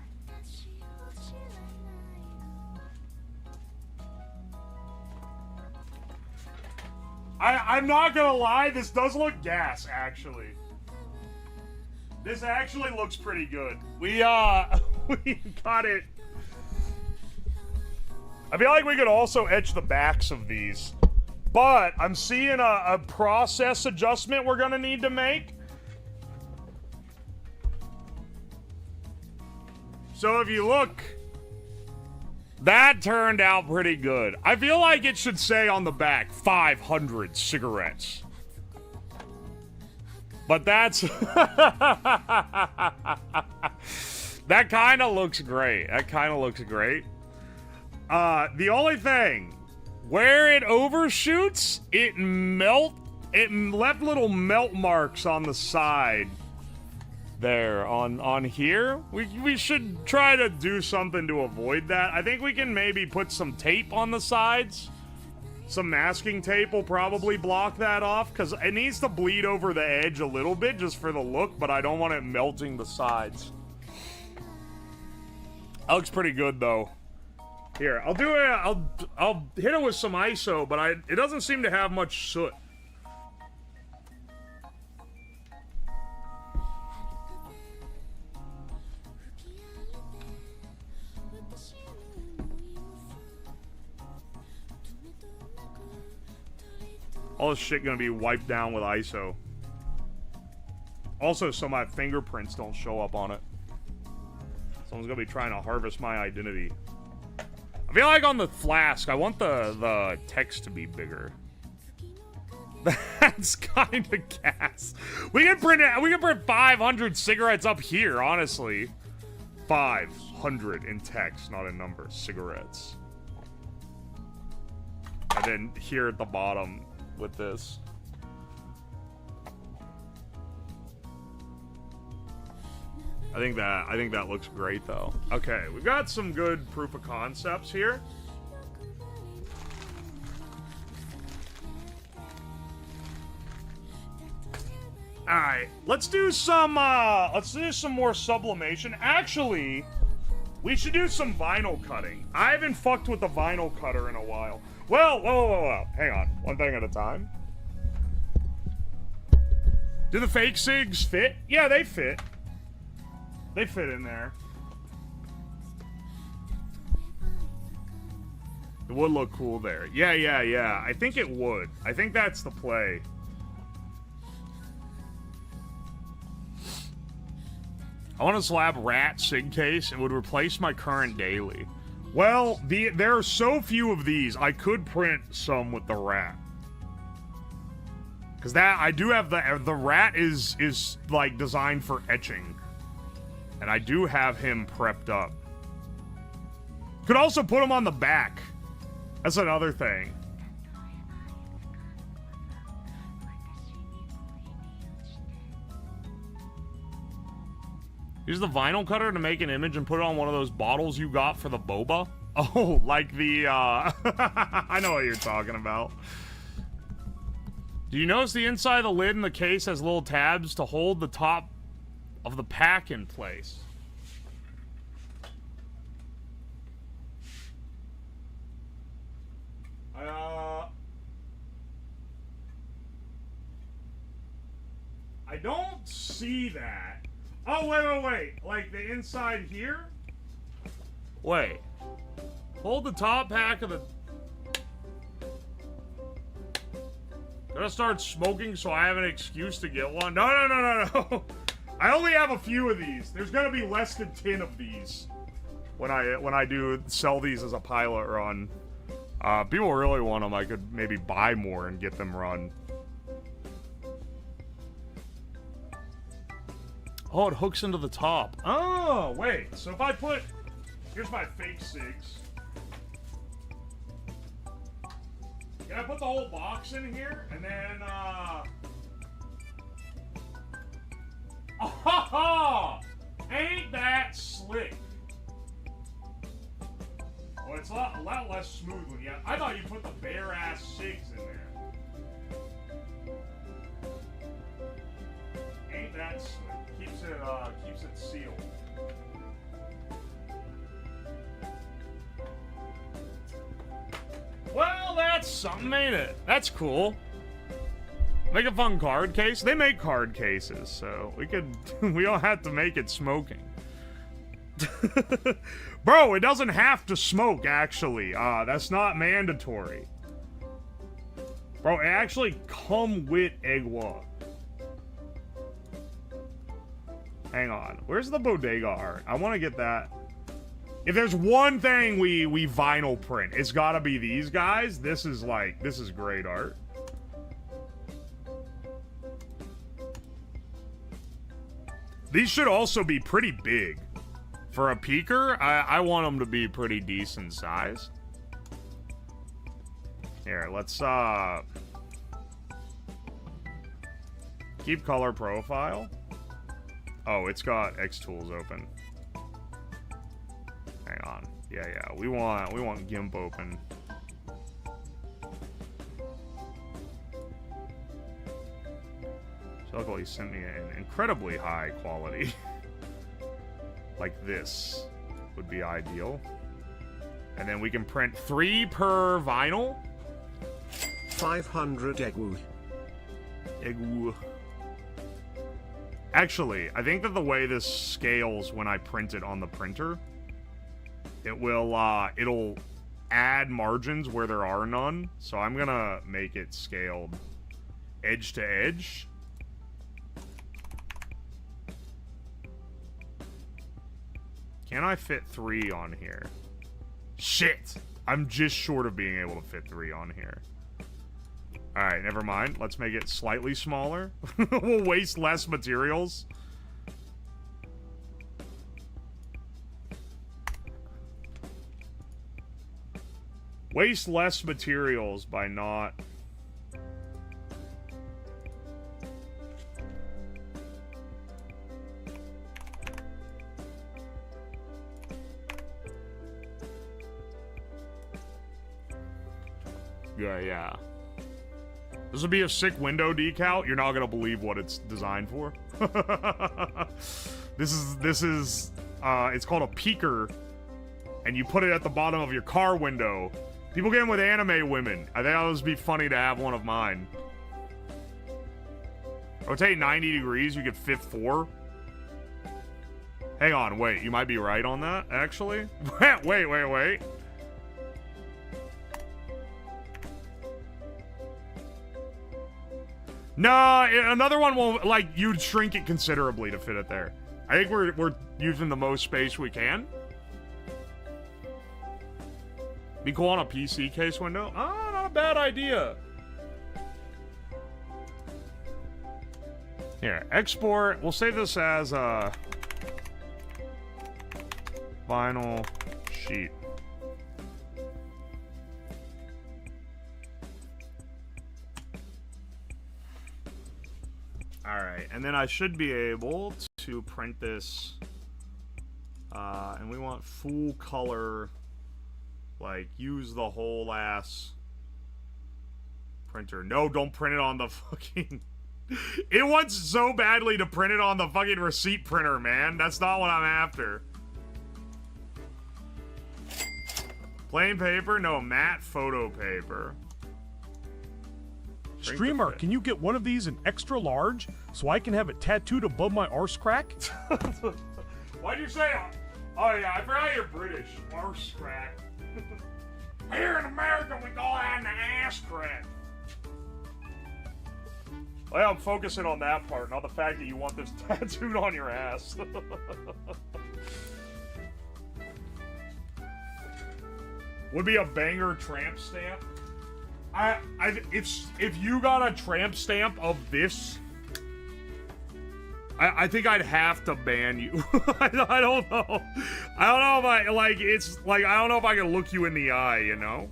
I'm not gonna lie, this does look gas, actually. This actually looks pretty good. We got it. I feel like we could also etch the backs of these. But I'm seeing a process adjustment we're gonna need to make. So if you look, that turned out pretty good. I feel like it should say on the back, 500 cigarettes. But that's... that kind of looks great. That kind of looks great. The only thing, where it overshoots, it left little melt marks on the side. There, on here. We should try to do something to avoid that. I think we can maybe put some tape on the sides. Some masking tape will probably block that off, because it needs to bleed over the edge a little bit just for the look, but I don't want it melting the sides. That looks pretty good, though. Here, I'll do it. I'll hit it with some ISO, but it doesn't seem to have much soot. All this shit gonna be wiped down with ISO. Also, so my fingerprints don't show up on it. Someone's gonna be trying to harvest my identity. I feel like on the flask, I want the text to be bigger. That's kind of gas. We can print 500 cigarettes up here, honestly. 500 in text, not in numbers. Cigarettes. And then here at the bottom with this. I think that looks great though. Okay, we've got some good proof of concepts here. Alright, let's do some more sublimation. Actually, we should do some vinyl cutting. I haven't fucked with the vinyl cutter in a while. Well, whoa. Hang on. One thing at a time. Do the fake SIGs fit? Yeah, they fit. They fit in there. It would look cool there. Yeah. I think it would. I think that's the play. I want a slab rat sig case. It would replace my current daily. Well, there are so few of these. I could print some with the rat. Because that, I do have the rat is like designed for etching. And I do have him prepped up. Could also put him on the back. That's another thing. Use the vinyl cutter to make an image and put it on one of those bottles you got for the boba. Oh, like the, I know what you're talking about. Do you notice the inside of the lid in the case has little tabs to hold the top of the pack in place? I don't see that. Oh, wait. Like the inside here? Wait. Hold the top pack of the... Gonna start smoking so I have an excuse to get one? No. I only have a few of these. There's gonna be less than 10 of these when I do sell these as a pilot run. People really want them. I could maybe buy more and get them run. Oh, it hooks into the top. Oh, wait. So if I put... Here's my fake cigs. Can I put the whole box in here? And then, Oh, ain't that slick? Oh, it's a lot less smooth when you... I thought you put the bare-ass cigs in there. Ain't that slick? Keeps it sealed. Well, that's something, ain't it? That's cool. Make a fun card case. They make card cases, so we could... we don't have to make it smoking. Bro, it doesn't have to smoke, actually. That's not mandatory. Bro, it actually come with Egwa. Hang on. Where's the bodega art? I want to get that. If there's one thing we vinyl print, it's got to be these guys. This is great art. These should also be pretty big. For a peeker, I want them to be pretty decent size. Here, let's keep color profile. Oh, it's got X-Tools open. Hang on. Yeah. We want GIMP open. So luckily he sent me an incredibly high quality. Like this would be ideal. And then we can print 3 per vinyl. 500 Egwu. Actually, I think that the way this scales when I print it on the printer, it will, it'll add margins where there are none. So I'm gonna make it scaled edge to edge. Can I fit 3 on here? Shit! I'm just short of being able to fit 3 on here. Alright, never mind. Let's make it slightly smaller. We'll waste less materials. Waste less materials by not... Yeah. This would be a sick window decal. You're not gonna believe what it's designed for. This is it's called a peeker, and you put it at the bottom of your car window. People get them with anime women. I think that would be funny to have one of mine. Rotate 90 degrees, you get fit 4. Hang on, wait, you might be right on that, actually. Wait. No, another one will, like, you'd shrink it considerably to fit it there. I think we're using the most space we can. Be cool on a PC case window? Oh, not a bad idea. Here, export. We'll save this as a vinyl sheet. Alright, and then I should be able to print this. And we want full color. Like, use the whole ass printer. No, don't print it on the fucking... It wants so badly to print it on the fucking receipt printer, man. That's not what I'm after. Plain paper? No, matte photo paper. Streamer, can you get one of these in extra large so I can have it tattooed above my arse crack? Why'd you say... Oh, yeah, I forgot you're British. Arse crack. Here in America, we call that an ass crack. Well, I'm focusing on that part, not the fact that you want this tattooed on your ass. Would be a banger tramp stamp. If you got a tramp stamp of this, I think I'd have to ban you. I don't know. I don't know if I, like, it's, like, I don't know if I can look you in the eye, you know?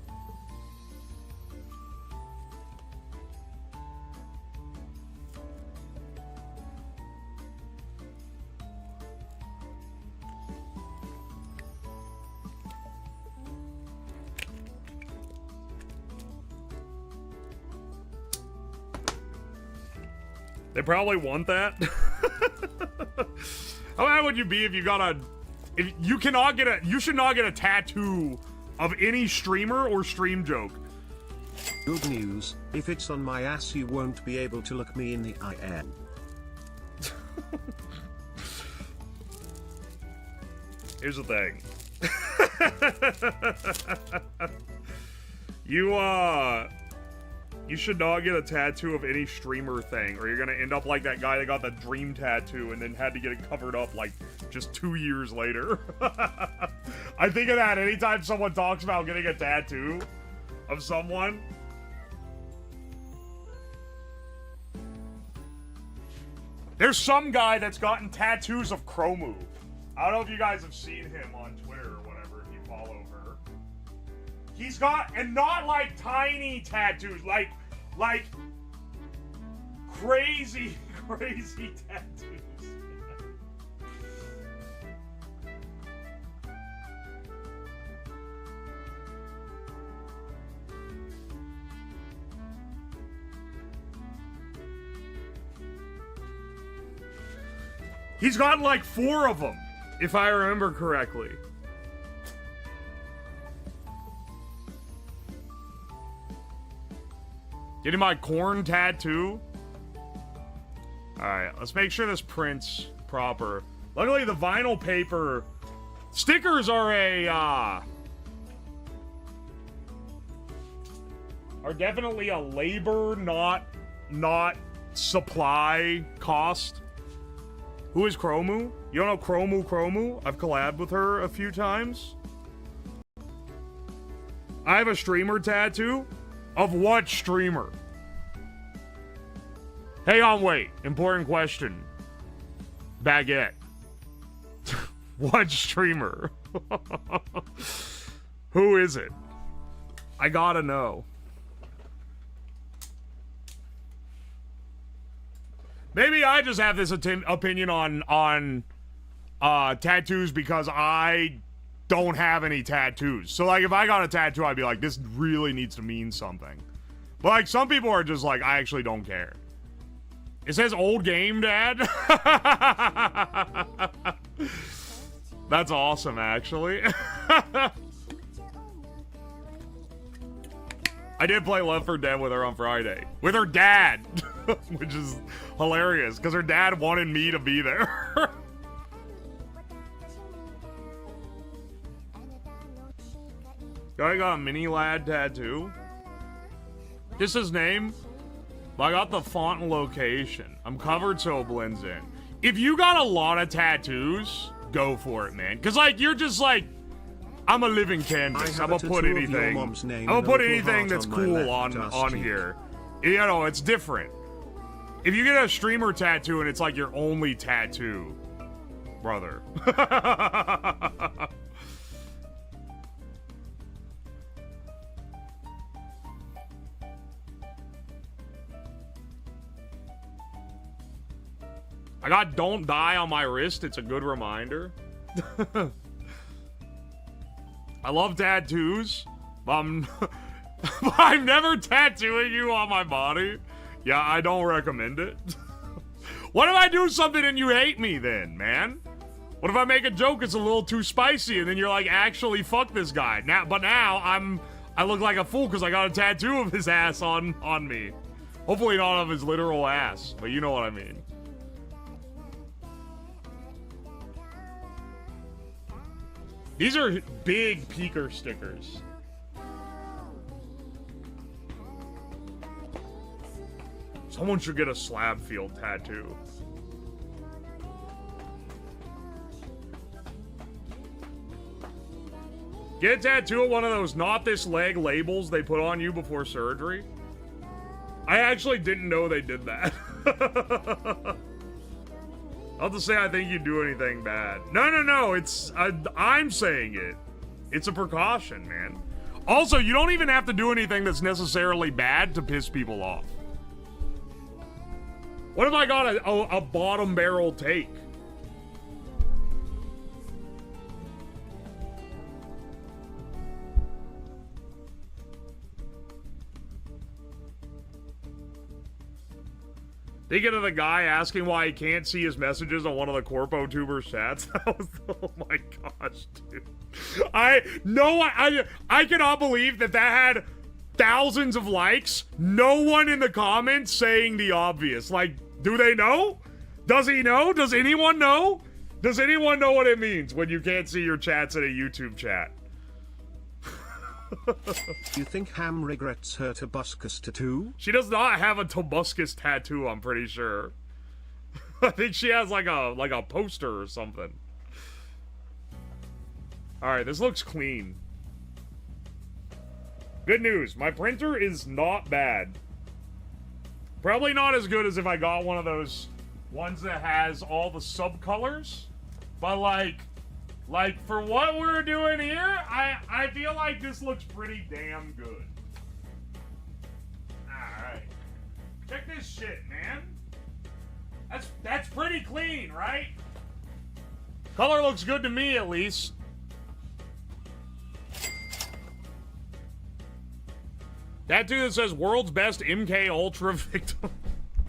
They probably want that. How mad would you be if you got a... If you cannot get a... You should not get a tattoo of any streamer or stream joke. Good news, if it's on my ass you won't be able to look me in the eye. Here's the thing. You should not get a tattoo of any streamer thing, or you're gonna end up like that guy that got the dream tattoo and then had to get it covered up like just 2 years later. I think of that anytime someone talks about getting a tattoo of someone. There's some guy that's gotten tattoos of Chromu. I don't know if you guys have seen him on Twitter or whatever, if you follow her. He's got, and not like tiny tattoos, like crazy, crazy tattoos. He's got like 4 of them, if I remember correctly. Getting my corn tattoo? Alright, let's make sure this prints proper. Luckily, the vinyl paper... Stickers are are definitely a labor, not supply cost. Who is Chromu? You don't know Chromu? I've collabed with her a few times. I have a streamer tattoo. Of what streamer? Hang on, wait. Important question. Baguette. What streamer? Who is it? I gotta know. Maybe I just have this opinion on tattoos because I don't have any tattoos. So, like, if I got a tattoo, I'd be like, this really needs to mean something. But, like, some people are just like, I actually don't care. It says old game, Dad. That's awesome, actually. I did play Left 4 Dead with her on Friday. With her dad. Which is hilarious, because her dad wanted me to be there. Guy got a mini lad tattoo. Just his name. I got the font and location. I'm covered so it blends in. If you got a lot of tattoos, go for it, man. Because, like, you're just like, I'm a living canvas. I'm gonna put anything. I'm gonna put anything that's cool on here. You know, it's different. If you get a streamer tattoo and it's like your only tattoo, brother. I got "Don't Die" on my wrist. It's a good reminder. I love tattoos, but I'm never tattooing you on my body. Yeah, I don't recommend it. What if I do something and you hate me then, man? What if I make a joke that's a little too spicy and then you're like, actually, fuck this guy. But now I look like a fool because I got a tattoo of his ass on me. Hopefully not of his literal ass, but you know what I mean. These are big peeker stickers. Someone should get a slab field tattoo. Get a tattoo of one of those "not this leg" labels they put on you before surgery. I actually didn't know they did that. I'll just say I think you'd do anything bad. No, it's... I'm saying it. It's a precaution, man. Also, you don't even have to do anything that's necessarily bad to piss people off. What if I got a bottom barrel take? Thinking of the guy asking why he can't see his messages on one of the Corpo Tubers chats. That was, oh my gosh, dude. I cannot believe that had thousands of likes. No one in the comments saying the obvious. Like, do they know? Does he know? Does anyone know? Does anyone know what it means when you can't see your chats in a YouTube chat? You think Ham regrets her Tobuscus tattoo? She does not have a Tobuscus tattoo, I'm pretty sure. I think she has like a poster or something. Alright, this looks clean. Good news, my printer is not bad. Probably not as good as if I got one of those ones that has all the subcolors. But like for what we're doing here, I feel like this looks pretty damn good. Alright. Check this shit, man. That's pretty clean, right? Color looks good to me, at least. Tattoo that says "World's Best MK Ultra Victim."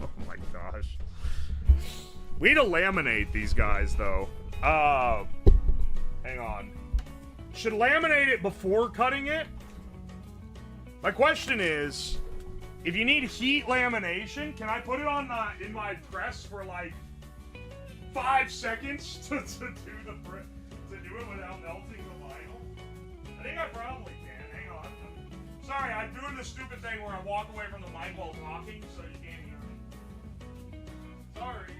Oh my gosh. We need to laminate these guys, though. Hang on. Should laminate it before cutting it? My question is, if you need heat lamination, can I put it on in my press for like 5 seconds to do it without melting the vinyl? I think I probably can. Hang on. Sorry, I'm doing the stupid thing where I walk away from the mic while talking, so you can't hear me. Sorry.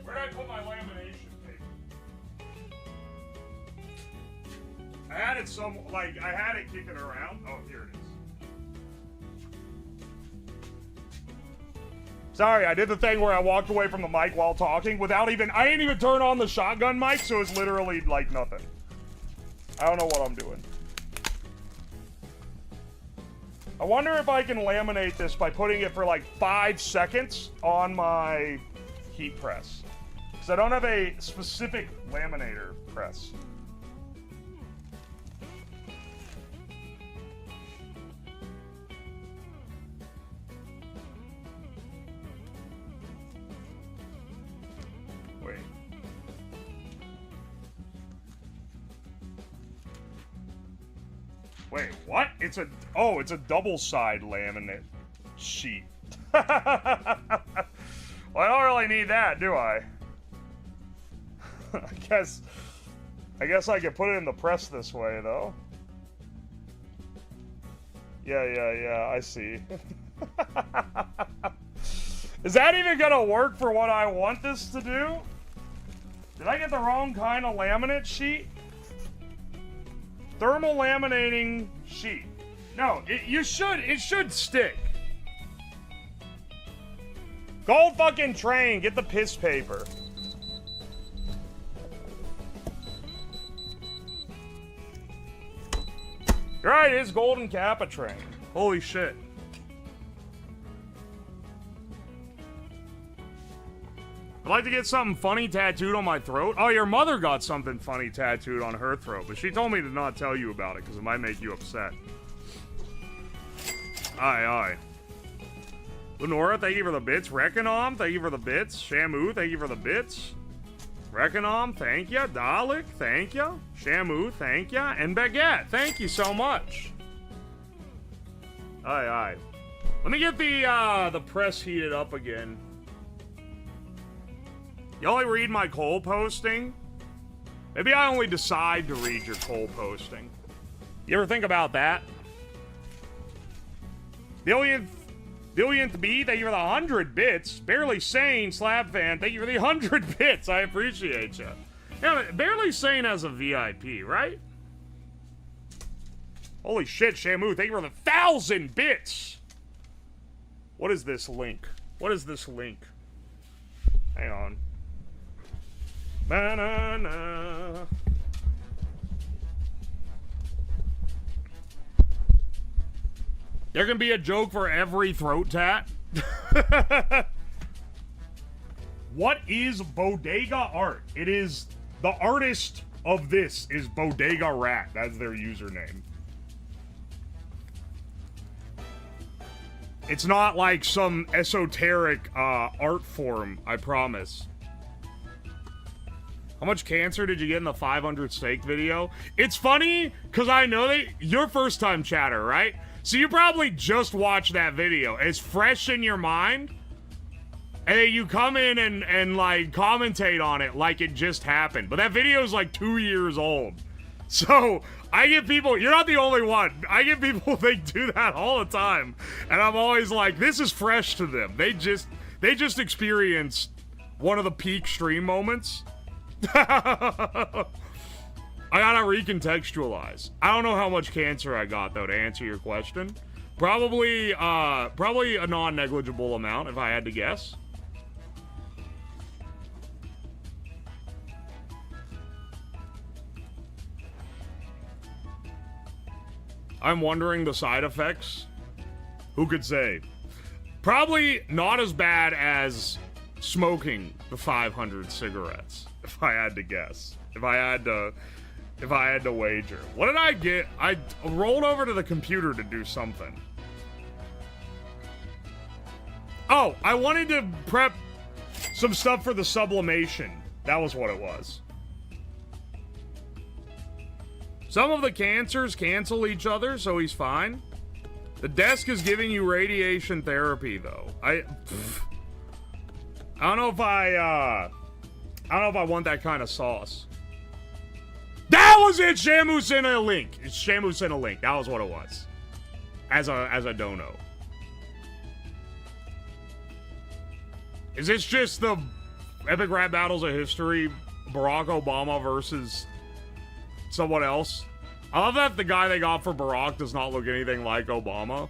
Where did I put my lamination paper? I had it I had it kicking around. Oh, here it is. Sorry, I did the thing where I walked away from the mic while talking without I didn't even turn on the shotgun mic, so it's literally like nothing. I don't know what I'm doing. I wonder if I can laminate this by putting it for like 5 seconds on my heat press. Because I don't have a specific laminator press. Wait. Wait, what? It's a double-side laminate sheet. Well, I don't really need that, do I? I guess I could put it in the press this way, though. Yeah, I see. Is that even gonna work for what I want this to do? Did I get the wrong kind of laminate sheet? Thermal laminating sheet. No, it should stick. Gold fucking train, get the piss paper. You're right, it is Golden Kappa train. Holy shit. I'd like to get something funny tattooed on my throat. Oh, your mother got something funny tattooed on her throat, but she told me to not tell you about it because it might make you upset. Aye. Lenora, thank you for the bits. Reconom, thank you for the bits. Shamu, thank you for the bits. Reconom, thank you. Dalek, thank you. Shamu, thank you. And Baguette, thank you so much. Aye. Let me get the press heated up again. You only read my coal posting? Maybe I only decide to read your coal posting. You ever think about that? Billionth B, thank you for the 100 bits. Barely Sane, Slab Fan, thank you for the 100 bits. I appreciate you. Yeah, Barely Sane has a VIP, right? Holy shit, Shamu, thank you for the 1,000 bits. What is this link? What is this link? Hang on. Banana. There can be a joke for every throat tat. What is Bodega Art? It is the artist of this is Bodega Rat. That's their username. It's not like some esoteric art form, I promise. How much cancer did you get in the 500 steak video? It's funny, because I know that you're first time chatter, right? So you probably just watched that video. It's fresh in your mind. And then you come in and like commentate on it like it just happened. But that video is like 2 years old. So I get people, you're not the only one. I get people, they do that all the time. And I'm always like, this is fresh to them. They just experienced one of the peak stream moments. I gotta recontextualize. I don't know how much cancer I got, though, to answer your question. Probably a non-negligible amount, if I had to guess. I'm wondering the side effects. Who could say? Probably not as bad as smoking the 500 cigarettes, if I had to guess. If I had to wager. What did I get? I rolled over to the computer to do something. Oh, I wanted to prep some stuff for the sublimation. That was what it was. Some of the cancers cancel each other, so he's fine. The desk is giving you radiation therapy, though. I don't know if I want that kind of sauce. That was it! Shamu sent a link. Shamu sent a link. That was what it was. As a dono. Is this just the Epic Rap Battles of History, Barack Obama versus someone else? I love that the guy they got for Barack does not look anything like Obama.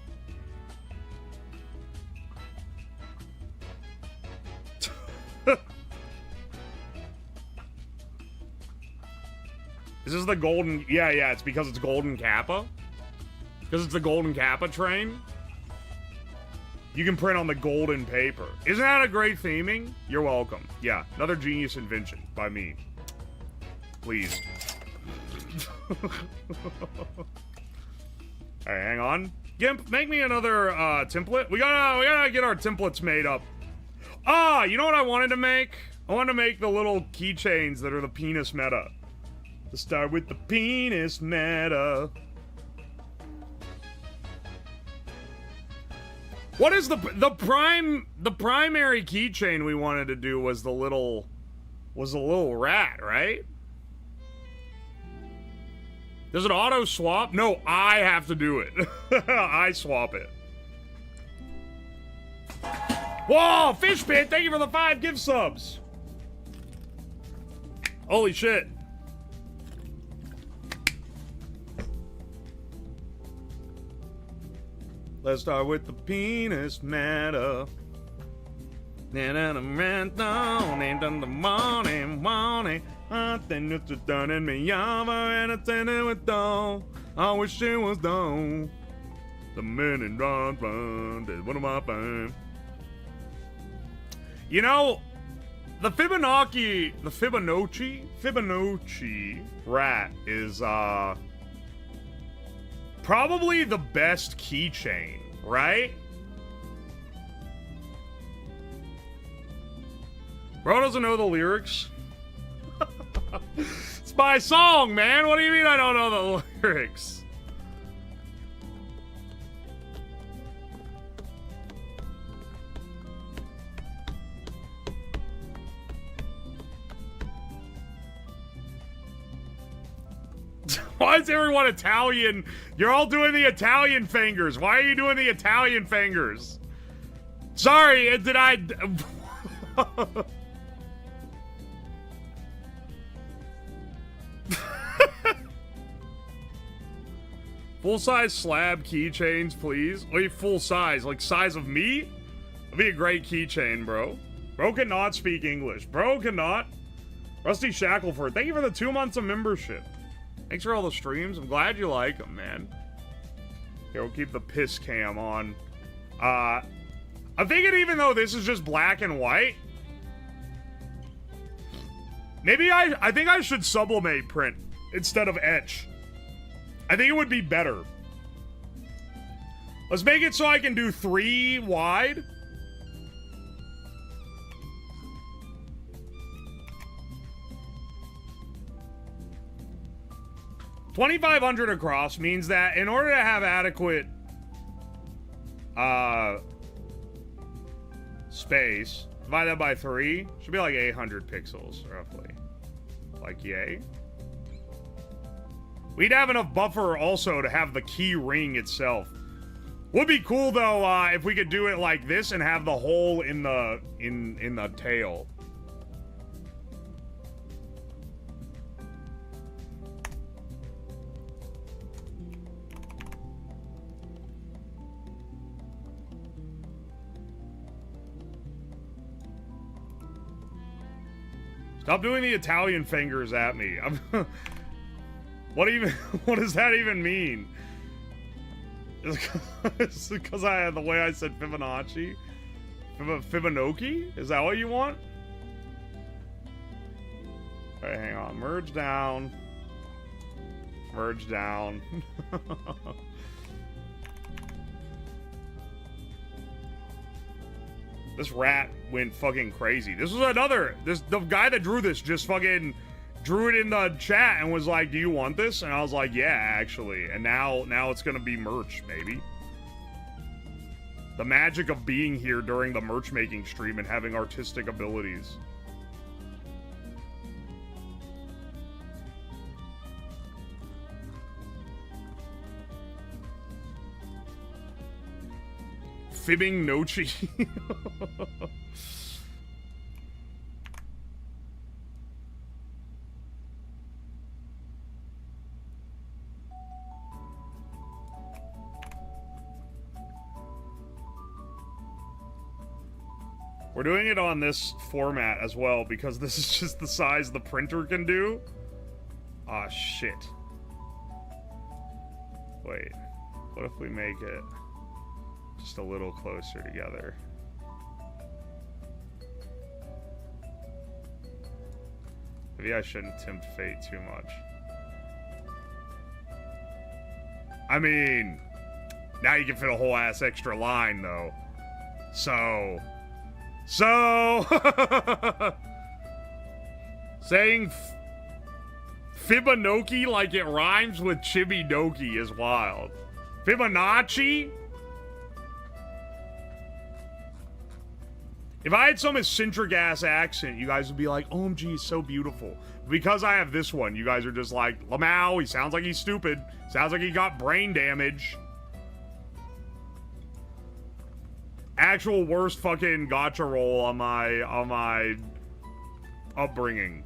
Is this the golden... Yeah, it's because it's Golden Kappa. Because it's the Golden Kappa train. You can print on the golden paper. Isn't that a great theming? You're welcome. Yeah, another genius invention by me. Please. Alright, hang on. Gimp, make me another template. We gotta get our templates made up. Ah, you know what I wanted to make? I wanted to make the little keychains that are the penis meta. Let's start with the penis meta. What is the primary keychain we wanted to do was the little rat, right? Does it auto swap? No, I have to do it. I swap it. Whoa, Fish Pit, thank you for the 5 gift subs. Holy shit. Let's start with the penis matter. Then the man down and done the morning. I think it's done in me over and it's in it with dawn. I wish it was done. The men in run, did one of my fame. You know, the Fibonacci rat is probably the best keychain, right? Bro doesn't know the lyrics. It's my song, man. What do you mean I don't know the lyrics? Why is everyone Italian? You're all doing the Italian fingers. Why are you doing the Italian fingers? Sorry, did I... Full-size slab keychains, please. Wait, full-size? Like size of me? That'd be a great keychain, bro. Bro cannot speak English. Bro cannot. Rusty Shackleford, thank you for the 2 months of membership. Thanks for all the streams. I'm glad you like them, man. Here, we'll keep the piss cam on. I'm thinking even though this is just black and white, maybe I think I should sublimate print instead of etch. I think it would be better. Let's make it so I can do 3 wide. $2,500 across means that in order to have adequate space, divide that by 3, should be like 800 pixels roughly. Like, yay. We'd have enough buffer also to have the key ring itself. Would be cool though if we could do it like this and have the hole in the tail. Stop doing the Italian fingers at me. What does that even mean? Is it because I had the way I said Fibonacci? Fibonacci? Is that what you want? Alright, hang on. Merge down. Merge down. This rat went fucking crazy. This was the guy that drew this just fucking drew it in the chat and was like, do you want this? And I was like, yeah, actually. And now it's gonna be merch, maybe. The magic of being here during the merch making stream and having artistic abilities. Fibbing Nochi. We're doing it on this format as well because this is just the size the printer can do. Ah, shit. Wait. What if we make it just a little closer together? Maybe I shouldn't tempt fate too much. I mean, now you can fit a whole ass extra line though. So saying Fibonacci like it rhymes with Chibidoki is wild. Fibonacci? If I had some eccentric ass accent, you guys would be like, OMG, he's so beautiful. Because I have this one, you guys are just like, Lamau, he sounds like he's stupid. Sounds like he got brain damage. Actual worst fucking gotcha roll on my upbringing.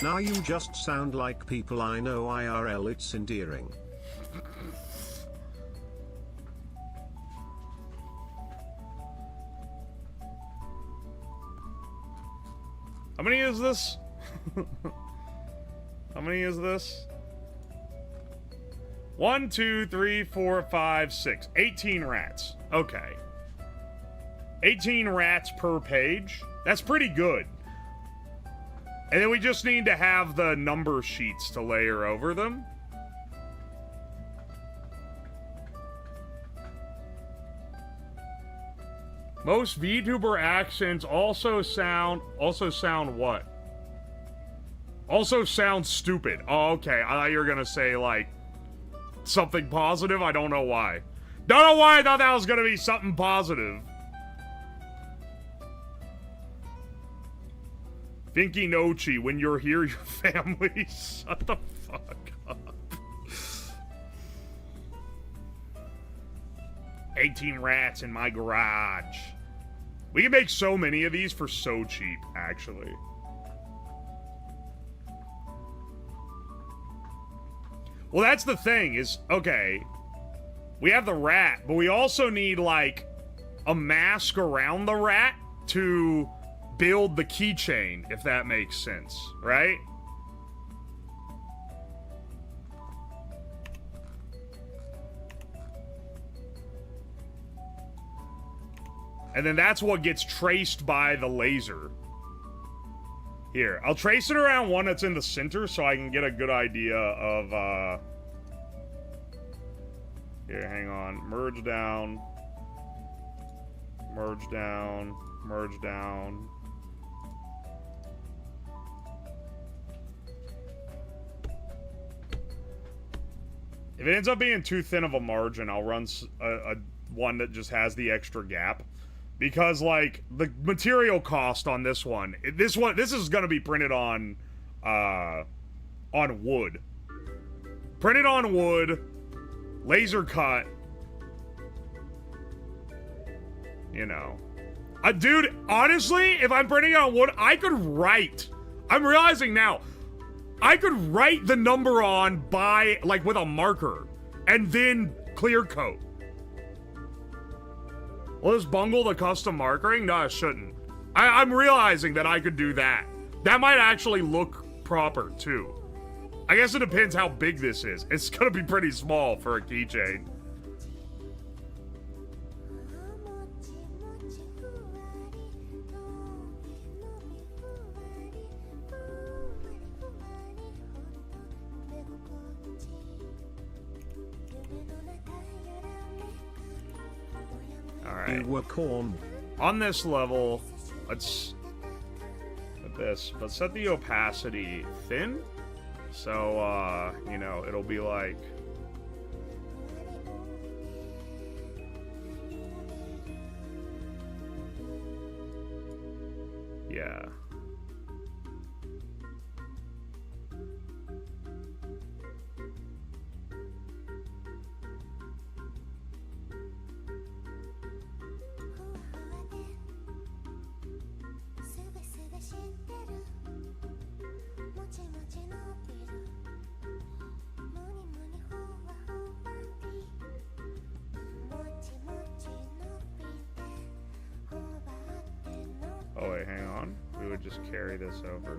Now you just sound like people I know IRL. It's endearing. How many is this? How many is this? 1, 2, 3, 4, 5, 6. 18 rats. Okay. 18 rats per page. That's pretty good. And then we just need to have the number sheets to layer over them. Most VTuber accents also sound what? Also sound stupid. Oh, okay. I thought you were gonna say, like, something positive. I don't know why. Don't know why I thought that was gonna be something positive. Finky Nochi, when you're here, your family. Shut the fuck up. 18 rats in my garage. We can make so many of these for so cheap, actually. Well, that's the thing is, okay, we have the rat, but we also need, like, a mask around the rat to build the keychain, if that makes sense, right? And then that's what gets traced by the laser. Here, I'll trace it around one that's in the center so I can get a good idea of, Here, hang on. Merge down. Merge down. Merge down. If it ends up being too thin of a margin, I'll run a one that just has the extra gap. Because, like, the material cost on this one, this is going to be printed on wood. Printed on wood, laser cut, you know. Dude, honestly, if I'm printing on wood, I could write. I'm realizing now, I could write the number on by, like, with a marker, and then clear coat. Will this bungle the custom markering? No, it shouldn't. I'm realizing that I could do that. That might actually look proper, too. I guess it depends how big this is. It's gonna be pretty small for a keychain. Alright. On this level, let's put this. Let's set the opacity thin. So, you know, it'll be like... Yeah. Oh wait, hang on. We would just carry this over.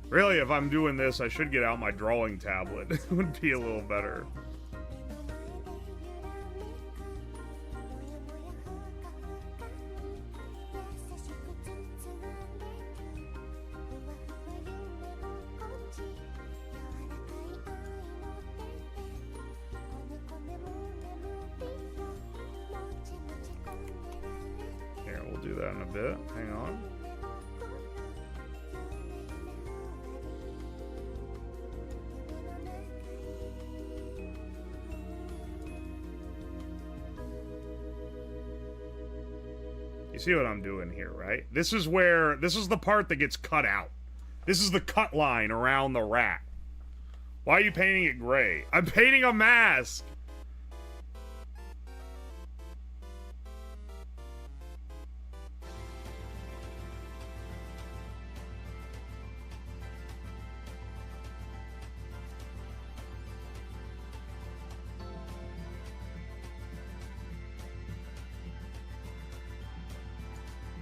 Really, if I'm doing this, I should get out my drawing tablet. It would be a little better. that in a bit. Hang on. You see what I'm doing here, right? This is the part that gets cut out. This is the cut line around the rat. Why are you painting it gray? I'm painting a mask!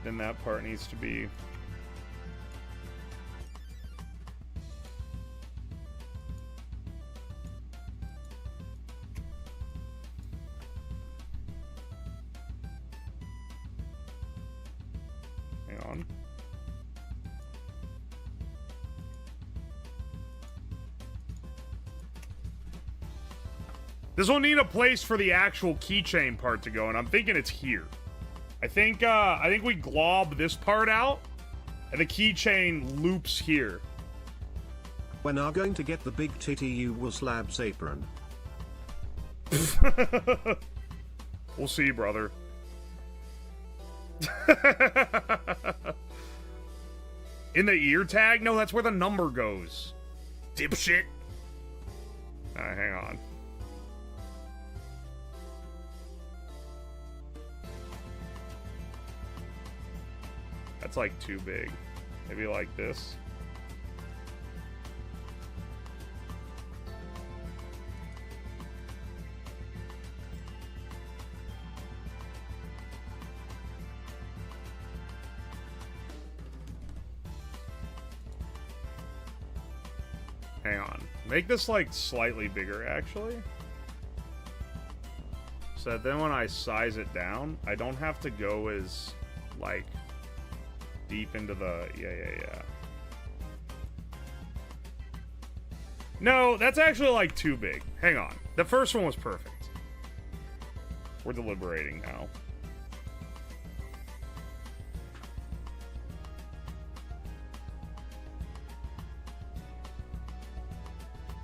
Then that part needs to be... Hang on. This will need a place for the actual keychain part to go, and I'm thinking it's here. I think we glob this part out, and the keychain loops here. When are going to get the big titty you will slabs apron? We'll see, brother. In the ear tag? No, that's where the number goes. Dipshit. Alright, hang on. That's like too big. Maybe like this. Hang on. Make this like slightly bigger actually. So that then when I size it down, I don't have to go as like deep into the... Yeah. No, that's actually, like, too big. Hang on. The first one was perfect. We're deliberating now.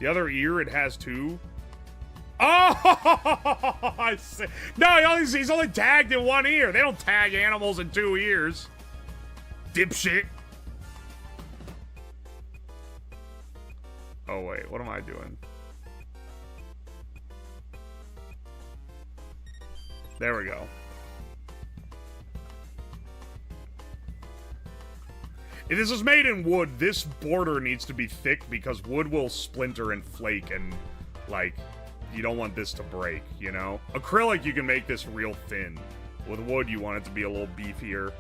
The other ear, it has two. Oh! I see. No, he's only tagged in one ear. They don't tag animals in two ears. Dipshit. Oh, wait. What am I doing? There we go. If this is made in wood, this border needs to be thick because wood will splinter and flake and, like, you don't want this to break, you know? Acrylic, you can make this real thin. With wood, you want it to be a little beefier.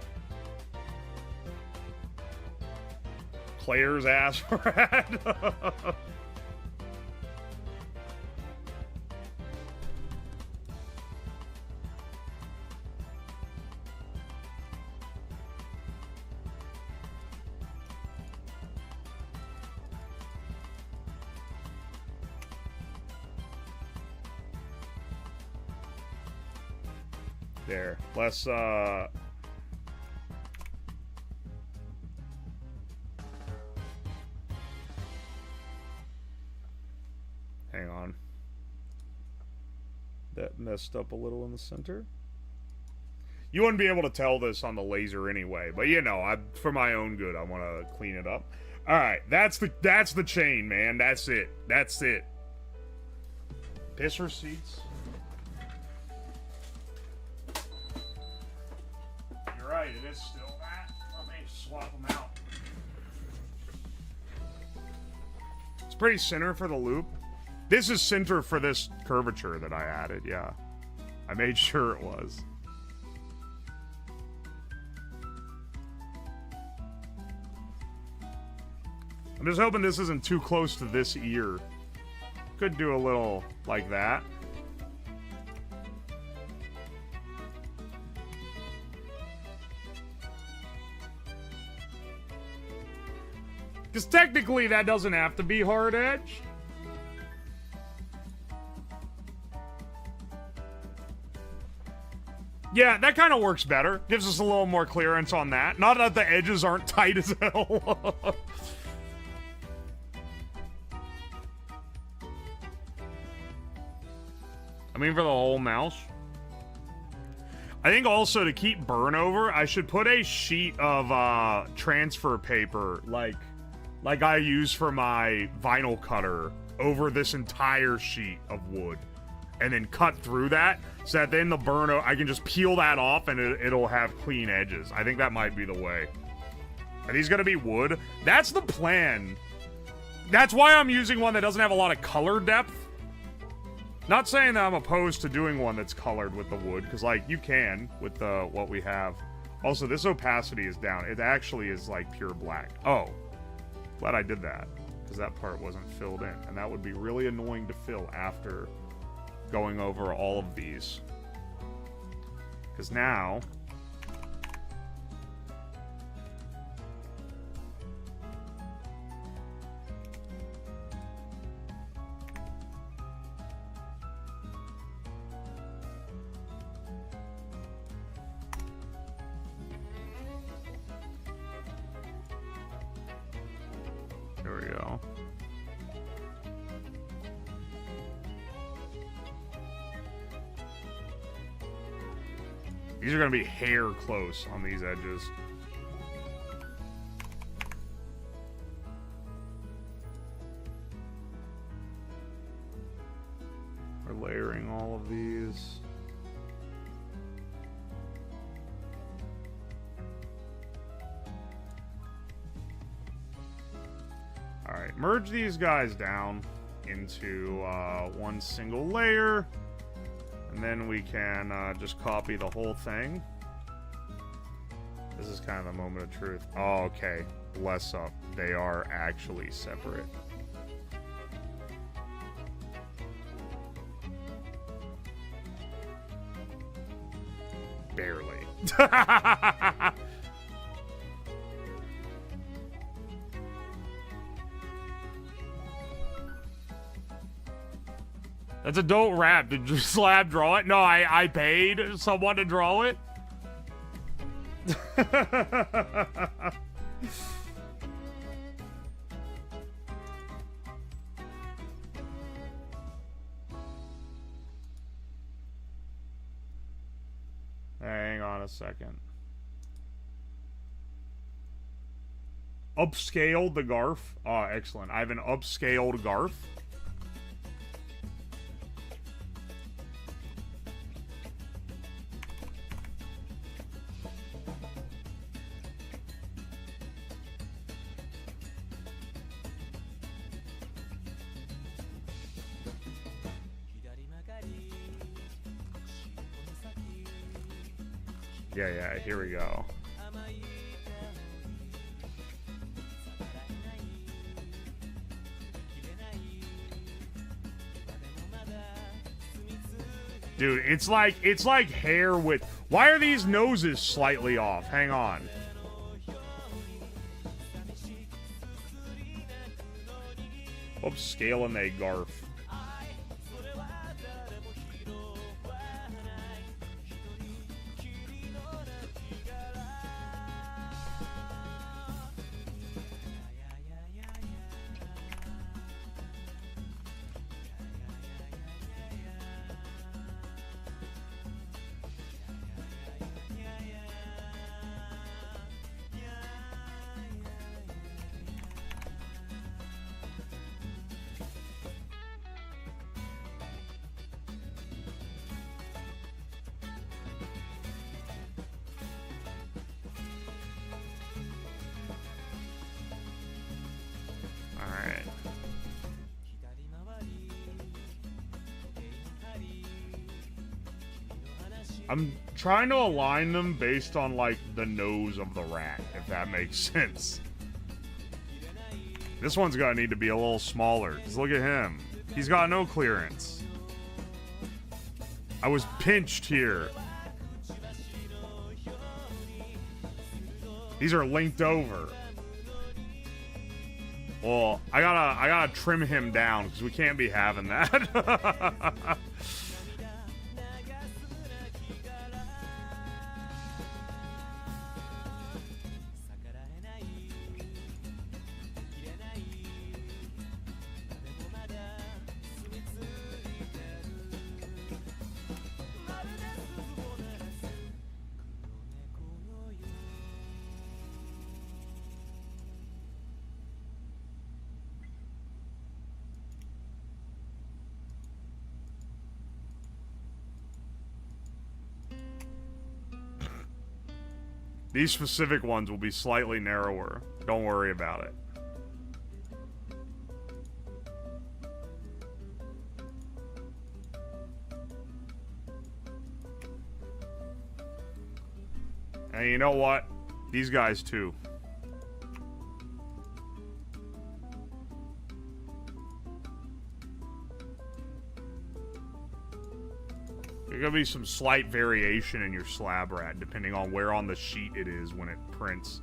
Claire's ass rat. There. Let's hang on. That messed up a little in the center. You wouldn't be able to tell this on the laser anyway, but you know, for my own good, I want to clean it up. All right, that's the chain, man. That's it. That's it. Piss receipts. You're right. It is still that. Let me swap them out. It's pretty center for the loop. This is center for this curvature that I added, yeah. I made sure it was. I'm just hoping this isn't too close to this ear. Could do a little like that. Because technically that doesn't have to be hard edge. Yeah, that kind of works better. Gives us a little more clearance on that. Not that the edges aren't tight as hell. I mean, for the whole mouse. I think also to keep burn over, I should put a sheet of transfer paper, like I use for my vinyl cutter, over this entire sheet of wood. And then cut through that, so that then the I can just peel that off and it'll have clean edges. I think that might be the way. Are these gonna be wood? That's the plan. That's why I'm using one that doesn't have a lot of color depth. Not saying that I'm opposed to doing one that's colored with the wood, because, like, you can with what we have. Also, this opacity is down. It actually is, like, pure black. Oh. Glad I did that, because that part wasn't filled in. And that would be really annoying to fill after going over all of these. Because now... There we go. These are going to be hair close on these edges. We're layering all of these. Alright, merge these guys down into one single layer. And then we can just copy the whole thing. This is kind of the moment of truth. Oh, okay. Bless up. They are actually separate. Barely. That's a dope rap. Did you Slab draw it? No, I paid someone to draw it. Hang on a second. Upscaled the Garf. Oh, excellent. I have an upscaled Garf. Yeah, here we go. Dude, it's like hair with... Why are these noses slightly off? Hang on. Upscaling a Garf. I'm trying to align them based on, like, the nose of the rat, if that makes sense. This one's gonna need to be a little smaller, because look at him. He's got no clearance. I was pinched here. These are linked over. Well, I gotta trim him down, because we can't be having that. These specific ones will be slightly narrower. Don't worry about it. And you know what? These guys too. There's gonna be some slight variation in your slab rat depending on where on the sheet it is when it prints.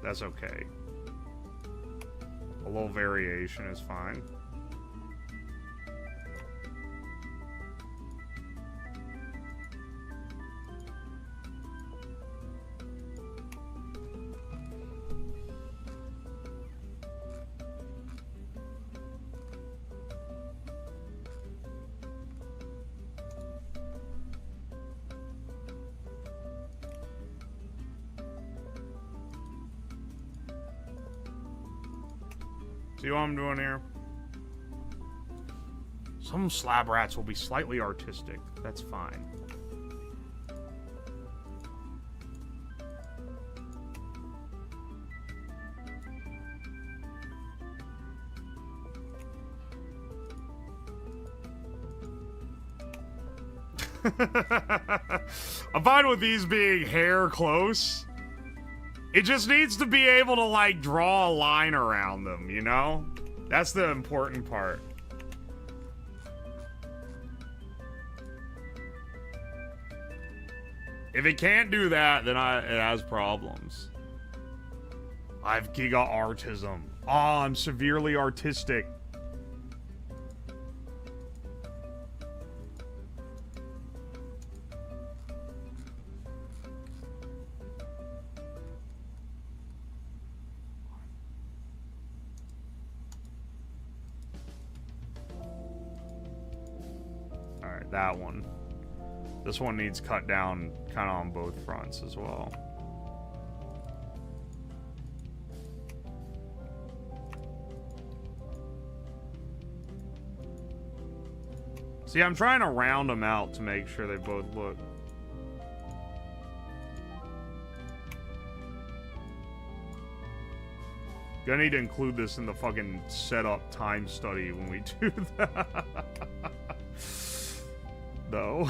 That's okay. A little variation is fine. See what I'm doing here? Some slab rats will be slightly artistic. That's fine. I'm fine with these being hair close. It just needs to be able to, like, draw a line around them, you know? That's the important part. If it can't do that, then it has problems. I have giga artism. Oh, I'm severely artistic. That one. This one needs cut down kind of on both fronts as well. See, I'm trying to round them out to make sure they both look. Gonna need to include this in the fucking setup time study when we do that. Though.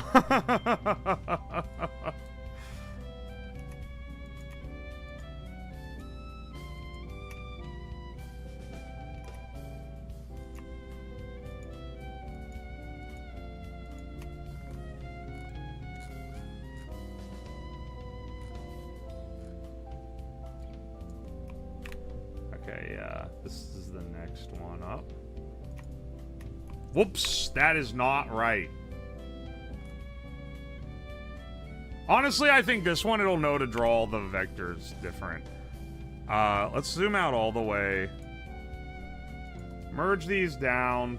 Okay, yeah, this is the next one up. Whoops, that is not right. Honestly, I think this one, it'll know to draw the vectors different. Let's zoom out all the way. Merge these down.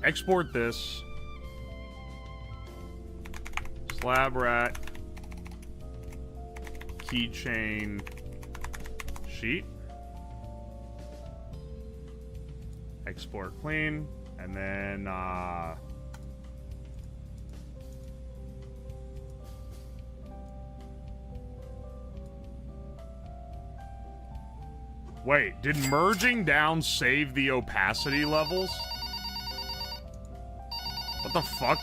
Export this. Slab rat. Keychain. Sheet. Export clean. And then, wait, did merging down save the opacity levels? What the fuck?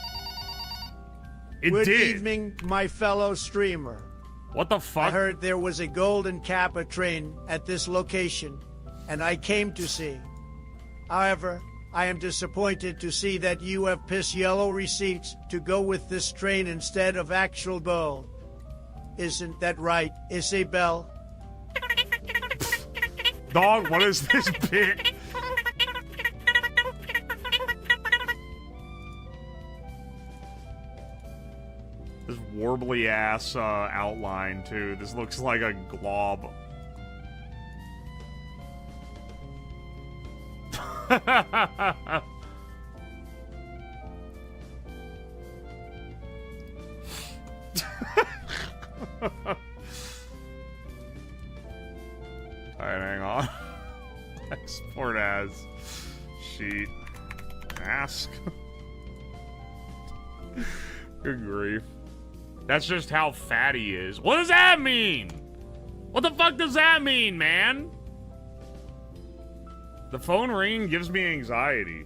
It Good did. evening, my fellow streamer. What the fuck? I heard there was a golden Kappa train at this location, and I came to see. However, I am disappointed to see that you have piss yellow receipts to go with this train instead of actual gold. Isn't that right, Isabel? Dog, what is this bit? This warbly ass outline too. This looks like a glob. Alright, hang on. Export as sheet mask. Good grief. That's just how fat he is. What does that mean? What the fuck does that mean, man? The phone ringing gives me anxiety.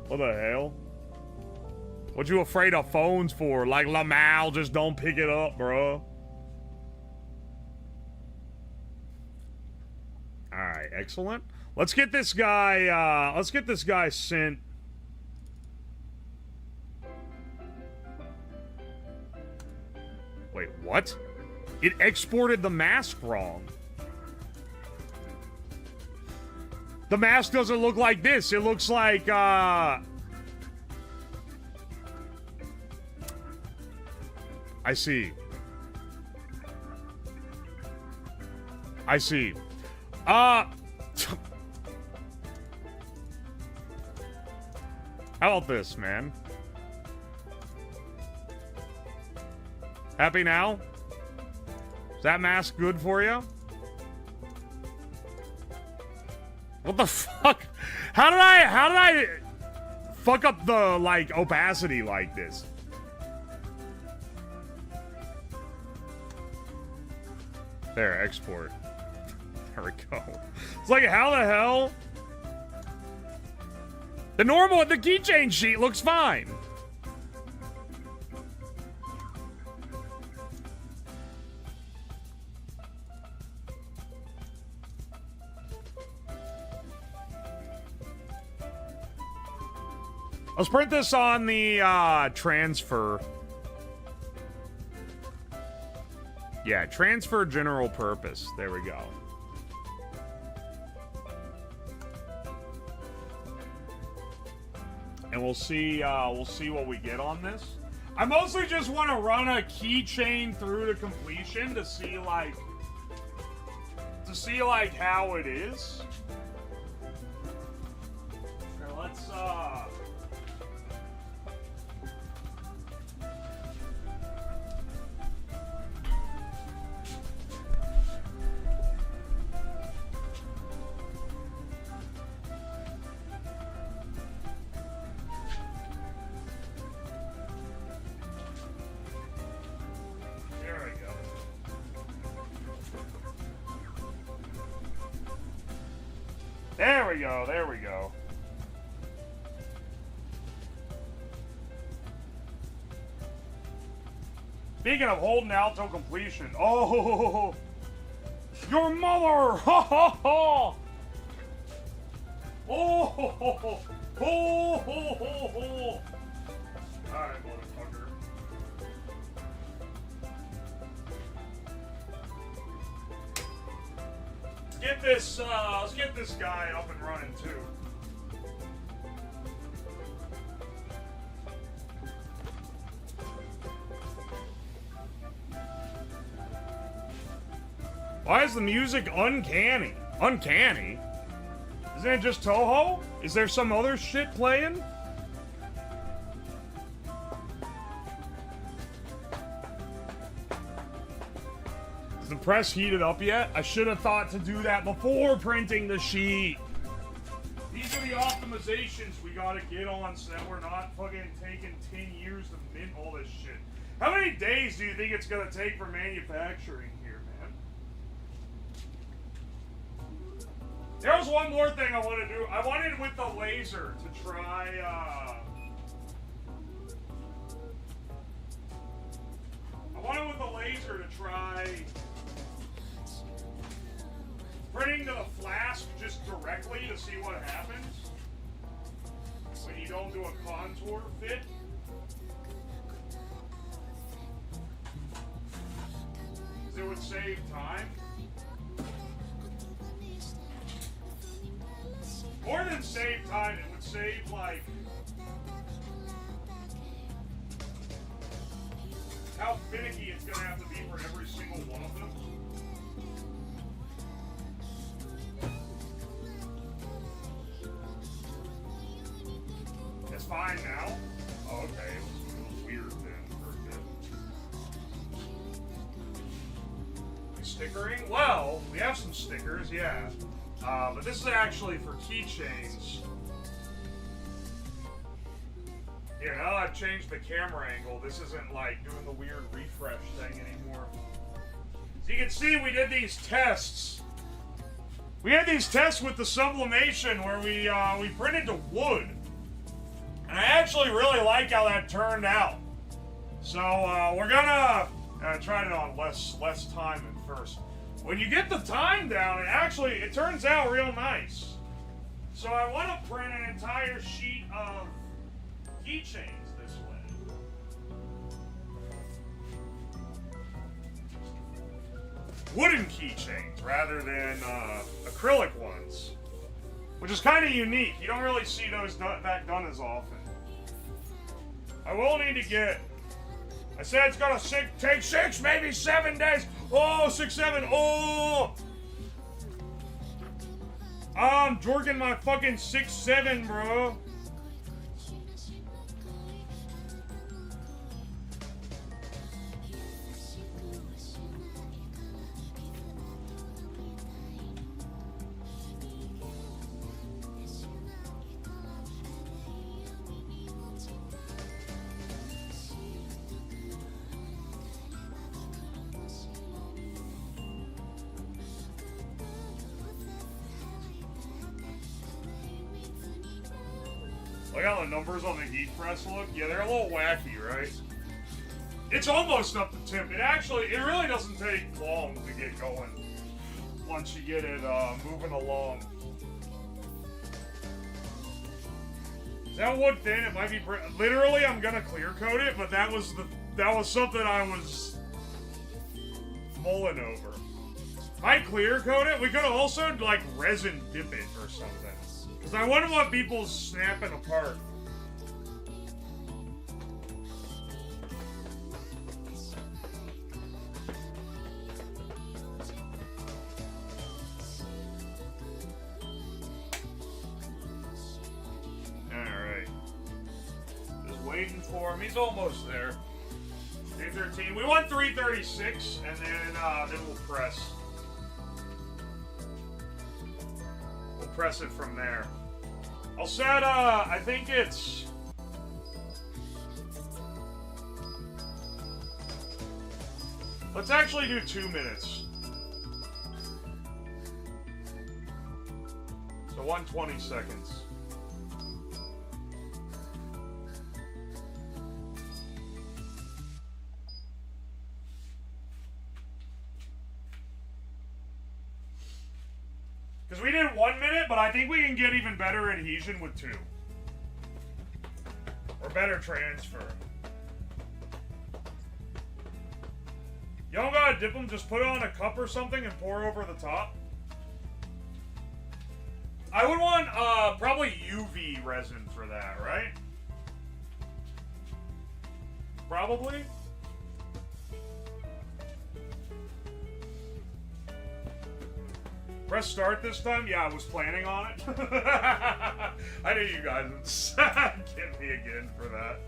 What the hell? What you afraid of phones for? Like Lamal, just don't pick it up, bro. Alright, excellent. Let's get this guy, sent. Wait, what? It exported the mask wrong. The mask doesn't look like this. It looks like, I see. I see. How about this, man? Happy now? Is that mask good for you? What the fuck? How did I fuck up the, like, opacity like this? There, export. There we go. It's like, how the hell? The keychain sheet looks fine. Let's print this on the transfer. Yeah, transfer general purpose. There we go. And we'll see what we get on this. I mostly just want to run a keychain through to completion to see like how it is. Here, let's There we go. Speaking of holding out till completion. Oh, your mother! Ha ha ha! Oh, ho, ho, ho. Ho, ho, ho, ho. Alright, motherfucker. Let's get this guy up and running too. Why is the music uncanny? Uncanny? Isn't it just Toho? Is there some other shit playing? Is the press heated up yet? I should have thought to do that before printing the sheet. These are the optimizations we gotta get on so that we're not fucking taking 10 years to mint all this shit. How many days do you think it's gonna take for manufacturing here, man? There was one more thing I want to do. I wanted with the laser to try, printing to the flask just directly to see what happens when you don't do a contour fit. Because it would save time. More than save time, it would save, like, how finicky it's going to have to be for every single one of them. fine now? Oh, okay. It was weird then for a bit. Stickering? Well, we have some stickers, yeah. But this is actually for keychains. Yeah, now I've changed the camera angle. This isn't like doing the weird refresh thing anymore. So you can see we did these tests. We had these tests with the sublimation where we printed to wood. And I actually really like how that turned out. So we're gonna try it on less time at first. When you get the time down, it turns out real nice. So I want to print an entire sheet of keychains this way. Wooden keychains rather than acrylic ones, which is kind of unique. You don't really see that done as often. I will need to get. I said it's gonna take 6, maybe 7 days. Oh, 6, 7. Oh, I'm jorking my fucking 6, 7, bro. Look how the numbers on the heat press look. Yeah, they're a little wacky, right? It's almost up to temp. It really doesn't take long to get going once you get it moving along. Is that wood thin? It might be literally. I'm gonna clear coat it, but that was something I was mulling over. Might clear coat it. We could also like resin dip it or something. Because I wouldn't want people snapping apart. Alright. Just waiting for him. He's almost there. 313. We want 336, and then we'll press. We'll press it from there. I'll set, I think it's... Let's actually do 2 minutes. So 120 seconds. Because we did 1 minute, but I think we can get even better adhesion with 2. Or better transfer. You don't gotta dip them, just put it on a cup or something and pour over the top. I would want probably UV resin for that, right? Probably. Press start this time? Yeah, I was planning on it. I knew you guys would get me again for that.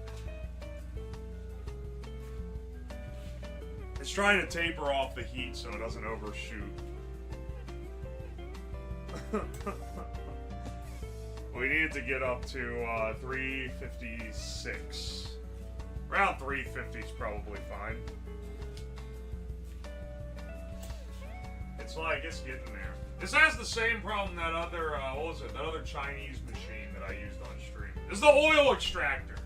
It's trying to taper off the heat so it doesn't overshoot. We needed to get up to 356. Around 350 is probably fine. It's getting there. This has the same problem that other, what was it? That other Chinese machine that I used on stream. This is the oil extractor.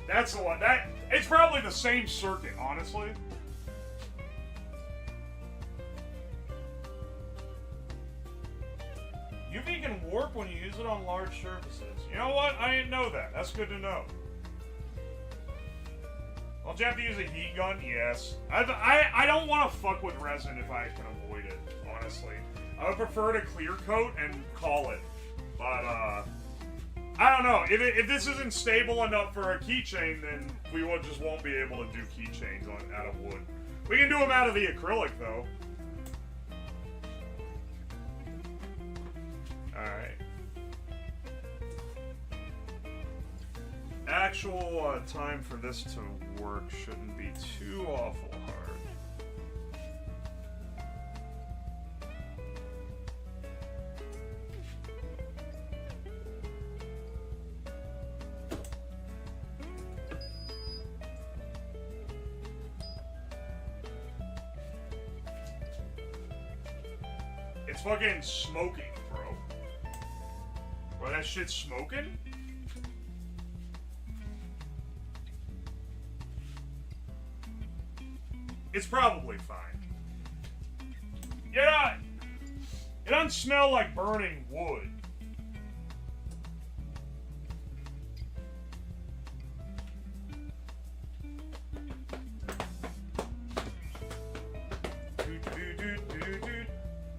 That's the one. It's probably the same circuit, honestly. UV can warp when you use it on large surfaces. You know what? I didn't know that. That's good to know. Don't you have to use a heat gun? Yes. I don't want to fuck with resin if I can avoid it, honestly. I would prefer to clear coat and call it. But, I don't know. If this isn't stable enough for a keychain, then we just won't be able to do keychains out of wood. We can do them out of the acrylic, though. Alright. actual time for this to work shouldn't be too awful hard. It's fucking smoking, bro. Bro, that shit's smoking? It's probably fine. Yeah, it doesn't smell like burning wood.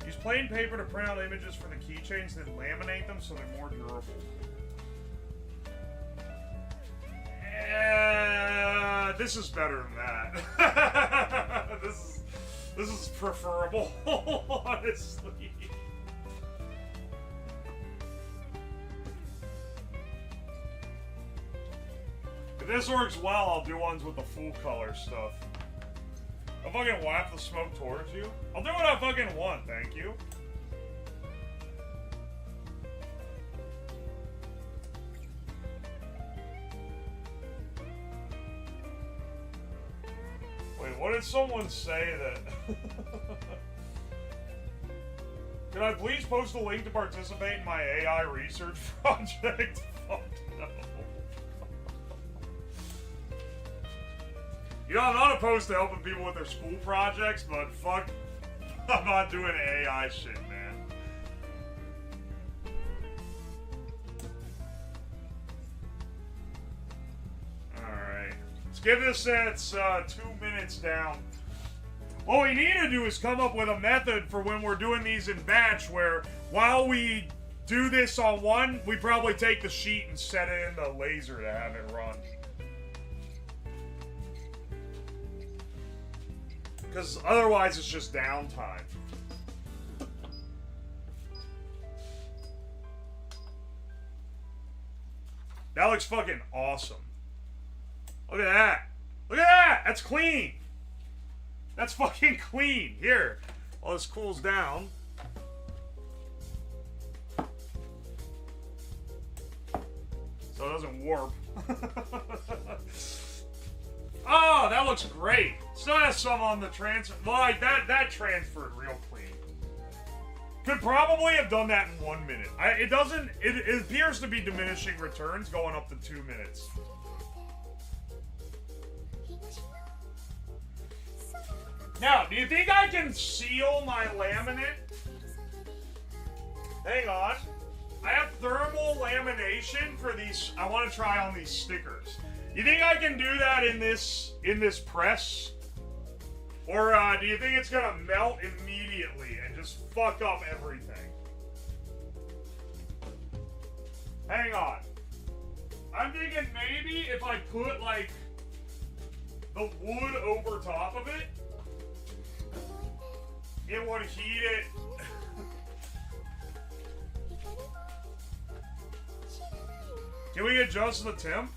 Use plain paper to print out images for the keychains, then laminate them so they're more durable. This is better than that. This is preferable, honestly. If this works well, I'll do ones with the full color stuff. I'll fucking waft the smoke towards you. I'll do what I fucking want, thank you. Wait, what did someone say that... Can I please post a link to participate in my AI research project? Fuck no. You know, I'm not opposed to helping people with their school projects, but fuck, I'm not doing AI shit, man. Alright. Let's give this it's 2 minutes down. What we need to do is come up with a method for when we're doing these in batch where while we do this on one, we probably take the sheet and set it in the laser to have it run. Because otherwise it's just downtime. That looks fucking awesome. Look at that. Look at that. That's clean. That's fucking clean. Here. While this cools down. So it doesn't warp. Oh, that looks great. Still has some on the transfer. Like, that transferred real clean. Could probably have done that in 1 minute. It appears to be diminishing returns going up to 2 minutes. Now, do you think I can seal my laminate? Hang on. I have thermal lamination for these. I want to try on these stickers. You think I can do that in this press? Or do you think it's gonna melt immediately and just fuck up everything? Hang on. I'm thinking maybe if I put like the wood over top of it, it would heat it. Can we adjust the temp?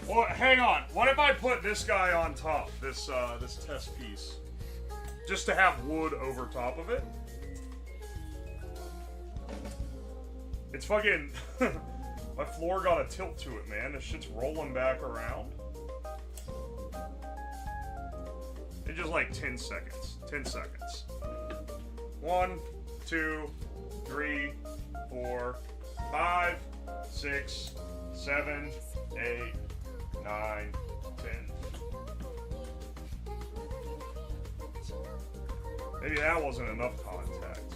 Well, hang on. What if I put this guy on top? This test piece, just to have wood over top of it. It's fucking. My floor got a tilt to it, man. This shit's rolling back around. In just like 10 seconds. 10 seconds. 1, 2, 3, 4, 5, 6, 7, 8, 9, 10. Maybe that wasn't enough contact.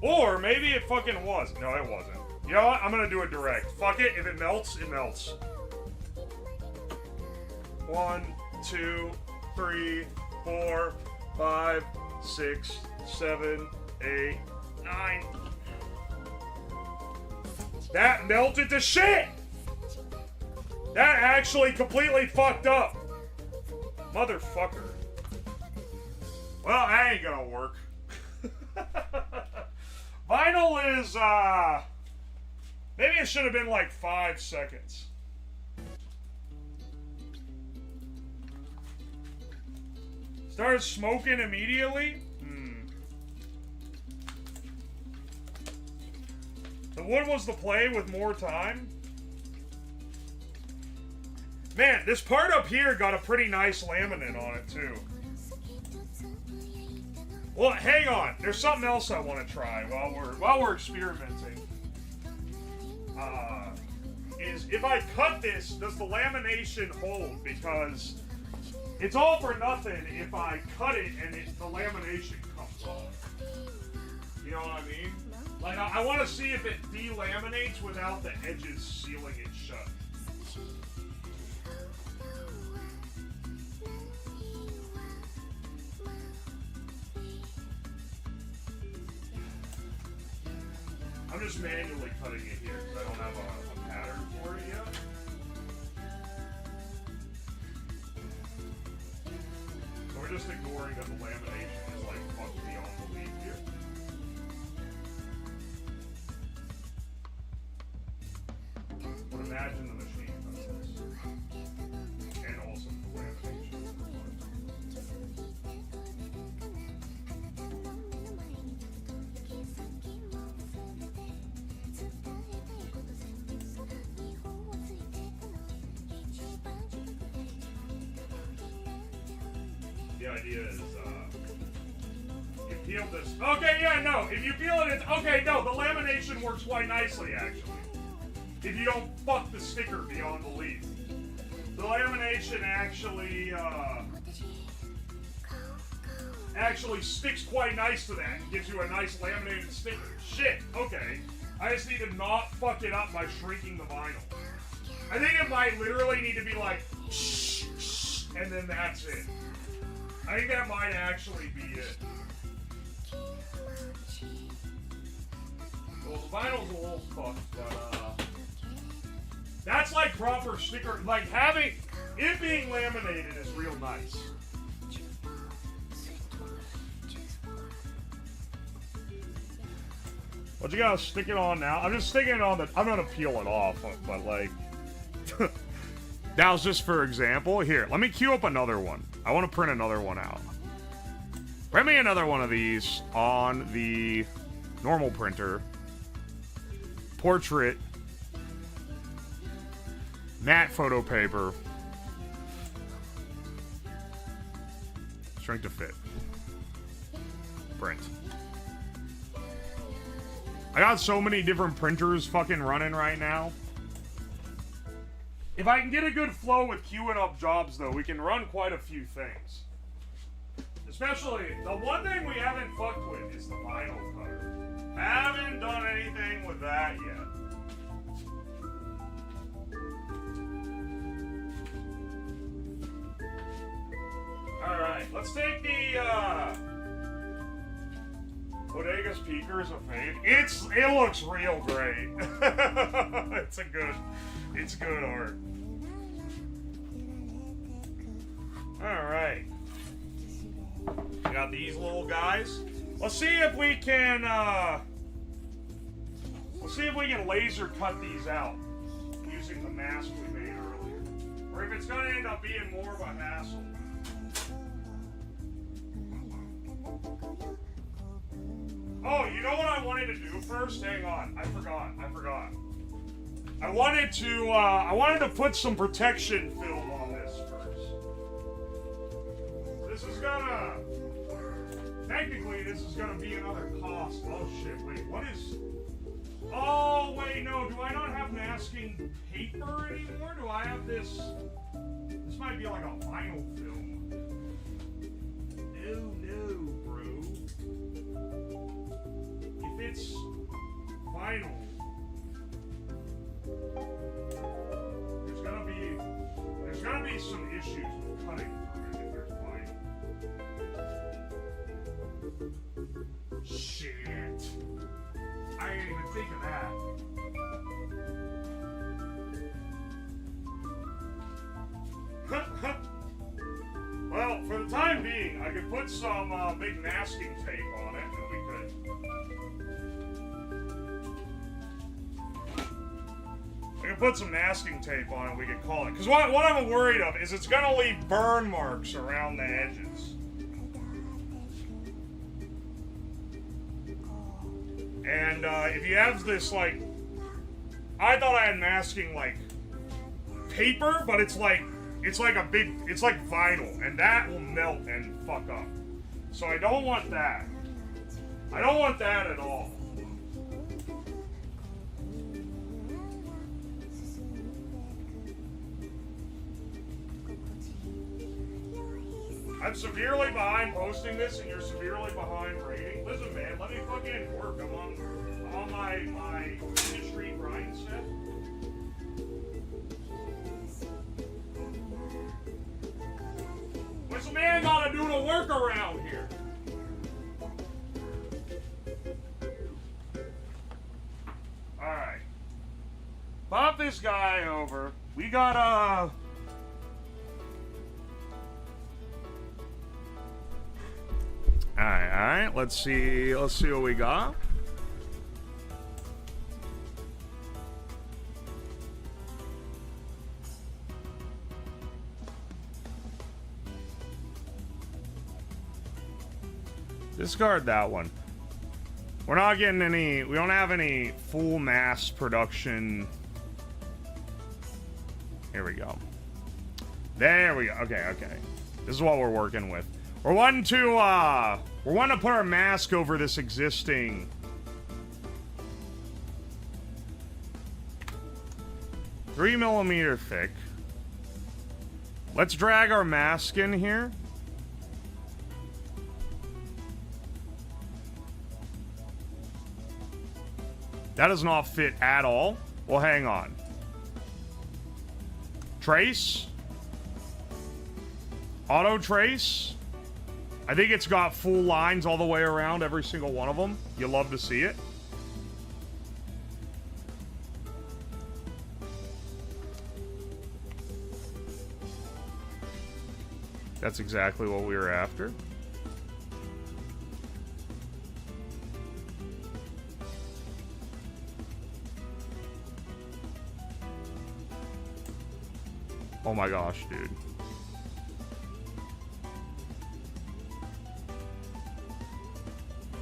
Or maybe it fucking was. No, it wasn't. You know what? I'm gonna do it direct. Fuck it. If it melts, it melts. 1, 2, 3, 4, 5, 6, 7, 8, 9. That melted to shit! That actually completely fucked up. Motherfucker. Well, that ain't gonna work. Vinyl is, maybe it should have been like 5 seconds. Started smoking immediately? The wood was the play with more time? Man, this part up here got a pretty nice laminate on it, too. Well, hang on. There's something else I want to try while we're experimenting. Is if I cut this, does the lamination hold? Because it's all for nothing if I cut it and the lamination comes off. You know what I mean? Like, I want to see if it delaminates without the edges sealing it shut. I'm just manually cutting it here because I don't have a pattern for it yet. So we're just ignoring that the lamination is like fucked beyond belief here. But imagine the machine does this. And also the lamination. The idea is, you peel this. Okay, yeah, no. If you peel it, it's okay. No, the lamination works quite nicely, actually. If you don't fuck the sticker beyond belief, the lamination actually sticks quite nice to that and gives you a nice laminated sticker. Shit. Okay. I just need to not fuck it up by shrinking the vinyl. I think it might literally need to be like, shh, shh, and then that's it. I think that might actually be it. Well, the vinyl's a little fucked, but, that's like proper sticker, like having, it being laminated is real nice. But you gotta stick it on now. I'm just sticking it on the, I'm gonna peel it off, but like, that was just for example. Here, let me queue up another one. I want to print another one out. Print me another one of these on the normal printer. Portrait. Matte photo paper. Shrink to fit. Print. I got so many different printers fucking running right now. If I can get a good flow with queuing up jobs, though, we can run quite a few things. Especially, the one thing we haven't fucked with is the vinyl cutter. Haven't done anything with that yet. Alright, let's take the, Bodega's Peakers of Fade. It looks real great. It's good art. Alright. We got these little guys. Let's see if we can, laser cut these out using the mask we made earlier. Or if it's gonna end up being more of a hassle. Oh, you know what I wanted to do first? Hang on, I forgot. I wanted to put some protection film on this first. Technically this is gonna be another cost. Oh shit, wait, what is, oh wait, no, do I not have masking paper anymore? Do I have this might be like a vinyl film. No, bro. If it's vinyl, there's gonna be some issues with cutting through it if there's vinyl. Shit. I didn't even think of that. Well, for the time being, I could put some big masking tape on it, and we could put some masking tape on it, we could call it. Because what I'm worried of is it's going to leave burn marks around the edges. And if you have this, like, I thought I had masking, like, paper, but it's like a big, it's like vinyl, and that will melt and fuck up. So I don't want that. I don't want that at all. I'm severely behind posting this, and you're severely behind rating. Listen, man, let me fucking work. I'm on my industry grind set. What's a man gotta do to work around here? Alright. Pop this guy over. We got Alright, let's see what we got. Discard that one. We're not getting any, we don't have any full mass production. Here we go. There we go. Okay. This is what we're working with. We're wanting to put our mask over this existing 3mm thick. Let's drag our mask in here. That does not fit at all. Well, hang on. Trace. Auto trace. I think it's got full lines all the way around every single one of them. You love to see it. That's exactly what we were after. Oh my gosh, dude.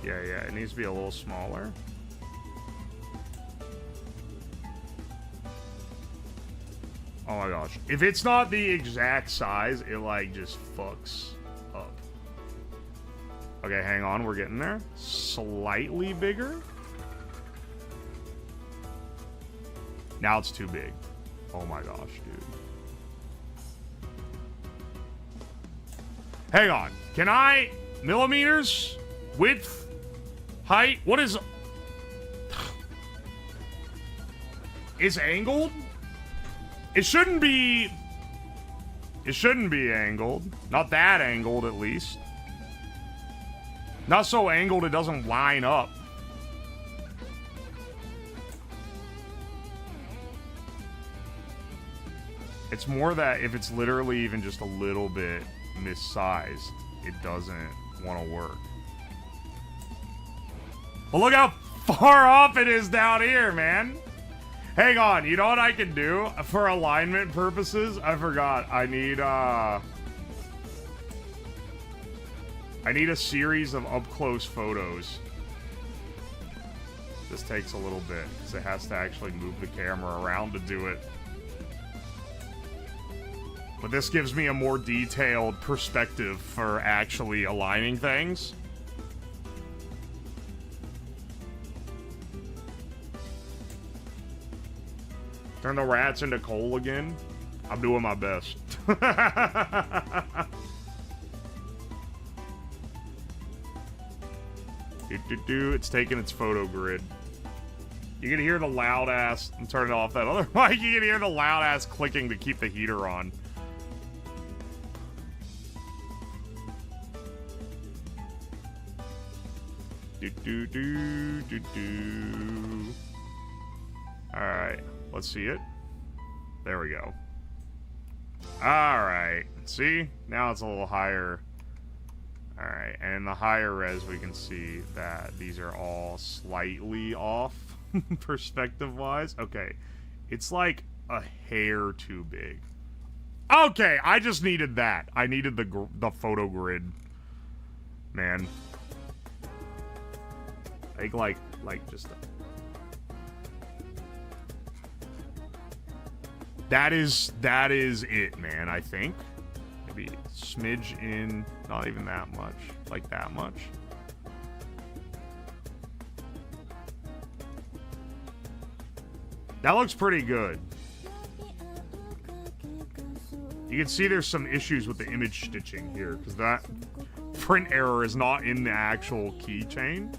Yeah, it needs to be a little smaller. Oh my gosh. If it's not the exact size, it like just fucks up. Okay, hang on, we're getting there. Slightly bigger. Now it's too big. Oh my gosh, dude. Hang on. Can I... millimeters? Width? Height? What is... Is angled? It shouldn't be... It shouldn't be angled. Not that angled, at least. Not so angled it doesn't line up. It's more that if it's literally even just a little bit missized, it doesn't want to work. Well, look how far off it is down here, man. Hang on, you know what I can do for alignment purposes? I forgot. I need a series of up-close photos. This takes a little bit because it has to actually move the camera around to do it. But this gives me a more detailed perspective for actually aligning things. Turn the rats into coal again. I'm doing my best. It's taking its photo grid. You can hear the loud ass. I'm turning off that other mic. You can hear the loud ass clicking to keep the heater on. Alright, let's see it. There we go. Alright, see? Now it's a little higher. Alright, and in the higher res we can see that these are all slightly off perspective-wise. Okay, it's like a hair too big. Okay, I just needed that. I needed the photo grid. Man. Take like just that is it, man. I think maybe smidge in, not even that much, like that much. That looks pretty good. You can see there's some issues with the image stitching here because that print error is not in the actual keychain.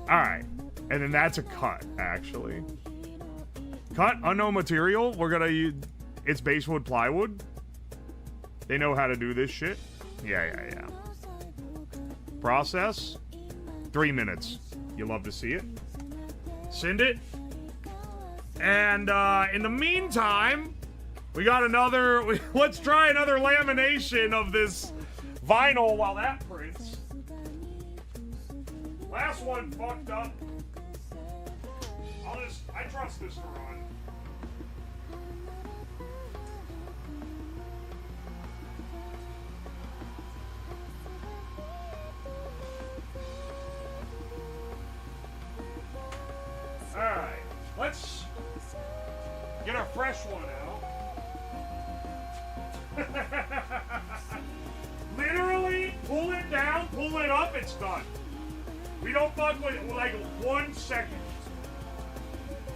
Alright. And then that's a cut, actually. Cut, unknown material. We're gonna use... It's basewood plywood. They know how to do this shit. Yeah. Process. 3 minutes. You love to see it. Send it. And in the meantime, we got another... Let's try another lamination of this vinyl while that prints. Last one fucked up. I trust this to run. Alright, let's get a fresh one out. Literally, pull it down, pull it up, it's done. We don't fuck with it, like 1 second.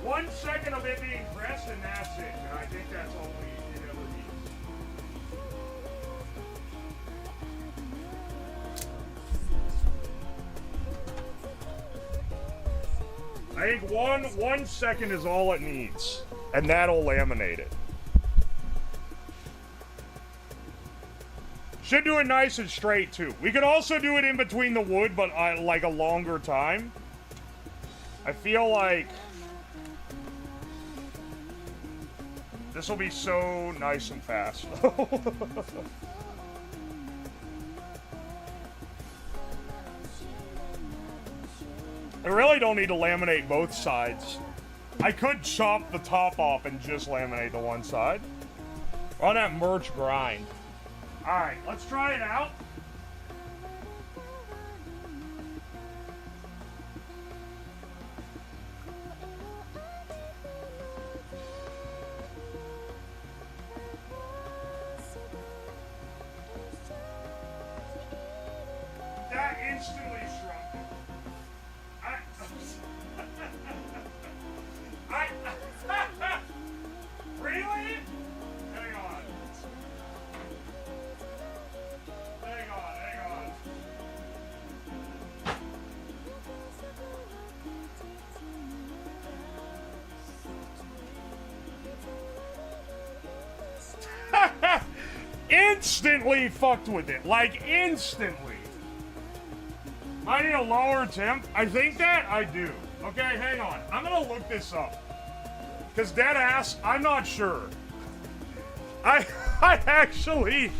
1 second of it being pressed, and that's it. And I think that's all it ever needs. I think one second is all it needs, and that'll laminate it. Should do it nice and straight too. We could also do it in between the wood, but like a longer time. I feel like this will be so nice and fast. I really don't need to laminate both sides. I could chop the top off and just laminate the one side. We're on that merch grind. Alright, let's try it out. That instantly shrunk it. Really? Hang on. Instantly fucked with it. Like, instantly. I need a lower temp. I think that I do. Okay, hang on. I'm gonna look this up. Because dead ass, I'm not sure. I actually,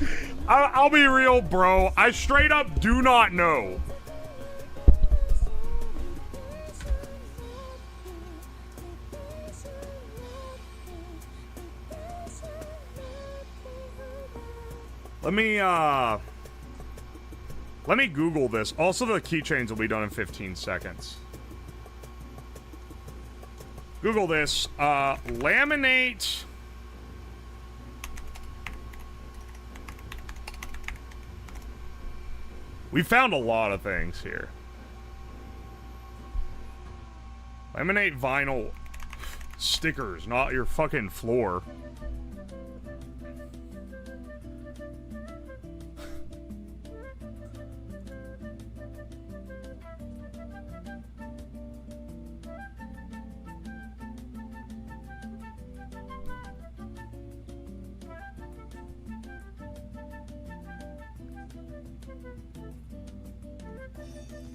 I'll be real, bro. I straight up do not know. Let me Google this. Also, the keychains will be done in 15 seconds. Google this. Laminate. We found a lot of things here. Laminate vinyl stickers, not your fucking floor.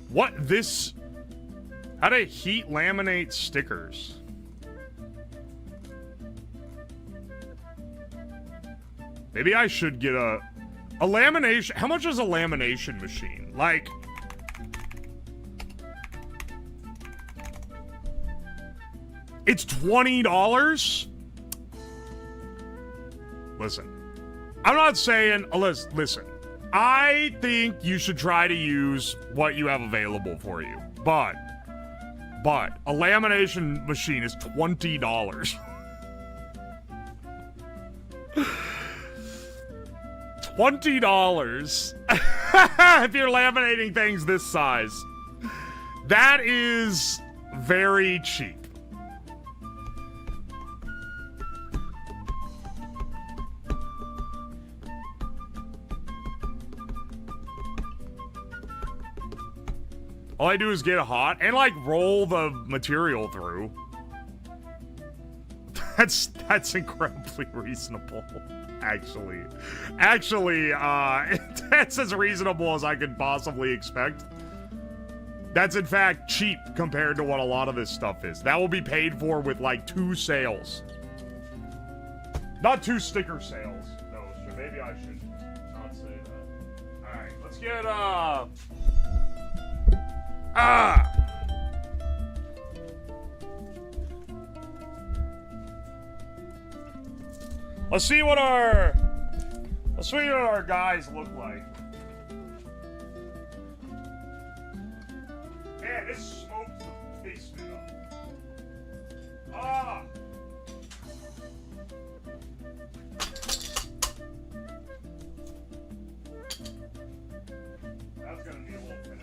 What this? How to heat laminate stickers? Maybe I should get a lamination. How much is a lamination machine? Like, it's $20. Listen. I'm not saying, listen. I think you should try to use what you have available for you. But a lamination machine is $20. $20 if you're laminating things this size. That is very cheap. All I do is get it hot and like roll the material through. That's incredibly reasonable. Actually, that's as reasonable as I could possibly expect. That's in fact cheap compared to what a lot of this stuff is. That will be paid for with like 2 sales. Not 2 sticker sales. No, sure, maybe I should not say that. Alright, let's get Let's see what our guys look like. Man, this smoke's tasting up. That's gonna be a little finishing.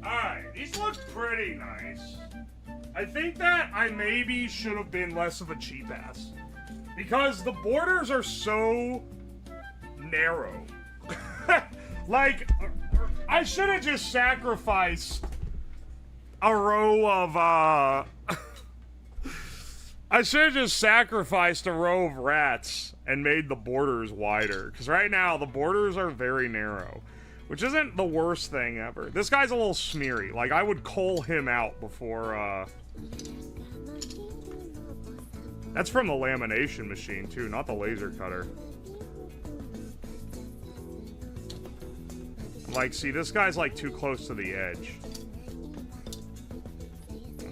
Alright, these look pretty nice. I think that I maybe should have been less of a cheap ass. Because the borders are so narrow. Like, I should have just sacrificed a row of, I should have just sacrificed a row of rats and made the borders wider. Because right now, the borders are very narrow. Which isn't the worst thing ever. This guy's a little smeary. Like, I would cull him out before, That's from the lamination machine, too, not the laser cutter. Like, see, this guy's, like, too close to the edge.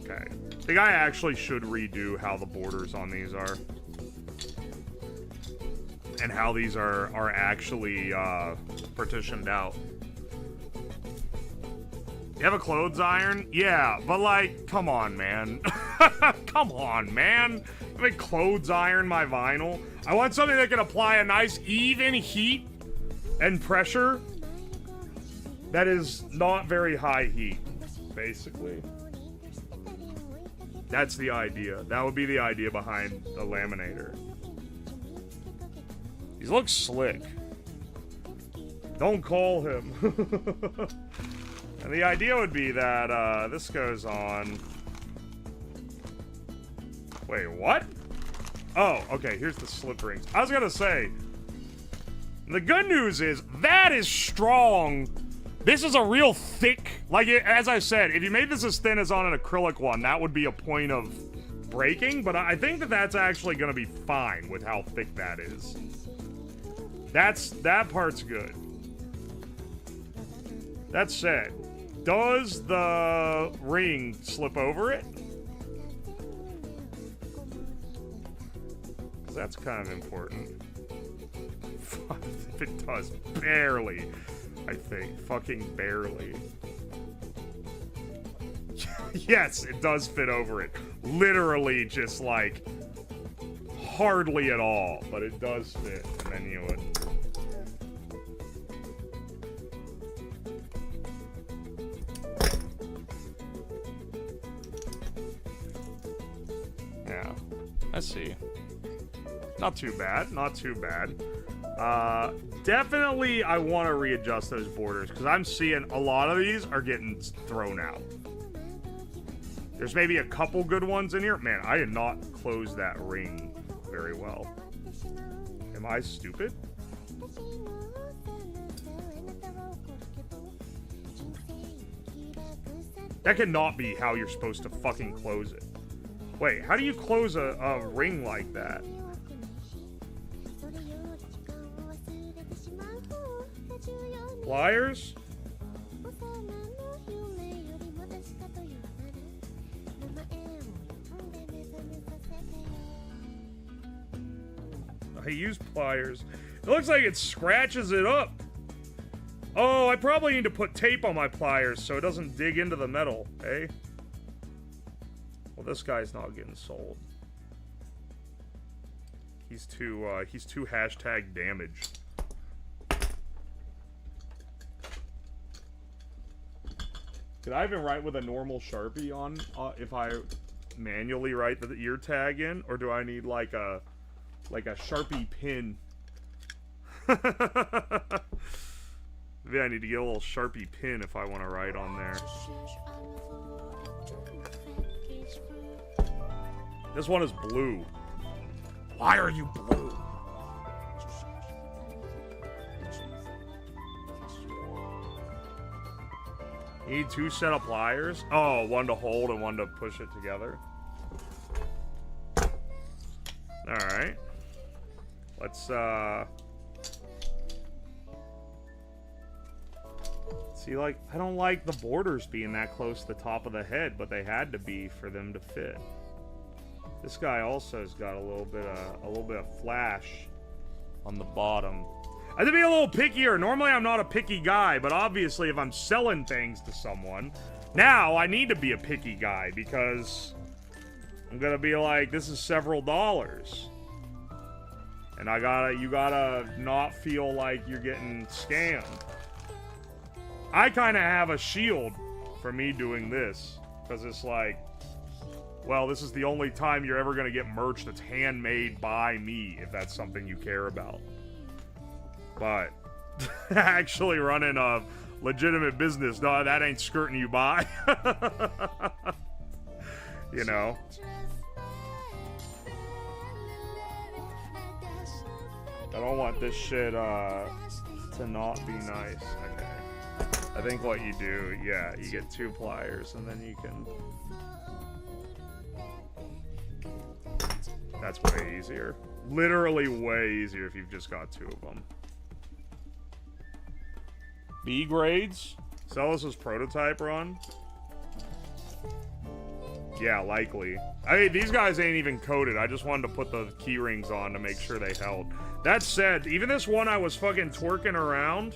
Okay. I think I actually should redo how the borders on these are. And how these are actually, partitioned out. You have a clothes iron? Yeah, but like, come on, man. Come on, man. Let me clothes iron my vinyl. I want something that can apply a nice even heat and pressure that is not very high heat, basically. That's the idea. That would be the idea behind the laminator. He looks slick. Don't call him. And the idea would be that this goes on. Wait, what? Oh, okay, here's the slip rings. I was gonna say, the good news is that is strong. This is a real thick, like, as I said, if you made this as thin as on an acrylic one, that would be a point of breaking, but I think that that's actually gonna be fine with how thick that is. That part's good. That said, does the ring slip over it? That's kind of important. If it does, barely, I think. Fucking barely. Yes, it does fit over it. Literally just like hardly at all, but it does fit. And then you would. Yeah, I see. Not too bad, not too bad. Definitely I want to readjust those borders because I'm seeing a lot of these are getting thrown out. There's maybe a couple good ones in here. Man, I did not close that ring very well. Am I stupid? That cannot be how you're supposed to fucking close it. Wait, how do you close a ring like that? Pliers? I use pliers. It looks like it scratches it up. Oh, I probably need to put tape on my pliers so it doesn't dig into the metal, eh? Well, this guy's not getting sold. He's too hashtag damaged. Could I even write with a normal Sharpie on if I manually write the ear tag in, or do I need like a Sharpie pin? Maybe I need to get a little Sharpie pin if I want to write on there. This one is blue. Why are you blue? You need 2 set of pliers? Oh, one to hold and one to push it together. Alright. Let's, see, like, I don't like the borders being that close to the top of the head, but they had to be for them to fit. This guy also has got a little bit of flash on the bottom. I have to be a little pickier. Normally I'm not a picky guy, but obviously if I'm selling things to someone, now I need to be a picky guy because I'm gonna be like, this is several dollars. And you gotta not feel like you're getting scammed. I kind of have a shield for me doing this, because it's like, well, this is the only time you're ever gonna get merch that's handmade by me, if that's something you care about. But actually running a legitimate business, no, that ain't skirting you by. You know? I don't want this shit to not be nice. Okay. I think what you do, yeah, you get 2 pliers and then you can... That's way easier. Literally way easier if you've just got 2 of them. B grades? Celis's prototype run? Yeah, likely. I mean, these guys ain't even coated. I just wanted to put the key rings on to make sure they held. That said, even this one I was fucking twerking around,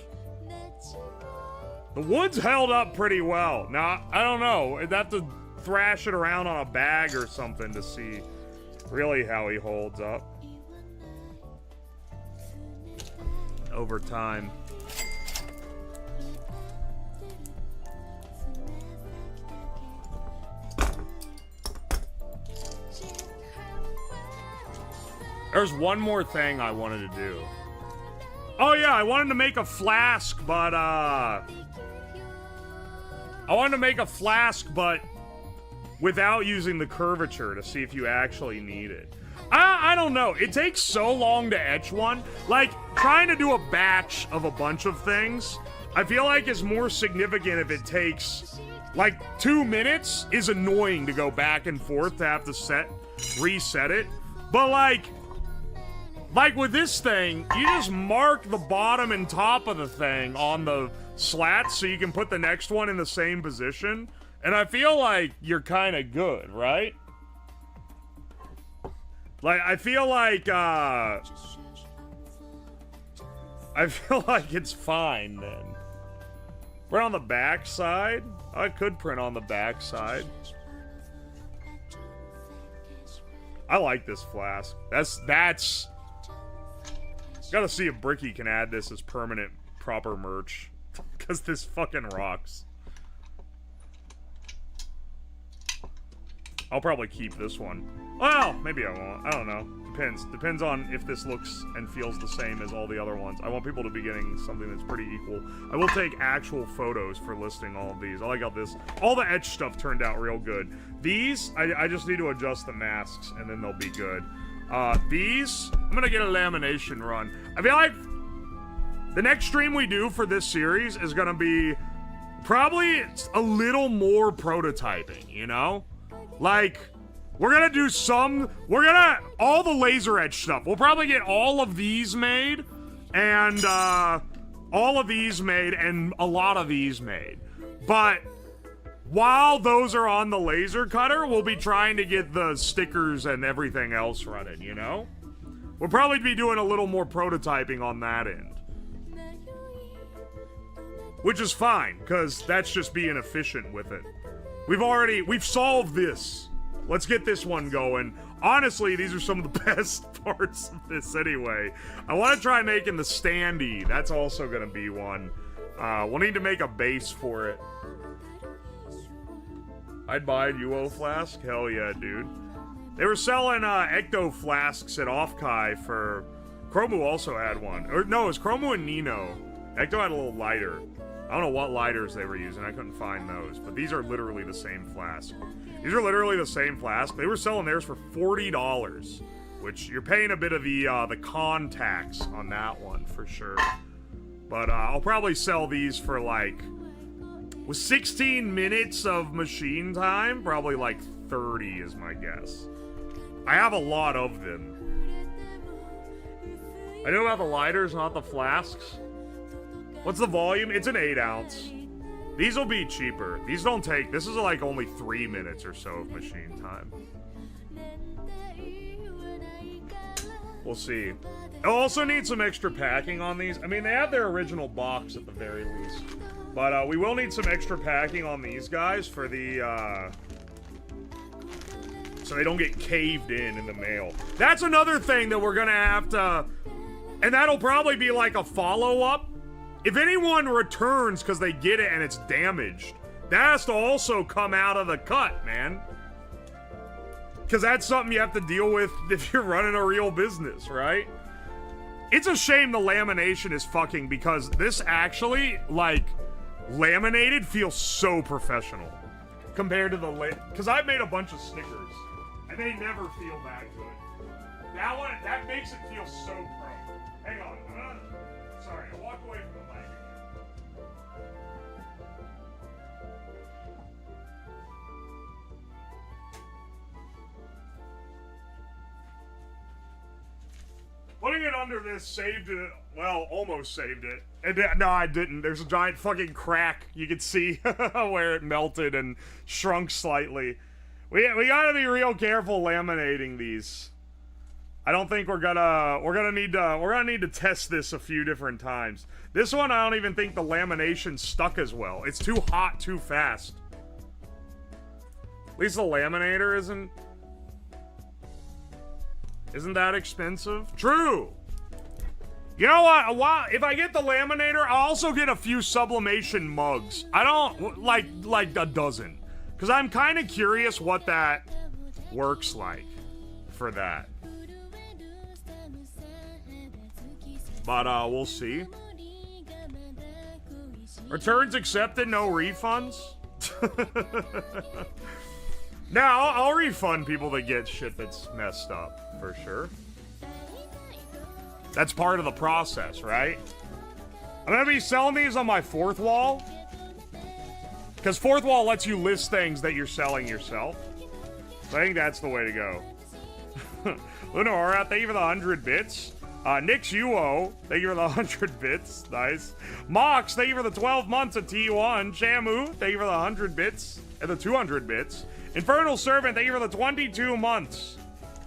the wood's held up pretty well. Now, I don't know. I'd have to thrash it around on a bag or something to see really how he holds up over time. There's one more thing I wanted to do. Oh yeah, I wanted to make a flask, but without using the curvature to see if you actually need it. I don't know. It takes so long to etch one. Like, trying to do a batch of a bunch of things, I feel like is more significant if it takes, like, 2 minutes is annoying to go back and forth to have to reset it. But, like with this thing, you just mark the bottom and top of the thing on the slats so you can put the next one in the same position. And I feel like you're kind of good, right? Like, I feel like it's fine then. Print on the back side? I could print on the back side. I like this flask. That's gotta see if Bricky can add this as permanent, proper merch. Because this fucking rocks. I'll probably keep this one. Well, maybe I won't. I don't know. Depends. Depends on if this looks and feels the same as all the other ones. I want people to be getting something that's pretty equal. I will take actual photos for listing all of these. I like how all the etch stuff turned out real good. These, I just need to adjust the masks and then they'll be good. These, I'm gonna get a lamination run. I feel like the next stream we do for this series is gonna be probably a little more prototyping, you know? Like, we're gonna do all the laser etch stuff. We'll probably get all of these made, and, all of these made, and a lot of these made. But while those are on the laser cutter, we'll be trying to get the stickers and everything else running, you know? We'll probably be doing a little more prototyping on that end. Which is fine, because that's just being efficient with it. We've solved this. Let's get this one going. Honestly, these are some of the best parts of this anyway. I want to try making the standee. That's also going to be one. We'll need to make a base for it. I'd buy a UO flask. Hell yeah, dude. They were selling Ecto flasks at Offkai for... Chromu also had one. Or no, it was Chromu and Nino. Ecto had a little lighter. I don't know what lighters they were using. I couldn't find those. But these are literally the same flask. These are literally the same flask. They were selling theirs for $40, which you're paying a bit of the con tax on that one for sure. But I'll probably sell these for like, with 16 minutes of machine time, probably like 30 is my guess. I have a lot of them. I know about the lighters, not the flasks. What's the volume? It's an 8 ounce. These will be cheaper. These don't take... This is like only 3 minutes or so of machine time. We'll see. I'll also need some extra packing on these. I mean, they have their original box at the very least. But we will need some extra packing on these guys for the... so they don't get caved in the mail. That's another thing that we're gonna have to... And that'll probably be like a follow-up. If anyone returns because they get it and it's damaged, that has to also come out of the cut, man. Because that's something you have to deal with if you're running a real business, right? It's a shame the lamination is fucking, because this actually, like, laminated feels so professional compared to the because I've made a bunch of Snickers and they never feel that good. That one, that makes it feel so pro. Hang on, sorry, I walked away from the mic again. Putting it under this saved it. Well, almost saved it. And no, I didn't. There's a giant fucking crack. You can see where it melted and shrunk slightly. We gotta be real careful laminating these. I don't think we're gonna need to test this a few different times. This one, I don't even think the lamination stuck as well. It's too hot too fast. At least the laminator isn't that expensive? True. You know what? If I get the laminator, I'll also get a few sublimation mugs. I don't like a dozen, because I'm kind of curious what that works like for that. But we'll see. Returns accepted, no refunds. Now I'll refund people that get shit that's messed up for sure. That's part of the process, right? I'm gonna be selling these on my 4th wall, because 4th wall lets you list things that you're selling yourself. So I think that's the way to go. Lunora, thank you for the 100 bits. Nix Uo, thank you for the 100 bits. Nice. Mox, thank you for the 12 months of T1. Shamu, thank you for the 100 bits and the 200 bits. Infernal Servant, thank you for the 22 months.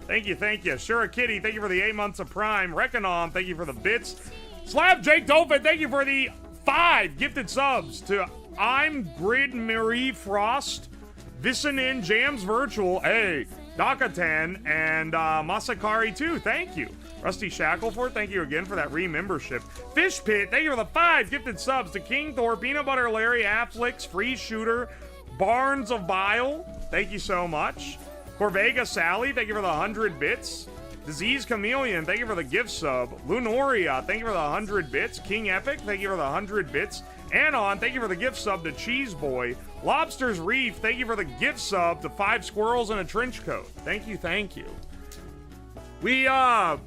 Thank you, thank you. Shura Kitty, thank you for the 8 months of Prime. Reconom, thank you for the bits. Slab Jake Dolphin, thank you for the 5 gifted subs. To I'm Grid Marie Frost, Visanin Jams Virtual, hey, Dakatan, and Masakari 2, thank you. Rusty Shackleford, thank you again for that re-membership. Fish Pit, thank you for the 5 gifted subs. To King Thor, Peanut Butter Larry, Afflix, Free Shooter, Barnes of Bile, thank you so much. Corvega Sally, thank you for the 100 bits. Disease Chameleon, thank you for the gift sub. Lunoria, thank you for the 100 bits. King Epic, thank you for the 100 bits. Anon, thank you for the gift sub to Cheese Boy. Lobster's Reef, thank you for the gift sub to 5 squirrels in a trench coat. Thank you, thank you. We, talking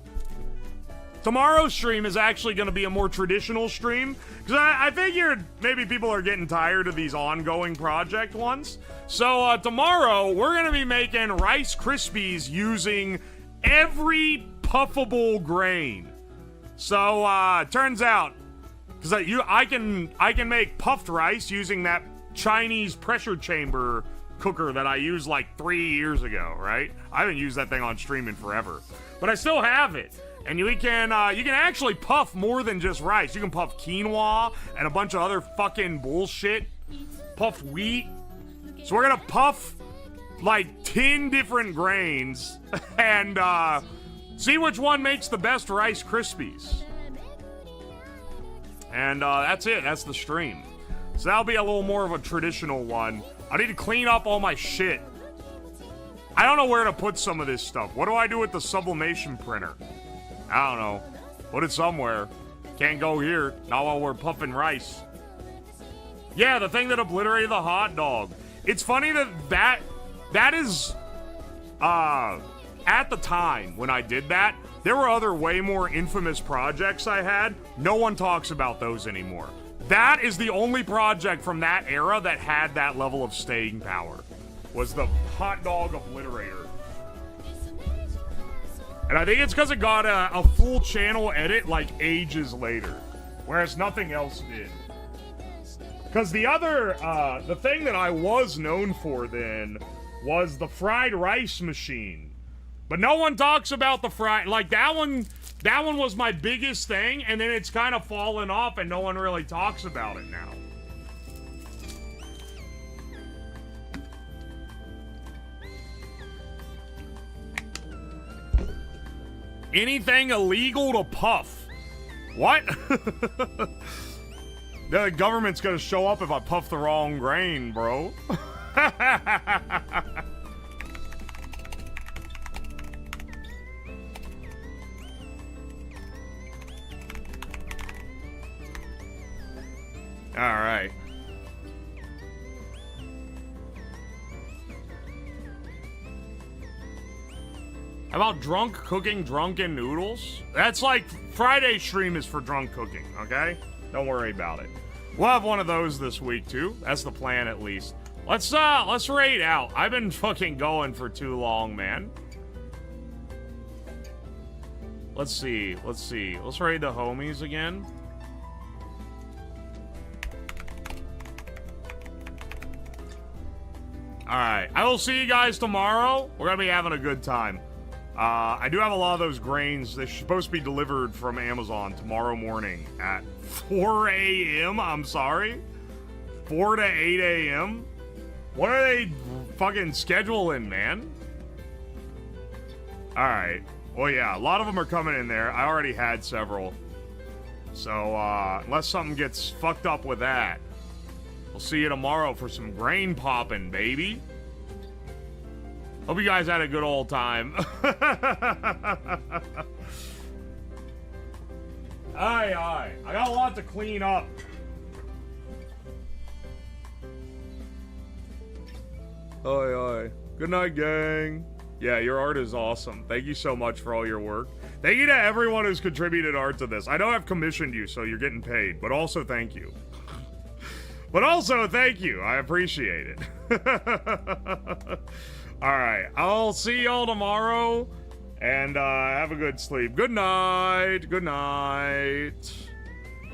tomorrow's stream is actually going to be a more traditional stream. Because I figured maybe people are getting tired of these ongoing project ones. So tomorrow, we're going to be making Rice Krispies using every puffable grain. So, turns out, because I can make puffed rice using that Chinese pressure chamber cooker that I used like 3 years ago, right? I haven't used that thing on stream in forever, but I still have it. And you can actually puff more than just rice. You can puff quinoa and a bunch of other fucking bullshit. Puffed wheat. So we're gonna puff like 10 different grains and see which one makes the best Rice Krispies. And that's it. That's the stream. So that'll be a little more of a traditional one. I need to clean up all my shit. I don't know where to put some of this stuff. What do I do with the sublimation printer? I don't know. Put it somewhere. Can't go here. Not while we're puffing rice. Yeah, the thing that obliterated the hot dog. It's funny that is... at the time when I did that, there were other way more infamous projects I had. No one talks about those anymore. That is the only project from that era that had that level of staying power. Was the hot dog obliterator. And I think it's because it got a full channel edit like ages later. Whereas nothing else did. Because the other, the thing that I was known for then was the fried rice machine. But no one talks about the fried, like that one was my biggest thing, and then it's kind of fallen off and no one really talks about it now. Anything illegal to puff? What? The government's gonna show up if I puff the wrong grain, bro. All right. How about drunk cooking drunken noodles? That's like Friday stream is for drunk cooking, okay? Don't worry about it. We'll have one of those this week too. That's the plan at least. Let's raid out. I've been fucking going for too long, man. Let's see. Let's raid the homies again. Alright, I will see you guys tomorrow. We're gonna be having a good time. I do have a lot of those grains. They're supposed to be delivered from Amazon tomorrow morning at 4 a.m. I'm sorry. 4 to 8 a.m. What are they fucking scheduling, man? Alright. Well, yeah, a lot of them are coming in there. I already had several. So, unless something gets fucked up with that, we'll see you tomorrow for some grain popping, baby. Hope you guys had a good old time. Aye. I got a lot to clean up. Aye. Good night, gang. Yeah, your art is awesome. Thank you so much for all your work. Thank you to everyone who's contributed art to this. I know I've commissioned you, so you're getting paid, but also thank you. But also, thank you. I appreciate it. Alright, I'll see y'all tomorrow. And have a good sleep. Good night. Good night.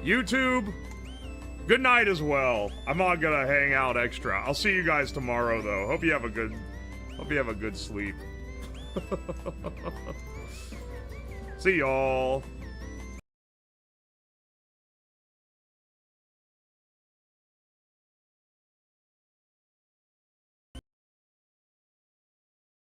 YouTube, good night as well. I'm not gonna hang out extra. I'll see you guys tomorrow, though. Hope you have a good sleep. See y'all.